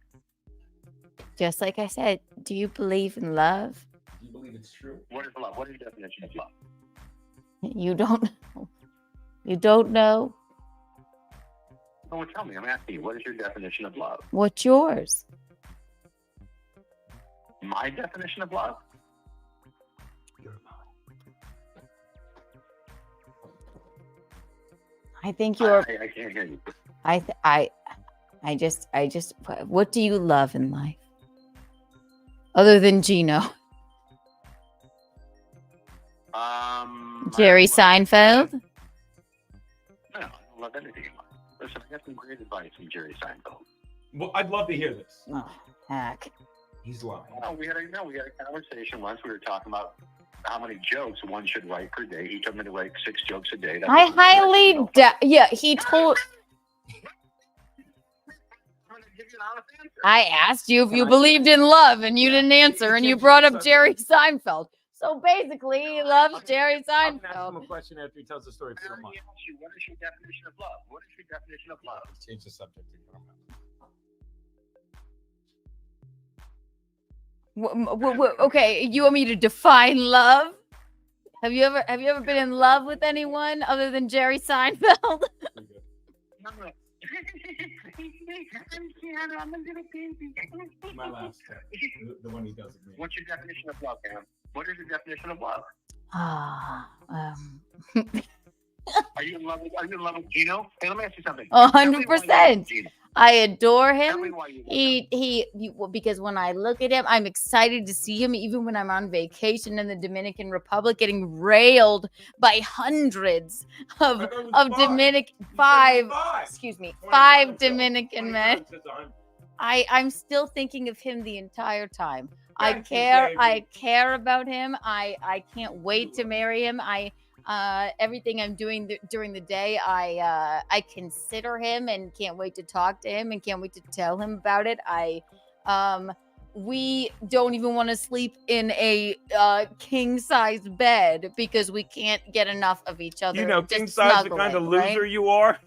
Just like I said, do you believe in love? Do you believe it's true? What is love? What is the definition of love? You don't know. You don't know? Oh, well, tell me. I'm asking you. What is your definition of love? What's yours? My definition of love? I think you're. I can't hear you. I just. What do you love in life, other than Gino? Jerry Seinfeld. No, I don't love anything in life. Listen, I got some great advice from Jerry Seinfeld. Well, I'd love to hear this. Oh, heck. He's lying. No, we had a conversation once. We were talking about how many jokes one should write per day. He told me to write 6 jokes a day. That's I what he highly doubt. Yeah, he told. I asked you if you believed in love, and you didn't answer, and you brought up Jerry Seinfeld. So basically, he loves Jerry I'm gonna ask him Seinfeld. a question after he tells the story. If you don't mind. What is your definition of love? What is your definition of love? Change the subject. Okay, you want me to define love? Have you ever been in love with anyone other than Jerry Seinfeld? My last the one he does with me. What's your definition of love, man? What is your definition of love? Are you in love with Gino? Hey, let me ask you something. 100%. I adore Tell me him. why you love Because when I look at him, I'm excited to see him. Even when I'm on vacation in the Dominican Republic, getting railed by hundreds of five Dominican men. I'm still thinking of him the entire time. I care about him. I can't wait to marry him. Everything I'm doing during the day, I consider him and can't wait to talk to him and can't wait to tell him about it. We don't even want to sleep in a king size bed because we can't get enough of each other. You know, just king size, the kind of snuggling, loser right? you are.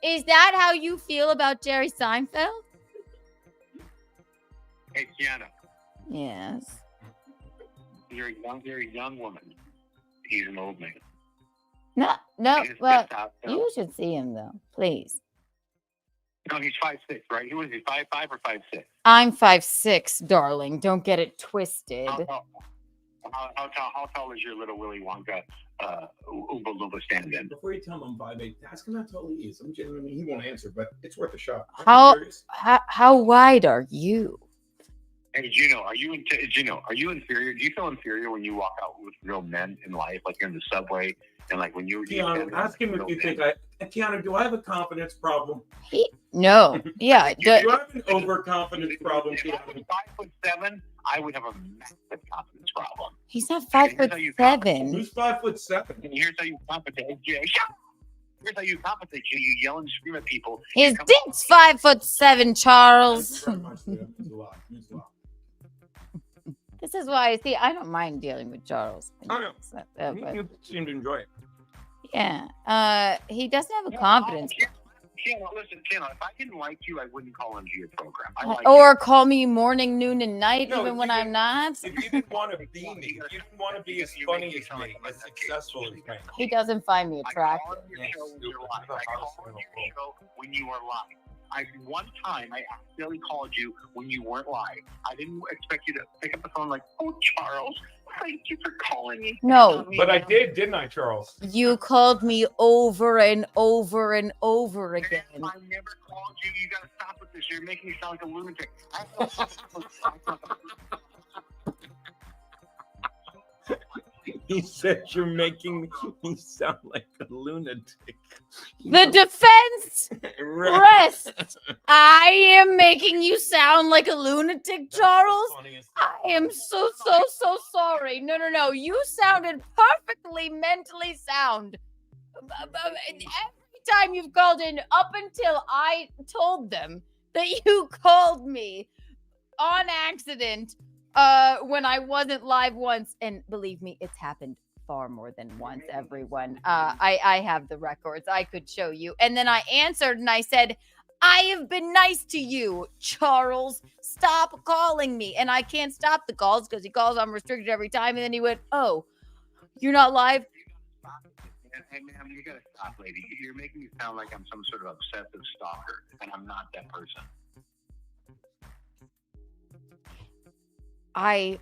Is that how you feel about Jerry Seinfeld? Hey, Keanu, Yes. you're a young woman. He's an old man. No. He's Well, pissed out, though. you should see him though, please. No, he's 5'6", right? Who is he, 5'5" or 5'6"? I'm 5'6", darling. Don't get it twisted. Oh, How tall is your little Willy Wonka Oompa Loompa stand-in? Before you tell him I'm 5'8", ask him how tall he is. I'm genuinely, he won't answer, but it's worth a shot. How wide are you? Hey, Gino, are you inferior? Do you feel inferior when you walk out with real men in life, like you're in the subway and like when you? Keanu, ask him if you think Keanu, do I have a confidence problem? No. Yeah. Do you have an overconfidence problem, If I was Keanu? 5'7", I would have a massive confidence problem. He's not 5'7". Who's 5'7"? And here's how you compensate. Here's how you compensate. You yell and scream at people. His dick's 5'7", Charles. This is why I don't mind dealing with Charles. You seem to enjoy it. Yeah. He doesn't have a confidence. Listen, if I didn't like you, I wouldn't call into your program. Or call me morning, noon, and night, even when I'm not. If you didn't want to be me, if you didn't want to be as funny as me, as successful as me. He doesn't find me attractive. I call on your show when you are live. One time I accidentally called you when you weren't live. I didn't expect you to pick up the phone like, "Oh, Charles, thank you for calling me." No. But I did, didn't I, Charles? You called me over and over and over again. I never called you. You got to stop with this. You're making me sound like a lunatic. He said you're making me sound like a lunatic. The defense rests. I am making you sound like a lunatic, Charles. I am so sorry. No. You sounded perfectly mentally sound. Every time you've called in, up until I told them that you called me on accident when I wasn't live once, and believe me, it's happened far more than once, everyone. I have the records. I could show you. And then I answered and I said, I have been nice to you, Charles. Stop calling me. And I can't stop the calls because he calls unrestricted every time. And then he went, "Oh, you're not live?" Hey, ma'am, you gotta stop, lady. You're making me sound like I'm some sort of obsessive stalker, and I'm not that person. I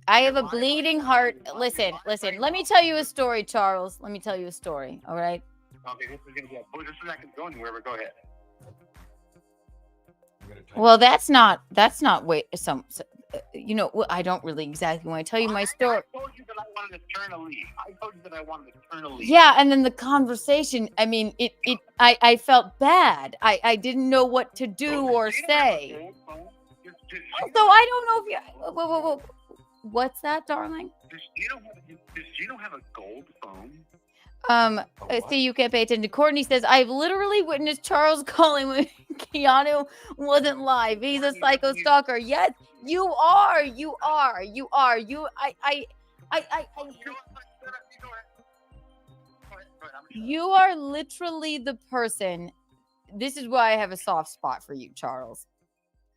have a bleeding heart. Listen. Let me tell you a story, Charles. Let me tell you a story. All right. Okay, this is not gonna go anywhere. But go ahead. Well, that's not. Wait, I don't really exactly want to tell you my story. I told you that I wanted to turn a leaf. Yeah, and then the conversation. I mean, I felt bad. I didn't know what to do or say. So I don't know if you. Whoa. What's that, darling? Does Gino have a gold phone? See, you can't pay attention. Courtney says, I've literally witnessed Charles calling when Keanu wasn't live. He's a psycho stalker. Yes, you are. You are literally the person. This is why I have a soft spot for you, Charles.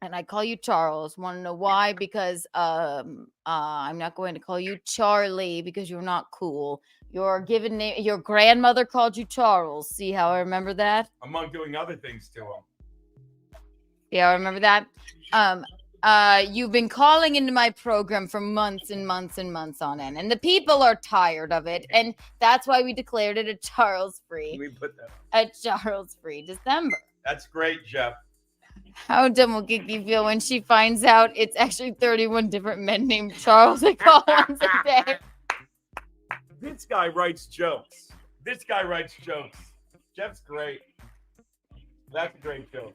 And I call you Charles. Want to know why? Because I'm not going to call you Charlie because you're not cool. Your given name, your grandmother called you Charles. See how I remember that? Among doing other things to him. Yeah, I remember that. You've been calling into my program for months and months and months on end, and the people are tired of it, and that's why we declared it a Charles free. We put that. A Charles free December. That's great, Jeff. How dumb will Kiki feel when she finds out it's actually 31 different men named Charles that call once a day? This guy writes jokes. Jeff's great. That's a great joke.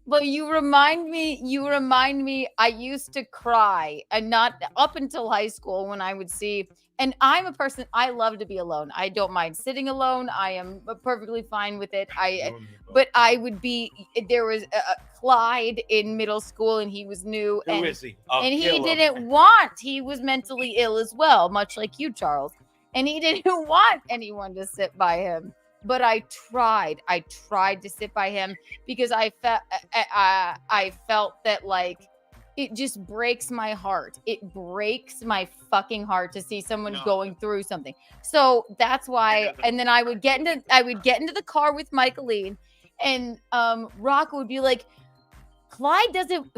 But you remind me, I used to cry, and not up until high school when I would see, and I'm a person, I love to be alone. I don't mind sitting alone. I am perfectly fine with it. But I would be, there was Clyde in middle school, and he was new. Who is he? And he didn't want, he was mentally ill as well, much like you, Charles. And he didn't want anyone to sit by him. But I tried to sit by him because I felt that, like, it just breaks my heart. It breaks my fucking heart to see someone going through something. So that's why. And then I would get into the car with Michaeline, and Rocco would be like, Clyde doesn't.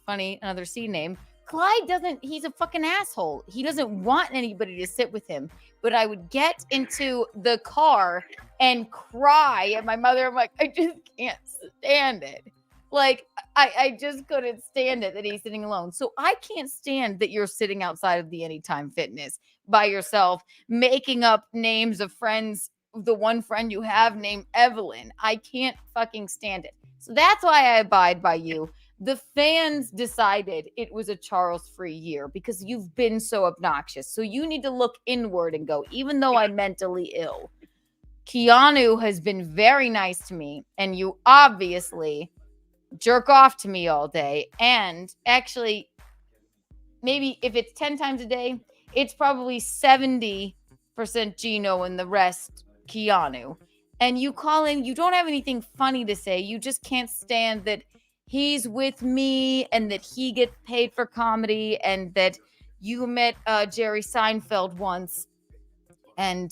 Funny, another C name. Clyde doesn't, he's a fucking asshole. He doesn't want anybody to sit with him. But I would get into the car and cry at my mother. I'm like, I just can't stand it. Like, I just couldn't stand it that he's sitting alone. So I can't stand that you're sitting outside of the Anytime Fitness by yourself, making up names of friends. The one friend you have named Evelyn. I can't fucking stand it. So that's why I abide by you. The fans decided it was a Charles-free year because you've been so obnoxious. So you need to look inward and go, even though I'm mentally ill, Keanu has been very nice to me, and you obviously jerk off to me all day. And actually, maybe if it's 10 times a day, it's probably 70% Gino and the rest Keanu. And you call in, you don't have anything funny to say. You just can't stand that he's with me and that he gets paid for comedy and that you met Jerry Seinfeld once and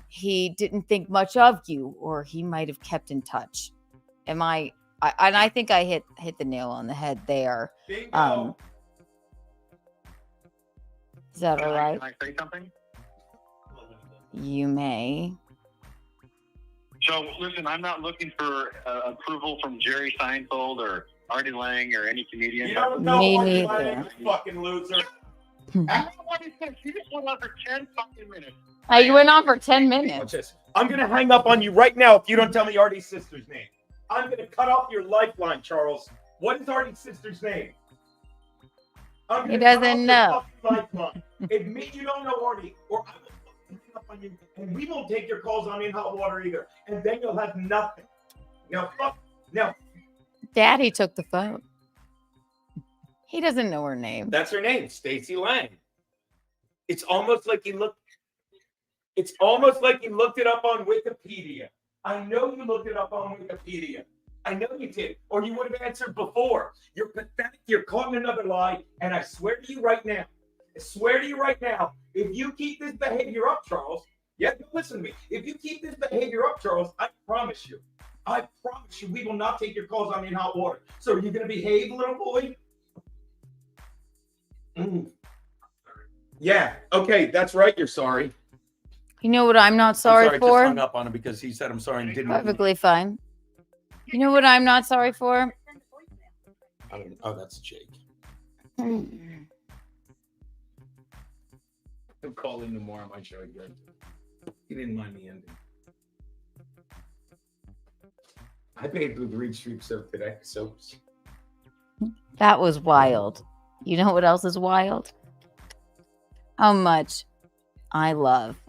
he didn't think much of you, or he might have kept in touch. And I think I hit the nail on the head there. Is that all right? Can I say something? You may. So, listen, I'm not looking for approval from Jerry Seinfeld or Artie Lang or any comedian. You don't know Artie Lang, you fucking loser. I don't know what he said. He just went on for 10 fucking minutes. You went on for 10 minutes. I'm going to hang up on you right now if you don't tell me Artie's sister's name. I'm going to cut off your lifeline, Charles. What is Artie's sister's name? He doesn't know. Admit you don't know Artie, or I will hang up on you, and we won't take your calls on In Hot Water either. And then you'll have nothing. Now, Daddy took the phone. He doesn't know her name. That's her name, Stacey Lang. It's almost like he looked. It's almost like you looked it up on Wikipedia. I know you looked it up on Wikipedia. I know you did, or you would have answered before. You're pathetic. You're caught in another lie, and I swear to you right now, if you keep this behavior up, Charles, listen to me. If you keep this behavior up, Charles, I promise you, we will not take your calls on In Hot Water. So are you going to behave, little boy? Yeah. Okay, that's right. You're sorry. You know what I'm not sorry I for? just hung up on him because he said I'm sorry and didn't. Perfectly fine. You know what I'm not sorry for? I don't know. Oh, that's Jake. Hmm. He'll call in tomorrow. I might show again. He didn't mind the ending. I paid with Reed Street soap today. Soaps. That was wild. You know what else is wild? How much I love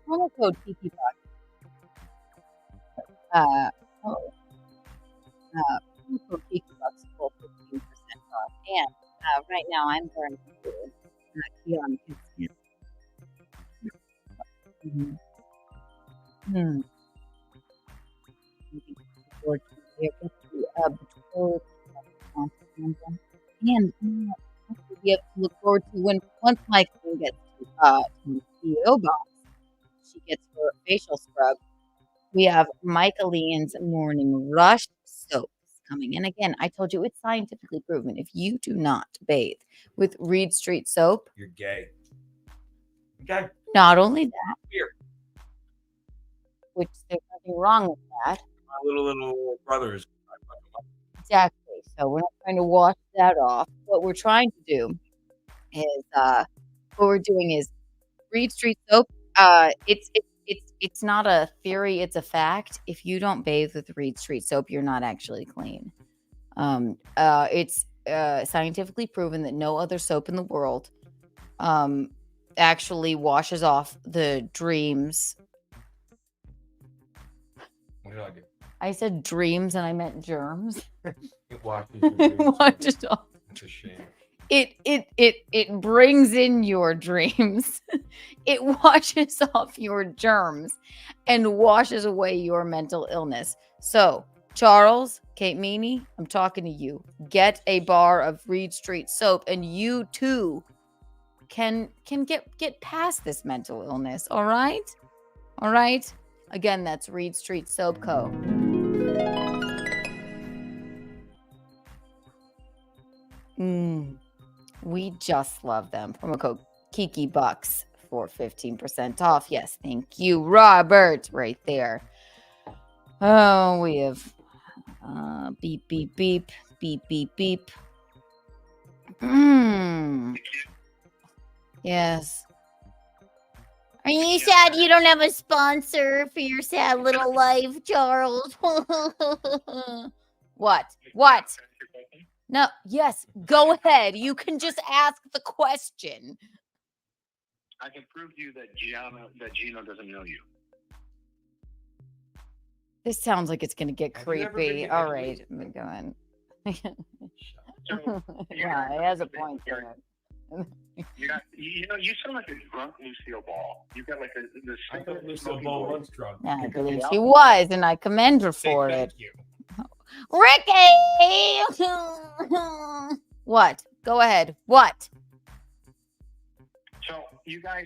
promo code Kiki promo code Kiki for 15% off. And right now I'm wearing Keanu. And we have to look forward to once Michael gets to the CEO box, she gets her facial scrub. We have Michaeline's Morning Rush soaps coming. And again, I told you it's scientifically proven. If you do not bathe with Reed Street soap, You're gay. Okay. not only that, Here. which there's nothing wrong with that. My little brother is. Exactly. So we're not trying to wash that off. What we're trying to do is Reed Street soap. It's not a theory, it's a fact. If you don't bathe with Reed Street soap, you're not actually clean. It's scientifically proven that no other soap in the world actually washes off the dreams. What did I do? I said dreams and I meant germs. It washes your dreams. Washes off. It's a shame. It brings in your dreams. It washes off your germs and washes away your mental illness. So, Charles, Kate Meany, I'm talking to you. Get a bar of Reed Street soap and you too can get past this mental illness, all right? All right. Again, that's Reed Street Soap Co. We just love them. Promo code Kiki Bucks for 15% off. Yes, thank you, Robert. Right there. Oh, we have beep, beep, beep, beep, beep, beep. Yes. Are you sad you don't have a sponsor for your sad little life, Charles? What? No, yes, go ahead. You can just ask the question. I can prove to you that Gino doesn't know you. This sounds like it's going to get creepy. All right, I'm going. Yeah, he has a point there. You sound like a drunk Lucille Ball. You've got like this. I thought Lucille Ball was drunk. Yeah, I believe she was, and I commend her for it. You. Ricky! What? Go ahead. What? So you guys,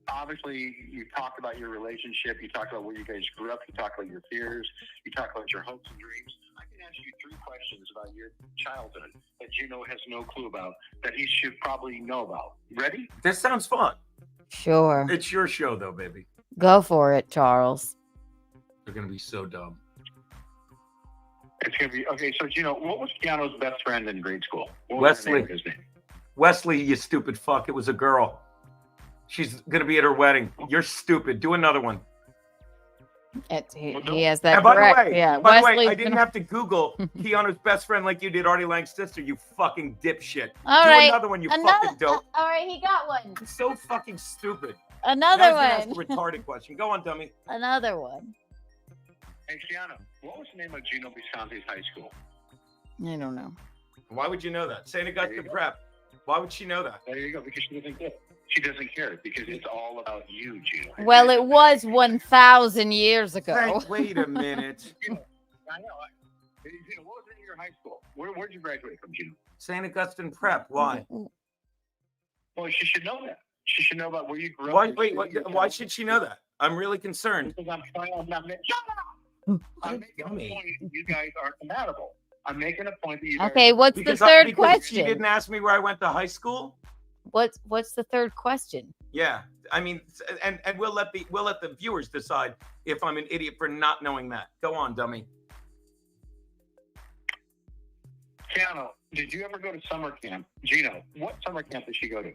obviously, you talked about your relationship. You talked about where you guys grew up. You talked about your fears. You talked about your hopes and dreams. I can ask you 3 questions about your childhood that Gino has no clue about, that he should probably know about. Ready? This sounds fun. Sure. It's your show, though, baby. Go for it, Charles. They're gonna be so dumb. It's going to be, okay, so Gino, what was Keanu's best friend in grade school? What was Wesley. his name? Wesley, you stupid fuck. It was a girl. She's gonna be at her wedding. You're stupid. Do another one. He has that And by correct. the way, Yeah, by the way, Wesley's I didn't gonna- have to Google Keanu's best friend like you did Artie Lang's sister, you fucking dipshit. All Do right. another one, you fucking dope. All right, he got one. You're so fucking stupid. Another Now he's gonna one. ask a retarded question. Go on, dummy. Another one. Hey, Keanu, what was the name of Gino Bisconti's high school? I don't know. Why would you know that? St. Augustine Prep. Why would she know that? There you go, because she doesn't care. She doesn't care because it's all about you, Gino. Well, it was 1,000 years ago. Wait a minute. I know. Gino, what was the name of your high school? Where'd you graduate from, Gino? St. Augustine Prep. Why? Well, she should know that. She should know about where you grew up. Why should she know that? I'm really concerned. Because I'm trying. I'm making a point. You guys are compatible. I'm making a point that you guys. Okay, what's the third question? She didn't ask me where I went to high school. What's the third question? Yeah, I mean, and we'll let the viewers decide if I'm an idiot for not knowing that. Go on, dummy. Keanu, did you ever go to summer camp? Gino, what summer camp did she go to?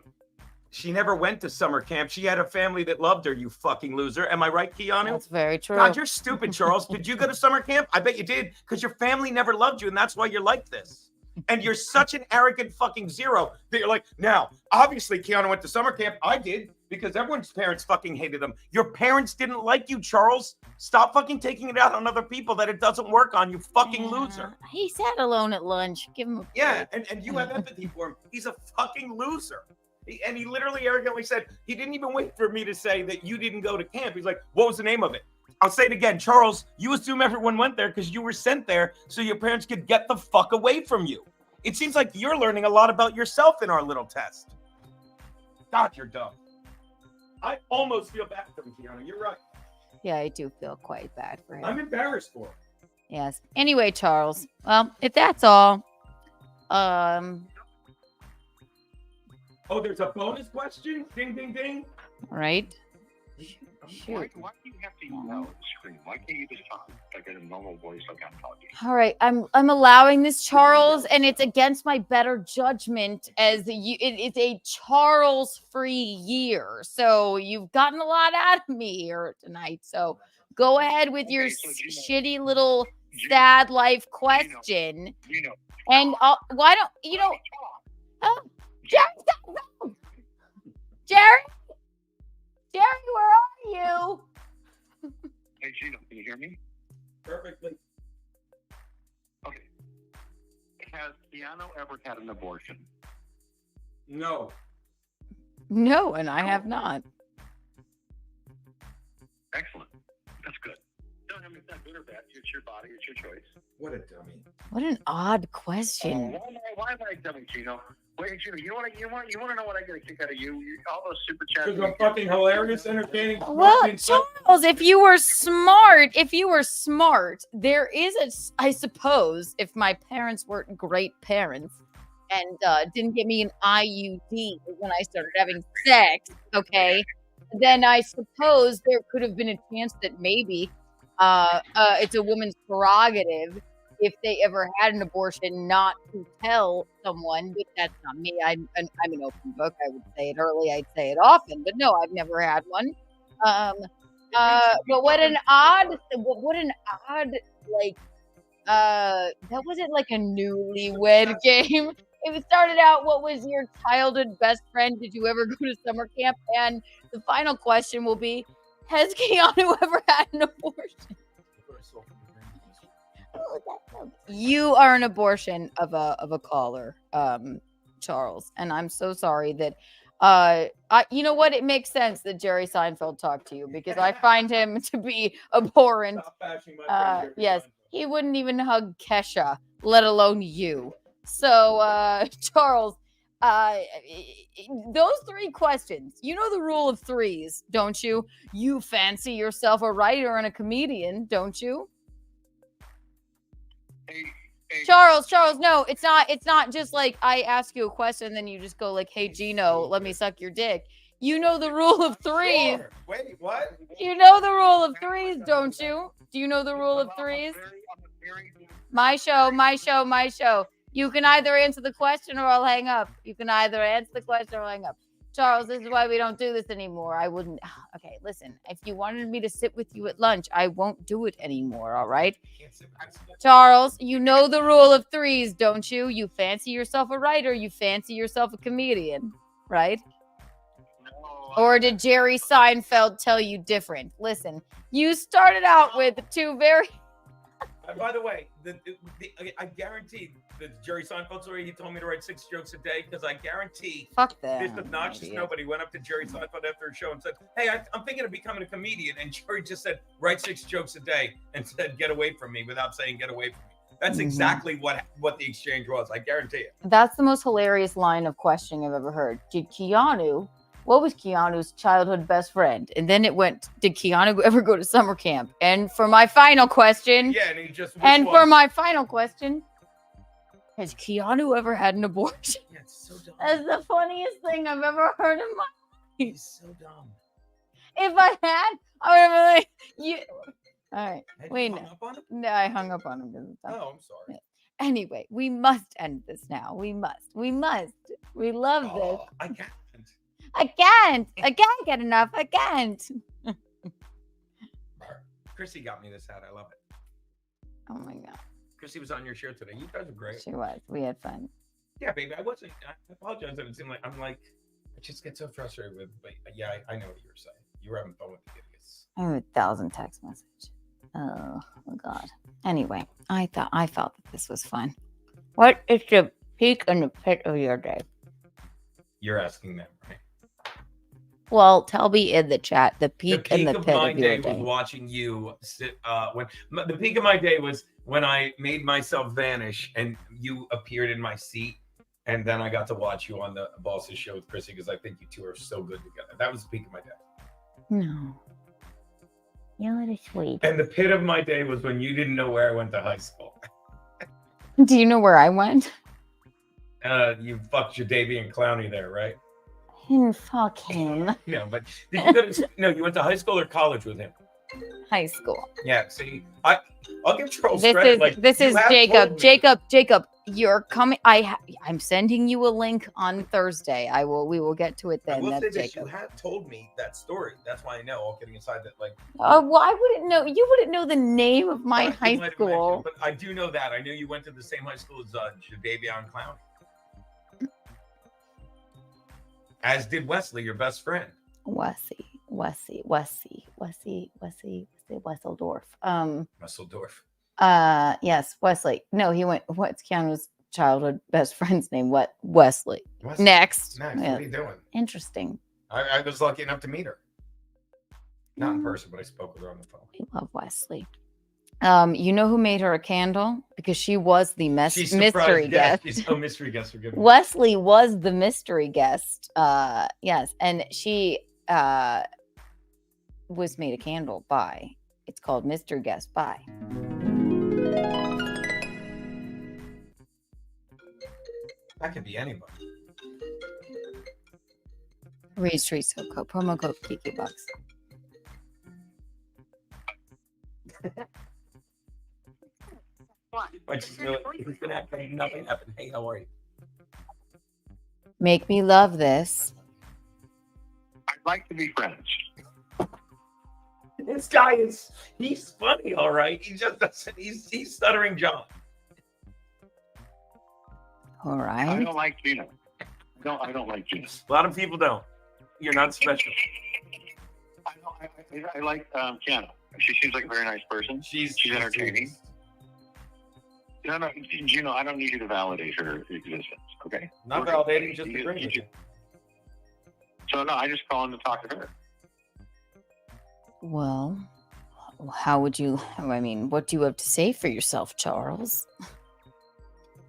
She never went to summer camp. She had a family that loved her, you fucking loser. Am I right, Keanu? That's very true. God, you're stupid, Charles. Did you go to summer camp? I bet you did, because your family never loved you, and that's why you're like this. And you're such an arrogant fucking zero that you're like, now, obviously Keanu went to summer camp. I did, because everyone's parents fucking hated them. Your parents didn't like you, Charles. Stop fucking taking it out on other people that it doesn't work on, you fucking loser. He sat alone at lunch. Give him a Yeah, and you have empathy for him. He's a fucking loser. And he literally arrogantly said, he didn't even wait for me to say that you didn't go to camp. He's like, what was the name of it? I'll say it again. Charles, you assume everyone went there because you were sent there so your parents could get the fuck away from you. It seems like you're learning a lot about yourself in our little test. God, you're dumb. I almost feel bad for him, Keanu. You're right. Yeah, I do feel quite bad for him. I'm embarrassed for him. Yes. Anyway, Charles. Well, if that's all, Oh, there's a bonus question? Ding, ding, ding. right? Why do you have to yell and scream? Why can't you just talk like in a normal voice like I'm talking? All right, I'm allowing this, Charles, and it's against my better judgment as it is a Charles-free year. So you've gotten a lot out of me here tonight. So go ahead with your shitty little sad life question. And why don't you know? Oh, Jerry, where are you? Hey, Gino, can you hear me? Perfectly. Okay. Has Keanu ever had an abortion? No. No, and I have not. Excellent. That's good. No, I mean, it's not good or bad. It's your body. It's your choice. What a dummy. What an odd question. Why am I dummy, Gino? Wait, you want to know what I get a kick out of you? All those super chats. Because I'm fucking hilarious, entertaining. Well, Charles, if you were smart, there is I suppose, if my parents weren't great parents and didn't give me an IUD when I started having sex, okay, then I suppose there could have been a chance that maybe it's a woman's prerogative if they ever had an abortion not to tell someone, but that's not me. I'm an open book. I would say it early. I'd say it often, but no, I've never had one. But what an odd, like, that wasn't like a newlywed game. It started out, what was your childhood best friend? Did you ever go to summer camp? And the final question will be, has Keanu ever had an abortion? You are an abortion of a caller, Charles, and I'm so sorry that you know what? It makes sense that Jerry Seinfeld talked to you because I find him to be abhorrent. Yes, he wouldn't even hug Kesha, let alone you. So, Charles, those 3 questions, you know the rule of 3s, don't you? You fancy yourself a writer and a comedian, don't you? Charles, no, it's not just like I ask you a question and then you just go like, hey, Gino, let me suck your dick. You know the rule of 3s. Sure. Wait, what? You know the rule of 3s, don't you? Do you know the rule of 3s? My show. You can either answer the question or I'll hang up. Charles, this is why we don't do this anymore. I wouldn't. Okay, listen. If you wanted me to sit with you at lunch, I won't do it anymore, all right? Charles, you know the rule of 3s, don't you? You fancy yourself a writer. You fancy yourself a comedian, right? Or did Jerry Seinfeld tell you different? Listen, you started out with 2 very... By the way, I guarantee the Jerry Seinfeld story, he told me to write 6 jokes a day because I guarantee this obnoxious nobody went up to Jerry Seinfeld after a show and said, hey, I'm thinking of becoming a comedian. And Jerry just said, write 6 jokes a day and said, get away from me without saying get away from me. That's exactly what the exchange was. I guarantee it. That's the most hilarious line of questioning I've ever heard. What was Keanu's childhood best friend? And then it went, did Keanu ever go to summer camp? And for my final question, has Keanu ever had an abortion? Yeah, it's so dumb. That's the funniest thing I've ever heard in my life. He's so dumb. If I had, I would have been like, you. All right. Wait, no, I hung up on him. Oh, I'm sorry. Anyway, we must end this now. We must. We love this. I can't get enough. I can't. Chrissy got me this hat. I love it. Oh my God. Chrissy was on your show today. You guys are great. She was. We had fun. Yeah, baby. I apologize that it seemed like I just get so frustrated with, but yeah, I know what you were saying. You were having fun with the idiots. I have 1,000 text messages. Oh God. Anyway, I felt that this was fun. What is the peak and the pit of your day? You're asking them, right? Well, tell me in the chat the peak and the of pit my of your day day. was watching you sit. The peak of my day was when I made myself vanish and you appeared in my seat, and then I got to watch you on the Boss's show with Chrissy because I think you two are so good together. That was the peak of my day. No, you're really sweet. And the pit of my day was when you didn't know where I went to high school. Do you know where I went? You fucked Jadavian Clowney there, right? Fuck him. No, but did you go to, no, you went to high school or college with him? High school. Yeah, see, I'll give Charles This credit. is Jacob. Jacob, you're coming. I'm sending you a link on Thursday. We will get to it then. I will say That's this, Jacob. you have told me that story. That's why I know. All kidding aside, that Well, I wouldn't know. You wouldn't know the name of my you high might have school. mentioned, but I do know that. I knew you went to the same high school as Jadavian Clowney. As did Wesley, your best friend. Wesley. Wesseldorf. Wesseldorf. Yes, Wesley. No, he went. What's Keanu's childhood best friend's name? What? Wesley. Next. What Yeah. are you doing? Interesting. I was lucky enough to meet her. Not in person, but I spoke with her on the phone. We love Wesley. You know who made her a candle? Because she was the She's mystery surprised guest. She's a mystery guest. Forgive me. Wesley was the mystery guest. Yes, and she was made a candle by. It's called Mystery Guest by. That could be anybody. Reed Street Soap code, promo code Kiki Bucks. I just know it's gonna happen. Nothing happened. Hey, how are you? Make me love this. I'd like to be friends. This guy he's funny, all right. He just doesn't, he's stuttering John. All I right. don't like Gina. No, I don't like Gina. A lot of people don't. You're not special. I like Keanu. She seems like a very nice person. She's entertaining. No, Gino, I don't need you to validate her existence, okay? Not validating, just agreeing with you. So, no, I just call in to talk to her. Well, how would you? I mean, what do you have to say for yourself, Charles?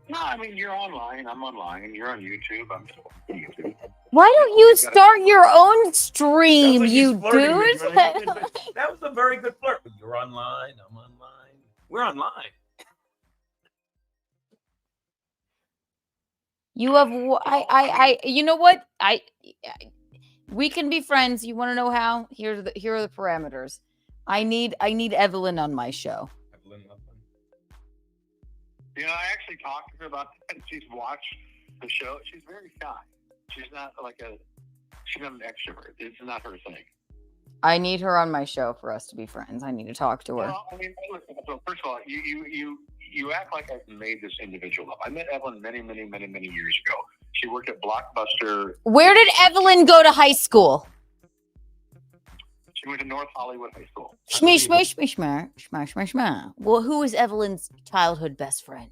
No, I mean, you're online. I'm online. You're on YouTube. I'm still on YouTube. Why don't you start your own stream, Like you he's flirting dude? with you, right? That was a very good flirt. You're online. I'm online. We're online. You have you know what? We can be friends. You want to know how? Here are the parameters. I need Evelyn on my show. You know, I actually talked to her about that. She's watched the show. She's very shy. She's not she's not an extrovert. It's not her thing. I need her on my show for us to be friends. I need to talk to her. Well, I mean, so first of all, you act like I've made this individual up. I met Evelyn many years ago. She worked at Blockbuster. Where did Evelyn go to high school? She went to North Hollywood High School. Shmish. Well, who is Evelyn's childhood best friend?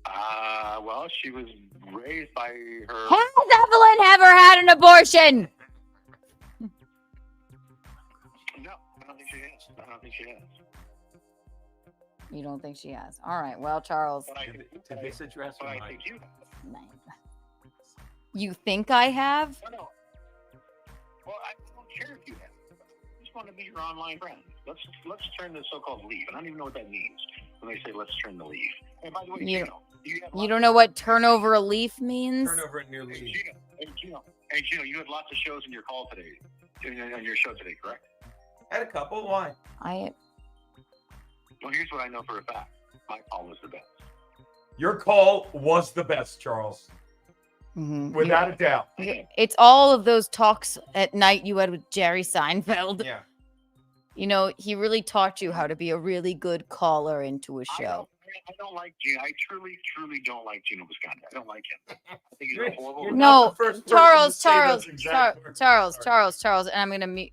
Well, she was raised by her. Has Evelyn ever had an abortion? No, I don't think she has. You don't think she has? All right. Well, Charles. To this address, I think you. You think I have? No. Well, I don't care if you have. I just want to be your online friend. Let's turn the so-called leaf. I don't even know what that means when they say let's turn the leaf. And by the way, You don't know what turn over a leaf means? Turn over a new leaf. Hey, Gino, you had lots of shows in your call today, on your show today, correct? Had a couple. Why? Well, here's what I know for a fact. My call was the best. Your call was the best, Charles. Mm-hmm. Without a doubt. It's all of those talks at night you had with Jerry Seinfeld. Yeah. You know, he really taught you how to be a really good caller into a show. I don't like Gino. I truly don't like Gino Visconti. I don't like him. I think he's a horrible. No, Charles, and I'm gonna mute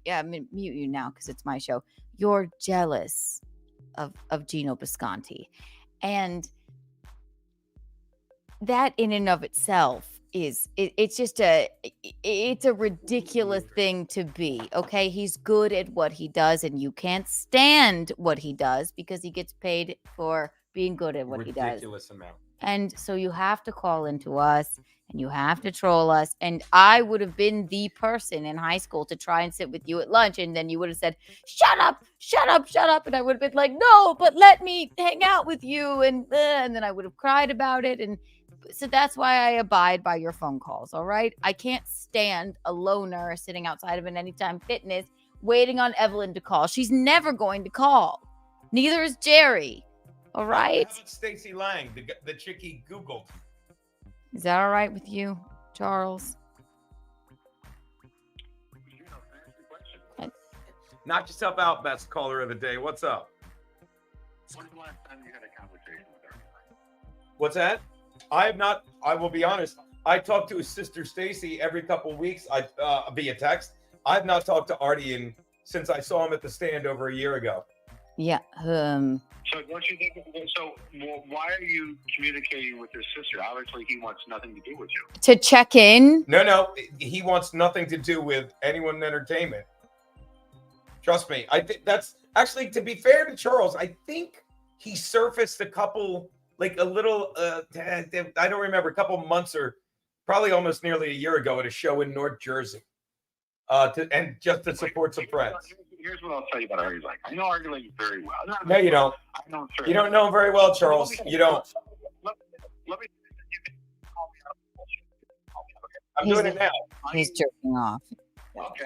you now because it's my show. You're jealous of Gino Visconti, and that in and of itself it's a ridiculous thing to be. Okay, he's good at what he does, and you can't stand what he does because he gets paid for being good at what he does. Ridiculous amount. And so you have to call into us and you have to troll us. And I would have been the person in high school to try and sit with you at lunch. And then you would have said, shut up. And I would have been like, no, but let me hang out with you. And then I would have cried about it. And so that's why I abide by your phone calls. All right. I can't stand a loner sitting outside of an Anytime Fitness waiting on Evelyn to call. She's never going to call. Neither is Jerry. All right. How about Stacey Lang, the chick he Googled? Is that all right with you, Charles? Knock yourself out, best caller of the day. What's up? When's the last time you had a conversation with her? What's that? I have not. I will be honest. I talk to his sister Stacey every couple of weeks. Via text. I've not talked to Artie since I saw him at the stand over a year ago. Yeah. So don't you think? So why are you communicating with your sister? Obviously, he wants nothing to do with you. To check in? No. He wants nothing to do with anyone in entertainment. Trust me. I think that's actually, to be fair to Charles, I think he surfaced a couple, like a little, I don't remember, a couple months or probably almost nearly a year ago at a show in North Jersey. And just to support some friends. Here's what I'll tell you about Artie Lang. I know Artie Lang very well. No, you don't. I know him very You don't know him very well, Charles. You don't. Let me. I'm doing it now. He's jerking off. Okay.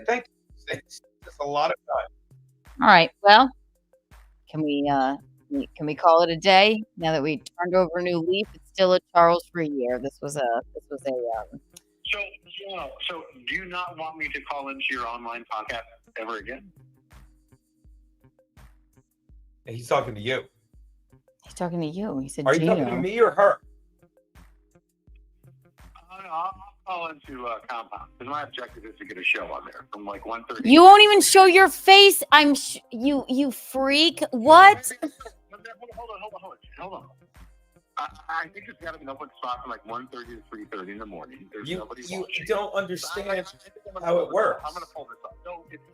Thank you. It's just a lot of time. All right. Well, can we call it a day now that we turned over a new leaf? It's still a Charles free year. This was a So do you not want me to call into your online podcast ever again? He's talking to you. He's talking to you. He said, Are you talking to me or her? I'll call into Compound because my objective is to get a show on there from like 1:30. You won't even show your face. You freak. What? Hold on. I think it's got to be an open spot from like 1:30 to 3:30 in the morning. There's nobody You watching. don't understand how it works. I'm going to pull this up.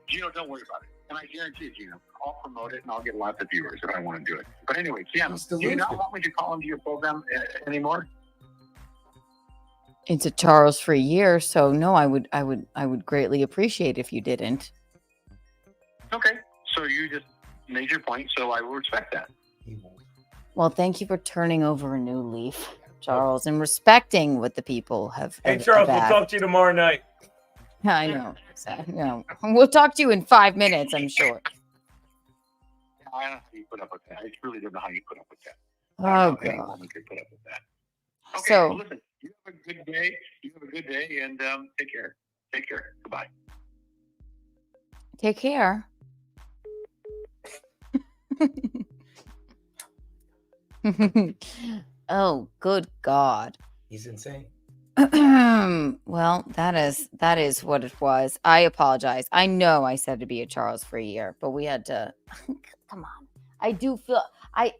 Gino, don't worry about it. And I guarantee you, Gino, I'll promote it and I'll get lots of viewers if I want to do it. But anyway, Keanu, do you not want me to call into your program anymore? It's a Charles free year, so no, I would greatly appreciate if you didn't. Okay. So you just made your point, so I will respect that. Well, thank you for turning over a new leaf, Charles, and respecting what the people have. Hey, Charles, we'll have talk to you tomorrow night. I know. So, no, we'll talk to you in 5 minutes, I'm sure. I don't know how you put up with that. I really don't know how you put up with that. Oh, God. God. Could put up with that. Okay, So- well, listen, you have a good day. You have a good day, and take care. Take care. Goodbye. Take care. Oh, good God. He's insane. Well, that is what it was. I apologize. I know I said to be a Charles for a year, but we had to. Come on. I do feel I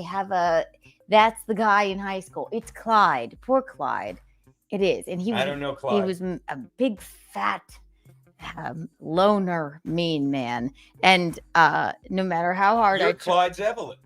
have a. That's the guy in high school. It's Clyde. Poor Clyde. It is, and he was. I don't know Clyde. He was a big fat. Loner, mean man, and no matter how hard You're Clyde's Evelyn.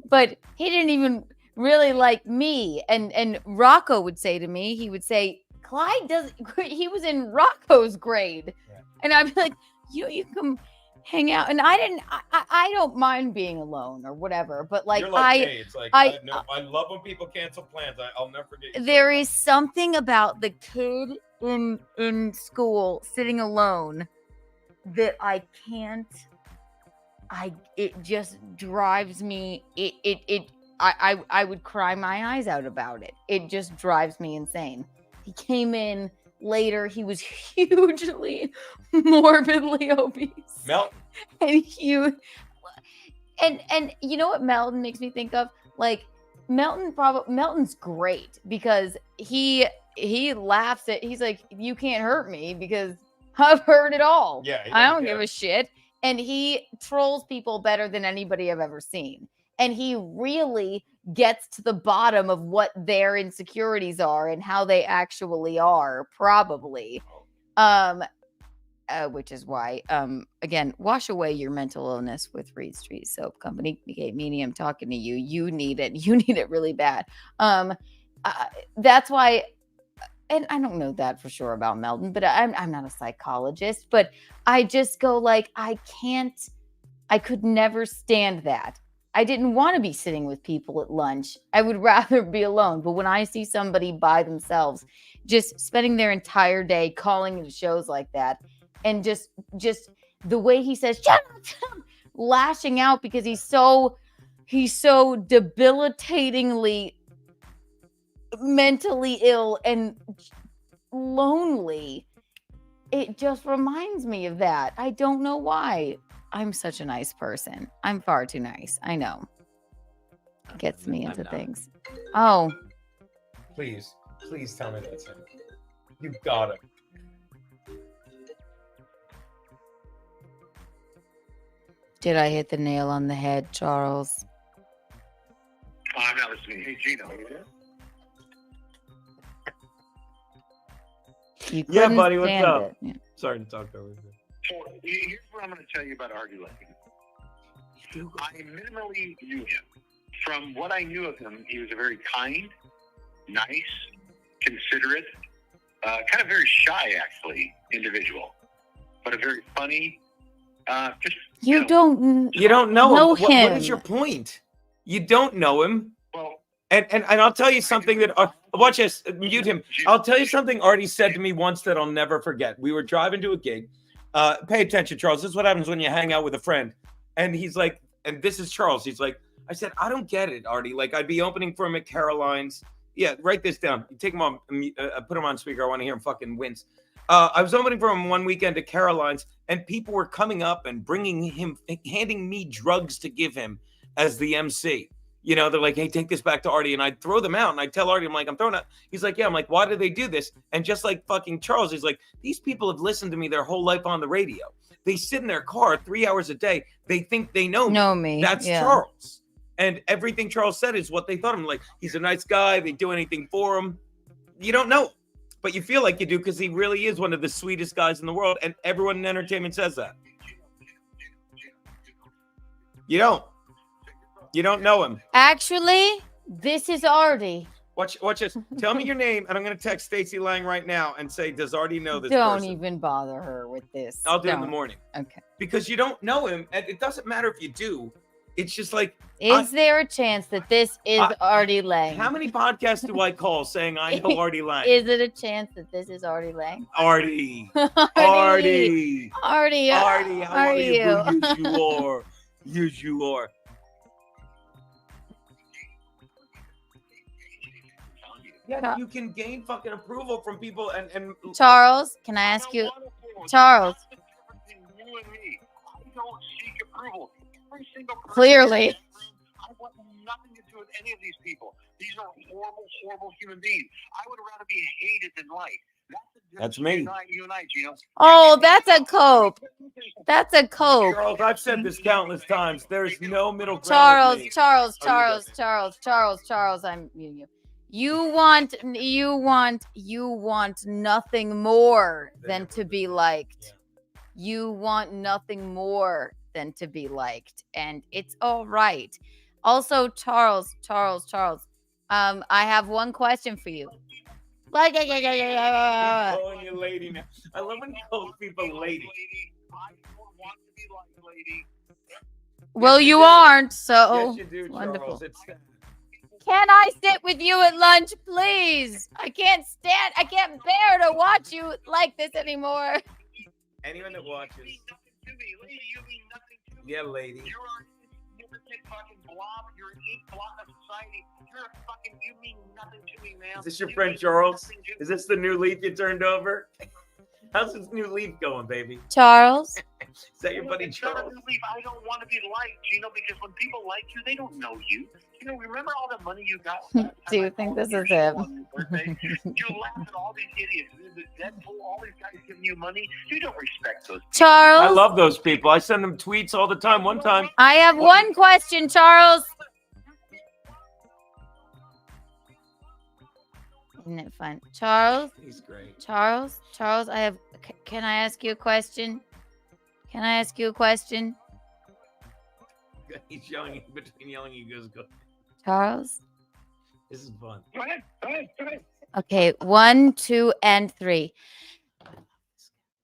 But he didn't even really like me. And Rocco would say to me, he would say, Clyde doesn't. He was in Rocco's grade, and I'd be like, you can come hang out. And I don't mind being alone or whatever. But like, You're like me. It's like I love when people cancel plans. I'll never forget. There is something about the kid in school sitting alone that I can't. It just drives me. I would cry my eyes out about it. It just drives me insane. He came in later. He was hugely morbidly obese. Melton. And and you know what Melton makes me think of? Like Melton's great because he laughs at. He's like, you can't hurt me because I've heard it all. Yeah, I don't give a shit. And he trolls people better than anybody I've ever seen. And he really gets to the bottom of what their insecurities are and how they actually are, probably. Which is why, again, wash away your mental illness with Reed Street Soap Company. Meanie, I'm talking to you. You need it. You need it really bad. That's why. And I don't know that for sure about Melton, but I'm not a psychologist, but I just go like, I could never stand that. I didn't want to be sitting with people at lunch. I would rather be alone. But when I see somebody by themselves, just spending their entire day calling into shows like that, and just the way he says, shut up, lashing out because he's so debilitatingly mentally ill and lonely. It just reminds me of that. I don't know why. I'm such a nice person. I'm far too nice. I know. It gets me into things. Oh. Please tell me that's him. You got it. Did I hit the nail on the head, Charles? I'm not listening. Hey, Gino, are you there? You Yeah, couldn't buddy, what's stand up? it. Yeah. Sorry to talk over you. So here's what I'm going to tell you about Artie Lang. I minimally knew him. From what I knew of him, he was a very kind, nice, considerate, kind of very shy, actually, individual, but a very funny. You don't know him. What is your point? You don't know him. Well, and I'll tell you something that watch this. Mute him. I'll tell you something Artie said to me once that I'll never forget. We were driving to a gig. Pay attention, Charles. This is what happens when you hang out with a friend. And he's like, and this is Charles. He's like, I said, I don't get it, Artie. Like, I'd be opening for him at Caroline's. Yeah, write this down. Take him on, put him on speaker. I want to hear him fucking wince. I was opening for him one weekend at Caroline's, and people were coming up and handing me drugs to give him as the MC. You know, they're like, hey, take this back to Artie. And I'd throw them out, and I'd tell Artie, I'm like, I'm throwing out. He's like, yeah. I'm like, why do they do this? And just like fucking Charles, he's like, these people have listened to me their whole life on the radio. They sit in their car 3 hours a day. They think they know me. That's Charles. And everything Charles said is what they thought of him. Like, he's a nice guy. They do anything for him. You don't know, but you feel like you do because he really is one of the sweetest guys in the world. And everyone in entertainment says that. You don't know him. Actually, this is Artie. Watch this. Tell me your name, and I'm going to text Stacey Lang right now and say, does Artie know this Don't person? even bother her with this. I'll do it in the morning. Okay. Because you don't know him, and it doesn't matter if you do. It's just like, is there a chance that this is Artie Lang? How many podcasts do I call saying I know Artie Lang? Is it a chance that this is Artie Lang? Artie. Artie, how are you? Yes, you are. Yes, you are. Yeah, you can gain fucking approval from people and Charles, can I ask you? Charles. You and me, I don't seek approval. Every single person Clearly. in this room, I want nothing to do with any of these people. These are horrible, horrible human beings. I would rather be hated than liked. That's me. You and I, Gino. Oh, that's a cope. That's a cope. Charles, I've said this countless times. There's no middle ground. Charles, I'm muting you. You want nothing more than to be liked. You want nothing more than to be liked, and it's all right. Also, Charles, I have one question for you. Calling you lady now. I love when you call people lady. Well, you aren't, so yes, you do, wonderful. Charles. It's sad. Can I sit with you at lunch, please? I can't bear to watch you like this anymore. Anyone that watches. Yeah, lady. You're a fucking blob. You're an ink blot of society. You mean nothing to me, man. Is this your friend Charles? Is this the new leaf you turned over? How's this new leaf going, baby? Charles? Is that your buddy Charles? I don't want to be liked, Gino, because when people like you, they don't know you. You know, remember all the money you got? Do you think this is him? You laugh at all these idiots. The Deadpool, all these guys giving you money. You don't respect those people. Charles? I love those people. I send them tweets all the time. One time. I have one question, Charles. Isn't it fun? Charles? He's great. Charles, can I ask you a question? He's yelling between yelling. He goes, go. Charles? This is fun. Go ahead. Okay, 1, 2, and 3.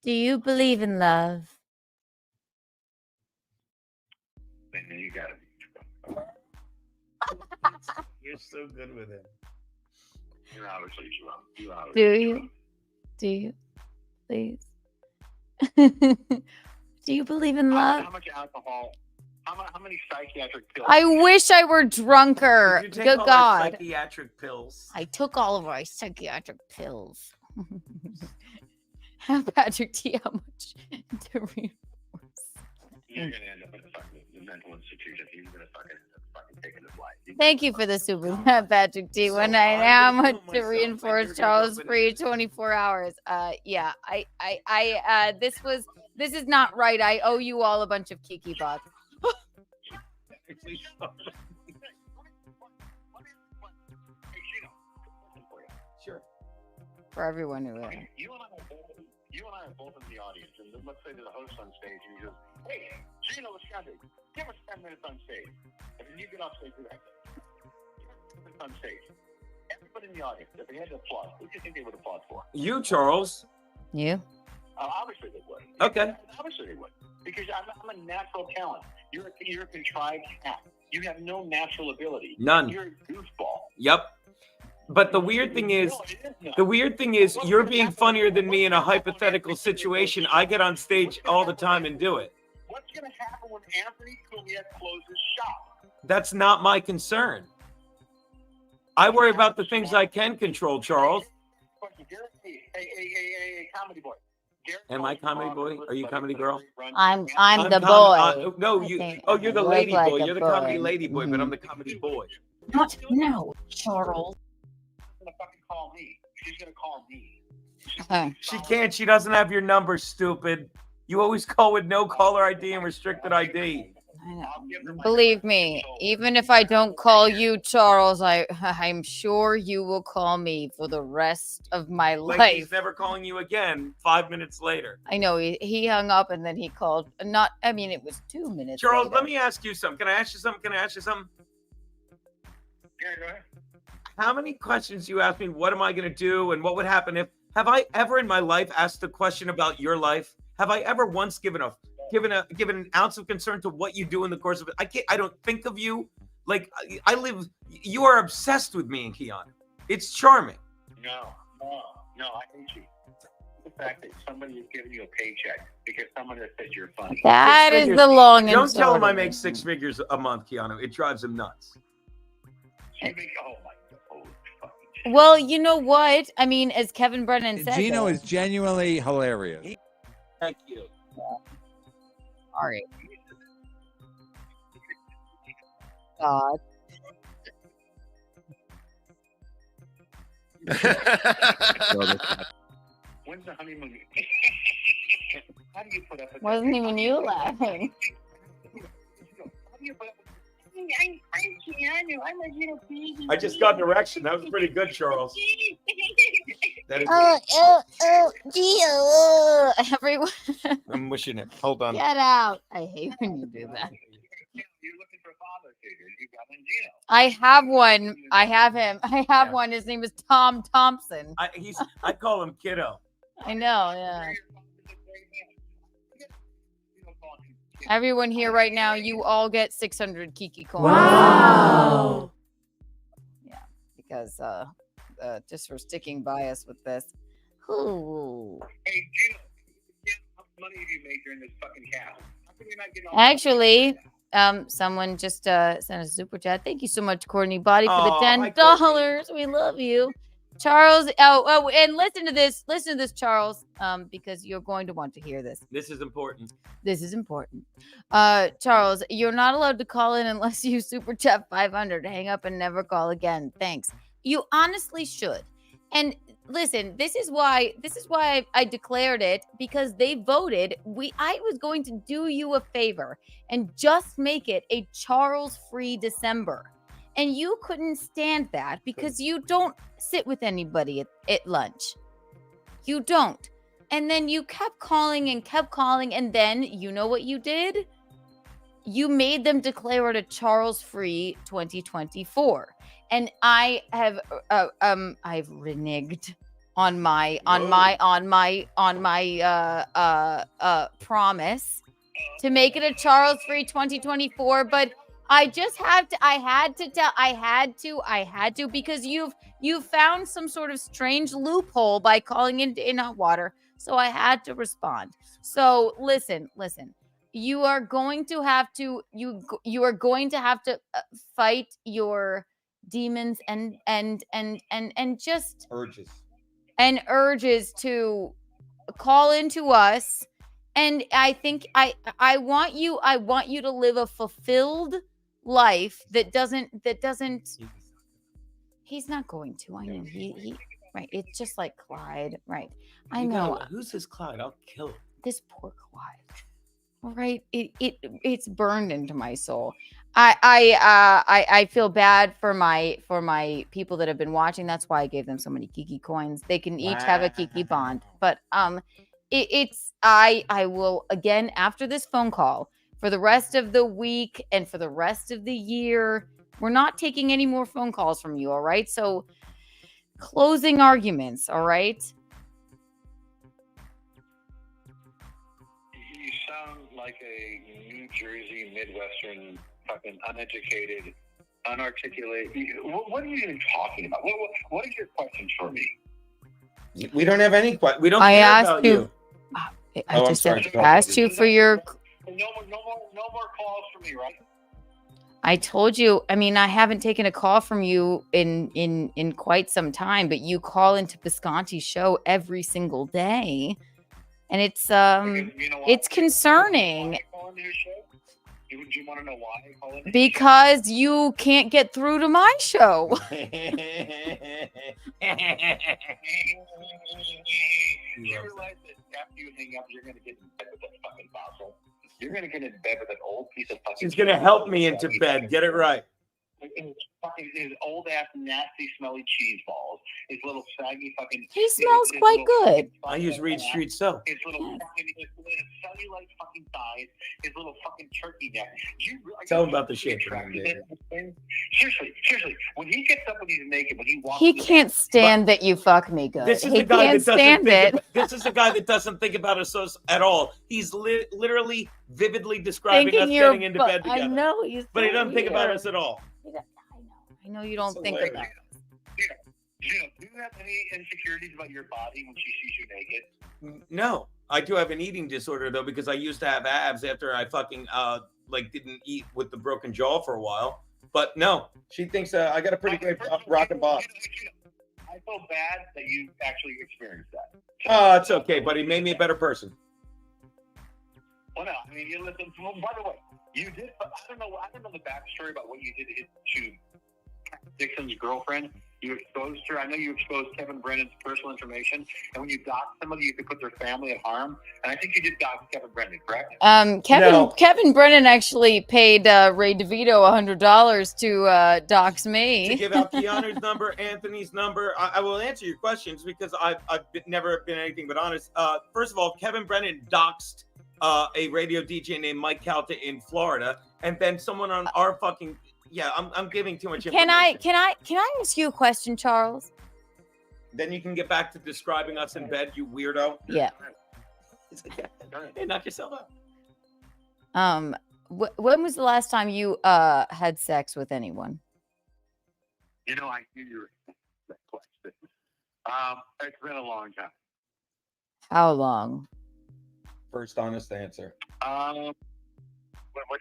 Do you believe in love? Man, you got it. You're so good with it. You're obviously drunk. Do you? Please. Do you believe in love? How much alcohol? How many psychiatric pills? I wish I were drunker. Did you take Good all God. our psychiatric pills? I took all of our psychiatric pills. Patrick T, how much to reinforce? You're gonna end up in a fucking mental institution. He's gonna fucking taking his life. Thank you for the super chat, Patrick T. When I how much to reinforce Charles free 24 hours. Yeah, this is not right. I owe you all a bunch of Kiki bots. Sure. for everyone who. You and I are both in the audience, and let's say there's a host on stage, and he goes, "Hey, Gino Lascante, give us 10 minutes on stage," and then you get off stage with that. On stage, everybody in the audience, if they had to applaud, who do you think they would applaud for? You, Charles. You? Obviously they would. Okay. Obviously they would, because I'm a natural talent. You're a contrived act. You have no natural ability. None. You're a goofball. Yep. But the weird thing is, you're being funnier than me in a hypothetical situation. I get on stage all the time and do it. What's going to happen when Anthony Cumia closes shop? That's not my concern. I worry about the things I can control, Charles. Hey, comedy boy. Am I comedy boy? Are you comedy girl? I'm the boy. No, you're the lady boy. You're the comedy lady boy, but I'm the comedy boy. Not no, Charles. She's gonna fucking call me. She's gonna call me. She can't. She doesn't have your number, stupid. You always call with no caller ID and restricted ID. I know. Believe me, even if I don't call you, Charles, I'm sure you will call me for the rest of my Like life. he's never calling you again 5 minutes later. I know he hung up and then he called. It was 2 minutes. Charles, later. let me ask you something. Can I ask you something? Yeah, go ahead. How many questions you ask me? What am I going to do? And what would happen if? Have I ever in my life asked a question about your life? Have I ever once given an ounce of concern to what you do in the course of it? I don't think of you like I live. You are obsessed with me and Keanu. It's charming. No, I hate you. The fact that somebody is giving you a paycheck because someone has said you're funny. That is the long and Don't tell him short I of make it. 6 figures a month, Keanu. It drives him nuts. Oh my God. Well, you know what? I mean, as Kevin Brennan said, Gino though, is genuinely hilarious. Thank you. Sorry. God. When's the honeymoon? How do you put up with Wasn't even you laughing. I'm Keanu. I'm a little baby. I just got an erection. That was pretty good, Charles. That is Gio. Everyone. I'm wishing it. Hold on. Get out. I hate when you do that. You're looking for a father figure. You got one, Gino. I have one. I have him. I have one. His name is Tom Thompson. I call him Kiddo. I know, yeah. Everyone here right now, you all get 600 Kiki coins. Wow. Yeah, because just for sticking by us with this. Ooh. Hey, Gino, how much money have you made during this fucking cast? How come you're not getting all Actually, someone just sent a super chat. Thank you so much, Courtney Body, for the Oh, hi, $10. We love you. Charles, and listen to this, Charles, because you're going to want to hear this. This is important. This is important. Charles, you're not allowed to call in unless you super chat 500. Hang up and never call again. Thanks. You honestly should. And listen, this is why I declared it, because they voted. I was going to do you a favor and just make it a Charles free December. And you couldn't stand that because you don't sit with anybody at lunch. You don't. And then you kept calling. And then you know what you did? You made them declare it a Charles free 2024. And I have I've reneged on my promise to make it a Charles free 2024, but I just had to because you've found some sort of strange loophole by calling in hot water. So I had to respond. So listen. You are going to have to fight your demons and just urges to call into us. And I think I want you to live a fulfilled life that doesn't he's not going to. I know he right. It's just like Clyde, right? I know. Who's this Clyde? I'll kill him. This poor Clyde. right? It's burned into my soul. I feel bad for my people that have been watching. That's why I gave them so many Kiki coins. They can each have a Kiki bond. But I will again after this phone call for the rest of the week and for the rest of the year. We're not taking any more phone calls from you, all right? So closing arguments, all right? You sound like a New Jersey Midwestern fucking uneducated, unarticulate. What are you even talking about? What is your question for me? We don't have any questions. We don't I care asked about you. you. I just asked you for your. No more calls for me, right? I told you. I mean, I haven't taken a call from you in quite some time, but you call into Visconti's show every single day, and it's it's concerning. Do you want to know why I call in? Because you can't get through to my show. You realize that after you hang up, you're going to get in bed with that fucking fossil? You're going to get in bed with an old piece of fucking... She's going to help me into bed. Get it right. His old ass, nasty, smelly cheese balls. His little saggy fucking. He smells quite good. I use Reed Street soap. His little fucking, his cellulite fucking thighs. His little fucking turkey neck. Tell him about the shape. Seriously. When he gets up and he's naked, when he walks, He can't stand that you fuck me good. This is He the guy can't that doesn't stand think. it. This is the guy that doesn't think about us at all. He's literally, vividly describing Thinking us you're getting into bed together. I know he's. But he so doesn't think about weird. us at all. I know you don't think about it. Do you have any insecurities about your body when she sees you naked? No, I do have an eating disorder though because I used to have abs after I fucking didn't eat with the broken jaw for a while. But no, she thinks I got a pretty great rock and bottom. I feel bad that you actually experienced that. Oh, it's okay, but he made me a better person. Well, no, I mean, you listen. Well, by the way, you did. I don't know the backstory about what you did to Dixon's girlfriend. You exposed her. I know you exposed Kevin Brennan's personal information, and when you dox somebody, you could put their family at harm. And I think you did dox Kevin Brennan, correct? Kevin Brennan actually paid Ray DeVito $100 to dox me. To give out Keanu's number, Anthony's number. I will answer your questions because I've never been anything but honest. First of all, Kevin Brennan doxed a radio DJ named Mike Calta in Florida, and then someone on our fucking. Yeah, I'm giving too much information. Can I ask you a question, Charles? Then you can get back to describing us in bed, you weirdo. Yeah. Hey, knock yourself out. When was the last time you had sex with anyone? You know, I knew you were that question. It's been a long time. How long? First honest answer. What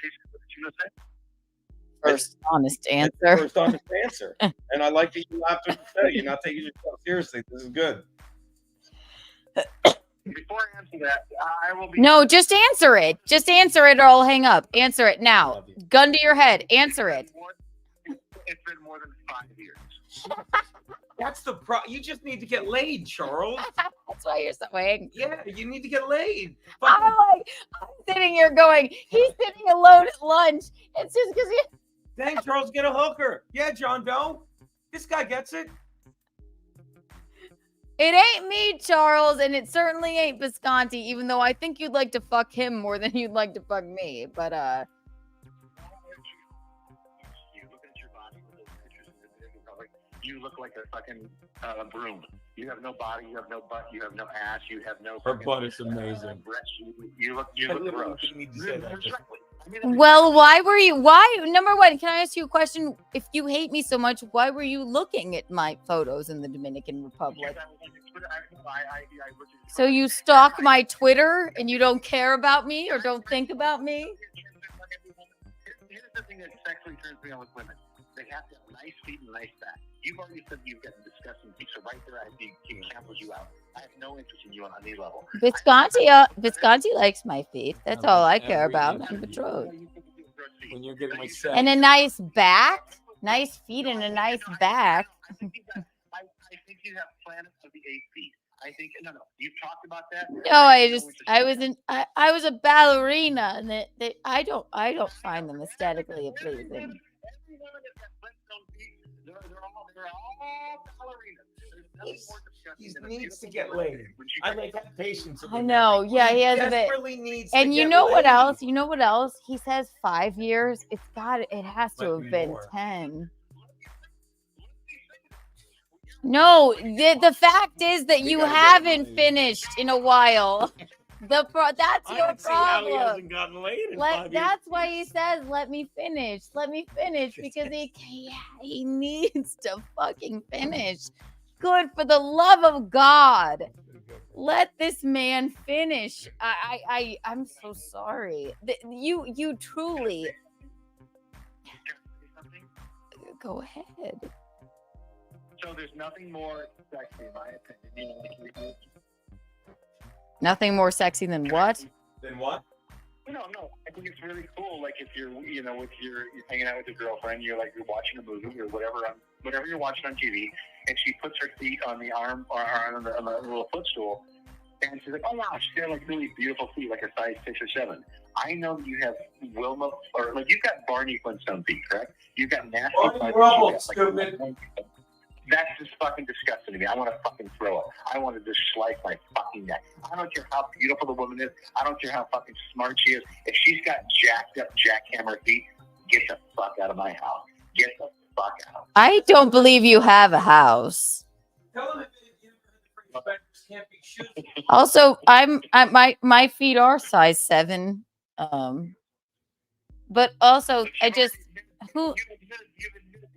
did you say? First honest answer. First honest answer. And I like that you laughed when you said it. You're not taking yourself seriously. This is good. Before I answer that, I will be. No, just answer it. Just answer it or I'll hang up. Answer it now. Gun to your head. Answer it. It's been more than 5 years. That's the You just need to get laid, Charles. That's why you're so angry. Yeah, you need to get laid. I'm sitting here going, he's sitting alone at lunch. It's just because he. Dang, Charles, get a hooker. Yeah, John Doe. This guy gets it. It ain't me, Charles, and it certainly ain't Visconti, even though I think you'd like to fuck him more than you'd like to fuck me. But you look like a fucking broom. You have no body, you have no butt, you have no ass, you have no. Her butt is amazing. Breast. You look gross. well, why? Number one, can I ask you a question? If you hate me so much, why were you looking at my photos in the Dominican Republic? So you stalk my Twitter and you don't care about me or don't think about me? Here's the thing that sexually turns me on with women. They have to have nice feet and nice back. You've already said you've got disgusting feet, so right there I think it cancels you out. I have no interest in you on any level. Visconti likes my feet. That's all I care about. I'm betrothed. When you're getting my sex. And a nice back. Nice feet and a nice back. I think you have Planet of the 8 feet. I think no. You've talked about that. No, I was a ballerina, and I don't find them aesthetically pleasing. Every one of them that Flintstone feet, they're all ballerinas. There's nothing more disgusting than needs to get laid. I like have patience. I know. Yeah, he has a bit. Desperately needs And to you get know what laid. else? You know what else? He says 5 years. It has to have been 10. No, the fact is that you haven't finished in a while. That's I your don't see how he problem. hasn't gotten laid in 5 years. That's why he says, "Let me finish," because he needs to fucking finish. Good, for the love of God, let this man finish. I'm so sorry. You truly. Go ahead. So there's nothing more sexy, in my opinion. Nothing more sexy than what? Then what? No. I think it's really cool. Like if you're hanging out with your girlfriend, you're watching a movie or whatever you're watching on TV, and she puts her feet on the arm or on the little footstool, and she's like, "Oh wow, she's got like really beautiful feet, like a size 6 or 7." I know that you have Wilma, or like you've got Barney Flintstone feet, correct? You've got nasty. Stupid. That's just fucking disgusting to me. I want to fucking throw it. I want to just slice my fucking neck. I don't care how beautiful the woman is. I don't care how fucking smart she is. If she's got jacked up jackhammer feet, get the fuck out of my house. Get the fuck out. I don't believe you have a house. Also, my feet are size 7. But also I just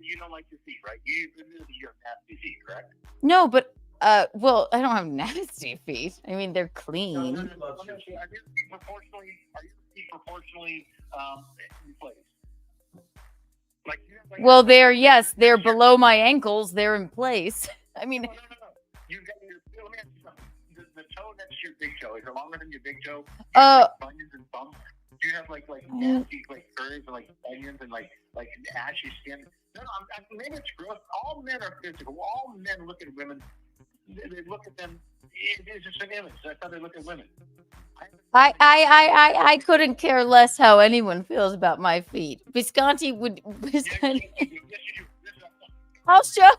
You don't like your feet, right? You admitted you have nasty feet, correct? No, but well, I don't have nasty feet. I mean, they're clean. Are your feet proportionally in place? Well, they're below my ankles. They're in place. I mean, No. You've got let me ask you something. The toe next to your big toe, is it longer than your big toe? Bunions and bumps? Do you have like nasty curves and like onions and like ashy skin? No, maybe it's gross. All men are physical. All men look at women. They look at them. It's just an image. That's how they look at women. I couldn't care less how anyone feels about my feet. Visconti would. I'll show.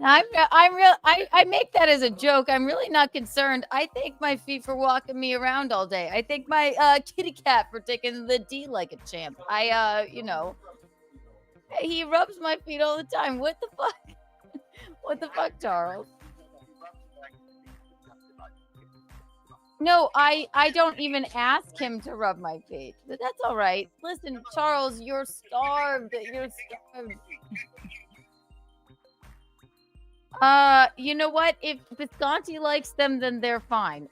I make that as a joke. I'm really not concerned. I thank my feet for walking me around all day. I thank my kitty cat for taking the D like a champ. He rubs my feet all the time. What the fuck? What the fuck, Charles? No, I don't even ask him to rub my feet. But that's all right. Listen, Charles, you're starved. You're starved. You know what? If Visconti likes them, then they're fine.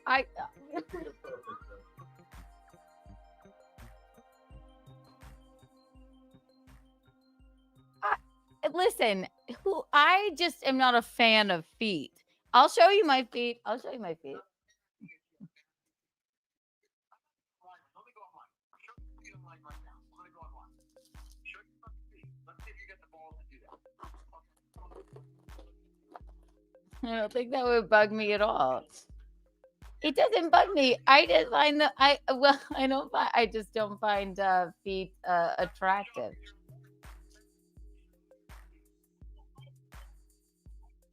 Listen, I just am not a fan of feet. I'll show you my feet. I don't think that would bug me at all. It doesn't bug me. I just find I just don't find feet attractive.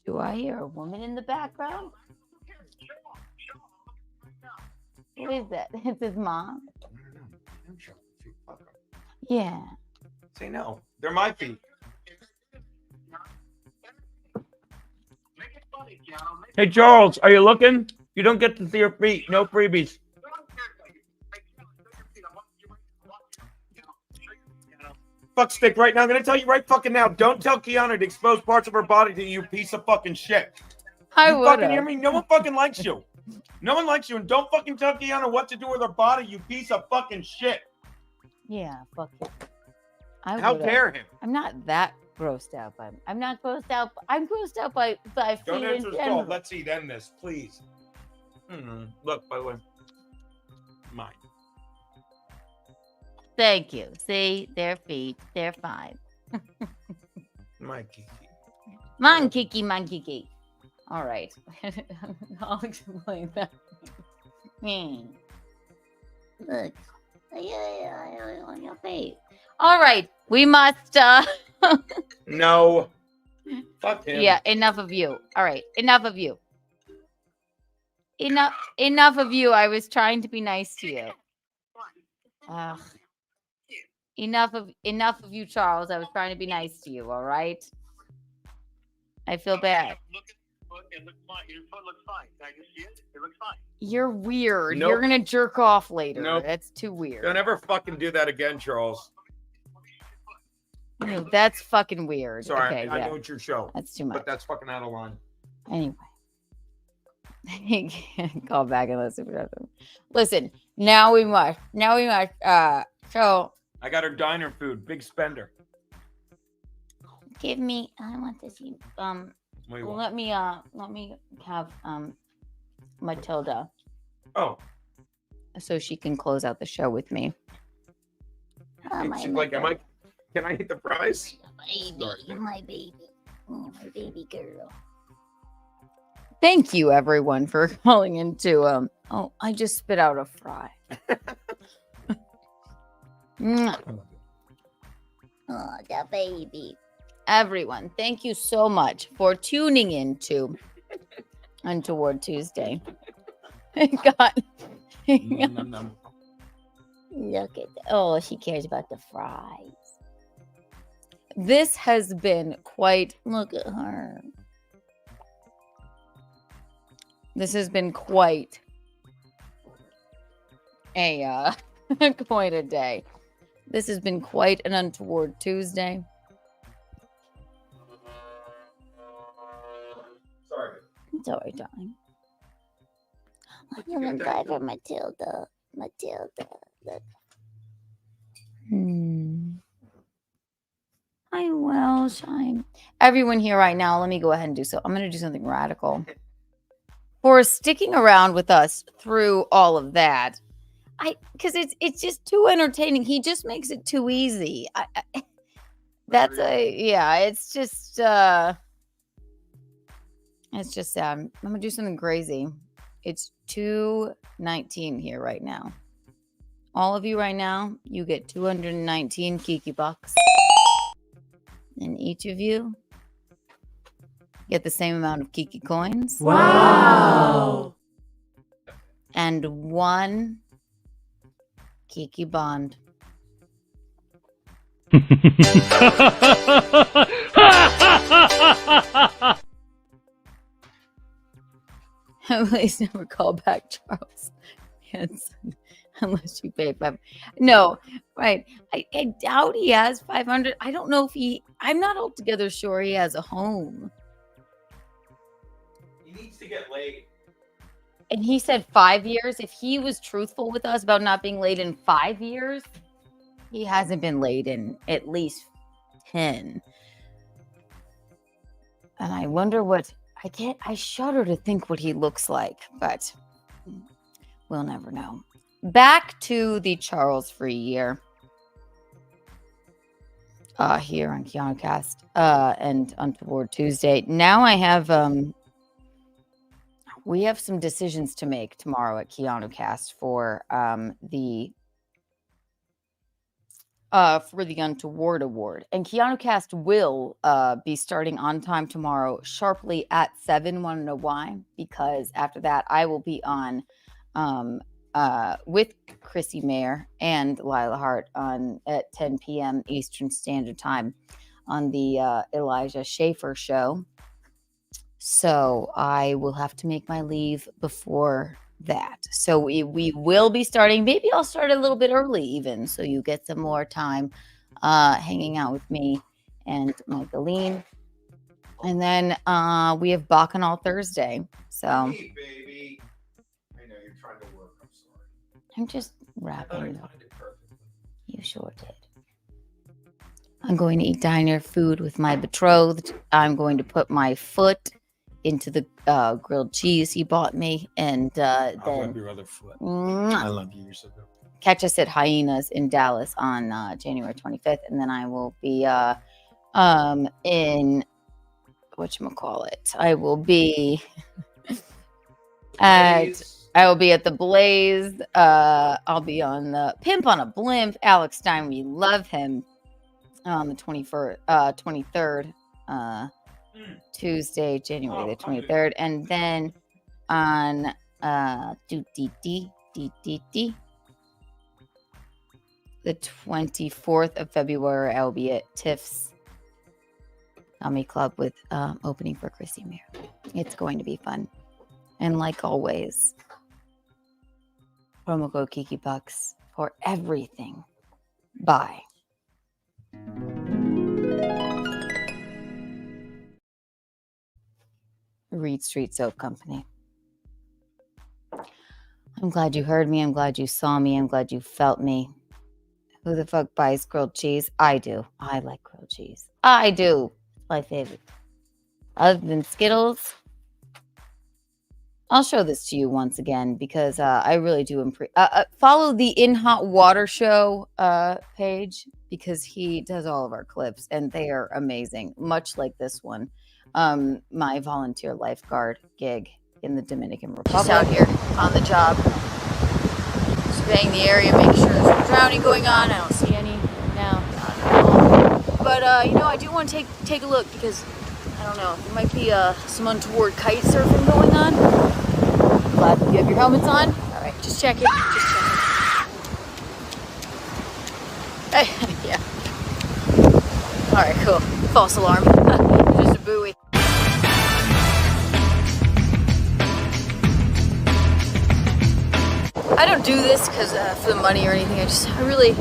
Do I hear a woman in the background? What is that? It's his mom. Yeah. Say no. They're my feet. Hey, Charles, are you looking? You don't get to see your feet. No freebies. Fuck stick right now. I'm going to tell you right fucking now. Don't tell Keanu to expose parts of her body to you, piece of fucking shit. I You would fucking hear me? No one fucking likes you. No one likes you. And don't fucking tell Keanu what to do with her body, you piece of fucking shit. Yeah, fuck it. How dare him? I'm not that grossed out by him. I'm not grossed out. I'm grossed out by feet Don't in answer the general. call. Let's eat end this, please. Look, by the way, mine. Thank you. See, their feet, they're fine. My Kiki. Man, Kiki, man, Kiki. All right. I'll explain that. Look. On your face. All right. We must No. Fuck him. Yeah, enough of you. All right. Enough of you. Enough of you. I was trying to be nice to you. Ugh. Enough of you, Charles. I was trying to be nice to you, all right? I feel bad. It looks fine. Your foot looks fine. Can I just see it? It looks fine. You're weird. Nope. You're gonna jerk off later. Nope. That's too weird. Don't ever fucking do that again, Charles. No, that's fucking weird. Sorry, Okay, I yeah. know it's your show. That's too much. But that's fucking out of line. Anyway. He can't call back unless it Listen, now we must. So I got her diner food. Big spender. give me. I want to see. What do you want? Let me have Matilda. Oh. So she can close out the show with me. She's like, can I eat the fries? My baby. Oh, my baby girl. Thank you, everyone, for calling into. Oh, I just spit out a fry. Mwah. Oh, the baby. Everyone, thank you so much for tuning in to Untoward Tuesday. God. Look at oh, she cares about the fries. This has been quite. Look at her. This has been quite a quite a day. This has been quite an Untoward Tuesday. Sorry. Sorry, darling. I'm gonna cry for Matilda. Matilda. Look. I will shine. Everyone here right now, let me go ahead and do so. I'm going to do something radical. For sticking around with us through all of that, because it's just too entertaining. He just makes it too easy. It's just sad. I'm gonna do something crazy. It's 2:19 here right now. All of you right now, you get 219 Kiki bucks, and each of you get the same amount of Kiki coins. Wow. And 1 Kiki bond. Please never call back, Charles. Yes, unless you pay 5. No, right. I doubt he has 500. I don't know if I'm not altogether sure he has a home. He needs to get laid. And he said 5 years. If he was truthful with us about not being laid in 5 years, he hasn't been laid in at least 10. And I wonder what I shudder to think what he looks like, but we'll never know. Back to the Charles Free year. Here on Keanu Cast and Untoward Tuesday. Now I have we have some decisions to make tomorrow at Keanu Cast for the Untoward Award. And Keanu Cast will be starting on time tomorrow, sharply at 7. Want to know why? Because after that, I will be on with Christie Mayr and Lila Hart at 10 p.m. Eastern Standard Time on the Elijah Schaefer show. So I will have to make my leave before that. So we will be starting. Maybe I'll start a little bit early even, so you get some more time hanging out with me and Michaeline. And then we have Bacchanal Thursday. So Hey, baby. I know you're trying to work. I'm sorry. I'm just wrapping I up. timed it perfectly. You sure did. I'm going to eat diner food with my betrothed. I'm going to put my foot into the grilled cheese he bought me, and I'll then rub your other foot. Mwah. I love you. You're so good. Catch us at Hyenas in Dallas on January 25th, and then I will be in whatchamacallit. I will be at the Blaze. I'll be on the Pimp on a Blimp. Alex Stein, we love him, on the 23rd, Tuesday, January the 23rd, and then on the 24th of February, I'll be at Tiff's Comedy Club with opening for Christie Mayr. It's going to be fun. And like always, promo code Kiki Bucks for everything. Bye. Reed Street Soap Company. I'm glad you heard me. I'm glad you saw me. I'm glad you felt me. Who the fuck buys grilled cheese? I do. I like grilled cheese. I do. My favorite. Other than Skittles, I'll show this to you once again because I really do follow the In Hot Water Show page because he does all of our clips and they are amazing, much like this one. My volunteer lifeguard gig in the Dominican Republic. Just out here on the job, surveying the area, making sure there's no drowning going on. I don't see any now, not at all. But I do want to take a look because I don't know, there might be some untoward kite surfing going on. Glad you have your helmets on. All right, just check it. Hey, yeah. All right, cool. False alarm. Just a buoy. I don't do this because for the money or anything. I really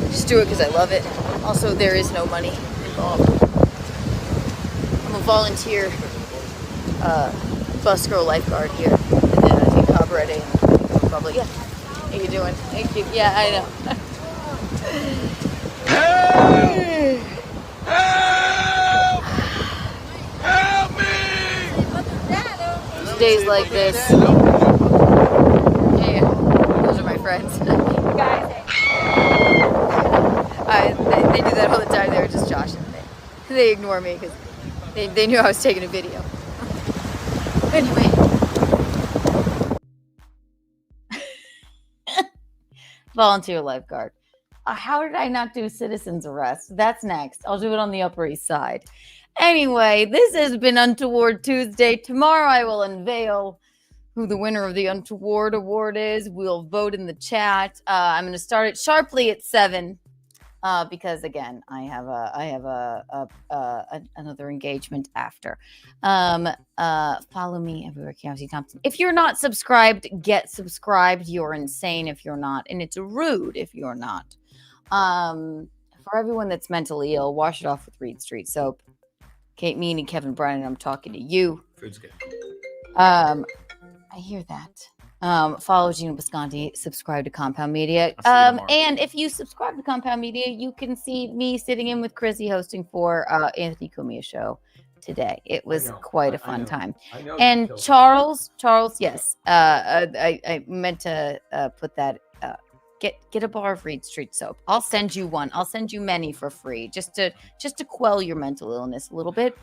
just do it because I love it. Also, there is no money involved. I'm a volunteer bus girl lifeguard here in the Cabaret in the Dominican Republic. Yeah. How you doing? Thank you. Yeah, I know. Help me! Days like this. Yeah, those are my friends. They do that all the time. They were just joshing. They ignore me because they knew I was taking a video. Anyway. Volunteer lifeguard. How did I not do citizen's arrest? That's next. I'll do it on the Upper East Side. Anyway, this has been Untoward Tuesday. Tomorrow I will unveil who the winner of the Untoward Award is. We'll vote in the chat. I'm going to start it sharply at 7 because, again, I have another engagement after. Follow me everywhere, Keanu Thompson. If you're not subscribed, get subscribed. You're insane if you're not, and it's rude if you're not. For everyone that's mentally ill, wash it off with Reed Street Soap. Kate Meany, Kevin Brennan, I'm talking to you. Food's good. I hear that. Follow Gina Bisconti, subscribe to Compound Media. And if you subscribe to Compound Media, you can see me sitting in with Chrissy hosting for Anthony Cumia's show today. It was quite a fun time. And Charles, yes, I meant to put that. Get a bar of Reed Street Soap. I'll send you one. I'll send you many for free, just to quell your mental illness a little bit.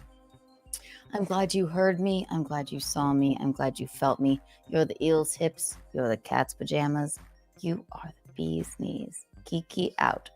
I'm glad you heard me. I'm glad you saw me. I'm glad you felt me. You're the eel's hips. You're the cat's pajamas. You are the bee's knees. Kiki out.